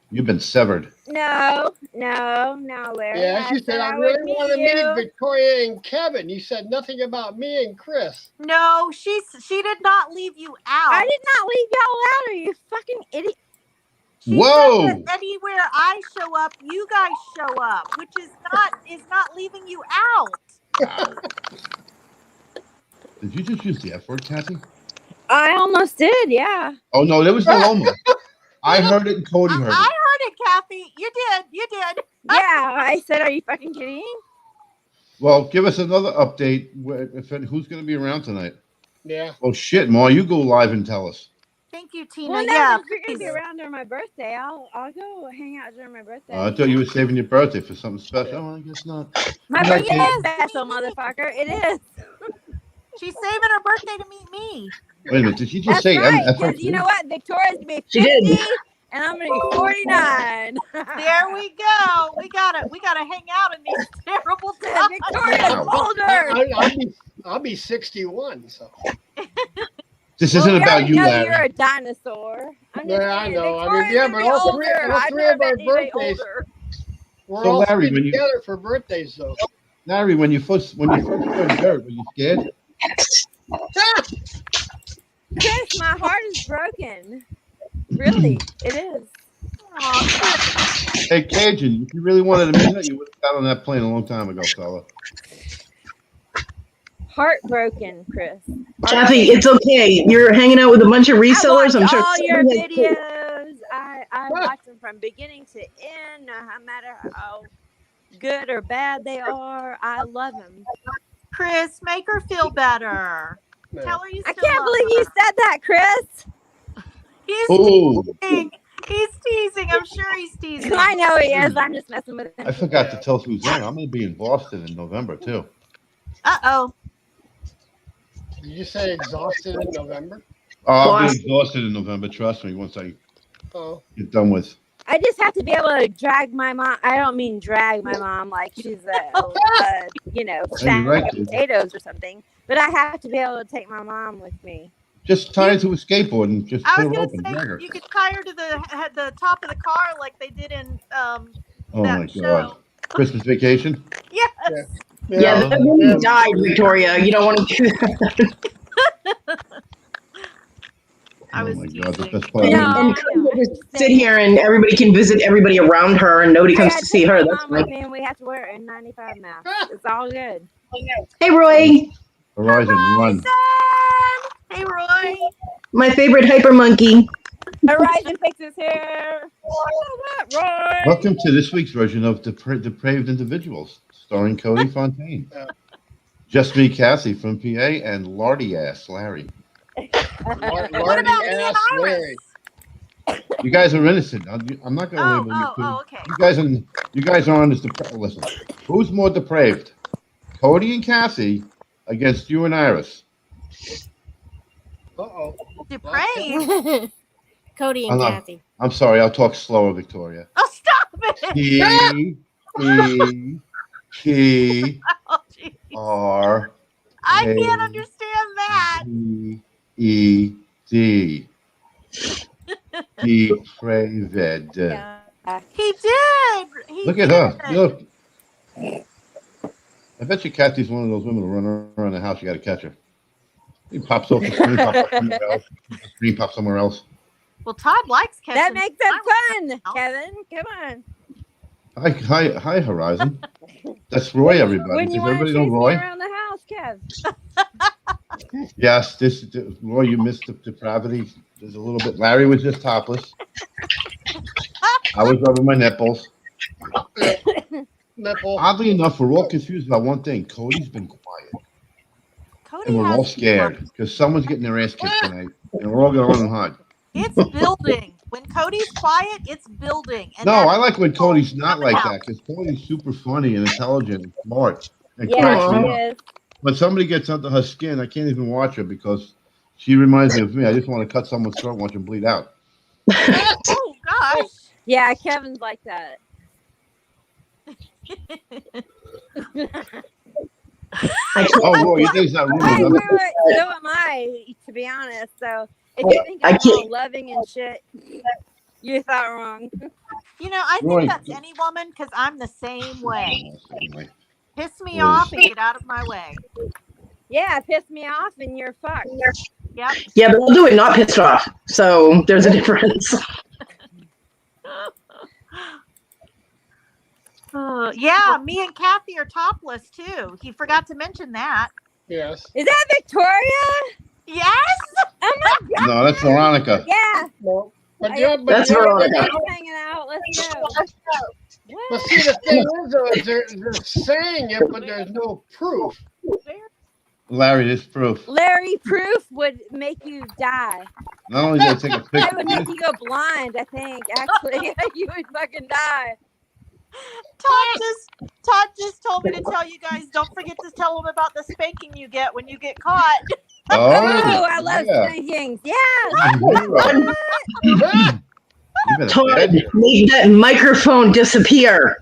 You've been severed. No, Larry. Yeah, she said, I I really would meet want to meet you. Victoria and Kevin. You said nothing about me and Chris. No, she did not leave you out. I did not leave y'all out. Are you fucking idiot? She Whoa! said that anywhere I show up, you guys show up, which is not leaving you out. Wow. Did you just use the F word, Kathy? I almost did, yeah. Oh, no, there was no homo. I heard it and Cody heard I it. heard it, Kathy. You did. Yeah, I said, are you fucking kidding? Well, give us another update. Who's going to be around tonight? Yeah. Oh, shit, Ma, you go live and tell us. Thank you, Tina. Well, no, yeah, if you're gonna be please. around during my birthday, I'll go hang out during my birthday. I thought you were saving your birthday for something special. Oh, I guess not. My You like birthday cake? is special, motherfucker. It is. She's saving her birthday to meet me. Wait a minute, did she just That's say right. MFR? Because you know what? Victoria's gonna be 50, She did. and I'm gonna be 49. There we go. We gotta hang out in these terrible times. Victoria's older. I'll be 61. So. This Well, isn't we about already you, know Larry. you're a dinosaur. I'm just Yeah, I saying, know. I mean, Victoria's yeah, gonna but be all older. three I've of never our met anybody birthdays. older. We're So, all Larry, sitting when you- together for birthdays, though. Larry, when you first started dirt, were you scared? Chris, my heart is broken. Really, it is. Hey, Cajun, if you really wanted to meet her, you would have got on that plane a long time ago, fella. Heartbroken, Chris. Kathy, it's okay. You're hanging out with a bunch of resellers. I I'm watch sure. all your somebody has- videos. I watch them from beginning to end, no matter how good or bad they are. I love them. Chris, make her feel better. No. Tell her you I still can't love believe you her. said that, Chris. He's Oh, teasing. He's teasing. I'm sure he's teasing. I know he is. I'm just messing with him. I forgot to tell Suzanne. I'm going to be in Boston in November, too. Uh-oh. Did you say exhausted in November? Oh, I'll be Boston. exhausted in November. Trust me, once I Oh. get done with. I just have to be able to drag my mom. I don't mean drag my mom like she's a stack right, of Susan. potatoes or something. But I have to be able to take my mom with me. Just tie it to a skateboard and just I pull was her gonna up and say drag her. you could tie her to the top of the car like they did in Oh, that my show. God. Christmas vacation? Yes. Yeah, that woman died, Victoria. You don't want to do that. I Oh, was my God. The teasing. best part. No, And I know. Cody will just sit here and everybody can visit everybody around her and nobody I comes gotta to see take her. my That's mom with fine. me, and we have to wear an N95 mask. It's all good. Hey, Roy. Horizon, run. Hey, Roy. My favorite hyper monkey. Horizon fixes hair. What, Roy? Welcome to this week's version of Depraved Individuals, starring Cody Fontaine. Yeah. Just me, Cassie from PA, and Lardy Ass Larry. What Lardy about me and ass Larry. Iris? You guys are innocent. I'm not going to label you two. Okay. You guys aren't as depraved. Listen, who's more depraved? Cody and Cassie against you and Iris. Uh-oh. Depraved. Cody I and know. Kathy. I'm sorry. I'll talk slower, Victoria. Oh, stop it. Oh, geez. R I Hey. can't understand that. E-E-D. Depraved. Yeah. He did. Look at her. Look. I bet you Kathy's one of those women who run around the house. You got to catch her. He pops off the screen, pops off somewhere else. The screen pops somewhere else. Well, Todd likes catching. That makes it fun, Kevin. Come on. Hi, Horizon. That's Roy, everybody. When Does you want to everybody chase know me Roy? around the house, Kev. Yes, Roy, you missed the depravity. There's a little bit. Larry was just topless. I was rubbing my nipples. Nipple. Oddly enough, we're all confused about one thing. Cody's been quiet. Cody And we're has all to be scared quiet. because someone's getting their ass kicked tonight. And we're all going to hide. It's building. When Cody's quiet, it's building. And No, that's I like when Cody's not coming like out. that because Cody's super funny and intelligent and smart. And Yeah, cracks she me up. is. When somebody gets under her skin, I can't even watch her because she reminds me of me. I just want to cut someone's throat and watch them bleed out. Oh, gosh. Yeah, Kevin's like that. I can't, Oh, Roy, you think it's not Wait, rumors? wait, wait. So am I, to be honest. So if you think I I'm all can't. loving and shit, you thought wrong. You know, I Roy. think that's any woman because I'm the same way. Anyway, Piss me Liz. off and get out of my way. Yeah, piss me off and you're fucked. Yep. Yeah, but I'll do it not pissed off. So there's a difference. Oh, yeah, me and Kathy are topless too. He forgot to mention that. Yes. Is that Victoria? Yes. Oh my god. No, that's Veronica. Yeah. Well, but I yeah, got but That's yeah, Veronica. Let's hanging out. Let's go. but What? see, the thing is, though, they're saying it, but there's no proof. Larry, this proof. Larry, proof would make you die. Not only did I take a It would make picture, you go blind, I think. Actually, you would fucking die. Todd just told me to tell you guys, don't forget to tell him about the spanking you get when you get caught. Oh, oh, I love yeah. spankings. Yeah. You better Todd, bet. make that microphone disappear.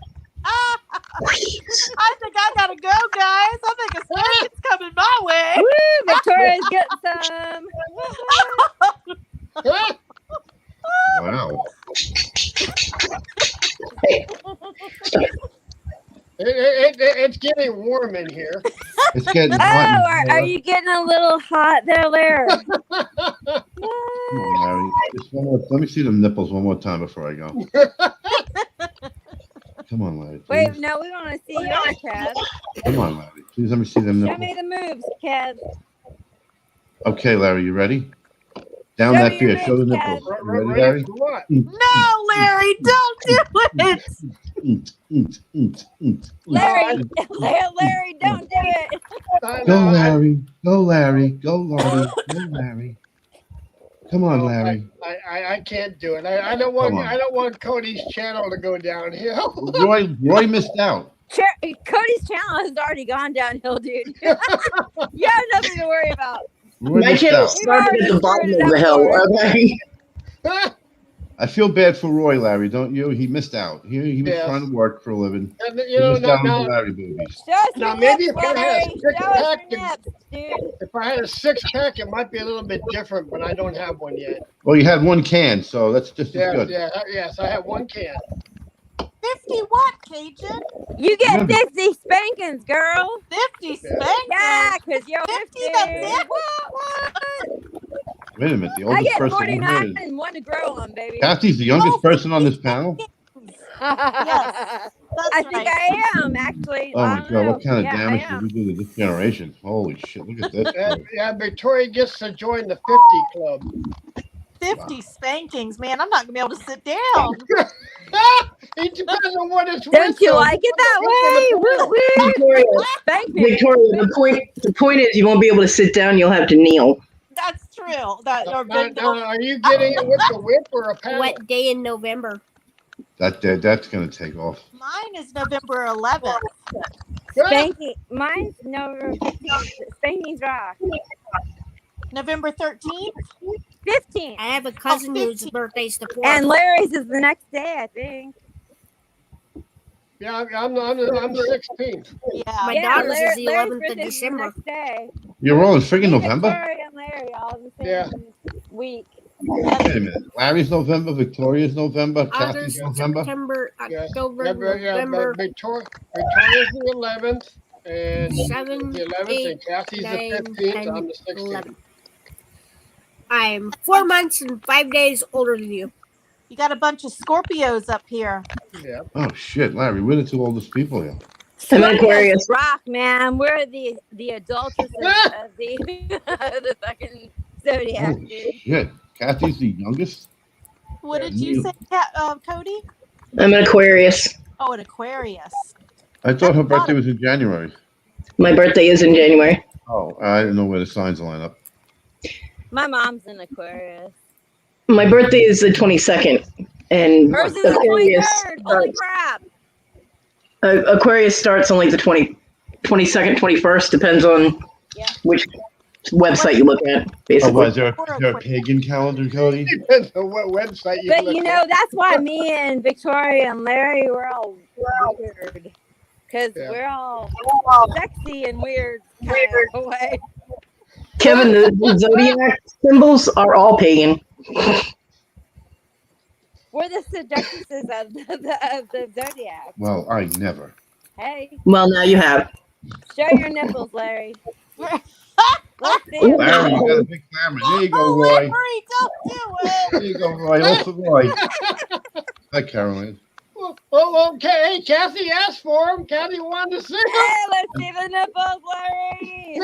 I think I gotta go, guys. I think a spanking's coming my way. Woo, Victoria's getting some. Wow. It's getting warm in here. It's getting Oh, hot. are you getting a little hot there, Larry? Come on, Larry. Just one more, let me see them nipples one more time before I go. Come on, Larry. Wait, Please. no, we want to see yours, Kev. Come on, Larry. Please let me see them Show me nipples. the moves, Kev. Okay, Larry, you ready? Down Show that me your beer. Show the moves, nipples. Kev. You ready, Ready Larry? for what? No, Larry, don't do it. Larry, Larry, don't do it. Go, Larry. Go, Larry. Go, Larry. Go, Larry. Come on, Larry. I can't do it. I don't want Cody's channel to go downhill. Roy missed out. Cody's channel has already gone downhill, dude. You have nothing to worry about. Roy My missed channel out. started at the bottom Screwed it of the up hill. for Okay. I feel bad for Roy, Larry, don't you? He missed out. He was Yes. trying to work for a living. And, He missed out on the Larry boobies. Show us Now, your maybe nips, if I had a Larry. six Show us pack, your nips, dude. if I had a 6-pack, it might be a little bit different, but I don't have one yet. Well, you had one can, so that's just as good. Yes, I have one can. 50 what, Cajun? You get Yeah. 50 spankings, girl. 50 spankings. Yeah, because you're 50, 50. that's it? What? Wait a minute, the I oldest get person 49 here is and one to grow on, baby. Kathy's the youngest person on this panel. Yes, I that's think right. I am, actually. Oh I my don't God, know. what kind of Yeah, damage I did am. we do to this generation? Holy shit, look at this. Yeah, Victoria gets to join the 50 club. 50 spankings, man. I'm not gonna be able to sit down. It depends on what it's Don't with, you though. like it that way? Woo, woo. Victoria, Spank me. Victoria, the point is you won't be able to sit down. You'll have to kneel. That's true. That or Now, bend over. are you getting it with the whip or a paddle? What day in November? That's gonna take off. Mine is November 11th. Spanking. Mine's November 15th. Spanking's rock. November 13th. 15th. I have a cousin whose 15. birthday's the 4th. And Larry's is the next day, I think. Yeah, I'm 16th. Yeah. My Yeah, daughter's is the Larry's 11th of birthday's the December. next day. You're all in friggin' Me, November? Victoria, and Larry all in the same Yeah. week. Wait a minute. Larry's November, Victoria's November, Kathy's August, November. September, Yes. October, Yeah, November, but Victoria's the 11th, and 7, the 11th, 8, and Kathy's 9, the 15th. 10, I'm the 16th. 11. I'm 4 months and 5 days older than you. You got a bunch of Scorpios up here. Yeah. Oh shit, Larry, we're the two oldest people here. I'm an Aquarius. Rock, man. We're the adulteresses of the fucking zodiac, Holy dude. shit. Kathy's the youngest? What Yeah. did you say, Cody? I'm an Aquarius. Oh, an Aquarius. I thought her birthday was in January. My birthday is in January. Oh, I didn't know where the signs line up. My mom's an Aquarius. My birthday is the 22nd, and Hers is the Aquarius 23rd. Holy crap. Aquarius starts on like the 22nd, 21st, depends on Yeah. which website you look at, Oh, basically. what, is there a pagan calendar, Cody? Depends on what website you But look you know, at. that's why me and Victoria and Larry were all weird. because Yeah. we're all sexy and weird kind of way. Kevin, the zodiac symbols are all pagan. We're the seductresses of the zodiac. Well, I never. Hey, Well, now you have. show your nipples, Larry. Let's see 'em. Larry, you got a big camera. There you go, Roy. Larry, don't do it. There you go, Roy. Listen, Roy. Hi, Caroline. Well, okay. Kathy asked for him. Kathy wanted to see him. Hey, let's see the nipples, Larry.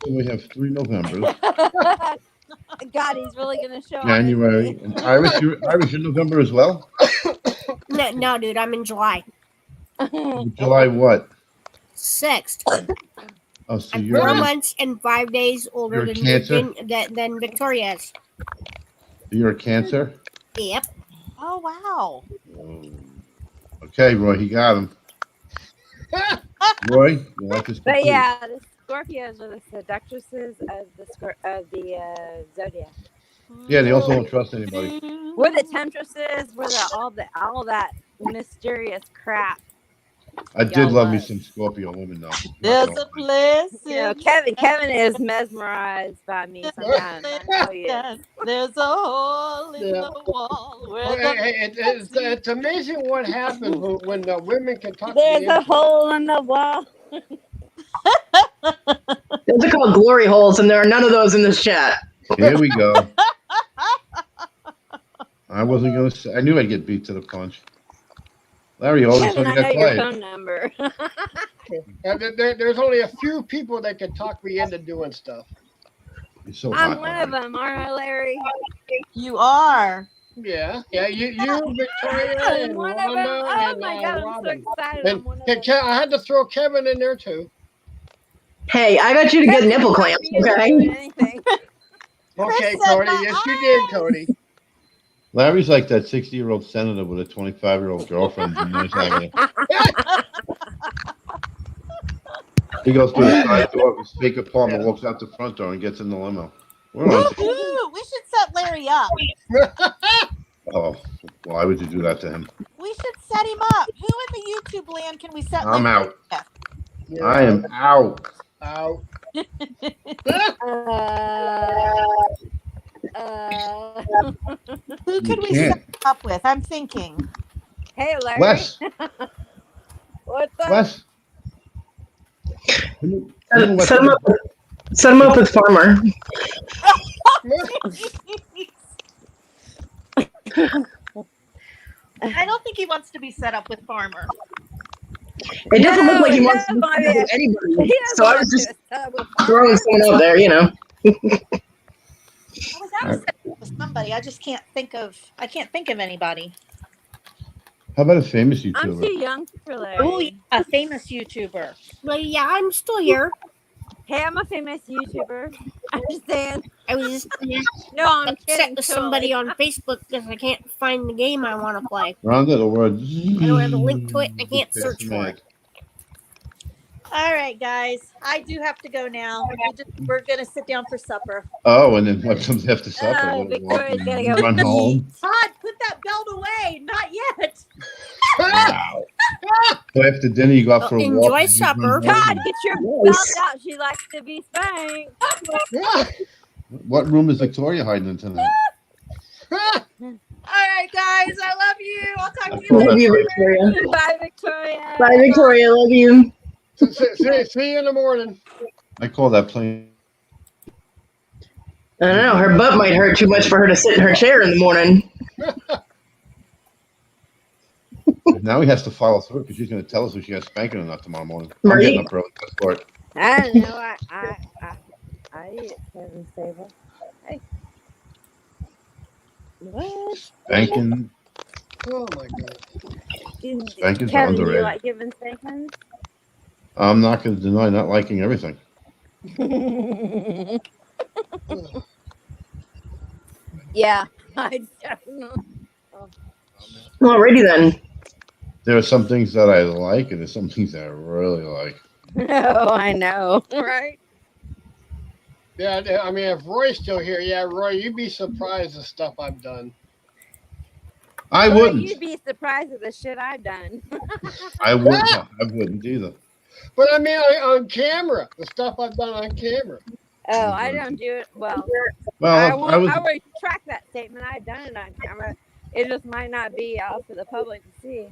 So we have 3 Novembers. God, he's really gonna show off. January. And Iris, you're in November as well? No, dude, I'm in July. July what? 6th. Oh, so I'm you're 4 months and 5 days older You're a Cancer? than Victoria is. you're a Cancer? Yep. Oh wow. Okay, Roy, he got him. Roy, you like this? But yeah, the Scorpios are the seductresses of the zodiac. Yeah, they also don't trust anybody. We're the temptresses. We're all that mysterious crap. I did love me some Scorpio women, though. There's a blessing. You know, Kevin is mesmerized by me sometimes. I know he is. There's a hole in Yeah. the wall where Well, the it's amazing what happens when the women can talk. There's to the a hole in the wall. Those are called glory holes, and there are none of those in this chat. Here we go. I wasn't going to say. I knew I'd get beat to the punch. Larry, all of a Kevin, sudden I got know your quiet. phone number. There's only a few people that can talk me into doing stuff. You're so I'm hot. one of them, aren't I, Larry? You are. Yeah, you, Victoria, I'm and one of them. Wanda, Oh and my God, I'm so Robin. excited. And I'm one of them. I had to throw Kevin in there too. Hey, I got you to get Kevin nipple didn't clamps, talk me into doing okay? anything. Okay, said Cody. my Yes, you did, Cody. Larry's like that 60-year-old senator with a 25-year-old girlfriend. And he's having he goes through the side door of his fake apartment, walks out the front door, and gets in the limo. We're on. Woohoo! We should set Larry up. Oh, why would you do that to him? We should set him up. Who in the YouTube land can we set I'm Larry out. with? I am out. Out. Who could we can't. set him up with? I'm thinking. Hey, Larry. Wes, What's up? Wes. Set him up with Farmer. I don't think he wants to be set up with Farmer. It doesn't look like he No, wants to be no, friends with anybody. He So I was just throwing someone out there, you know. I was out set up with somebody. I just can't think of. I can't think of anybody. How about a famous I'm YouTuber? too young for Larry. Oh, yeah, a famous YouTuber. Well, yeah, I'm still here. Hey, I'm a famous YouTuber. I'm just saying. I was just No, I'm upset kidding. with somebody on Facebook because I can't find the game I want to play. Rhonda, the word. I don't have a link to it. I can't search for it. All right, guys. I do have to go now. We're gonna sit down for supper. Oh, and then what comes after supper? Oh, We'll Victoria's walk gotta and go run home. Todd, put that belt away. Not yet. Wow. So after dinner, you go out for a Enjoy walk. and you supper. run home. Todd, get your belt out. She likes to be spanked. What room is Victoria hiding in tonight? All right, guys. I love you. I'll talk to you Love later. you, Victoria. Bye, Victoria. Bye, Victoria. Love you. See you in the morning. I call that playing. I don't know. Her butt might hurt too much for her to sit in her chair in the morning. Now he has to follow through because she's going to tell us if she got spanking or not tomorrow morning. I'm Right. getting up early for it. I don't know. I eat at Kevin's table. Hey. What? Spanking. Oh my God. Spankings are Kevin, do you underrated. like giving spankings? I'm not going to deny not liking everything. Yeah, I definitely. Alrighty then. There are some things that I like, and there's some things that I really like. Oh, I know, right? Yeah, I mean, if Roy's still here, yeah, Roy, you'd be surprised the stuff I've done. I Well, wouldn't. you'd be surprised at the shit I've done. I wouldn't. I wouldn't either. But I mean, on camera, the stuff I've done on camera. Oh, I don't do it. Well, Well, I will retract that statement. I've done it on camera. It just might not be out for the public to see.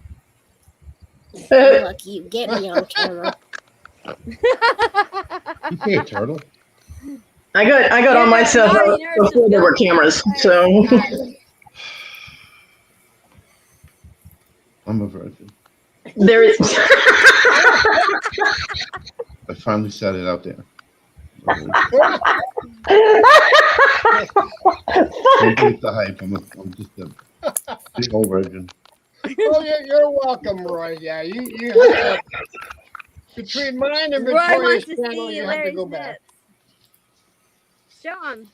You're lucky you get me on camera. You can't turtle. I got all my stuff out before there were cameras, so. I'm a virgin. There is. I finally said it out there. Don't get the hype. I'm just a big old virgin. Well, you're welcome, Roy. Yeah, you have to, between mine and Victoria's channel, you have to go back. Show him.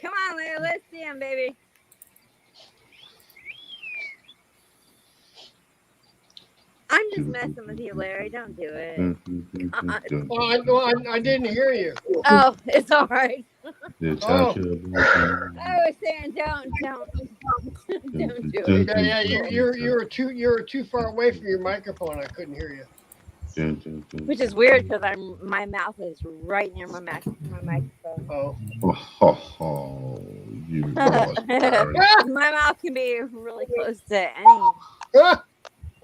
Come on, Larry. Let's see him, baby. I'm just messing with you, Larry. Don't do it. Oh, I didn't hear you. Oh, it's all right. Oh. I was saying, don't do it. Yeah, you were too far away from your microphone. I couldn't hear you. Which is weird because my mouth is right near my microphone. Oh, you lost, Larry. My mouth can be really close to any.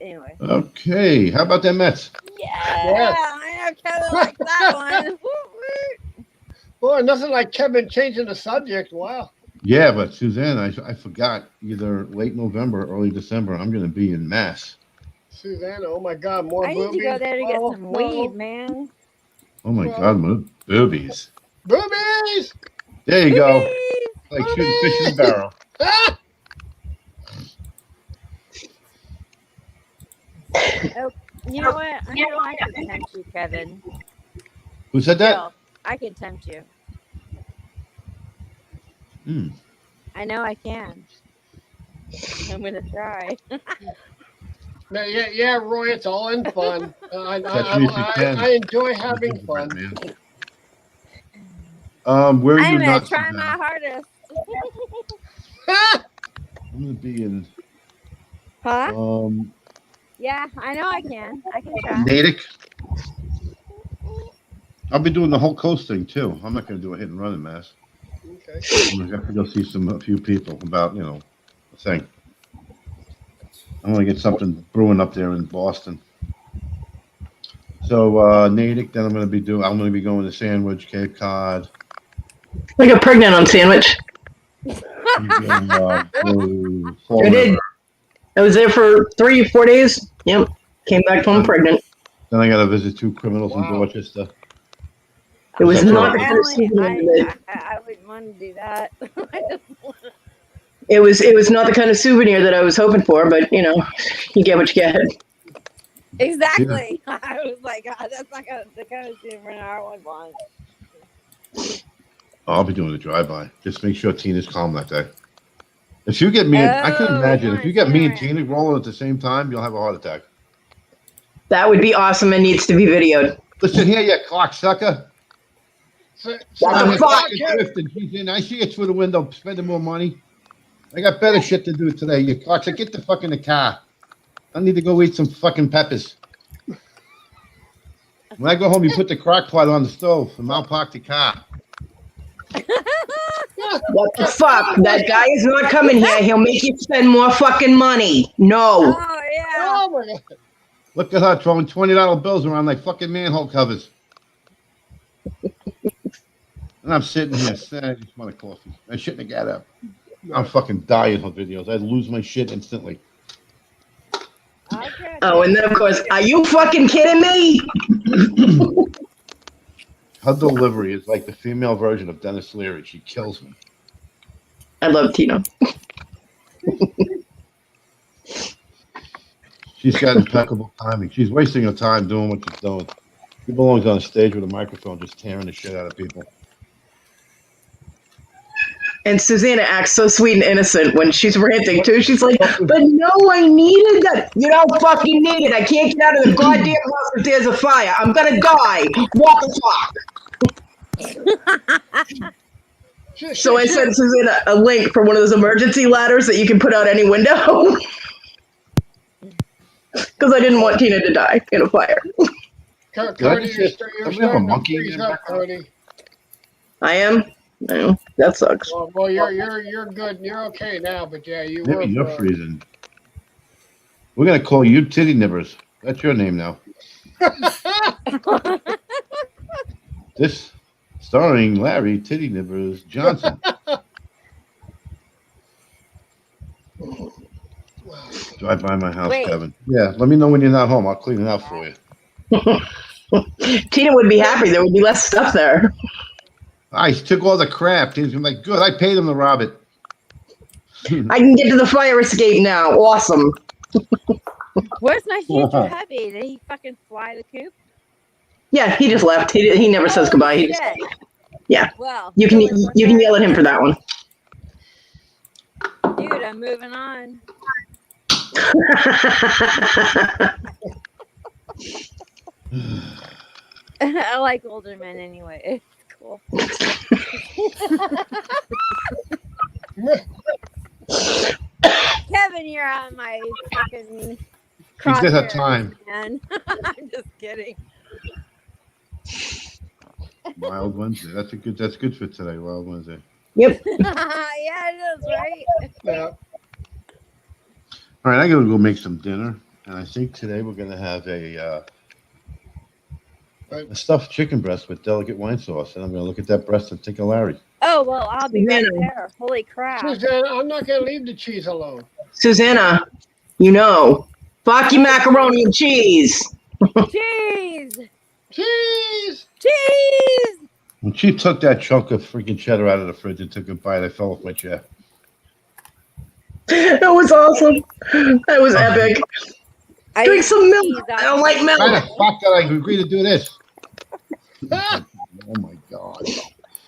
Anyway. Okay, how about that Mets? Yeah, I know Kevin likes that one. Boy, nothing like Kevin changing the subject. Wow. Yeah, but Suzanne, I forgot either late November or early December. I'm going to be in Mass. Suzanne, oh my God, more I boobies. need to go there to get some weed, man. Oh my God, my boobies. Boobies! There you go. Boobies! Like shooting fish in a barrel. Oh, you know what? I know I can tempt you, Kevin. Who said that? Bill, I can tempt you. Hmm. I know I can. I'm gonna try. Yeah, Roy, it's all in fun. I enjoy having fun. Where are you I'm gonna not? try my hardest. I'm gonna be in. Huh? Yeah, I know I can. I can try. Natick. I'll be doing the whole coast thing too. I'm not gonna do a hit and run in Mass. Okay. I'm gonna have to go see a few people about the thing. I'm gonna get something brewing up there in Boston. So Natick, then I'm gonna be going to Sandwich, Cape Cod. I got pregnant on Sandwich. I did. I was there for 3 or 4 days. Yep. Came back home pregnant. Then I got to visit 2 criminals in Dorchester. It was not the I wouldn't want to do that. It was not the kind of souvenir that I was hoping for, but you get what you get. Exactly. I was like, God, that's not the kind of souvenir I would want. I'll be doing a drive-by. Just make sure Tina's calm that day. If you get me, I can imagine if you get me and Tina rolling at the same time, you'll have a heart attack. That would be awesome and needs to be videoed. Listen here, you cocksucker. What the fuck? I see you through the window spending more money. I got better shit to do today, you cocksucker. Get the fuck in the car. I need to go eat some fucking peppers. When I go home, you put the crock pot on the stove and I'll park the car. What the fuck? That guy is not coming here. He'll make you spend more fucking money. No. Oh, yeah. Oh, my God. Look at her throwing $20 bills around like fucking manhole covers. And I'm sitting here saying, I just want a coffee. I shouldn't have got up. I'm fucking dying on videos. I'd lose my shit instantly. Oh, and then of course, are you fucking kidding me? Her delivery is like the female version of Dennis Leary. She kills me. I love Tina. She's got impeccable timing. She's wasting her time doing what she's doing. She belongs on a stage with a microphone just tearing the shit out of people. And Susanna acts so sweet and innocent when she's ranting too. She's like, but no, I needed that. You don't fucking need it. I can't get out of the goddamn house if there's a fire. I'm gonna die. What the fuck? So I sent Susan a link for one of those emergency ladders that you can put out any window. Because I didn't want Tina to die in a fire. Cody, you're starting to freeze up, Cody. I am? No, that sucks. Well, you're good. You're okay now, but yeah, you were. Maybe you're freezing. We're gonna call you Titty Nibbers. That's your name now. This starring Larry Titty Nibbers Johnson. Drive by my house, Kevin. Yeah, let me know when you're not home. I'll clean it out for you. Tina would be happy. There would be less stuff there. I took all the crap. Tina's gonna be like, good. I paid him to rob it. I can get to the fire escape now. Awesome. Where's my future hubby? Did he fucking fly the coop? Yeah, he just left. He never says goodbye. He just, yeah. Well, you can yell at him for that one. Dude, I'm moving on. I like older men anyway. It's cool. Kevin, you're on my fucking She's got her time. Man. I'm just kidding. Wild Wednesday. That's good for today. Wild Wednesday. Yep. Yeah, it is, right? Yeah. All right, I gotta go make some dinner, and I think today we're gonna have a stuffed chicken breast with delicate wine sauce, and I'm gonna look at that breast and think of Larry. Oh well, I'll be right there. Holy crap! Susanna, I'm not gonna leave the cheese alone. Susanna, fuck you, macaroni and cheese. Cheese. Cheese. Cheese. When she took that chunk of freaking cheddar out of the fridge and took a bite, I fell off my chair. That was awesome. That was epic. Drink some milk. I don't like milk. Why the fuck did I agree to do this? Oh my god.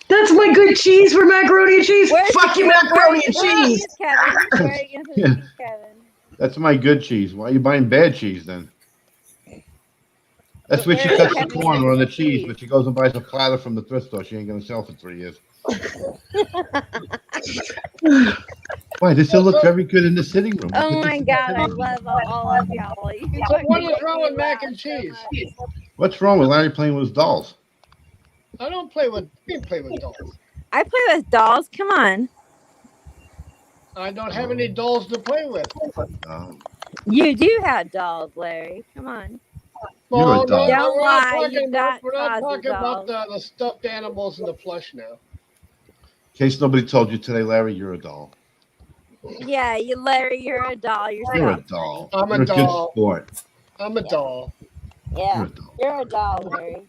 That's my good cheese for macaroni and cheese. Fuck you, macaroni and cheese. Yeah. That's my good cheese. Why are you buying bad cheese then? That's where she cuts the corner on the cheese, but she goes and buys a platter from the thrift store. She ain't gonna sell for 3 years. Why? This will look very good in the sitting room. Oh my god, I love all of y'all. What is wrong with mac and cheese? What's wrong with Larry playing with his dolls? I don't play with. You play with dolls. I play with dolls. Come on. I don't have any dolls to play with. You do have dolls, Larry. Come on. Well, You're a doll. Don't we're lie. not talking about the stuffed animals and the plush now. In case nobody told you today, Larry, you're a doll. Yeah, Larry, you're a doll. You're a doll. I'm a you're doll. Good sport. I'm a doll. Yeah, you're a doll, Larry.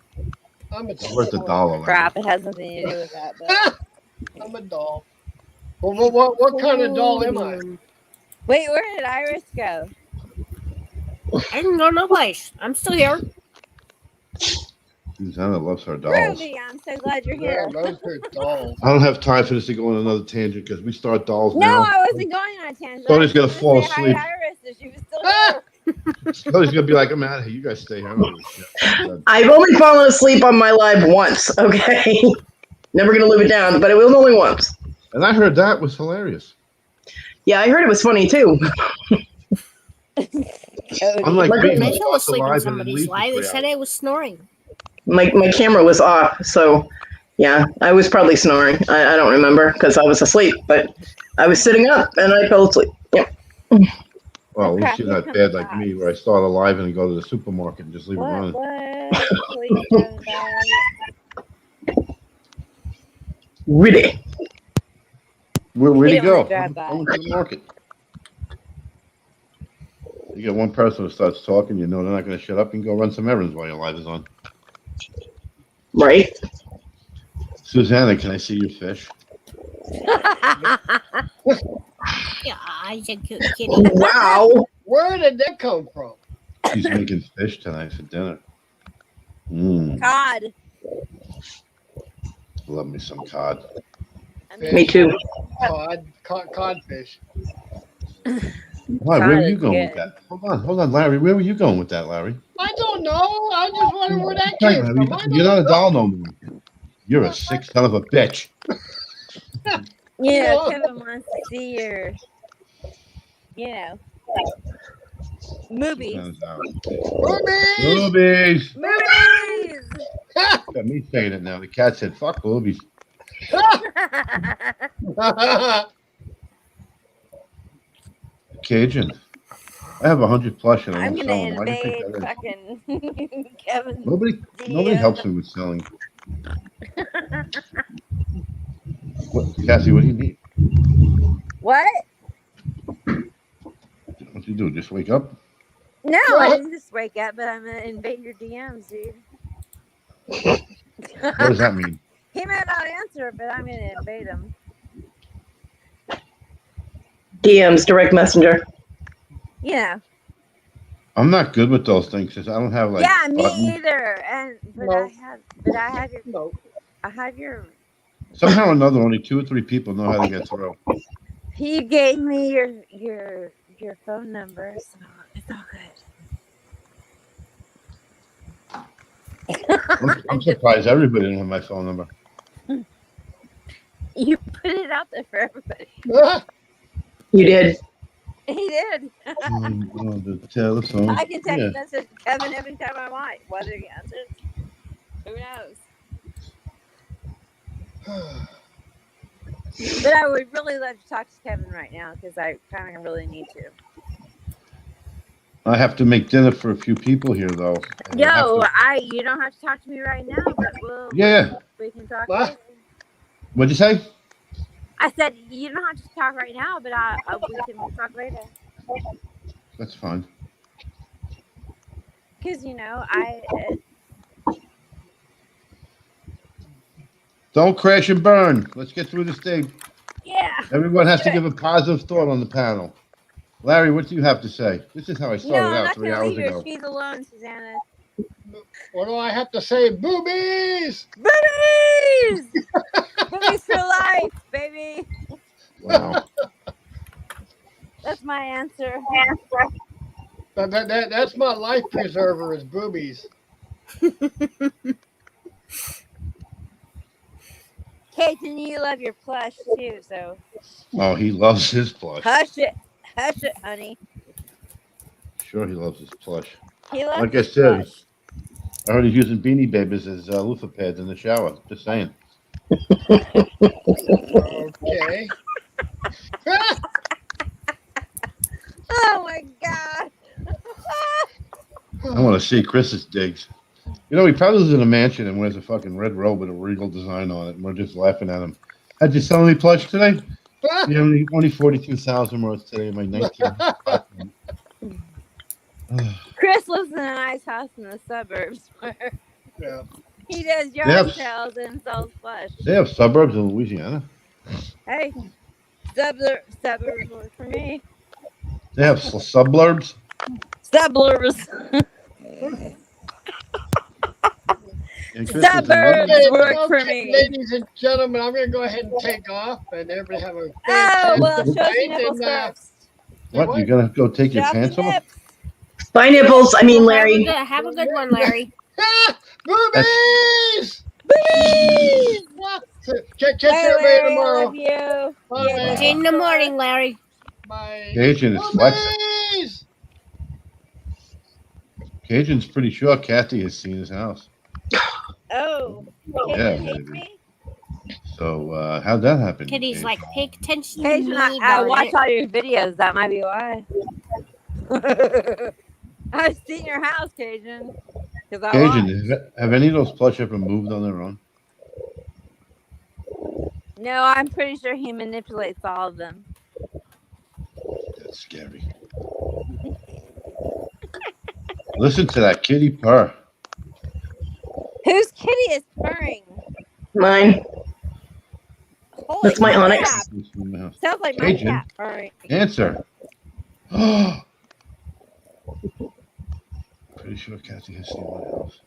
I'm a doll. Where's the doll? Crap, it has nothing to do with that. But... I'm a doll. Well, what kind of doll am I? Wait, where did Iris go? I didn't go no place. I'm still here. Susanna loves her dolls. Ruby, I'm so glad you're here. Yeah, those are dolls. I don't have time for this to go on another tangent because we start dolls No, now. I wasn't going on a tangent. Cody's gonna fall Say asleep. hi to Iris if she was still there. Cody's gonna be like, I'm out of here. You guys stay home. I've only fallen asleep on my live once, okay? Never gonna live it down, but it was only once. And I heard that was hilarious. Yeah, I heard it was funny too. Unlike me, I who fell starts asleep on live and then somebody's leaves for live. They 3 said hours. I was snoring. My camera was off, so yeah, I was probably snoring. I don't remember because I was asleep, but I was sitting up and I fell asleep. Yep. Well, at least you're not bad like me, where I start alive and go to the supermarket and just leave it running. Really? Where'd he go? drive by. I went to the market. You get one person who starts talking, you know they're not going to shut up and go run some errands while your live is on. Right. Susanna, can I see your fish? Yeah, I said kitty. Wow. Where did that come from? She's making fish tonight for dinner. God. Love me some cod. Me too. Codfish. Why? Where were you Cod is going good. with that? Hold on, Larry. Where were you going with that, Larry? I don't know. I just wonder where that came from. You're not a doll no more. You're a sick son of a bitch. Yeah, No. Kevin wants to see your, movies. Sounds out. Boobies! Boobies! Movies! Got me saying it now. The cat said, fuck boobies. Cajun. I have 100 plush and I I'm won't gonna sell them. Why do you think invade that is? fucking Kevin's Nobody DM. helps me with selling. Cassie, what do you need? What? What you do? Just wake up? No, I didn't just wake up, but I'm gonna invade your DMs, dude. What does that mean? He might not answer, but I'm gonna invade him. DMs, direct messenger. I'm not good with those things because I don't have like yeah, me buttons. either. I have your. Somehow or another, only 2 or 3 people know how to get through. He gave me your phone number, so it's all good. I'm surprised everybody didn't have my phone number. You put it out there for everybody. You did. He did. The telephone. I can text Yeah. message Kevin every time I want. Whether he answers, who knows? But I would really love to talk to Kevin right now because I kind of really need to. I have to make dinner for a few people here, though. And You don't have to talk to me right now, but we can talk later. What'd you say? I said you don't have to talk right now, but we can talk later. That's fine. Because Don't crash and burn. Let's get through this day. Yeah. Everyone has to give a positive thought on the panel. Larry, what do you have to say? This is how I started I'm out not 3 gonna hours leave ago. her. She's alone, Susanna. What do I have to say? Boobies! Boobies! Boobies for life, baby. Wow. That's my answer. That's my life preserver is boobies. Cajun, you love your plush too, so. Oh, he loves his plush. Hush it, honey. Sure, he loves his plush. He loves Like I his said, plush. I heard he's using Beanie Babies as loofah pads in the shower. Just saying. Okay. Oh my god. I want to see Chris's digs. He probably lives in a mansion and wears a fucking red robe with a regal design on it, and we're just laughing at him. Had you sell any plush today? Yeah, only 42,000 worth today. My 19. Chris lives in a nice house in the suburbs where he does have- yard sales and sells plush. They have suburbs in Louisiana. Hey, suburbs work for me. They have suburbs. Suburbs. And Chris is in Suburbs London. work for Okay, me. ladies and gentlemen, I'm going to go ahead and take off, and everybody have a Oh, fantastic well, show night. your nipples And, first. What? You're gonna go take your Show pants the off? nips. Bye, nipples. I mean, Larry. Have a good one, Larry. Boobies! Boobies! Catch Bye, everybody Larry, I tomorrow. love you. Bye. See you in the morning, Larry. Bye. Cajun is flexing. Boobies! Cajun's pretty sure Kathy has seen his house. Oh, Yeah, Cajun hates baby. me? So how'd that happen? Kitty's Cajun? like, pay attention to Cajun, me. I darn watch it. all your videos. That might be why. I've seen your house, Cajun. Cajun, have any of those plush ever moved on their own? No, I'm pretty sure he manipulates all of them. That's scary. Listen to that kitty purr. Whose kitty is purring? Mine. Holy That's my crap. Onyx. Sounds like my Cajun. cat purring. Answer. Pretty sure Kathy has seen my house.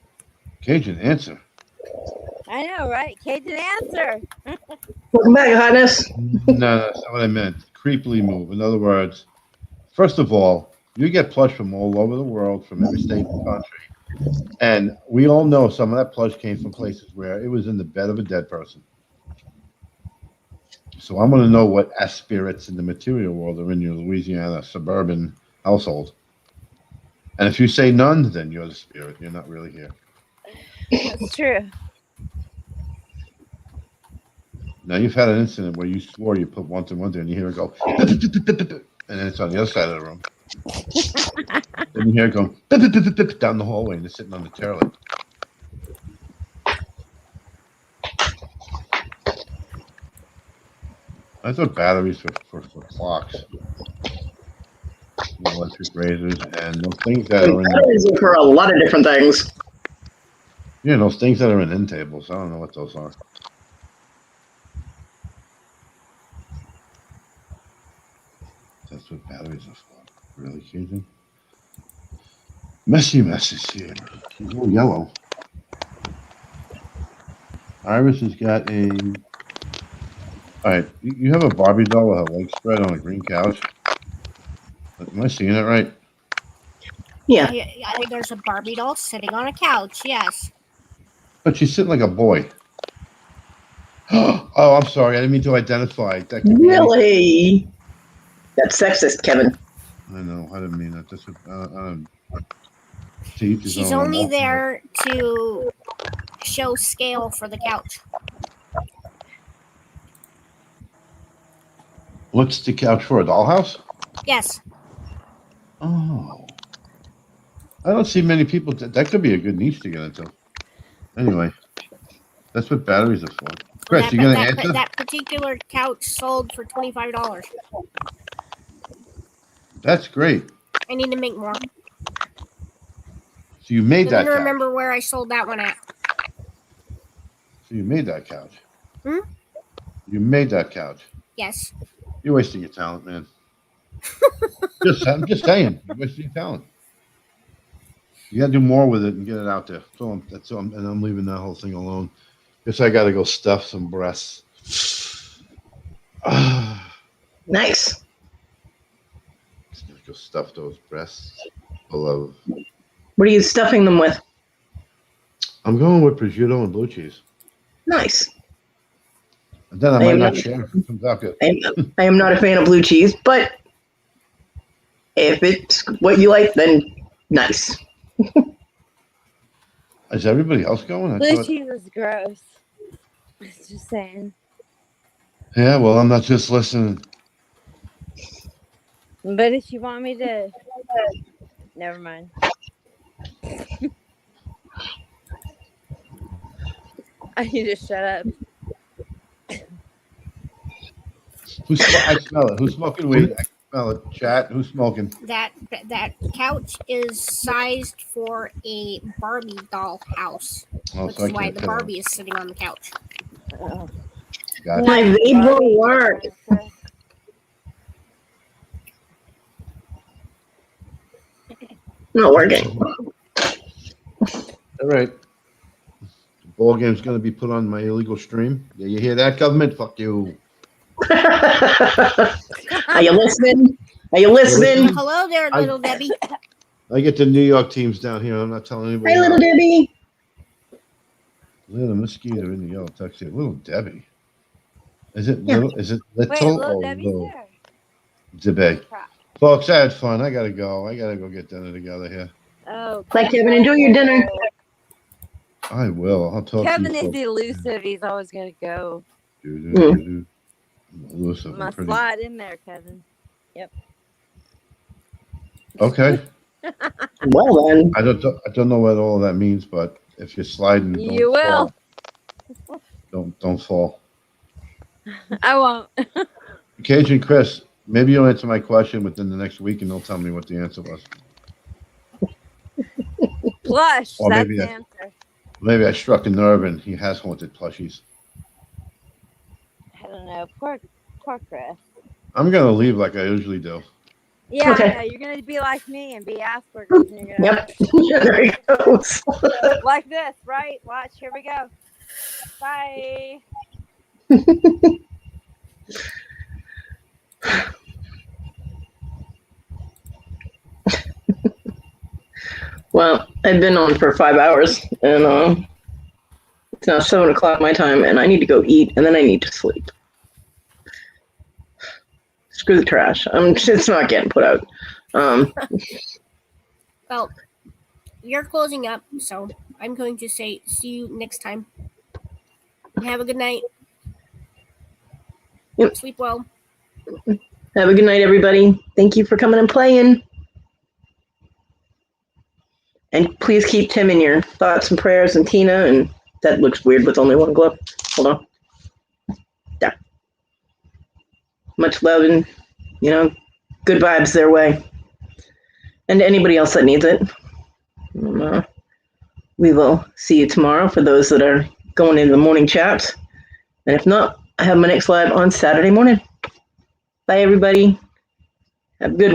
Cajun, answer. I know, right? Cajun, answer. Welcome back, hotness. No, that's not what I meant. Creepily move. In other words, first of all, you get plush from all over the world, from every state in the country. And we all know some of that plush came from places where it was in the bed of a dead person. So I want to know what spirits in the material world are in your Louisiana suburban household. And if you say none, then you're the spirit. You're not really here. That's true. Now you've had an incident where you swore you put one to one there, and you hear it go, and then it's on the other side of the room. Then you hear it go down the hallway, and it's sitting on the toilet. I thought batteries for clocks, electric razors, and those things that are in. Batteries are for a lot of different things. Yeah, those things that are in end tables. I don't know what those are. That's what batteries are for. Really, Cajun? Messy is here. She's all yellow. Iris has got a. All right, you have a Barbie doll with her legs spread on a green couch. Am I seeing it right? Yeah. There's a Barbie doll sitting on a couch. Yes. But she's sitting like a boy. Oh, I'm sorry. I didn't mean to identify. That could be Really? That's sexist, Kevin. I know. I didn't mean that. That's what. She's only there to show scale for the couch. What's the couch for? A dollhouse? Yes. Oh. I don't see many people. That could be a good niche to get into. Anyway, that's what batteries are for. Chris, you gonna answer? That particular couch sold for $25. That's great. I need to make more. So you made that I don't couch. remember where I sold that one at. So you made that couch. Hmm? You made that couch. Yes. You're wasting your talent, man. I'm just saying, you're wasting your talent. You got to do more with it and get it out there. That's all. And I'm leaving that whole thing alone. Guess I got to go stuff some breasts. Nice. Go stuff those breasts full of. What are you stuffing them with? I'm going with prosciutto and blue cheese. Nice. And then I might not share if it comes out good. I am not a fan of blue cheese, but if it's what you like, then nice. Is everybody else going? Blue cheese is gross. I was just saying. Yeah, well, I'm not just listening. But if you want me to, never mind. I need to shut up. I smell it. Who's smoking weed? I smell it. Chat. Who's smoking? That couch is sized for a Barbie doll house. Which is why the Barbie is sitting on the couch. Gotcha. My vape won't work. Not working. All right. The ball game's going to be put on my illegal stream. Yeah, you hear that, government? Fuck you. Are you listening? Are you listening? Hello there, little Debbie. I get the New York teams down here. I'm not telling anybody. Hi, little Debbie. Little mosquito in the yellow tuxedo. Little Debbie. Is it Yeah. little? Is it little? Wait, little or Debbie's little? there. Debbie. Folks, I had fun. I gotta go. I gotta go get dinner together here. Oh, Bye, Kevin. Enjoy your dinner. I will. I'll talk Kevin to you. is folks. elusive. He's always gonna go. Elusive. Must slide in there, Kevin. Yep. Okay. Well then. I don't know what all that means, but if you're sliding, don't You will. fall. Don't fall. I won't. Cajun Chris, maybe you'll answer my question within the next week, and they'll tell me what the answer was. Plush. Or That's maybe the I- answer. Maybe I struck a nerve, and he has haunted plushies. I don't know. Poor Chris. I'm gonna leave like I usually do. Yeah, Okay. I know. You're gonna be like me and be Asperger's. And you're gonna Yep. There he goes. like this, right? Watch. Here we go. Bye. Well, I've been on for 5 hours, and it's now 7 o'clock my time, and I need to go eat, and then I need to sleep. Screw the trash. It's not getting put out. Well, you're closing up, so I'm going to say see you next time. Have a good night. Yep. Sleep well. Have a good night, everybody. Thank you for coming and playing. And please keep Tim in your thoughts and prayers, and Tina. And that looks weird with only one glove. Hold on. Yeah. Much love and, good vibes their way. And anybody else that needs it. We will see you tomorrow for those that are going into the morning chats. And if not, I have my next live on Saturday morning. Bye, everybody. Have a good one.